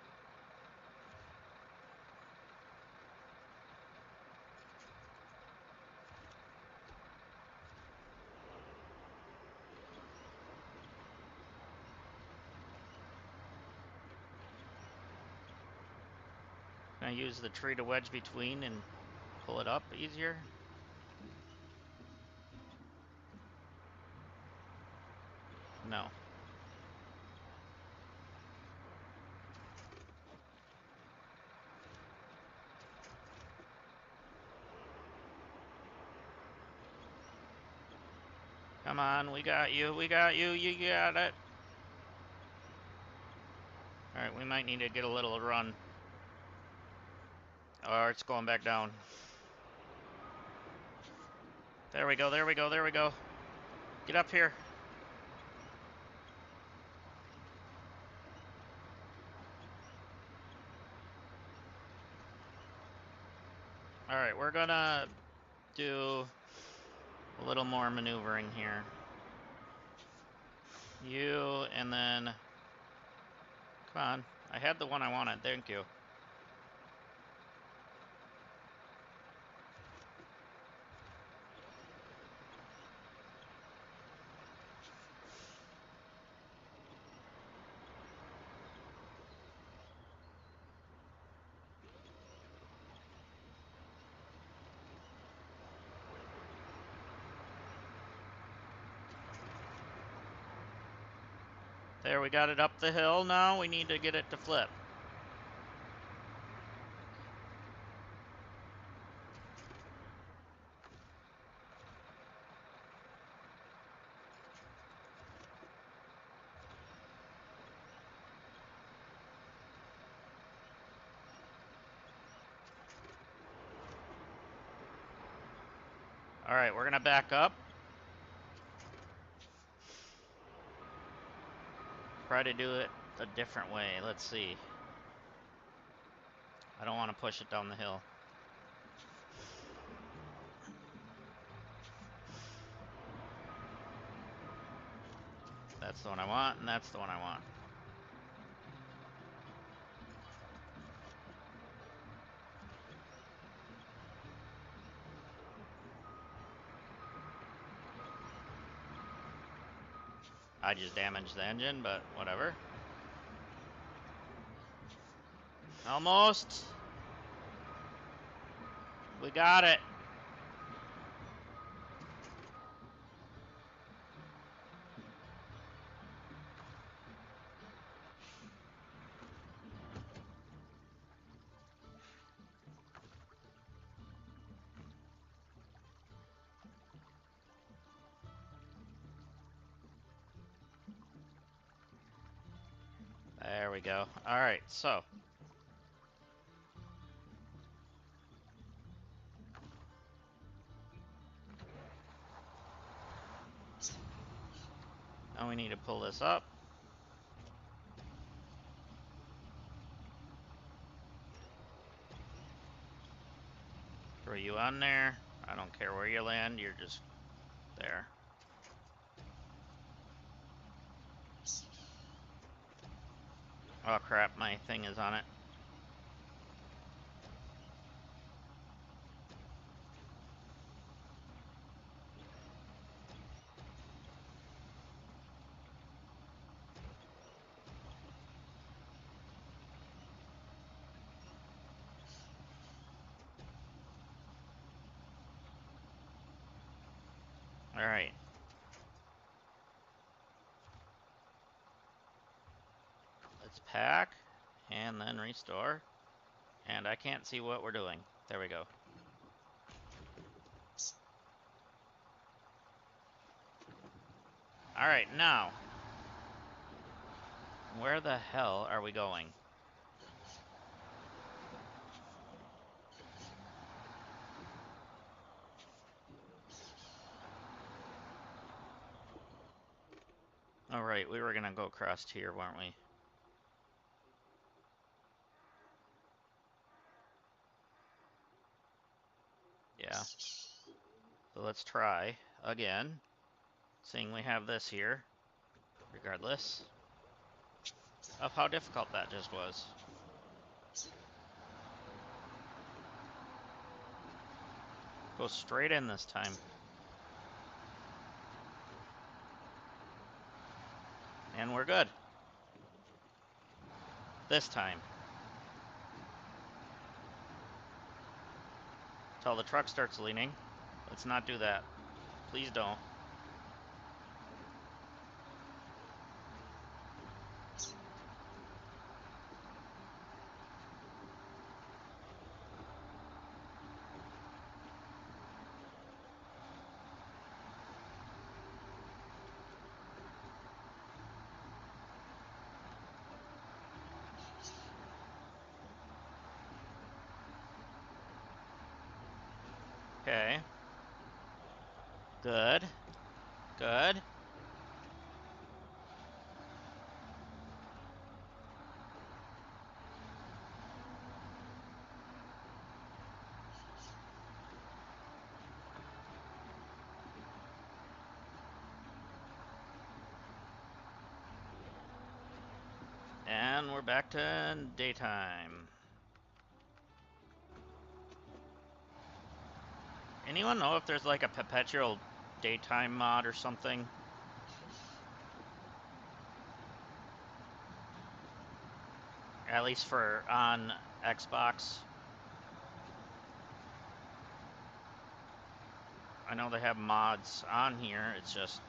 Can I use the tree to wedge between and pull it up easier? No. Come on, we got you, you got it. Alright, we might need to get a little run. Or it's going back down. There we go, there we go, there we go. Get up here. Alright, we're gonna do a little more maneuvering here. You, and then... Come on. I had the one I wanted, thank you. There, we got it up the hill now. We need to get it to flip. Alright, we're gonna back up. Try to do it a different way. Let's see. I don't want to push it down the hill. That's the one I want, and that's the one I want. I just damaged the engine, but whatever. Almost. We got it. There we go. All right, so. Now we need to pull this up. Throw you on there. I don't care where you land, you're just there. Oh crap, my thing is on it. All right. Let's pack and then restore. And I can't see what we're doing. There we go. All right, now. Where the hell are we going? All right, we were gonna go across here, weren't we? Yeah. So let's try again, seeing we have this here, regardless of how difficult that just was. Go straight in this time. And we're good. This time. Till the truck starts leaning. Let's not do that. Please don't. Okay. Good. Good. And we're back to daytime. Anyone know if there's like a perpetual daytime mod or something? At least for on Xbox. I know they have mods on here, it's just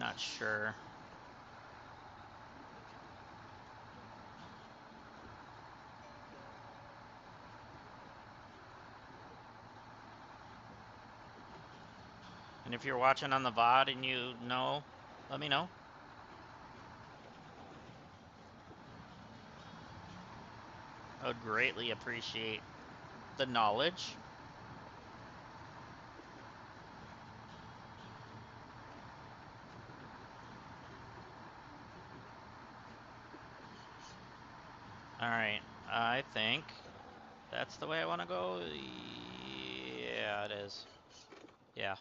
not sure. And if you're watching on the VOD and you know, let me know. I would greatly appreciate the knowledge. Alright, I think that's the way I want to go. Yeah, it is. Yeah.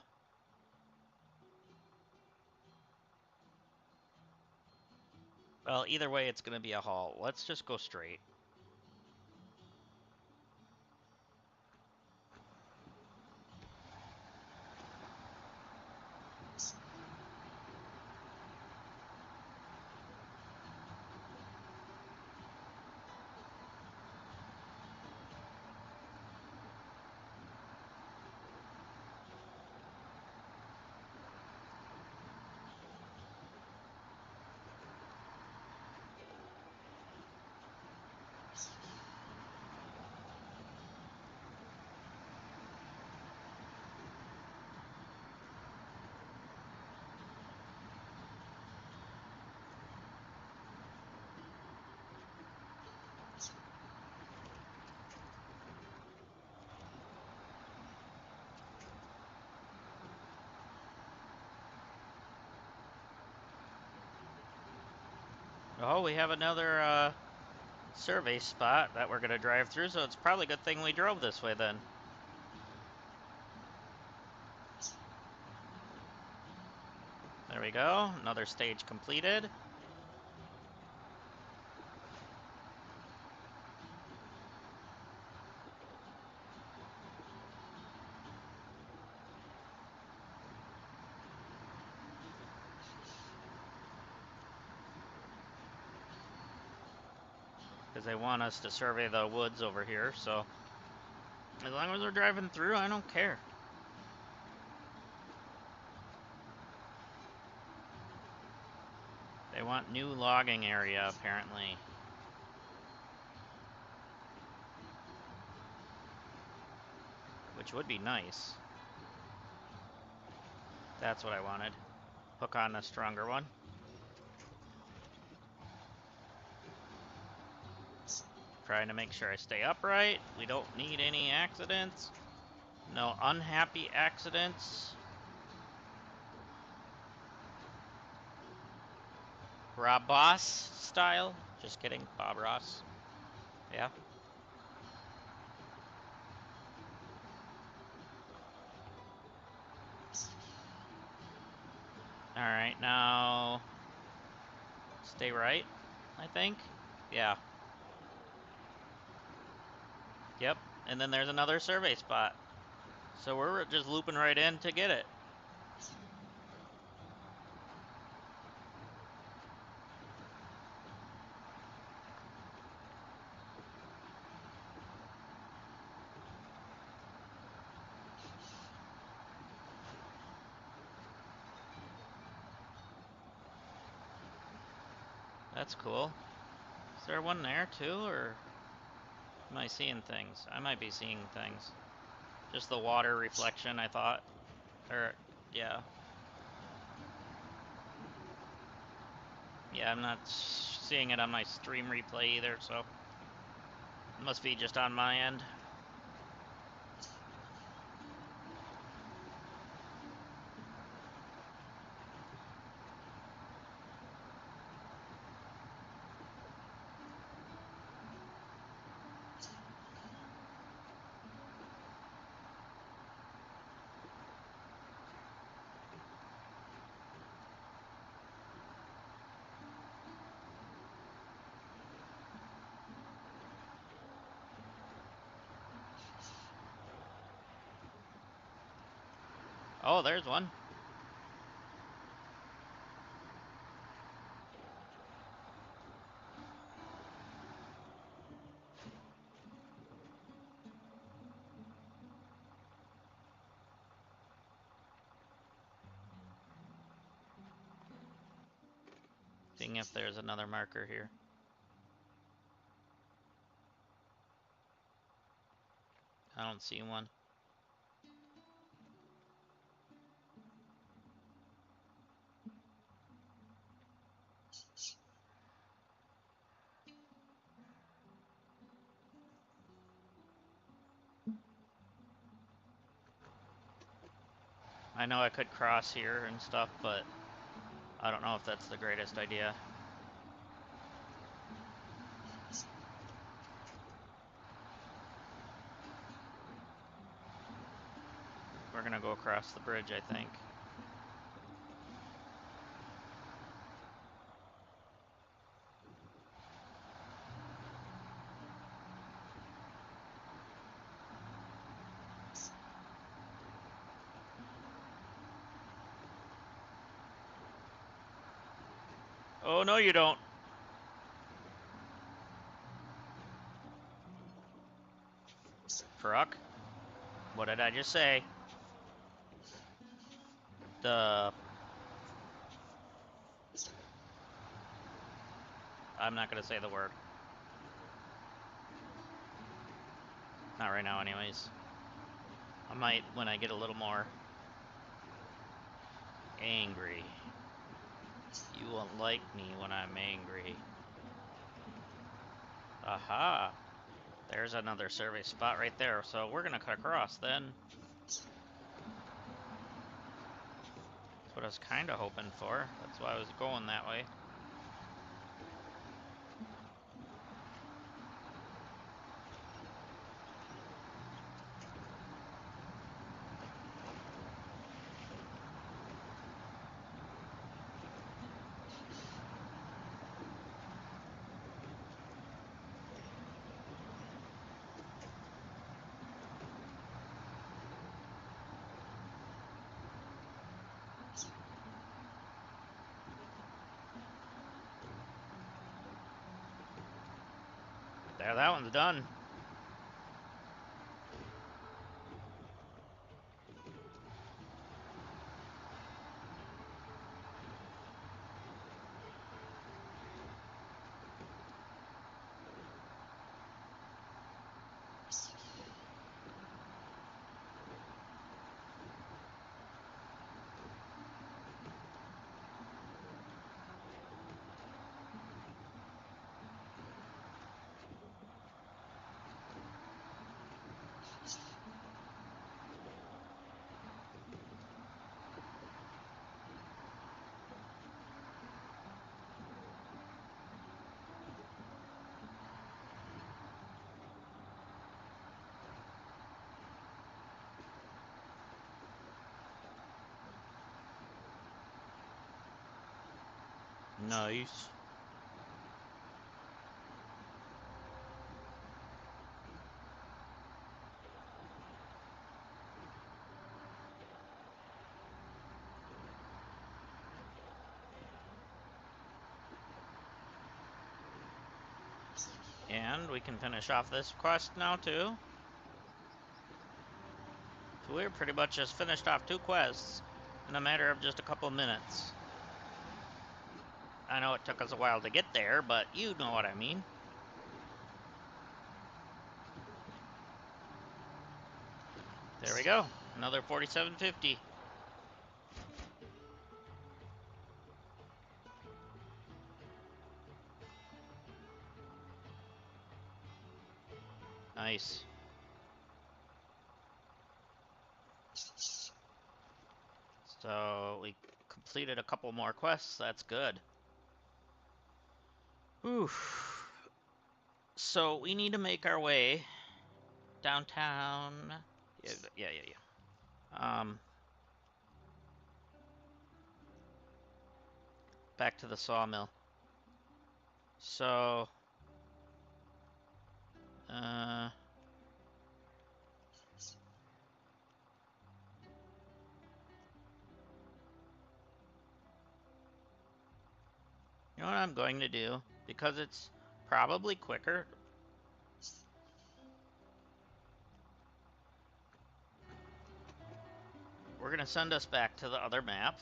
Well, either way, it's gonna be a haul. Let's just go straight. Oh, we have another survey spot that we're gonna drive through, so it's probably a good thing we drove this way then. There we go, another stage completed. Because they want us to survey the woods over here, so as long as we're driving through, I don't care. They want new logging area, apparently. Which would be nice. That's what I wanted. Hook on a stronger one. Trying to make sure I stay upright. We don't need any accidents. No unhappy accidents. Rob Boss style. Just kidding, Bob Ross. Yeah. Alright, now stay right, I think. Yeah. Yep. And then there's another survey spot. So we're just looping right in to get it. That's cool. Is there one there too, or am I seeing things? I might be seeing things. Just the water reflection, I thought. Or, yeah. Yeah, I'm not seeing it on my stream replay either, so it must be just on my end. Oh, there's one. Seeing if there's another marker here. I don't see one. I know I could cross here and stuff, but I don't know if that's the greatest idea. We're gonna go across the bridge, I think. Oh, no, you don't. Truck? What did I just say? The... I'm not gonna say the word. Not right now, anyways. I might when I get a little more angry. You won't like me when I'm angry. Aha! There's another survey spot right there, so we're gonna cut across then. That's what I was kinda hoping for. That's why I was going that way. There, that one's done. Nice. And we can finish off this quest now, too. So we're pretty much just finished off 2 quests in a matter of just a couple minutes. I know it took us a while to get there, but you know what I mean. There we go. Another 4750. Nice. So we completed a couple more quests. That's good. Whew. So we need to make our way downtown. Yeah. Back to the sawmill. So, uh, you know what I'm going to do? Because it's probably quicker. We're going to send us back to the other map.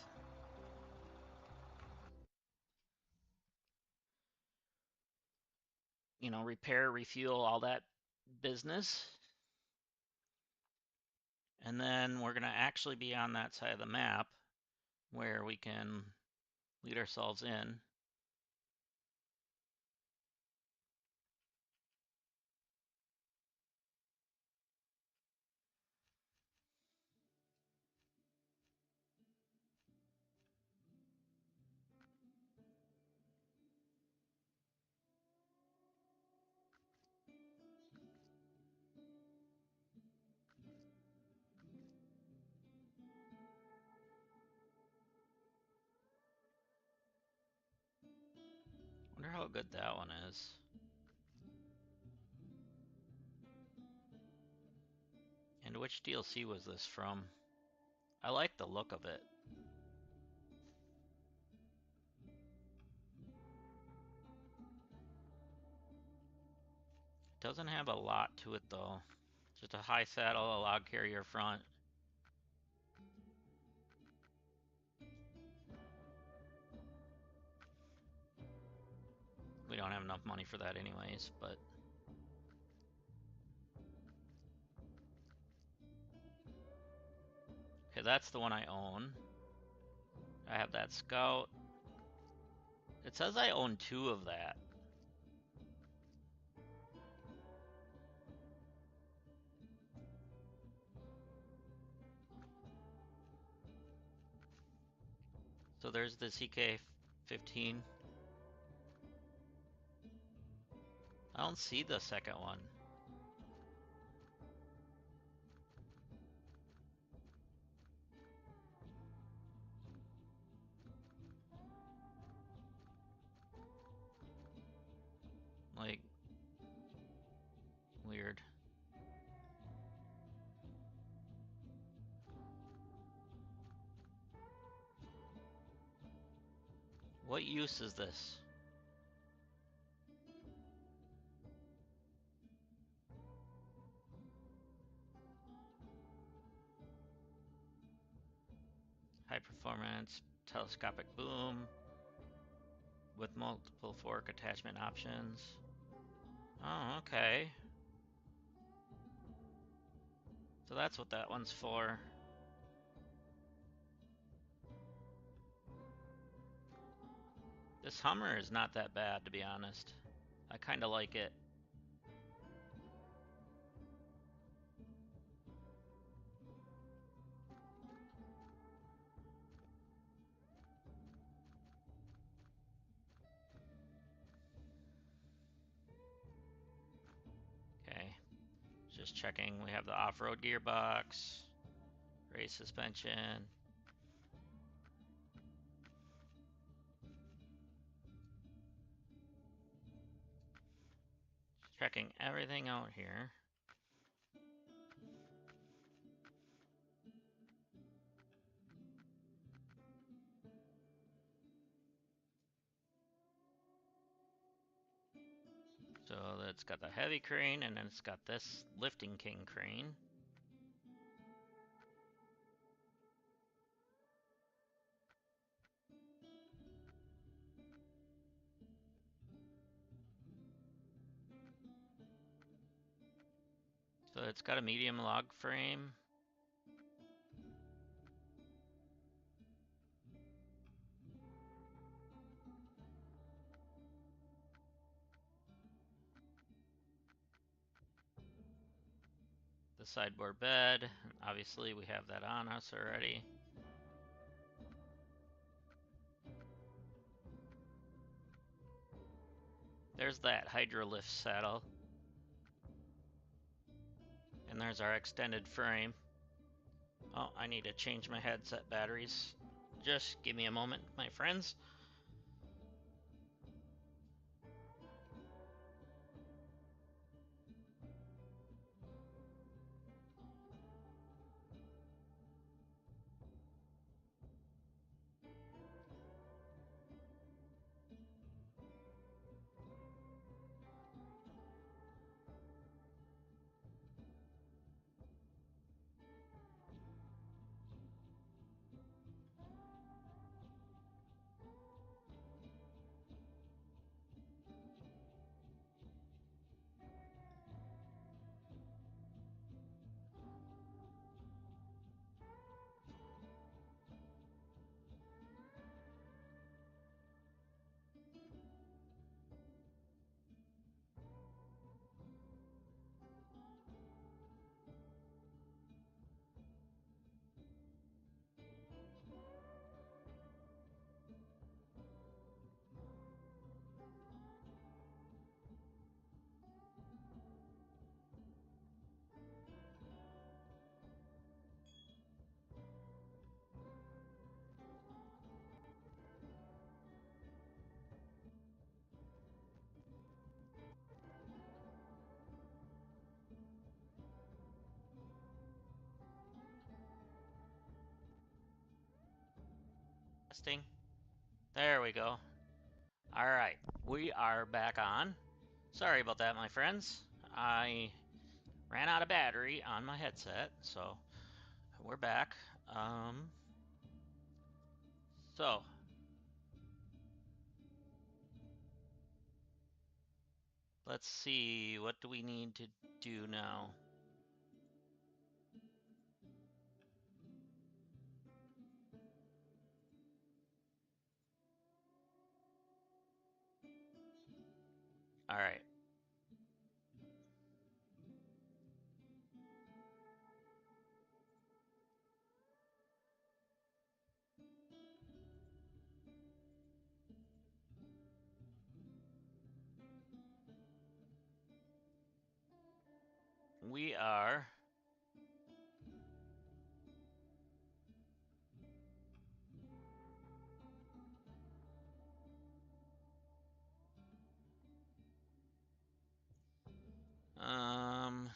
You know, repair, refuel, all that business. And then we're going to actually be on that side of the map where we can lead ourselves in. Wonder how good that one is. And which DLC was this from? I like the look of it. Doesn't have a lot to it though. Just a high saddle, a log carrier front. We don't have enough money for that anyways, but... Okay, that's the one I own. I have that scout. It says I own 2 of that. So there's the CK-15. I don't see the second one. Like, weird. What use is this? High performance, telescopic boom, with multiple fork attachment options. Oh, okay. So that's what that one's for. This Hummer is not that bad, to be honest. I kind of like it. Okay, just checking. We have the off-road gearbox, race suspension. Just checking everything out here. So it's got the heavy crane, and then it's got this lifting king crane. So it's got a medium log frame. The sideboard bed, obviously we have that on us already. There's that hydrolift saddle. And there's our extended frame. Oh, I need to change my headset batteries. Just give me a moment, my friends. Testing. There we go. All right, we are back on. Sorry about that, my friends. I ran out of battery on my headset, so we're back. So let's see, what do we need to do now? All right. We are um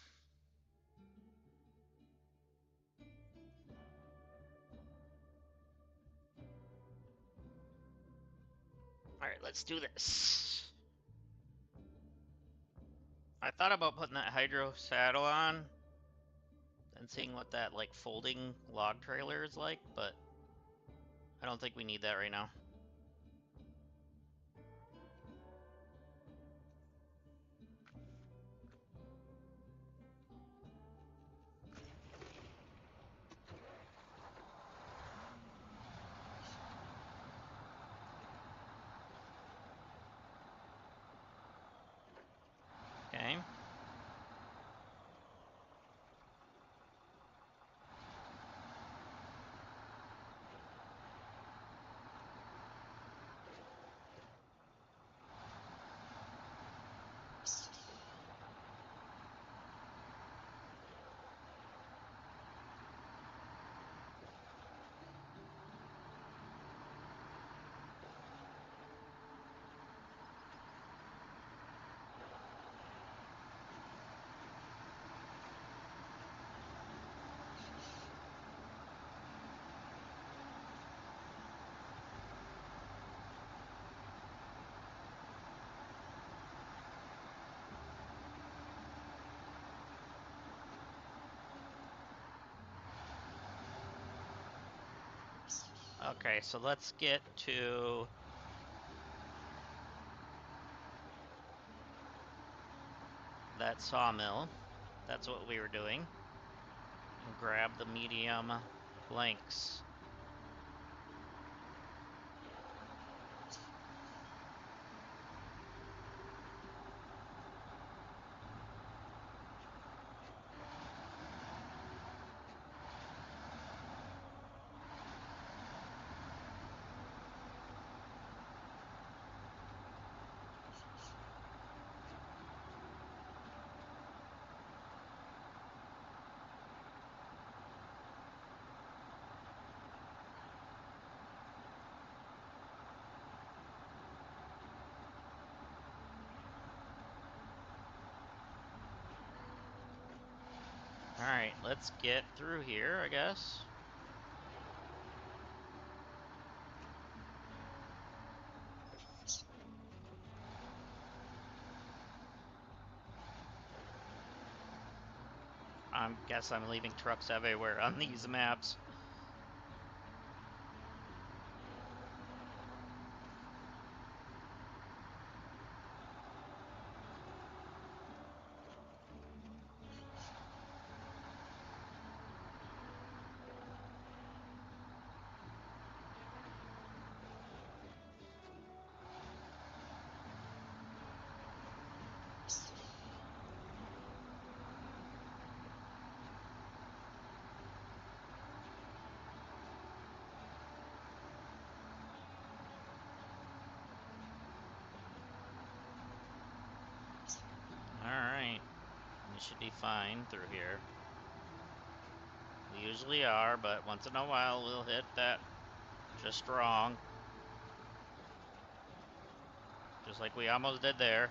all right, let's do this. I thought about putting that hydro saddle on and seeing what that like folding log trailer is like, but I don't think we need that right now. Okay. Okay, so let's get to that sawmill. That's what we were doing. And grab the medium planks. All right, let's get through here, I guess. I guess I'm leaving trucks everywhere on these maps. Alright, we should be fine through here. We usually are, but once in a while we'll hit that just wrong. Just like we almost did there.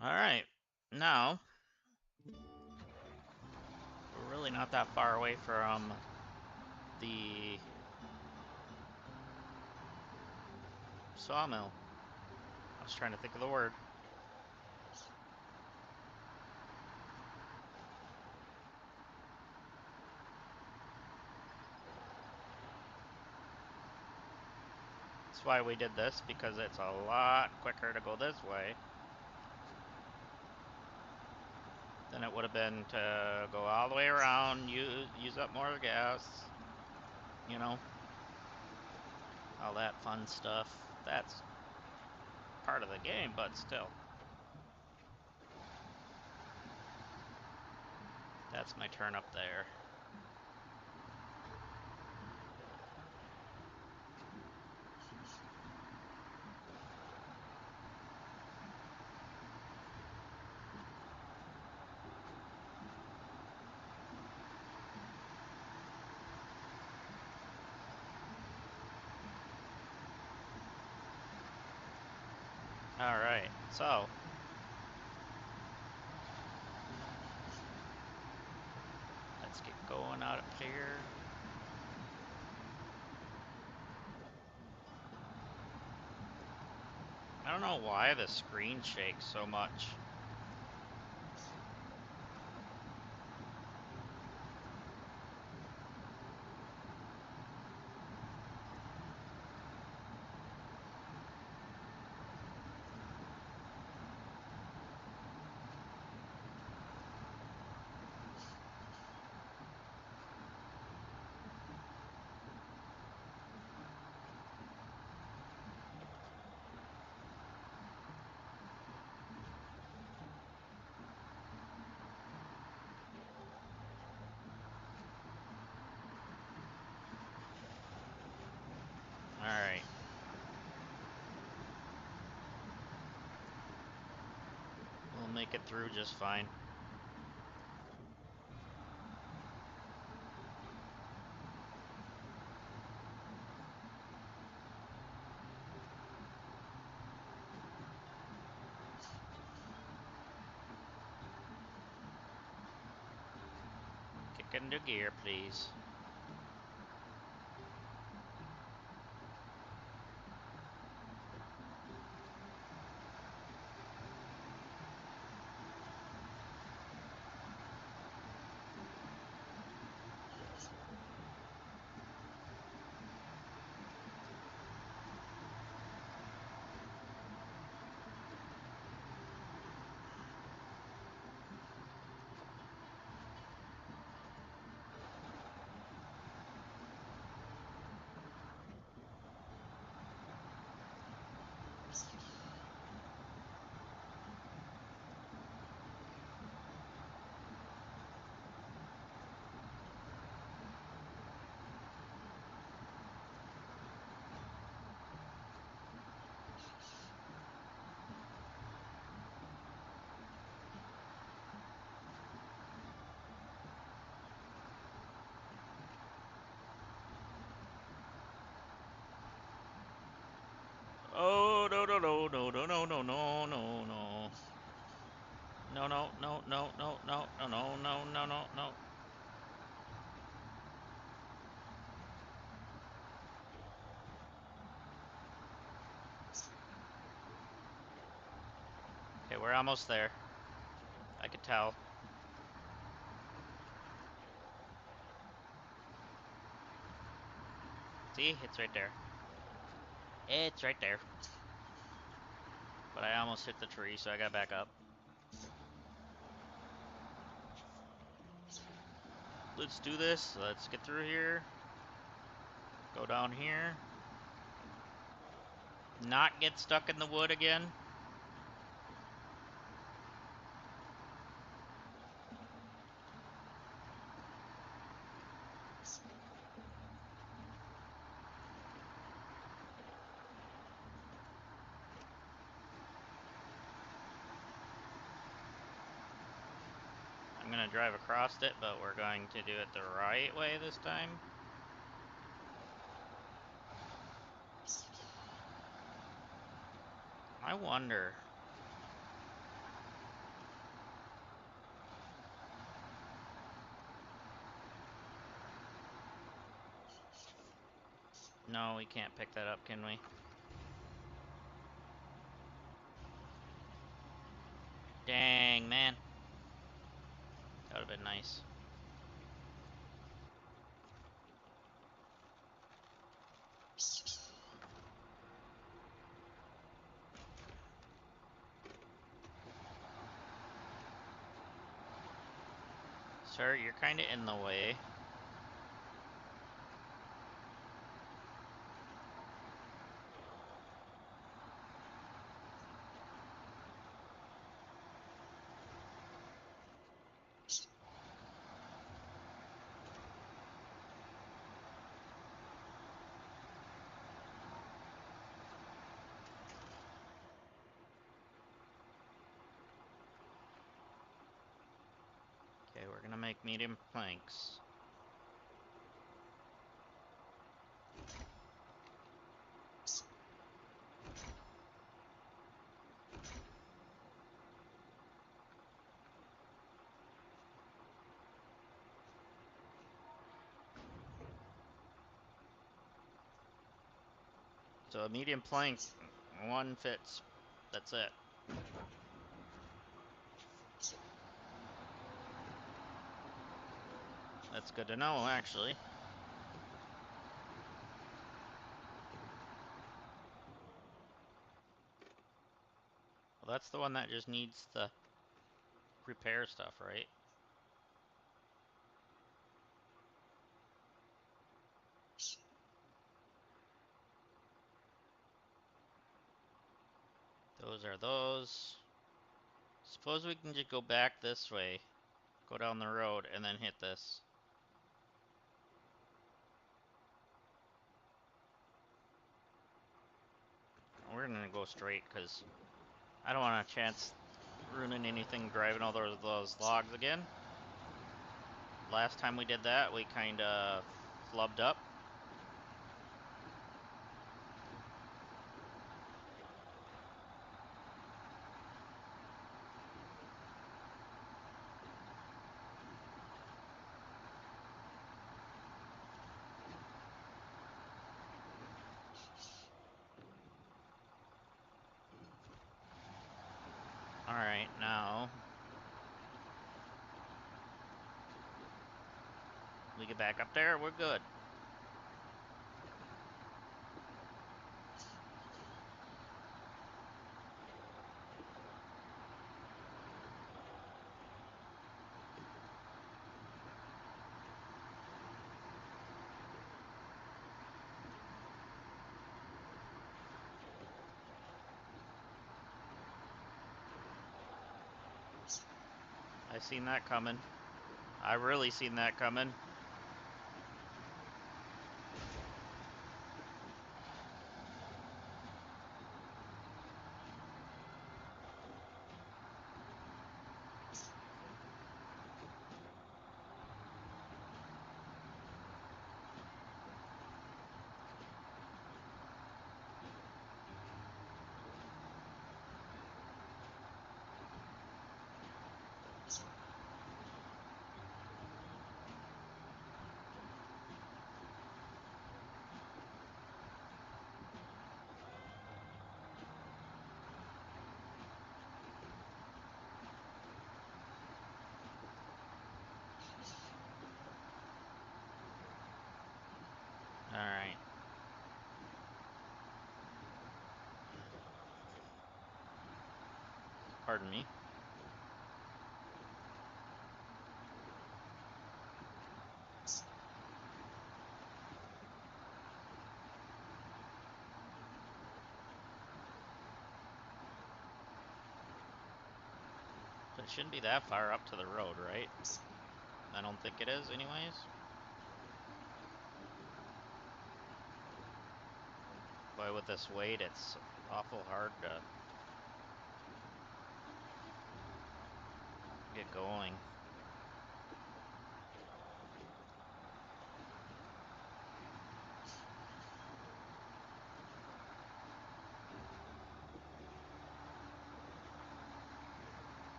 Alright, now, we're really not that far away from the sawmill. I was trying to think of the word. That's why we did this, because it's a lot quicker to go this way than it would have been to go all the way around, use up more gas, you know, all that fun stuff. That's part of the game, but still. That's my turn up there. Alright, so let's get going out up here. I don't know why the screen shakes so much. Alright. We'll make it through just fine. Kick into gear, please. Oh, no, no, no, no, no, no, no, no, no, no. No, no, no, no, no, no, no, no, no, no, no, no. Okay, we're almost there. I could tell. See? It's right there. It's right there. But I almost hit the tree, so I got back up. Let's do this. Let's get through here. Go down here. Not get stuck in the wood again. I'm gonna drive across it, but we're going to do it the right way this time. I wonder. No, we can't pick that up, can we? Dang, man. That would have been nice. Sir, you're kind of in the way. Okay, we're gonna make medium planks. So a medium plank, one fits. That's it. That's good to know, actually. Well, that's the one that just needs the repair stuff, right? Those are those. Suppose we can just go back this way, go down the road, and then hit this. We're gonna go straight, because I don't want a chance ruining anything driving all those logs again. Last time we did that, we kinda flubbed up. Alright, now we get back up there, we're good. I seen that coming. I really seen that coming. Alright. Pardon me. But it shouldn't be that far up to the road, right? I don't think it is, anyways. Boy, with this weight, it's awful hard to get going.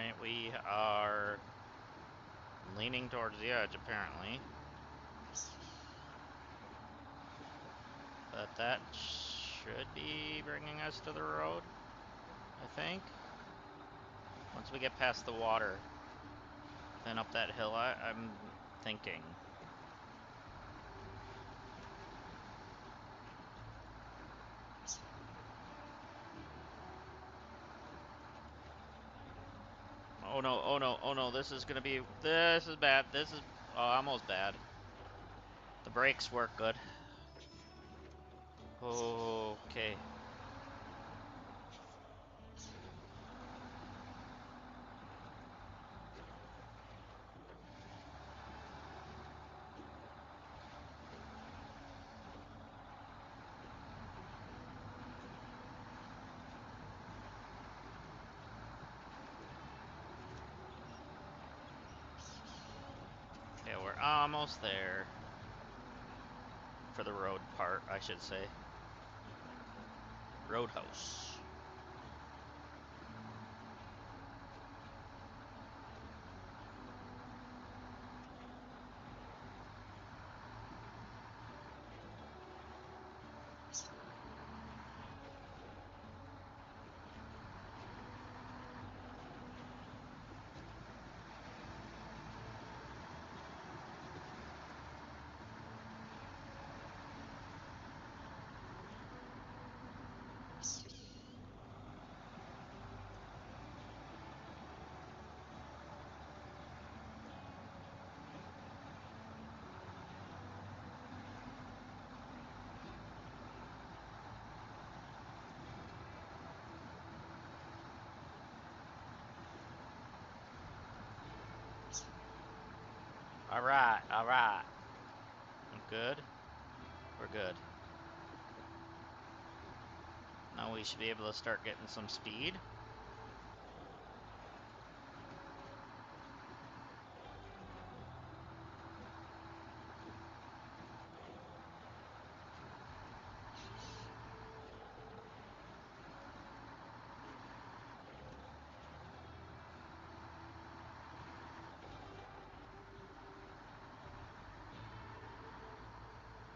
Alright, we are leaning towards the edge, apparently. But that should be bringing us to the road, I think. Once we get past the water, then up that hill, I'm thinking. Oh no, oh no, oh no, this is bad, this is almost bad. The brakes work good. Okay. Okay, we're almost there. For the road part, I should say. Roadhouse. Alright, alright. I'm good. We're good. Now we should be able to start getting some speed.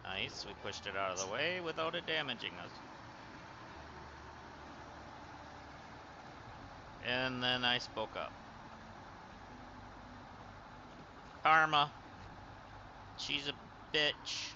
Nice, we pushed it out of the way without it damaging us. And then I spoke up. Karma. She's a bitch.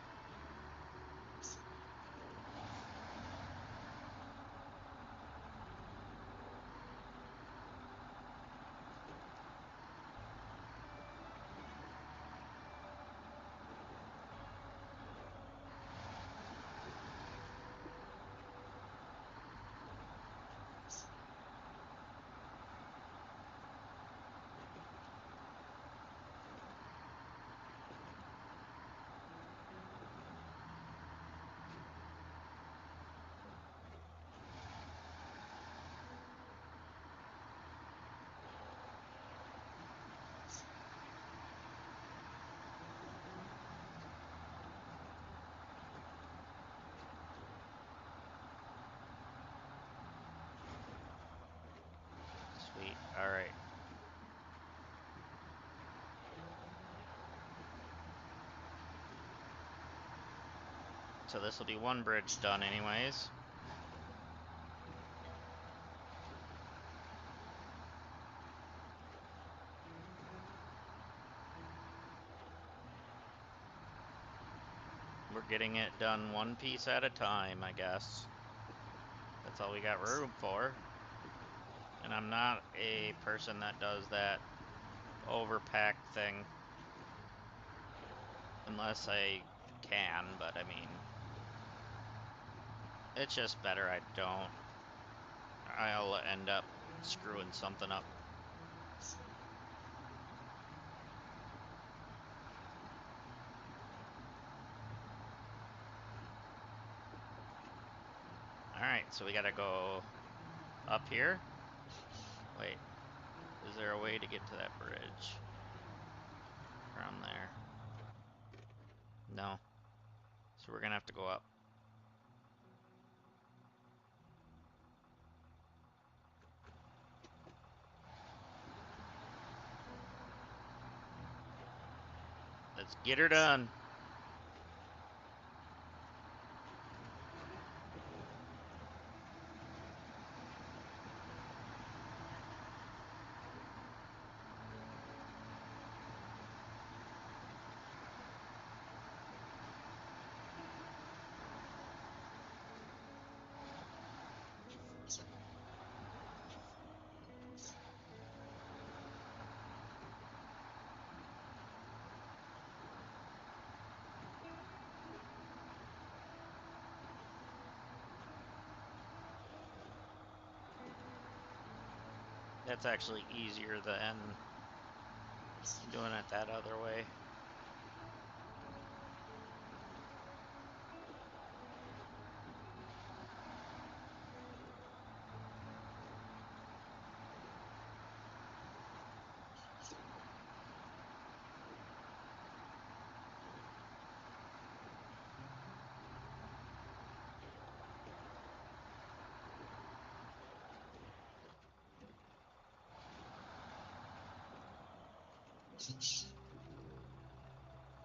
Sweet, alright. So this will be one bridge done anyways. We're getting it done one piece at a time, I guess. That's all we got room for. And I'm not a person that does that overpacked thing. Unless I can, but I mean... It's just better I don't. I'll end up screwing something up. Alright, so we gotta go up here. Wait, is there a way to get to that bridge? From there. No. So we're gonna have to go up. Let's get her done. That's actually easier than doing it that other way.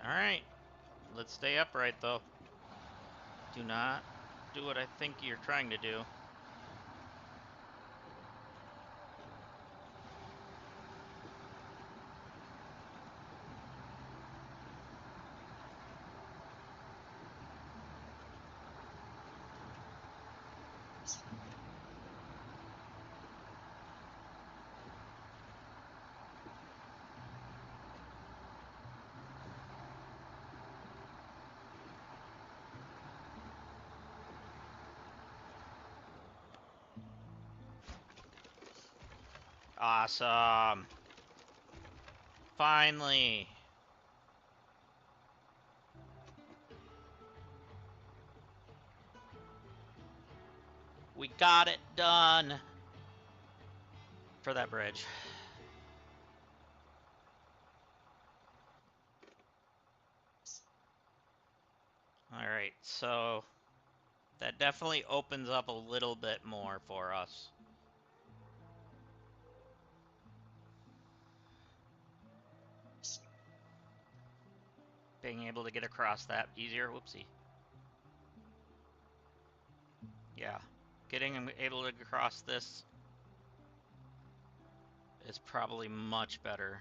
Alright, let's stay upright though. Do not do what I think you're trying to do. Awesome. Finally. We got it done for that bridge. Alright, so that definitely opens up a little bit more for us. Being able to get across that easier. Whoopsie. Yeah. Getting able to cross this is probably much better.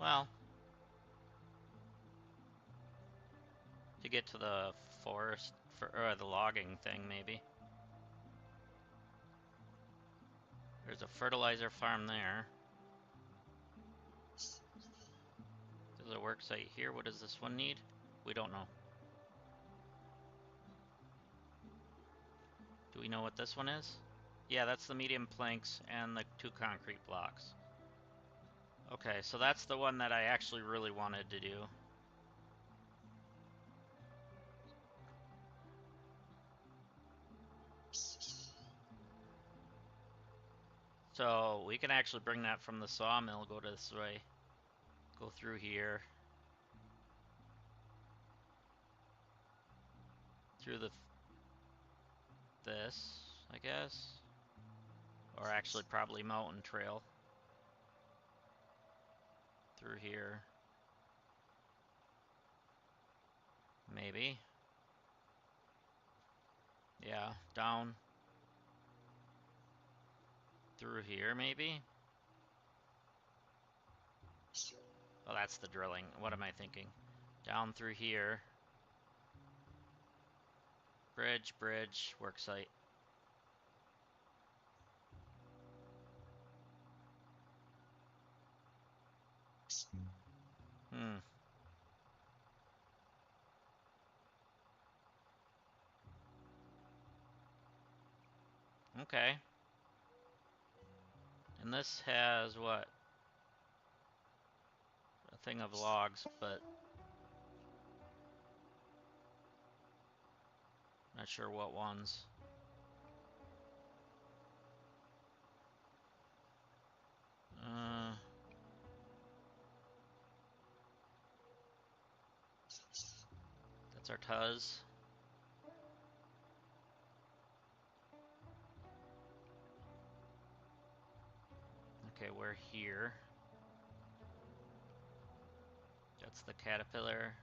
Well, to get to the forest, or the logging thing, maybe. There's a fertilizer farm there. There's a work site here. What does this one need? We don't know. Do we know what this one is? Yeah, that's the medium planks and the 2 concrete blocks. Okay, so that's the one that I actually really wanted to do. So we can actually bring that from the sawmill, go this way, go through here, through this, I guess, or actually probably mountain trail through here, maybe. Yeah, down through here, maybe. Oh, that's the drilling. What am I thinking? Down through here. Bridge, bridge, work site. Hmm. Okay. And this has what? A thing of logs, but not sure what ones. Uh, that's our Tuz. Okay, we're here. That's the caterpillar.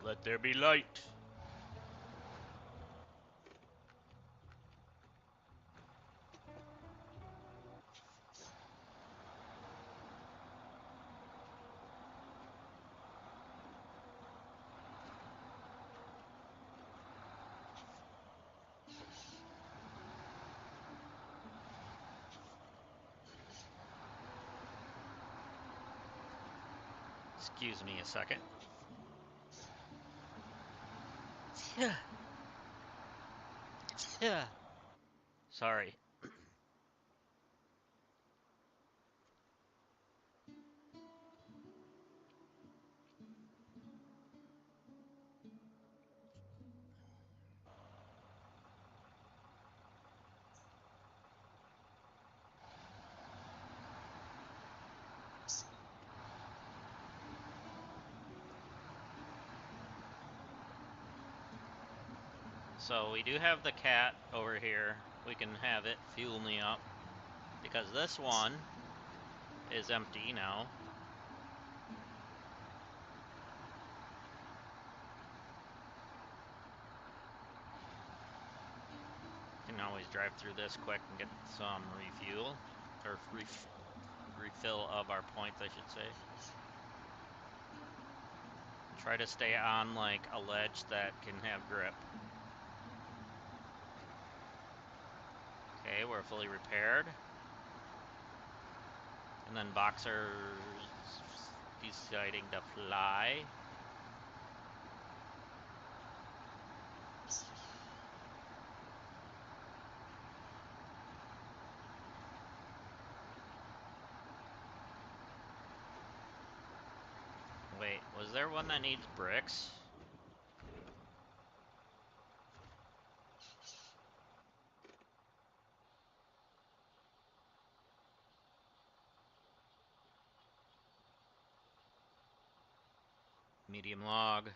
Let there be light. Excuse me a second. Sorry. So we do have the cat over here. We can have it fuel me up because this one is empty now. Can always drive through this quick and get some refuel or refill of our points, I should say. Try to stay on like a ledge that can have grip. Okay, we're fully repaired. And then Boxer's deciding to fly. Wait, was there one that needs bricks? Medium log.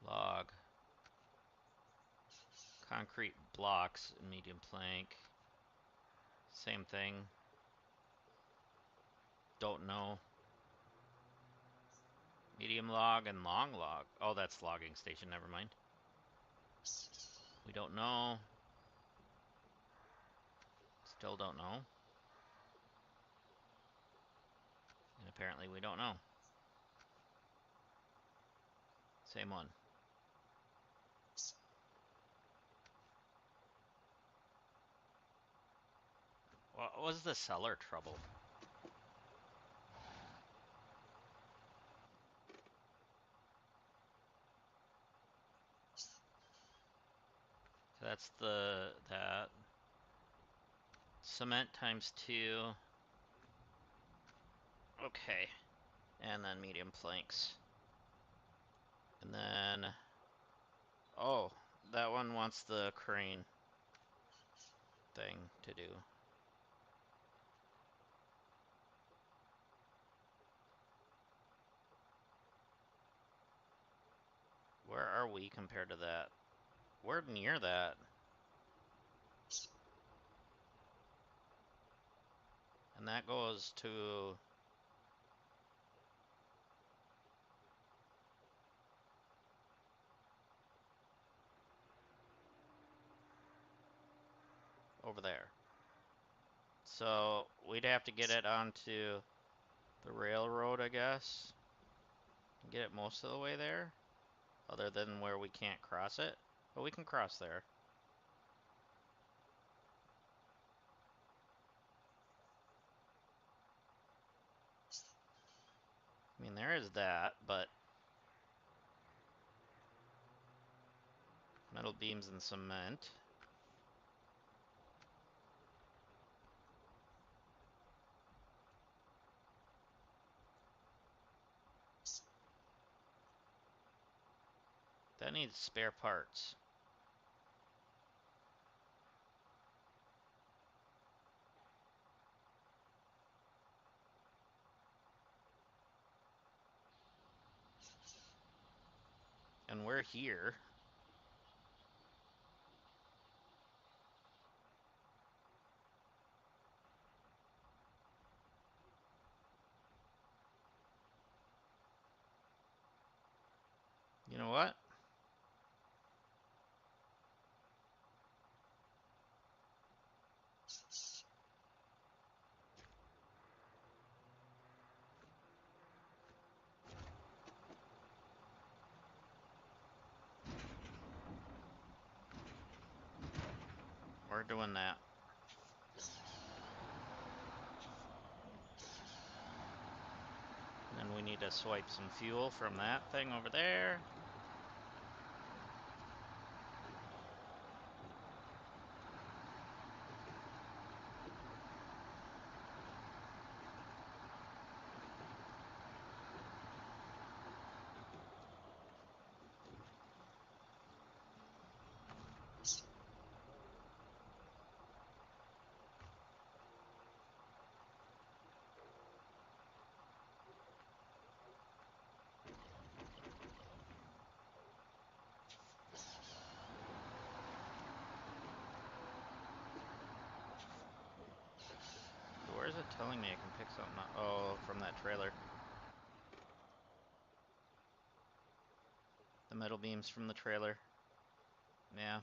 Log. Concrete blocks, medium plank. Same thing. Don't know. Medium log and long log. Oh, that's logging station, never mind. We don't know. Still don't know. And apparently we don't know. Same one. What was the cellar trouble? So that's that. Cement times 2. Okay. And then medium planks. And then... Oh, that one wants the crane thing to do. Where are we compared to that? We're near that. And that goes to... over there. So we'd have to get it onto the railroad, I guess. Get it most of the way there. Other than where we can't cross it. But we can cross there. I mean, there is that, but... metal beams and cement. That needs spare parts. And we're here. You know what? We're doing that. And then we need to swipe some fuel from that thing over there. Where is it telling me I can pick something up? Oh, from that trailer. The metal beams from the trailer. Yeah.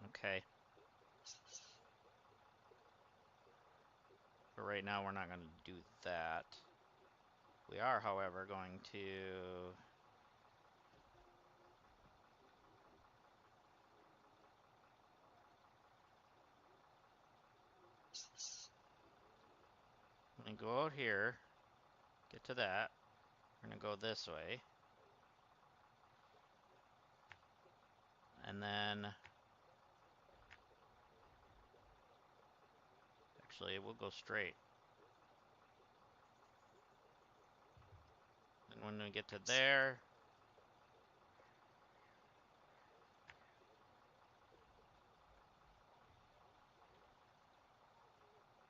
Okay. But right now we're not going to do that. We are, however, going to... Let me go out here, get to that. We're going to go this way. And then... Actually, we'll go straight. And when we get to there...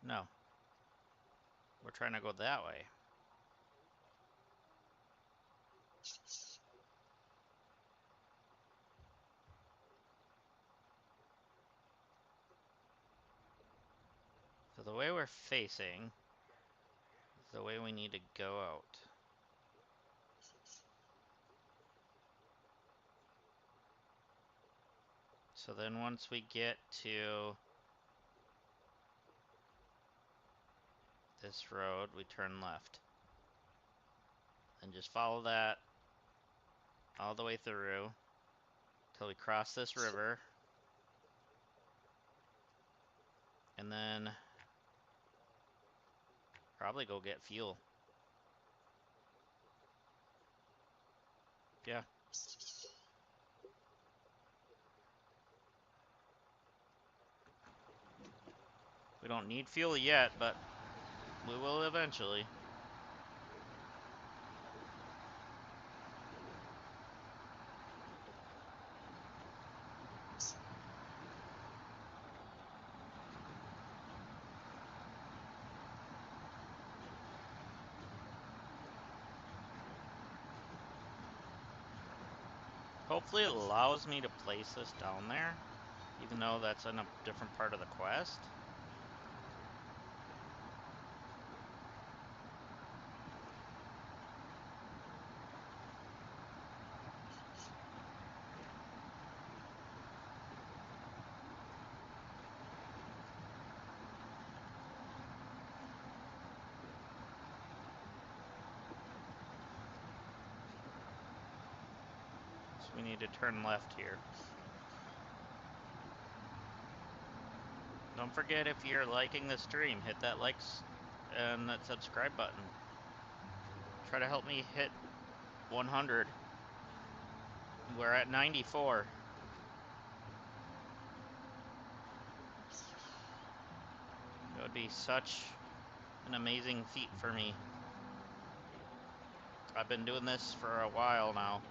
No. We're trying to go that way. So the way we're facing is the way we need to go out. So then once we get to this road, we turn left. And just follow that all the way through till we cross this river. And then probably go get fuel. Yeah. We don't need fuel yet, but we will eventually. Hopefully it allows me to place this down there, even though that's in a different part of the quest. So we need to turn left here. Don't forget, if you're liking the stream, hit that likes and that subscribe button. Try to help me hit 100. We're at 94. It would be such an amazing feat for me. I've been doing this for a while now.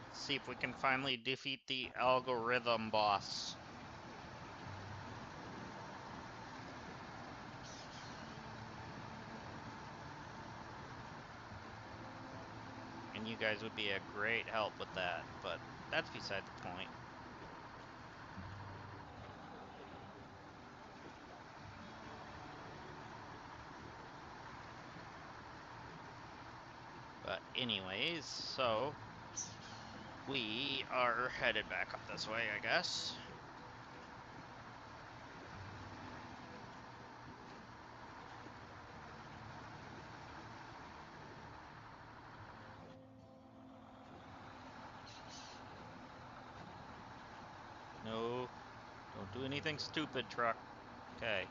Let's see if we can finally defeat the algorithm boss. you guys would be a great help with that, but that's beside the point. But anyways, so we are headed back up this way, I guess. No, don't do anything stupid, truck. Okay.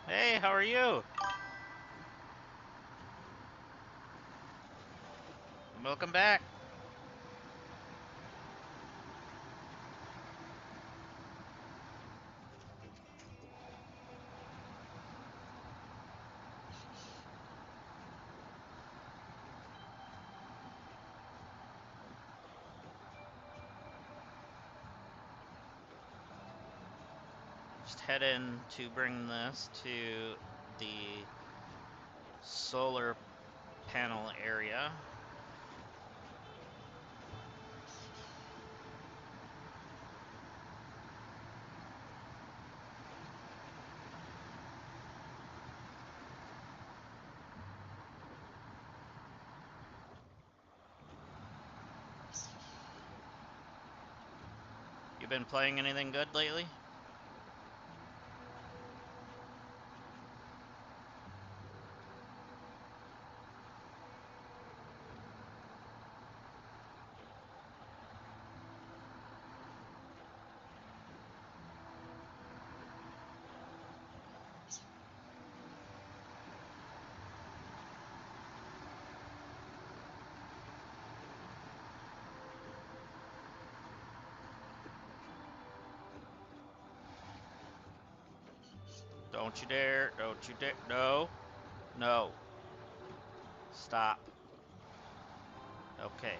Hey, how are you? Welcome back. Just head in to bring this to the solar panel area. You been playing anything good lately? Don't you dare, don't you dare. No, no. Stop. Okay.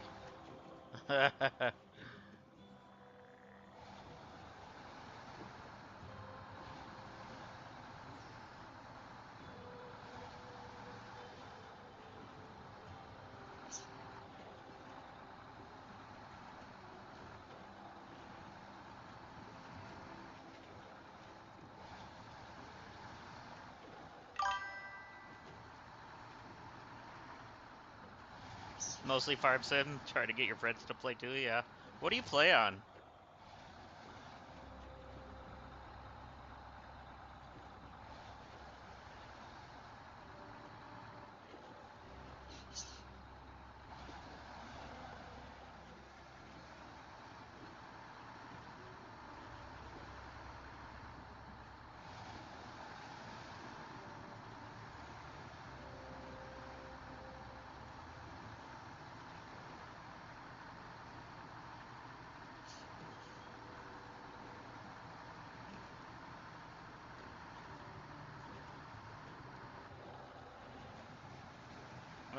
Mostly farm sim, try to get your friends to play too, yeah. What do you play on?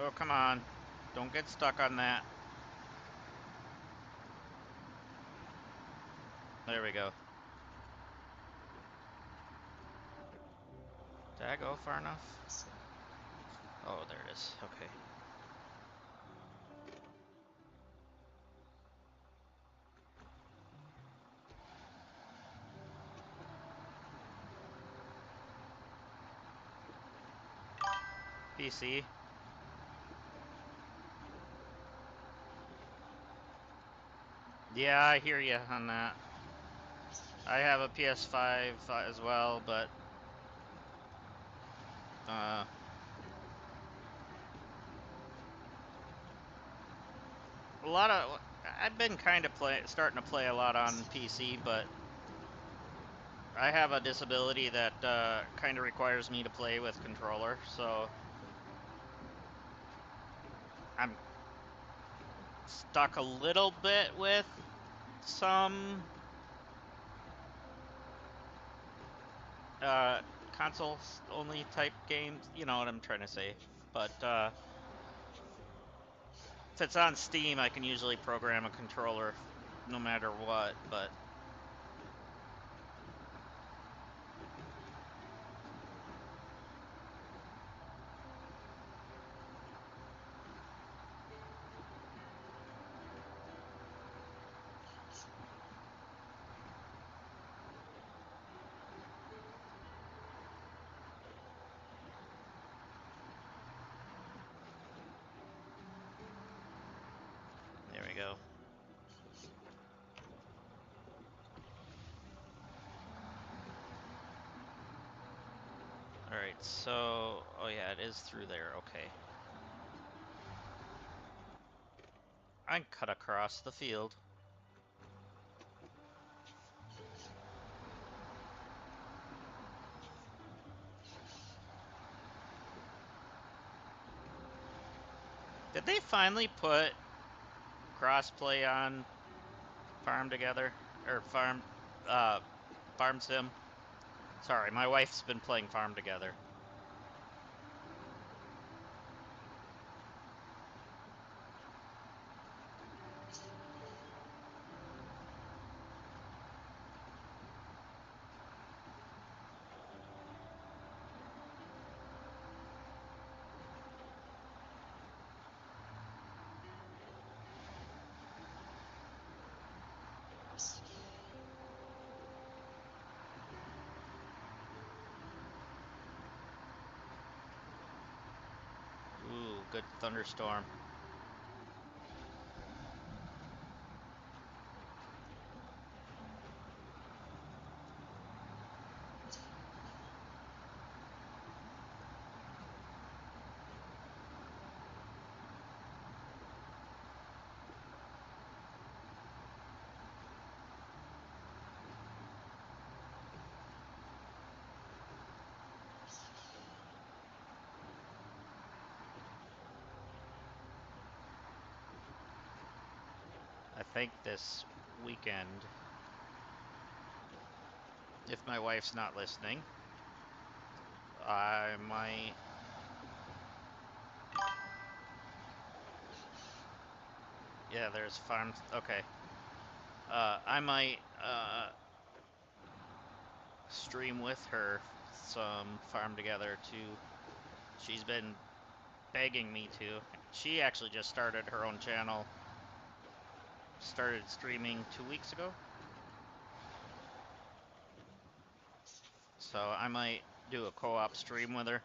Oh, come on. Don't get stuck on that. There we go. Did I go far enough? Oh, there it is. Okay. PC. Yeah, I hear you on that. I have a PS5 as well, but uh, a lot of I've been kind of starting to play a lot on PC, but I have a disability that kind of requires me to play with controller, so I'm stuck a little bit with some console only type games. You know what I'm trying to say. But if it's on Steam, I can usually program a controller no matter what. But there we go. Alright, so... Oh yeah, it is through there. Okay. I can cut across the field. Did they finally put crossplay on Farm Together? Or Farm Sim? Sorry, my wife's been playing Farm Together. Ooh, good thunderstorm. I think this weekend, if my wife's not listening, I might... Yeah, there's farms. Okay. I might stream with her some Farm Together too. She's been begging me to. She actually just started her own channel. Started streaming 2 weeks ago. So I might do a co-op stream with her.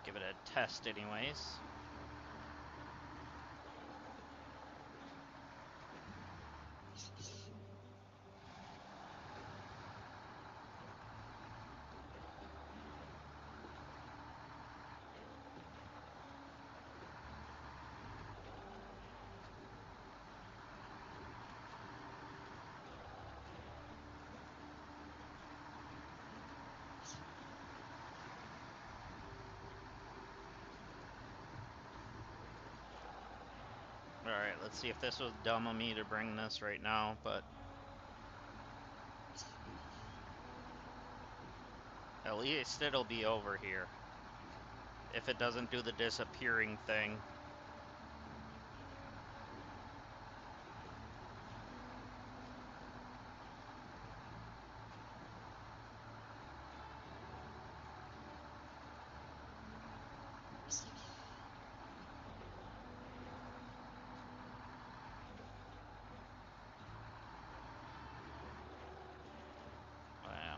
Give it a test anyways. Alright, let's see if this was dumb of me to bring this right now, but... At least it'll be over here. If it doesn't do the disappearing thing. Wow.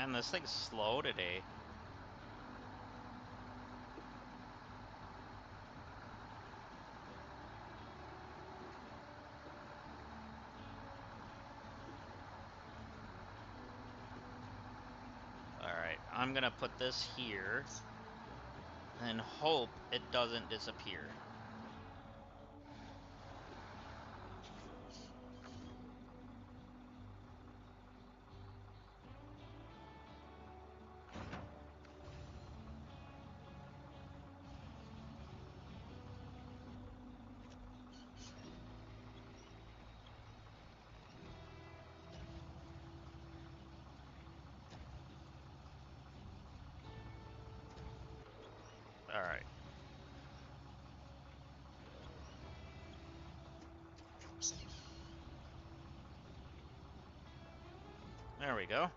Man, this thing's slow today. Alright, I'm gonna put this here and hope it doesn't disappear. Alright. There we go.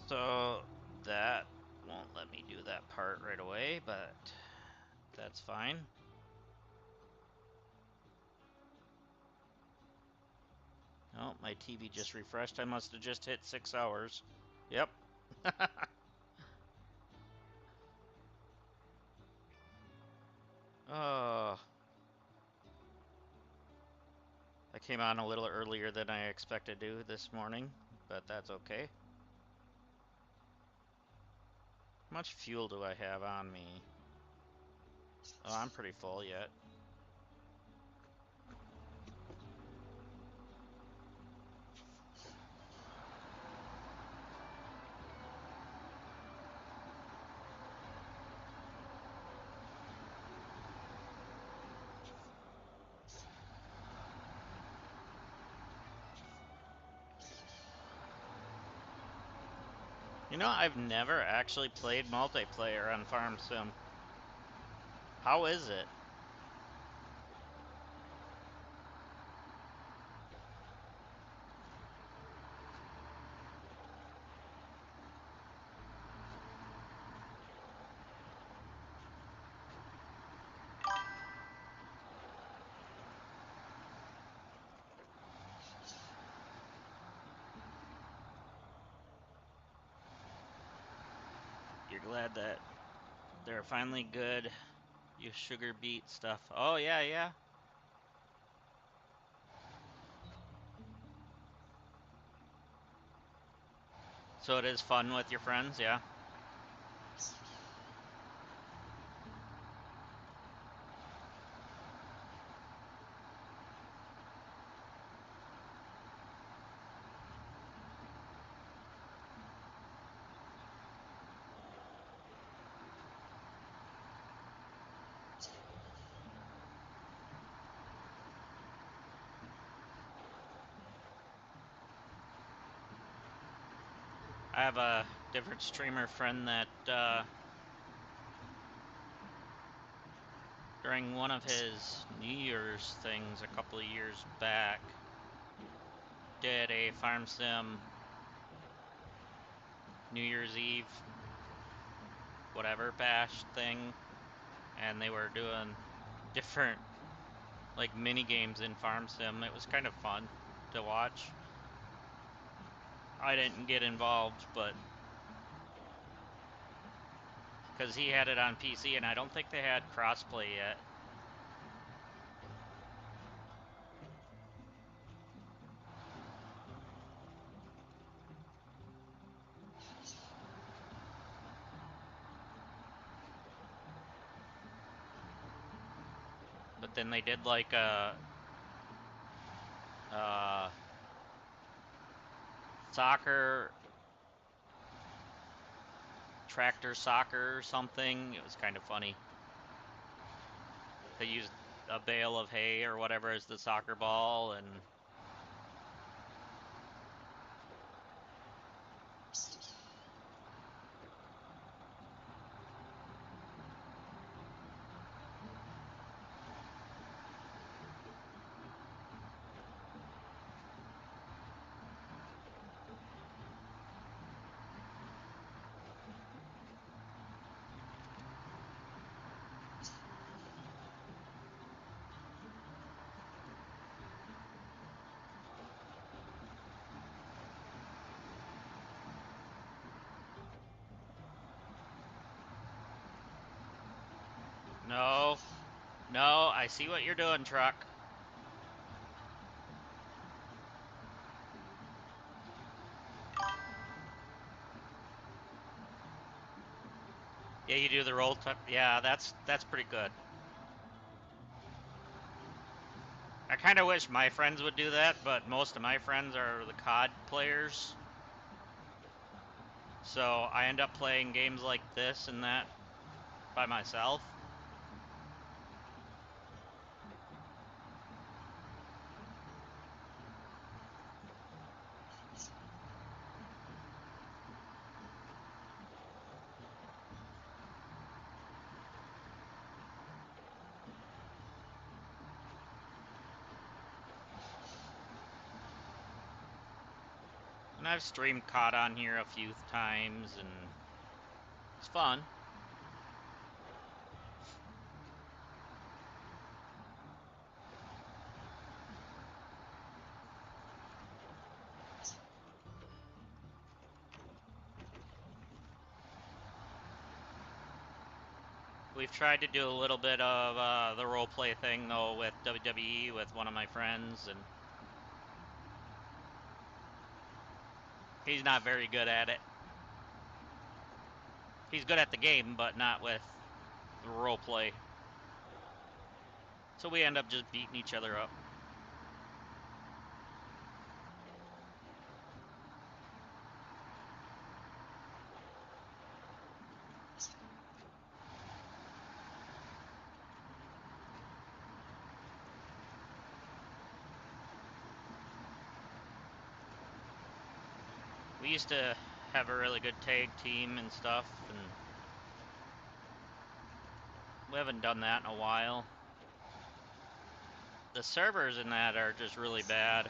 So that won't let me do that part right away, but that's fine. Oh, my TV just refreshed. I must have just hit 6 hours. Yep. Oh, I came on a little earlier than I expected to this morning, but that's okay. How much fuel do I have on me? Oh, I'm pretty full yet. You know, I've never actually played multiplayer on Farm Sim. How is it? You're glad that they're finally good. You sugar beet stuff. Oh, yeah, yeah. So it is fun with your friends, yeah? I have a different streamer friend that during one of his New Year's things a couple of years back did a Farm Sim New Year's Eve whatever bash thing, and they were doing different like mini games in Farm Sim. It was kind of fun to watch. I didn't get involved, but because he had it on PC, and I don't think they had crossplay yet. But then they did like a soccer, tractor soccer or something. It was kind of funny. They used a bale of hay or whatever as the soccer ball, and No, I see what you're doing, truck. Yeah, you do the roll. Yeah, that's pretty good. I kind of wish my friends would do that, but most of my friends are the COD players. So I end up playing games like this and that by myself. And I've streamed COD on here a few times, and it's fun. We've tried to do a little bit of the roleplay thing, though, with WWE with one of my friends, and he's not very good at it. He's good at the game, but not with the roleplay. So we end up just beating each other up. We used to have a really good tag team and stuff, and we haven't done that in a while. The servers in that are just really bad.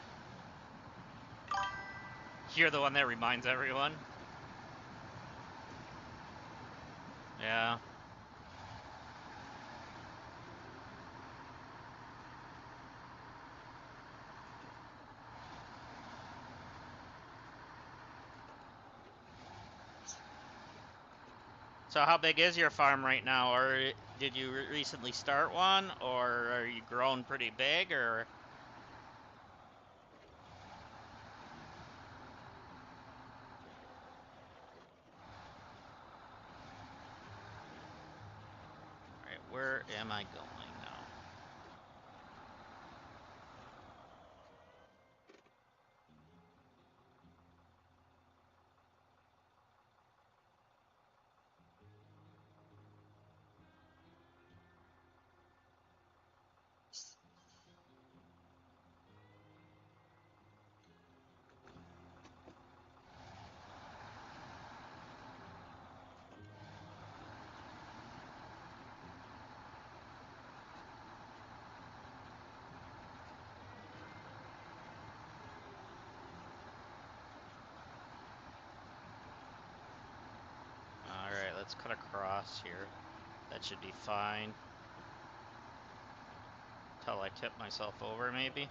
You're the one that reminds everyone. Yeah. So how big is your farm right now? Or did you recently start one? Or are you grown pretty big? Or... Alright, where am I going now? Alright, let's cut across here. That should be fine. Till I tip myself over, maybe.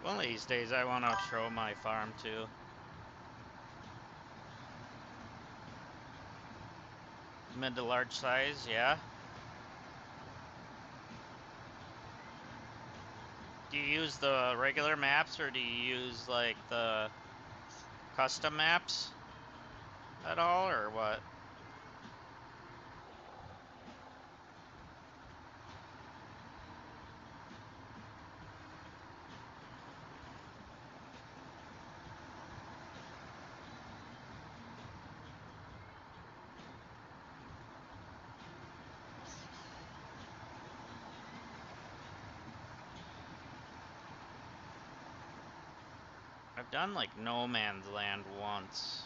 One of these days I want to show my farm too. Mid to large size, yeah. Do you use the regular maps or do you use like the custom maps at all, or what? I've done like No Man's Land once.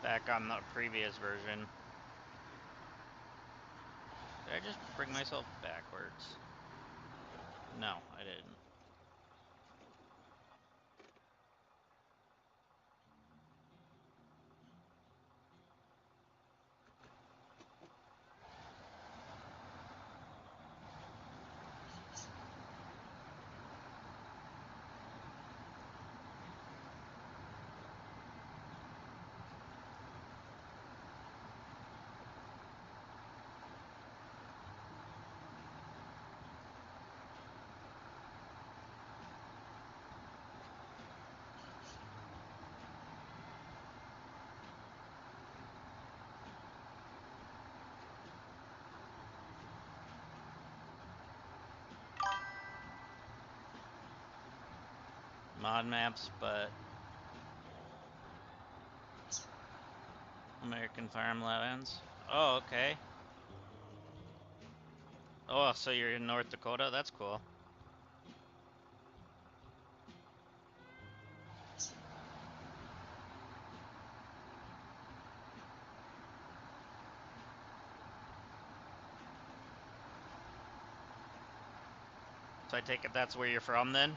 Back on the previous version. Did I just bring myself backwards? No, I didn't. Mod maps, but American Farmlands. Oh, okay. Oh, so you're in North Dakota? That's cool. So I take it that's where you're from then?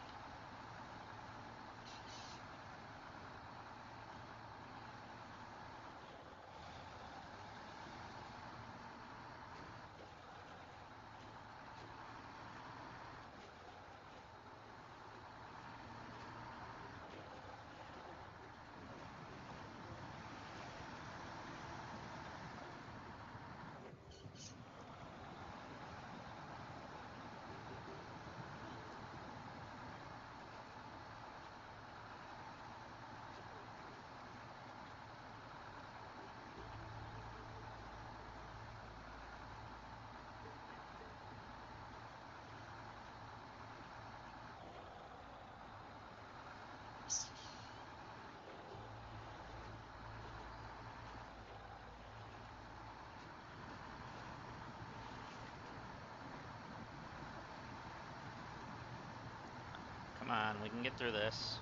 Come on, we can get through this.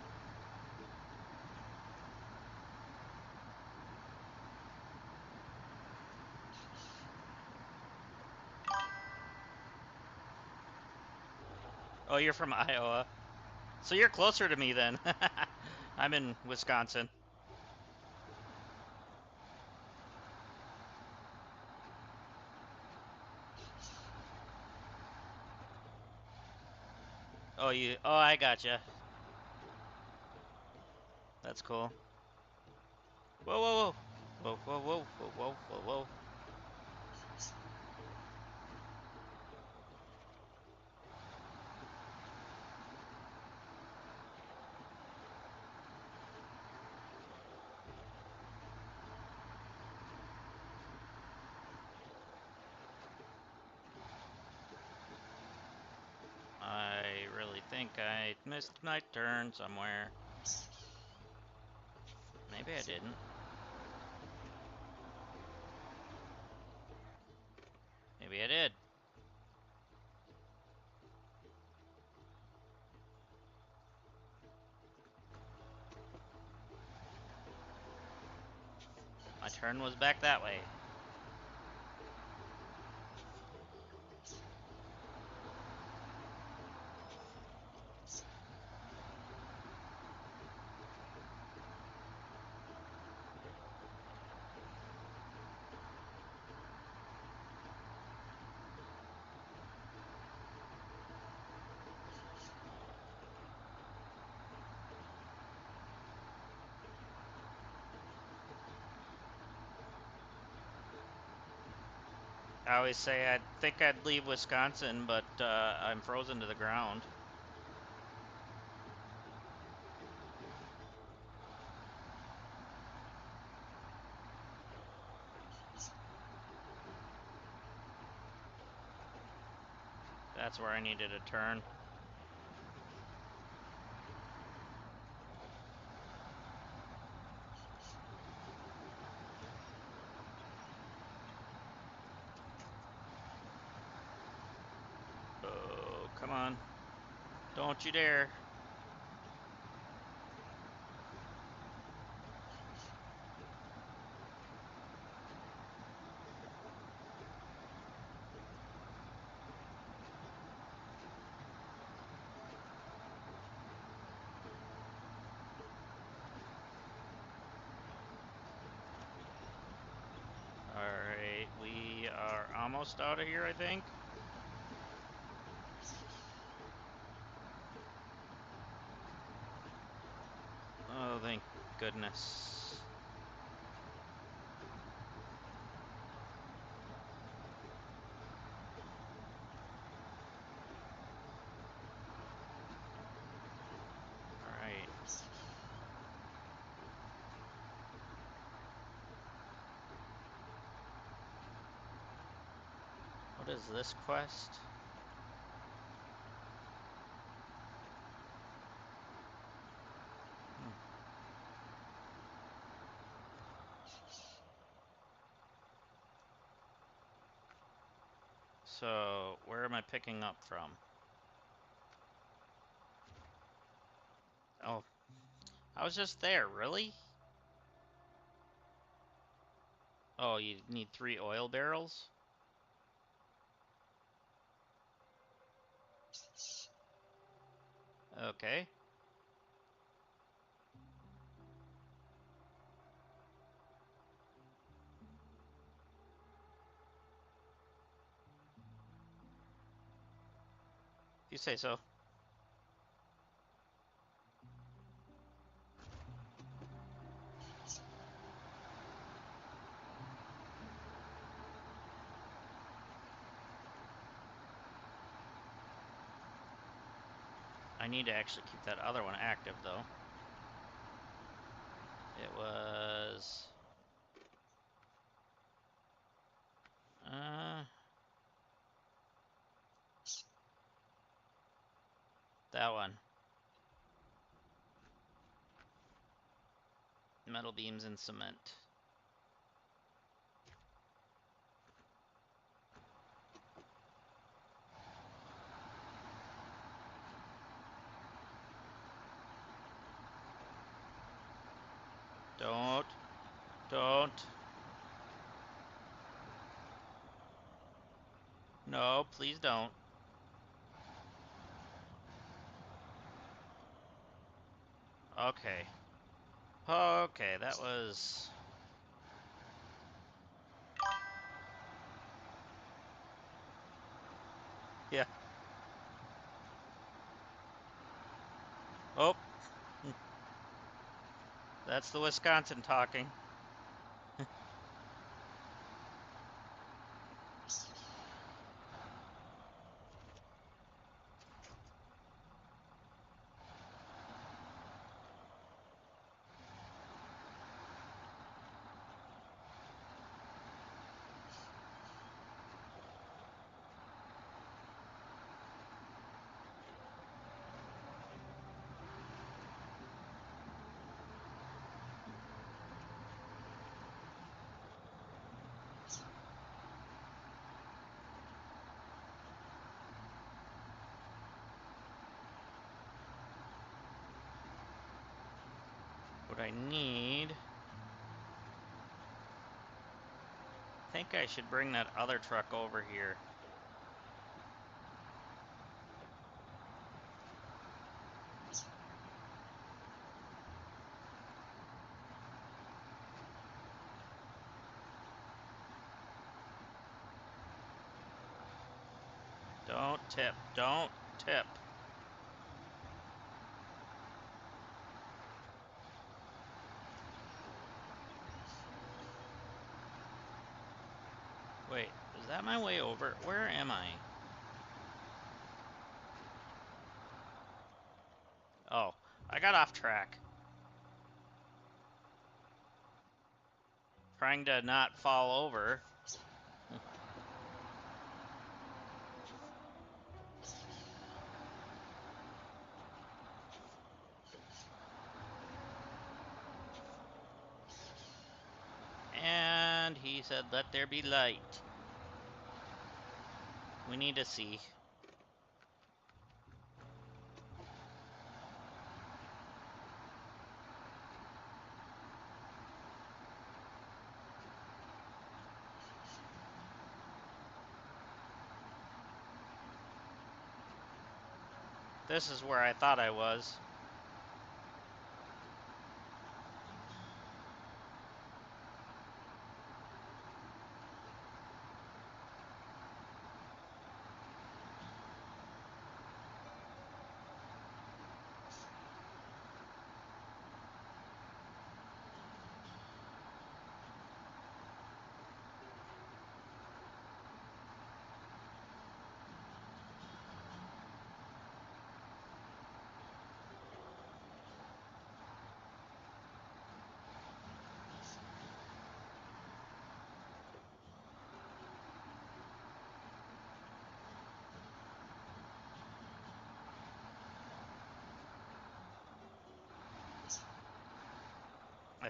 Oh, you're from Iowa. So you're closer to me then. I'm in Wisconsin. Oh, I gotcha. That's cool. Whoa, whoa, whoa. Whoa, whoa, whoa, whoa, whoa, whoa. I really think I missed my turn somewhere. Maybe I didn't. Maybe I did. My turn was back that way. I always say I'd think I'd leave Wisconsin, but I'm frozen to the ground. That's where I needed a turn. Oh, come on. Don't you dare. almost out of here, I think. Oh, thank goodness. All right. What is this quest? So, where am I picking up from? Oh, I was just there, really? Oh, you need 3 oil barrels? Okay. You say so. I need to actually keep that other one active, though. It was... that one. Metal beams and cement. Don't. No, please don't. Okay. Okay, that was... yeah. Oh. That's the Wisconsin talking. What I need... I think I should bring that other truck over here. Don't tip. Don't tip. Wait, is that my way over? Where am I? Oh, I got off track. Trying to not fall over. And he said, let there be light. We need to see. This is where I thought I was.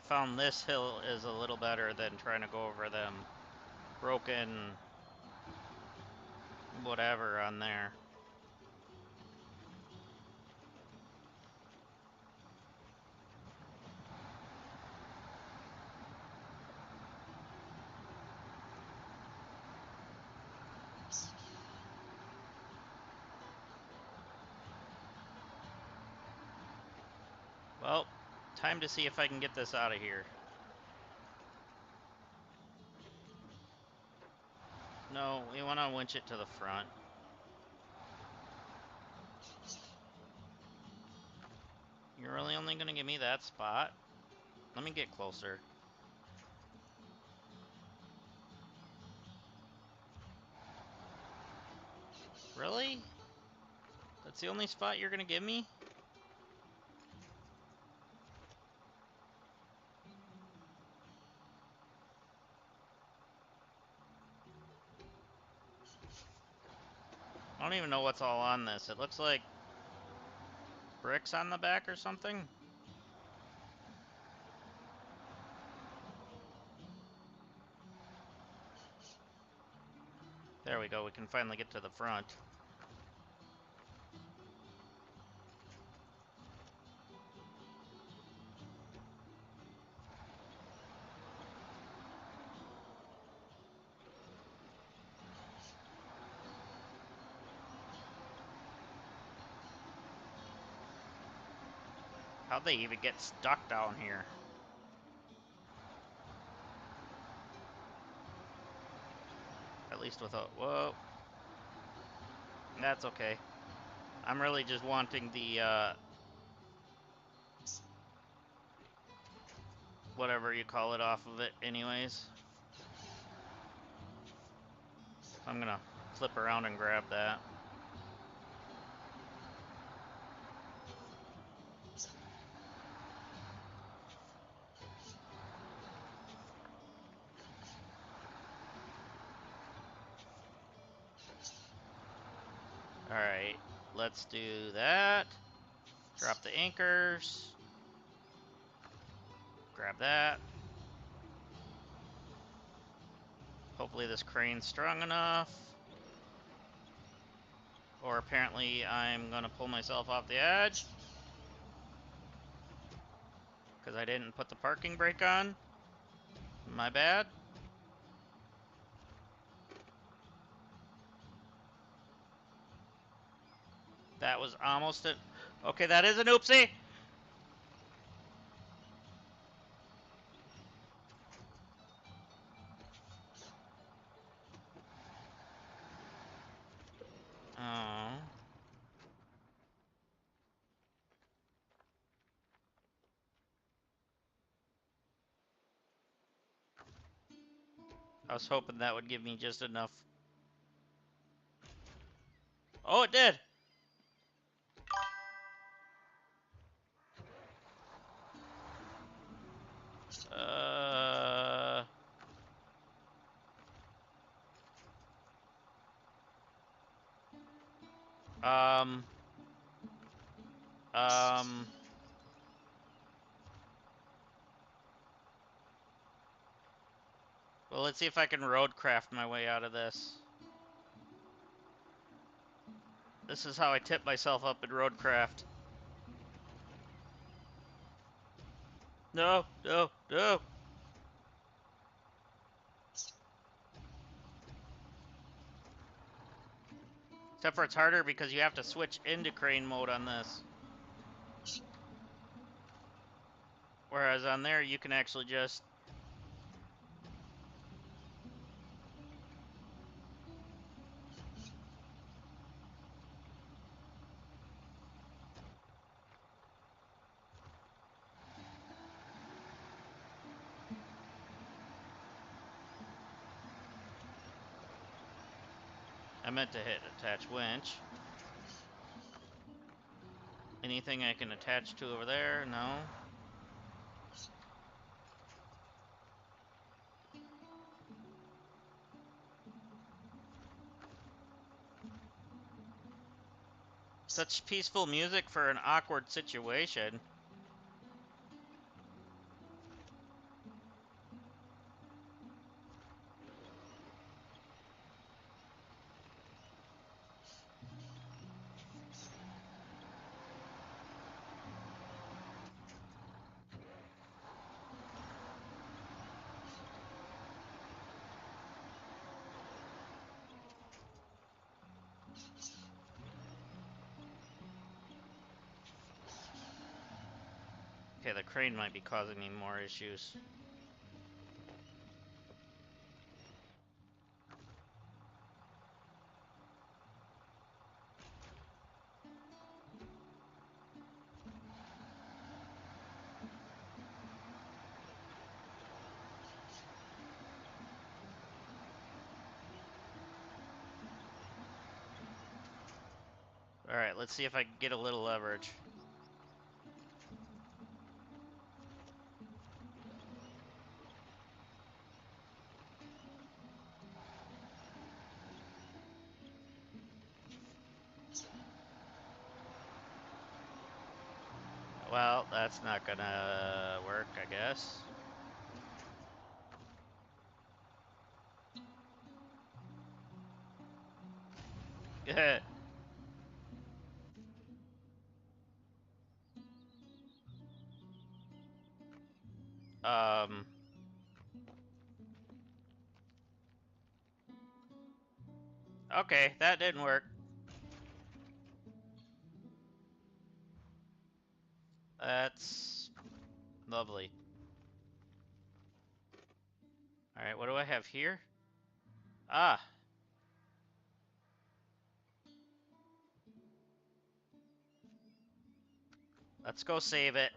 I found this hill is a little better than trying to go over them broken whatever on there. Well, time to see if I can get this out of here. No, we want to winch it to the front. You're really only going to give me that spot? Let me get closer. Really? That's the only spot you're going to give me? I don't even know what's all on this. It looks like bricks on the back or something. There we go. We can finally get to the front. How'd they even get stuck down here? At least with a... Whoa. That's okay. I'm really just wanting the, whatever you call it off of it anyways. I'm gonna flip around and grab that. Alright, let's do that. Drop the anchors. Grab that. Hopefully this crane's strong enough. Or apparently I'm gonna pull myself off the edge. Because I didn't put the parking brake on. My bad. That was almost it. Okay, that is an oopsie. Oh. I was hoping that would give me just enough. Oh, it did. Uh... Um... Um... Well, let's see if I can roadcraft my way out of this. This is how I tip myself up in roadcraft. No, no, no. Except for it's harder because you have to switch into crane mode on this. Whereas on there, you can actually just... I meant to hit attach winch. Anything I can attach to over there? No. Such peaceful music for an awkward situation. Okay, the crane might be causing me more issues. Alright, let's see if I can get a little leverage. Well, that's not gonna work, I guess. um... Okay, that didn't work. That's lovely. Alright, what do I have here? Ah! Let's go save it.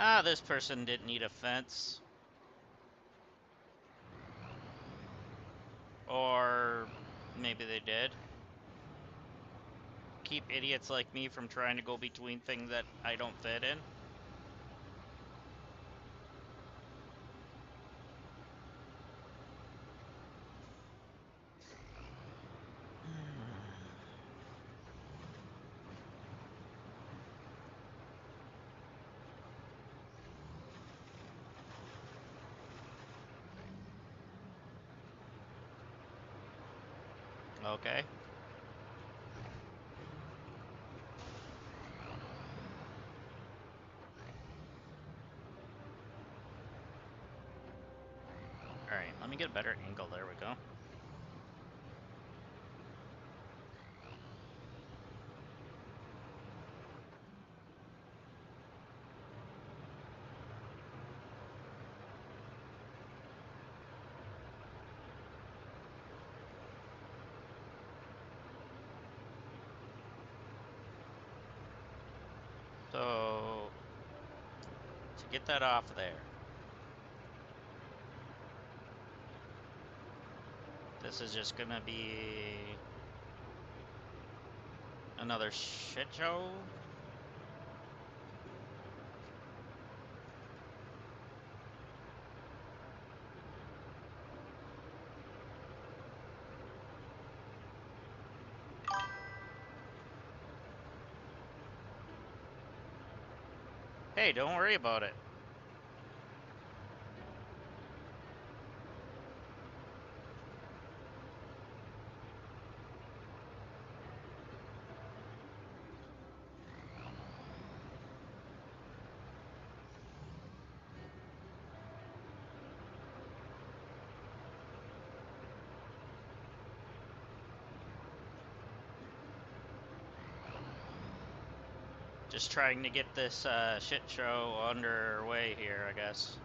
Ah, this person didn't need a fence. Or maybe they did. Keep idiots like me from trying to go between things that I don't fit in. Okay. Alright, let me get a better angle. There we go. So, to get that off there, this is just gonna be another shit show. Hey, don't worry about it. Just trying to get this shit show underway here, I guess.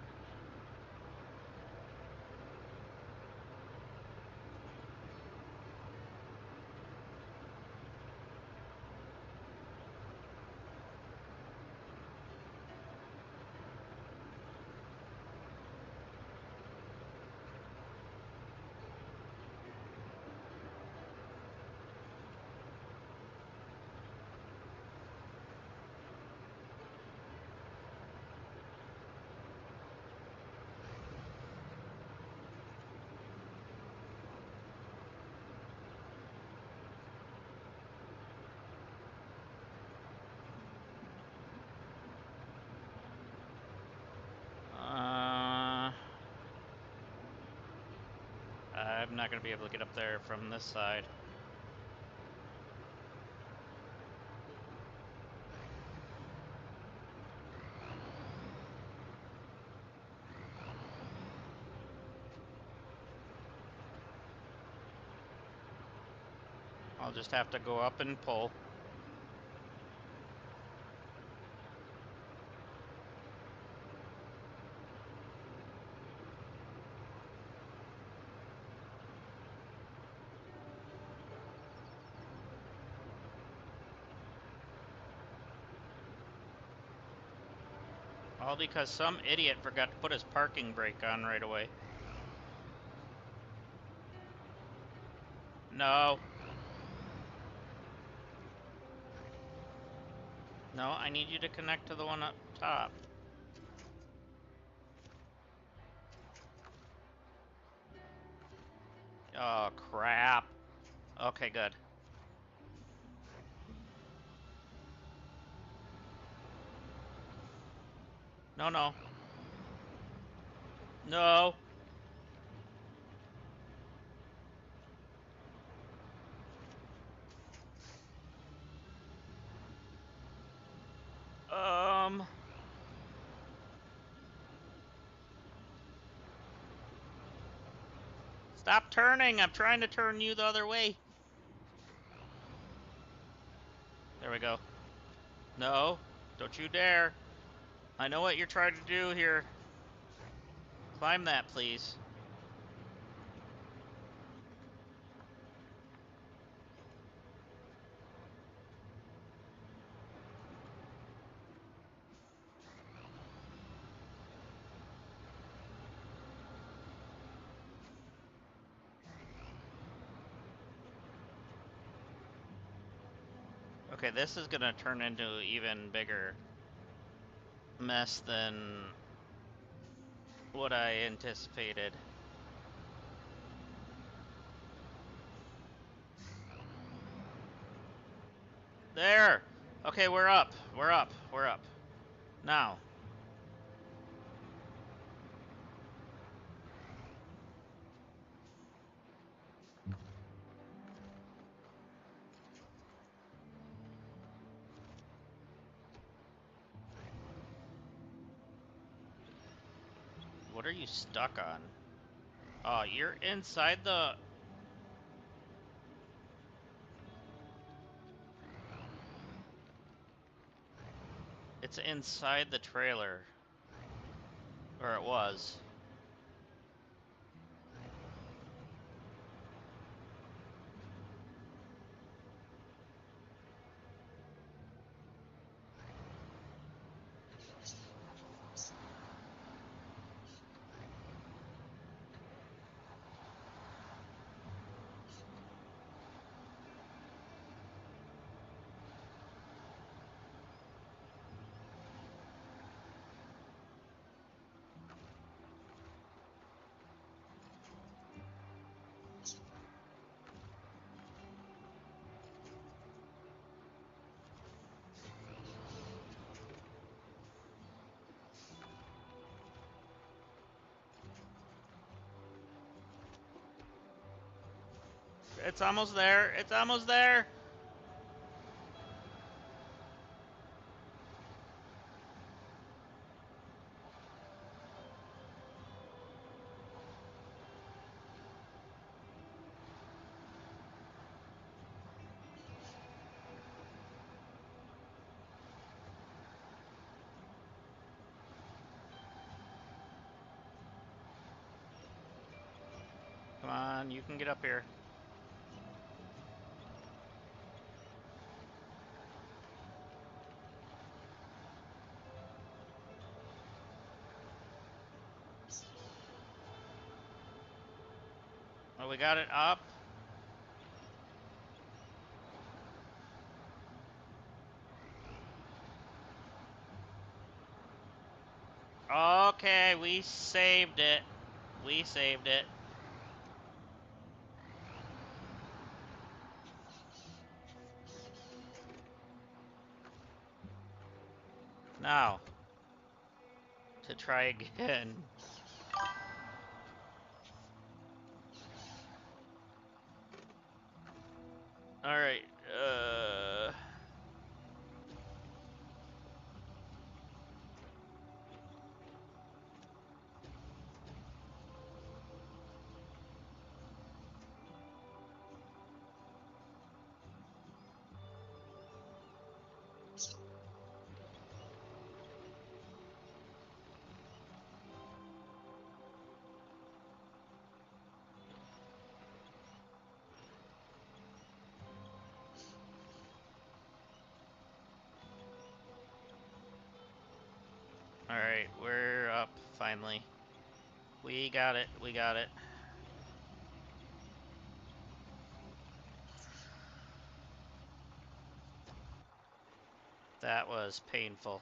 I'm not gonna be able to get up there from this side. I'll just have to go up and pull. All because some idiot forgot to put his parking brake on right away. No. No, I need you to connect to the one up top. Oh, crap. Okay, good. No, no. No. Um... Stop turning! I'm trying to turn you the other way. There we go. No, don't you dare. I know what you're trying to do here. Climb that, please. Okay, this is gonna turn into an even bigger mess than what I anticipated. There! Okay, we're up. We're up. We're up. Now. What are you stuck on? Oh, you're inside the... It's inside the trailer. Or it was. It's almost there. It's almost there. Come on, you can get up here. Oh, we got it up. Okay, we saved it. We saved it. Now, to try again. Alright, Alright, we're up, finally. We got it, we got it. That was painful.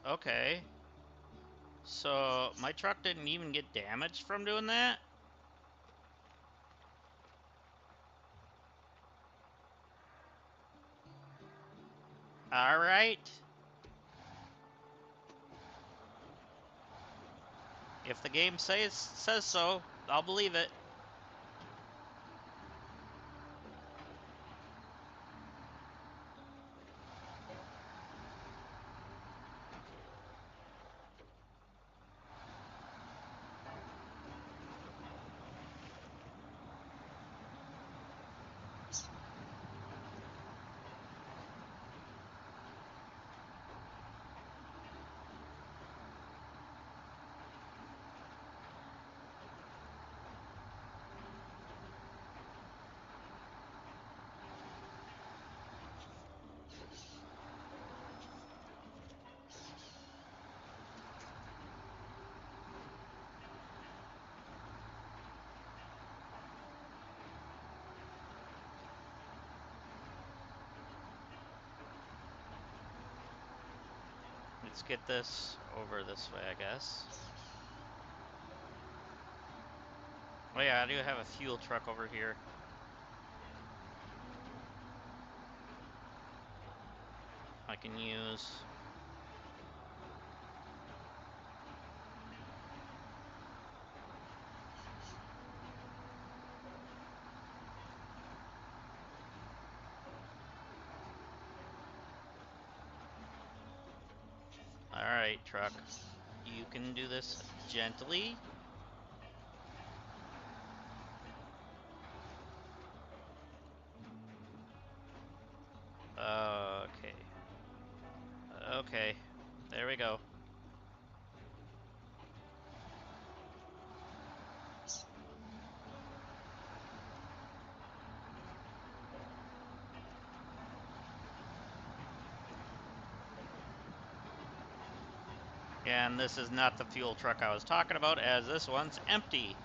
Okay. So, my truck didn't even get damaged from doing that? Alright. If the game says so, I'll believe it. Let's get this over this way, I guess. Oh yeah, I do have a fuel truck over here. I can use. Alright, truck. You can do this gently. Okay. Okay. There we go. And this is not the fuel truck I was talking about, as this one's empty.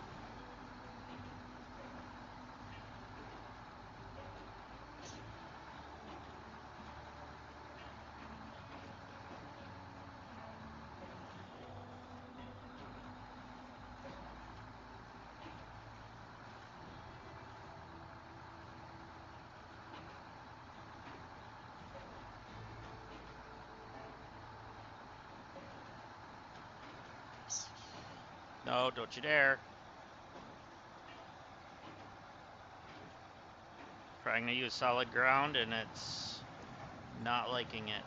No, don't you dare. Trying to use solid ground and it's not liking it.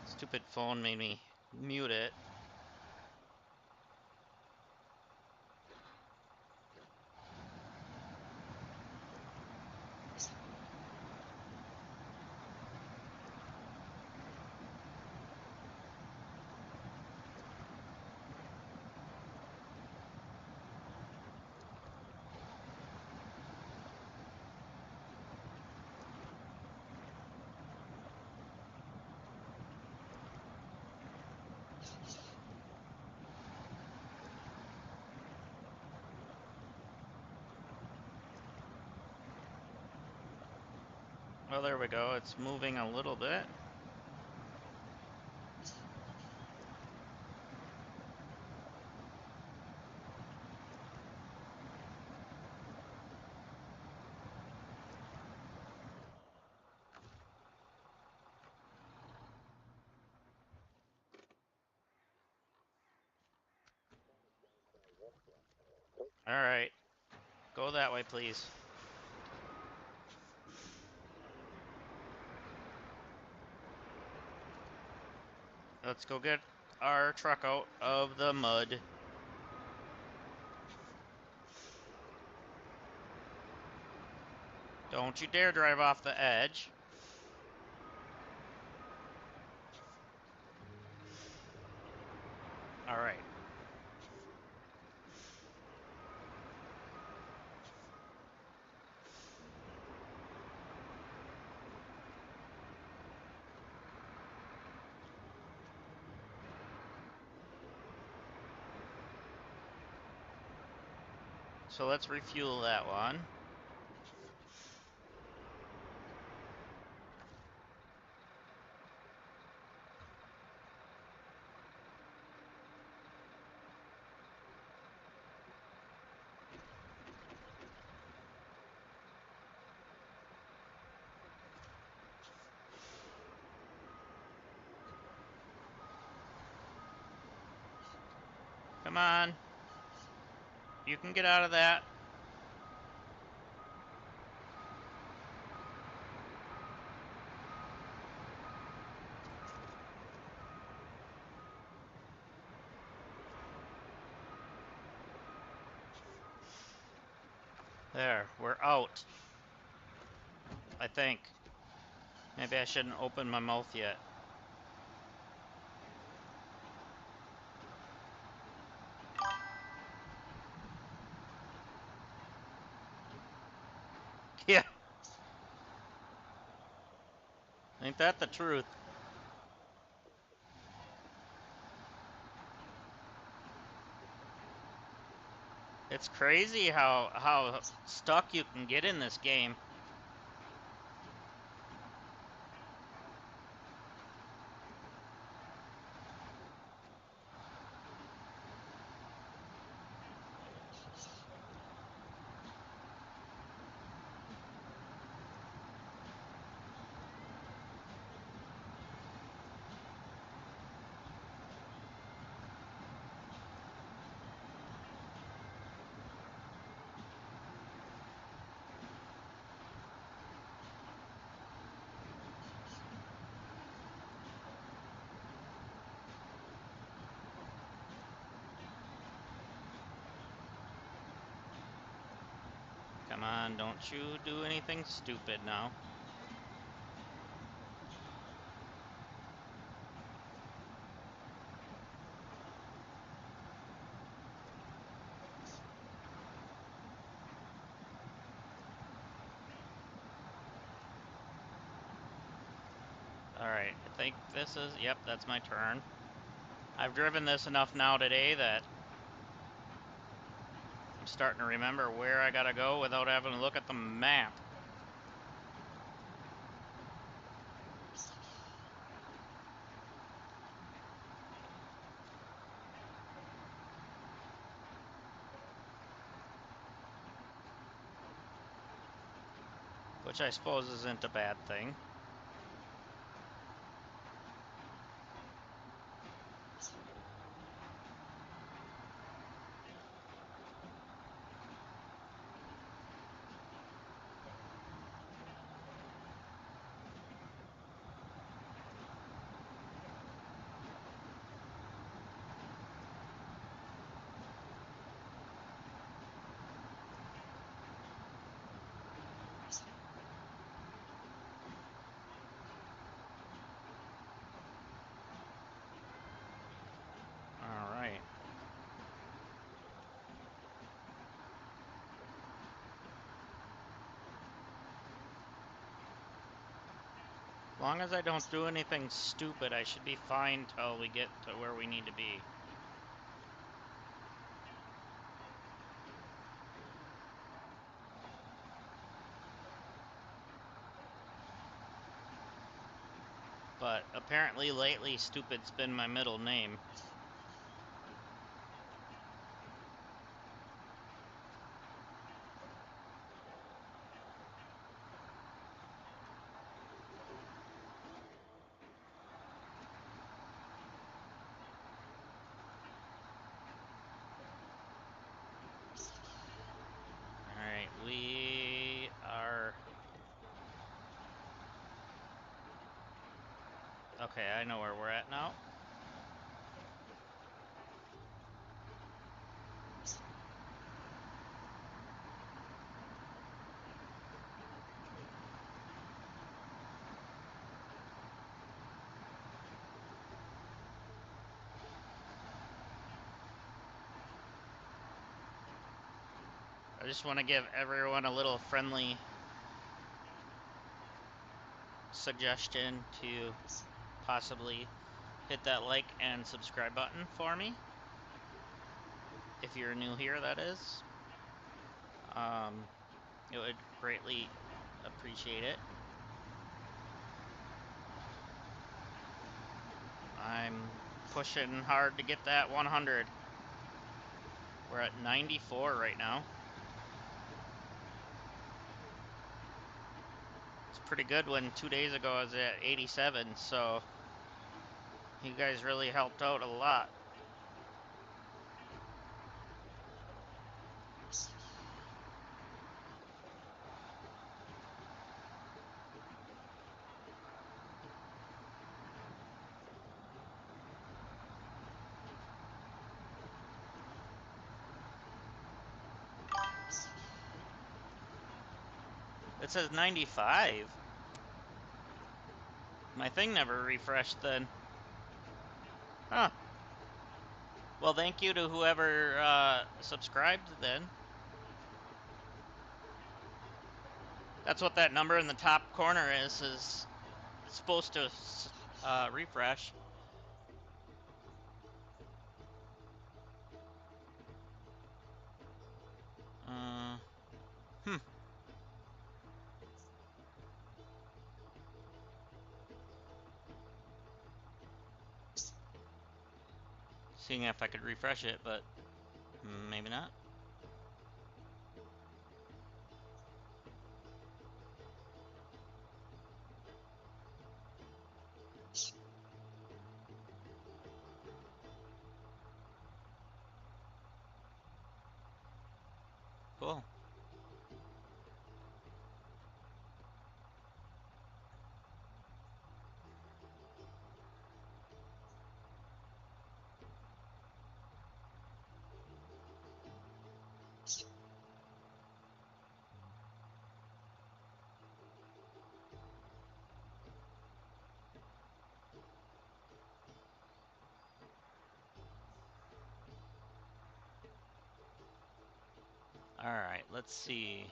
Stupid phone made me mute it. Well, there we go. It's moving a little bit. Alright. Go that way, please. Let's go get our truck out of the mud. Don't you dare drive off the edge. All right. So let's refuel that one. Come on. You can get out of that. There, we're out. I think. Maybe I shouldn't open my mouth yet. Yeah. Ain't that the truth? It's crazy how stuck you can get in this game. Come on, don't you do anything stupid now. Alright, I think this is... Yep, that's my turn. I've driven this enough now today that I'm starting to remember where I gotta go without having to look at the map. Which I suppose isn't a bad thing. Alright. As long as I don't do anything stupid, I should be fine till we get to where we need to be. But apparently lately, stupid's been my middle name. Alright, we are... Okay, I know where we're at now. I just want to give everyone a little friendly suggestion to possibly hit that like and subscribe button for me. If you're new here, that is. It would greatly appreciate it. I'm pushing hard to get that 100. We're at 94 right now. It's pretty good when 2 days ago I was at 87, so you guys really helped out a lot. It says 95. My thing never refreshed then. Huh. Well, thank you to whoever subscribed then. That's what that number in the top corner is supposed to refresh. Hmm. Seeing if I could refresh it, but maybe not. Cool. Alright, let's see.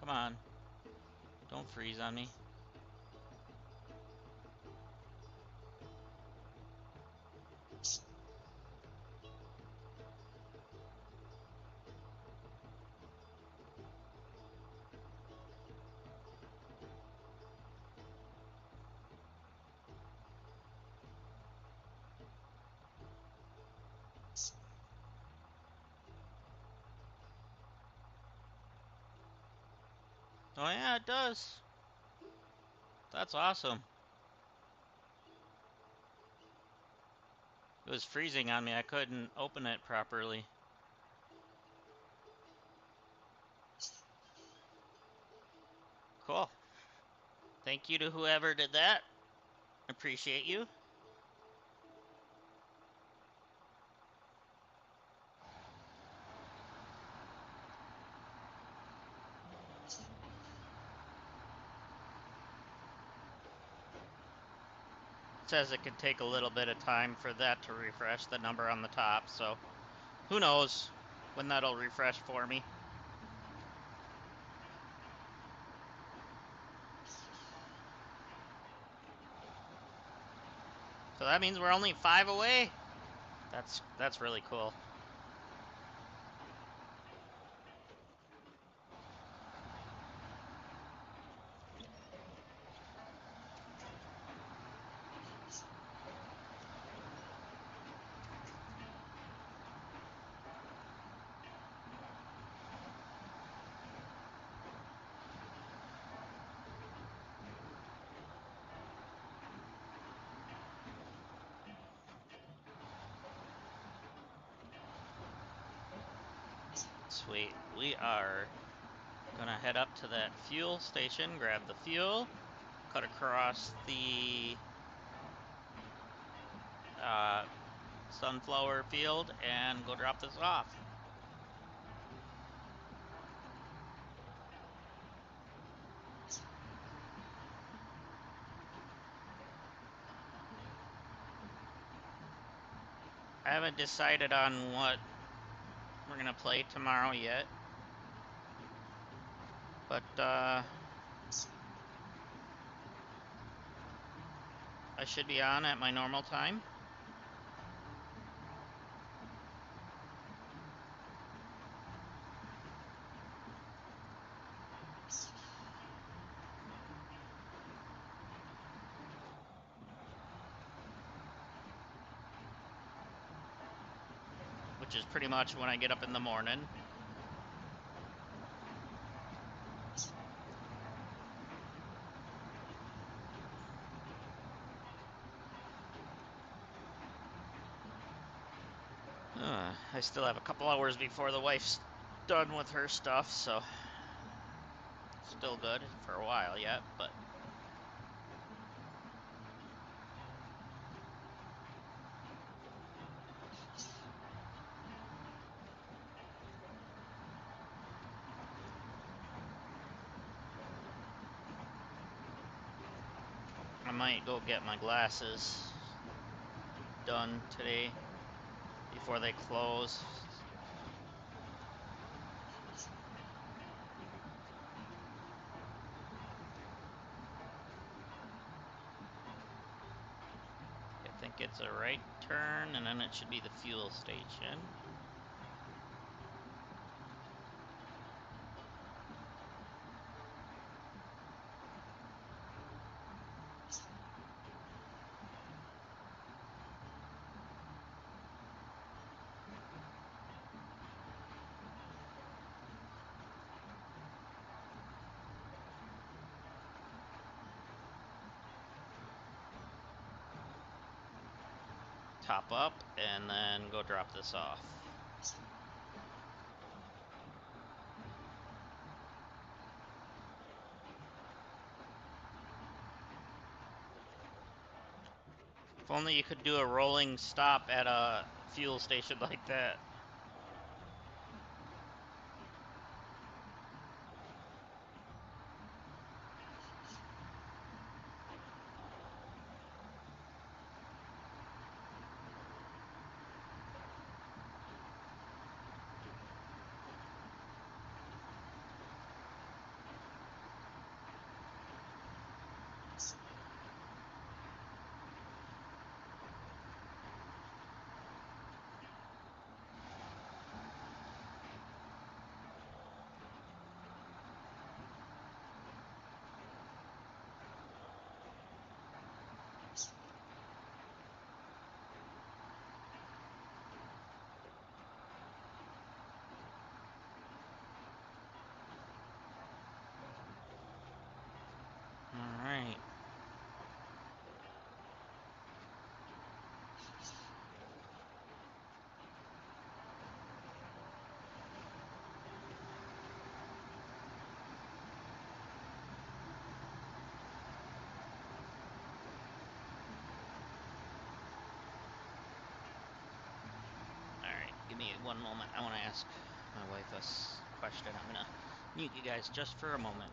Come on. Don't freeze on me. Oh yeah, it does. That's awesome. It was freezing on me. I couldn't open it properly. Cool. Thank you to whoever did that. Appreciate you. It says it could take a little bit of time for that to refresh, the number on the top, so who knows when that'll refresh for me. So that means we're only 5 away. That's really cool. Sweet. We are gonna head up to that fuel station, grab the fuel, cut across the sunflower field and go drop this off. I haven't decided on what we're gonna play tomorrow yet, but I should be on at my normal time. Which is pretty much when I get up in the morning. I still have a couple hours before the wife's done with her stuff, so still good for a while yet, but I might go get my glasses done today before they close. I think it's a right turn, and then it should be the fuel station. Top up, and then go drop this off. If only you could do a rolling stop at a fuel station like that. Alright. Alright, give me one moment. I want to ask my wife a question. I'm gonna mute you guys just for a moment.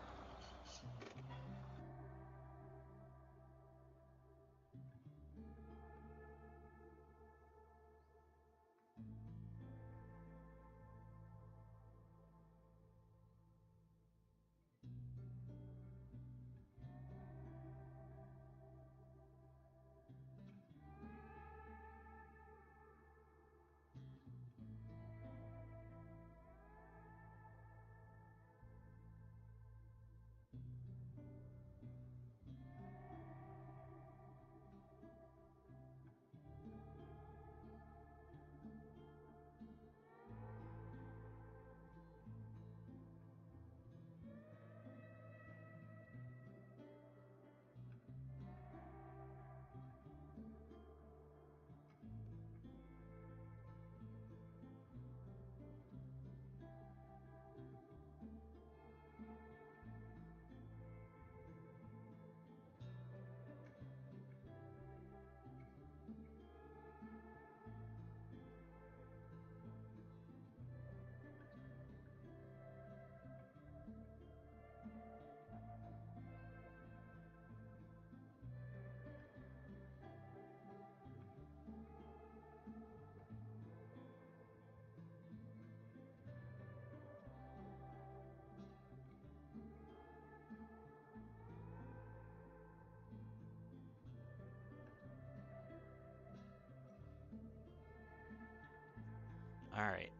All right.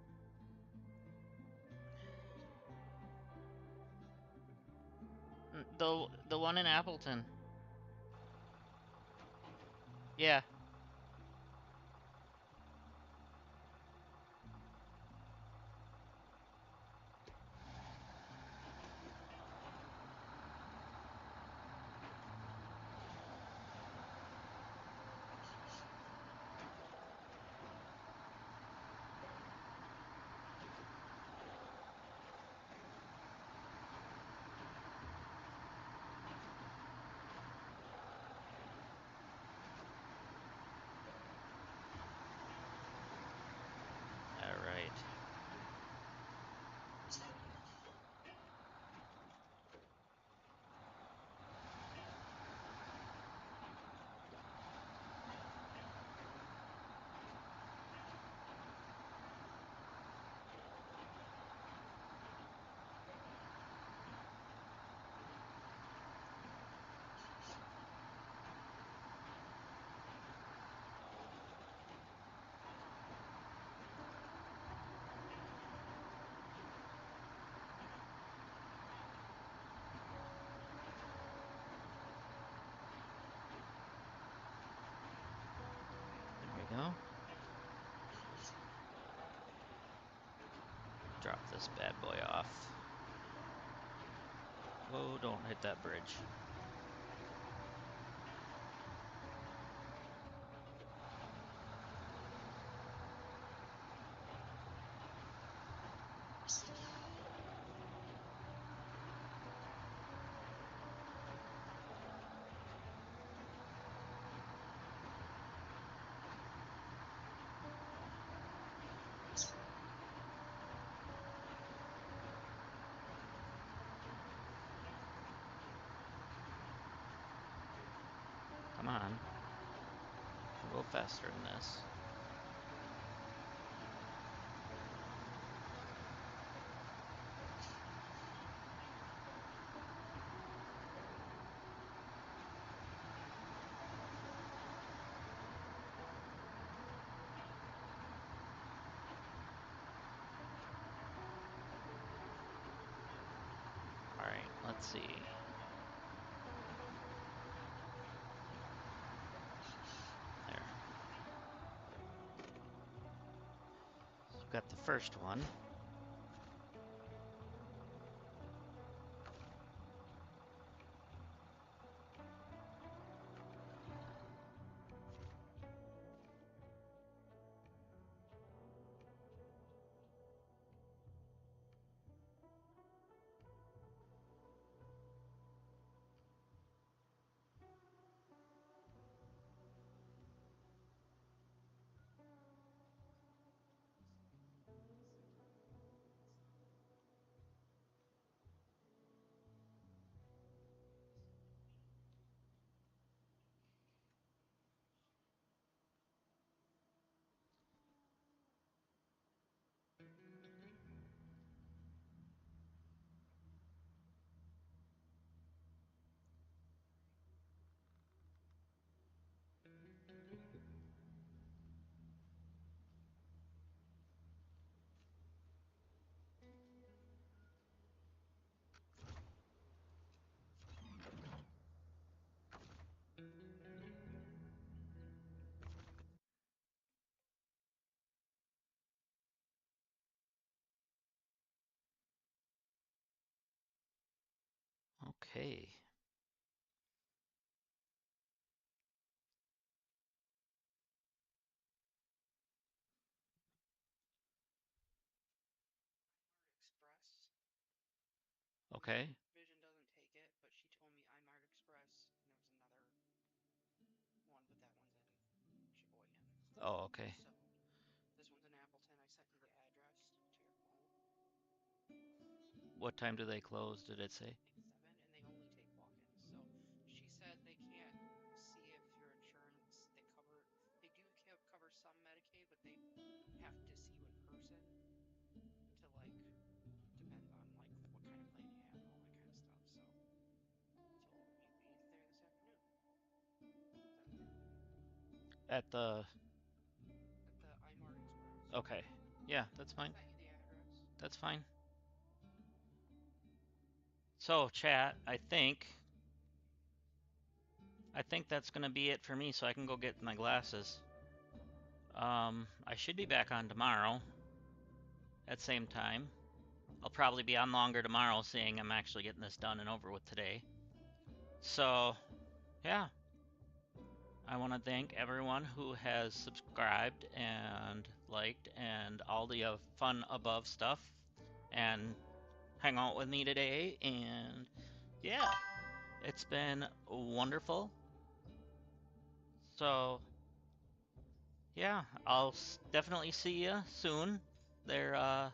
The one in Appleton. Yeah. All right. There we go. Drop this bad boy off. Whoa, don't hit that bridge. Come on. We'll go faster than this. All right, let's see. There. So we've got the first one. Okay. Express. Okay. Vision doesn't take it, but she told me iMart Express, and there was another one, but that one's in Sheboygan. Oh, okay. So this one's in Appleton. I sent you the address to your phone. What time do they close, did it say? I think 7, and they only take walk-ins. So she said they can't see if your insurance they do cover some Medicaid, but they have to see you in person to depends on what kind of plan you have and all that kind of stuff. So you'd be there this afternoon. Is that okay? At the... At the iMart Express. Okay. Yeah, that's fine. Sent you the address. That's fine. So, chat, I think that's gonna be it for me, so I can go get my glasses. I should be back on tomorrow at same time. I'll probably be on longer tomorrow, seeing I'm actually getting this done and over with today. So, yeah. I want to thank everyone who has subscribed and liked and all the fun above stuff and hang out with me today. And yeah, it's been wonderful. So, yeah, I'll definitely see you soon. They're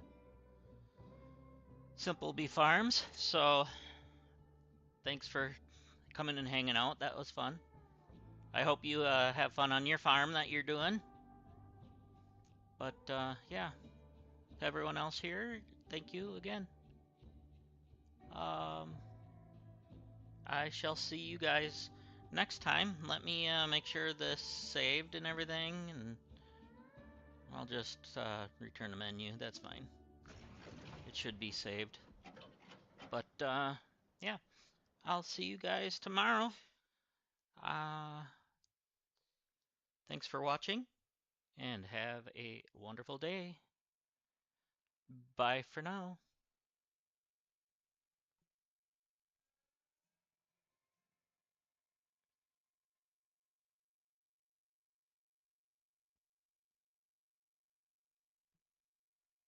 Simple Bee Farms. So, thanks for coming and hanging out. That was fun. I hope you have fun on your farm that you're doing. But yeah, to everyone else here, thank you again. I shall see you guys next time. Let me make sure this saved and everything, and I'll just return the menu. That's fine. It should be saved. But yeah, I'll see you guys tomorrow. Thanks for watching, and have a wonderful day. Bye for now.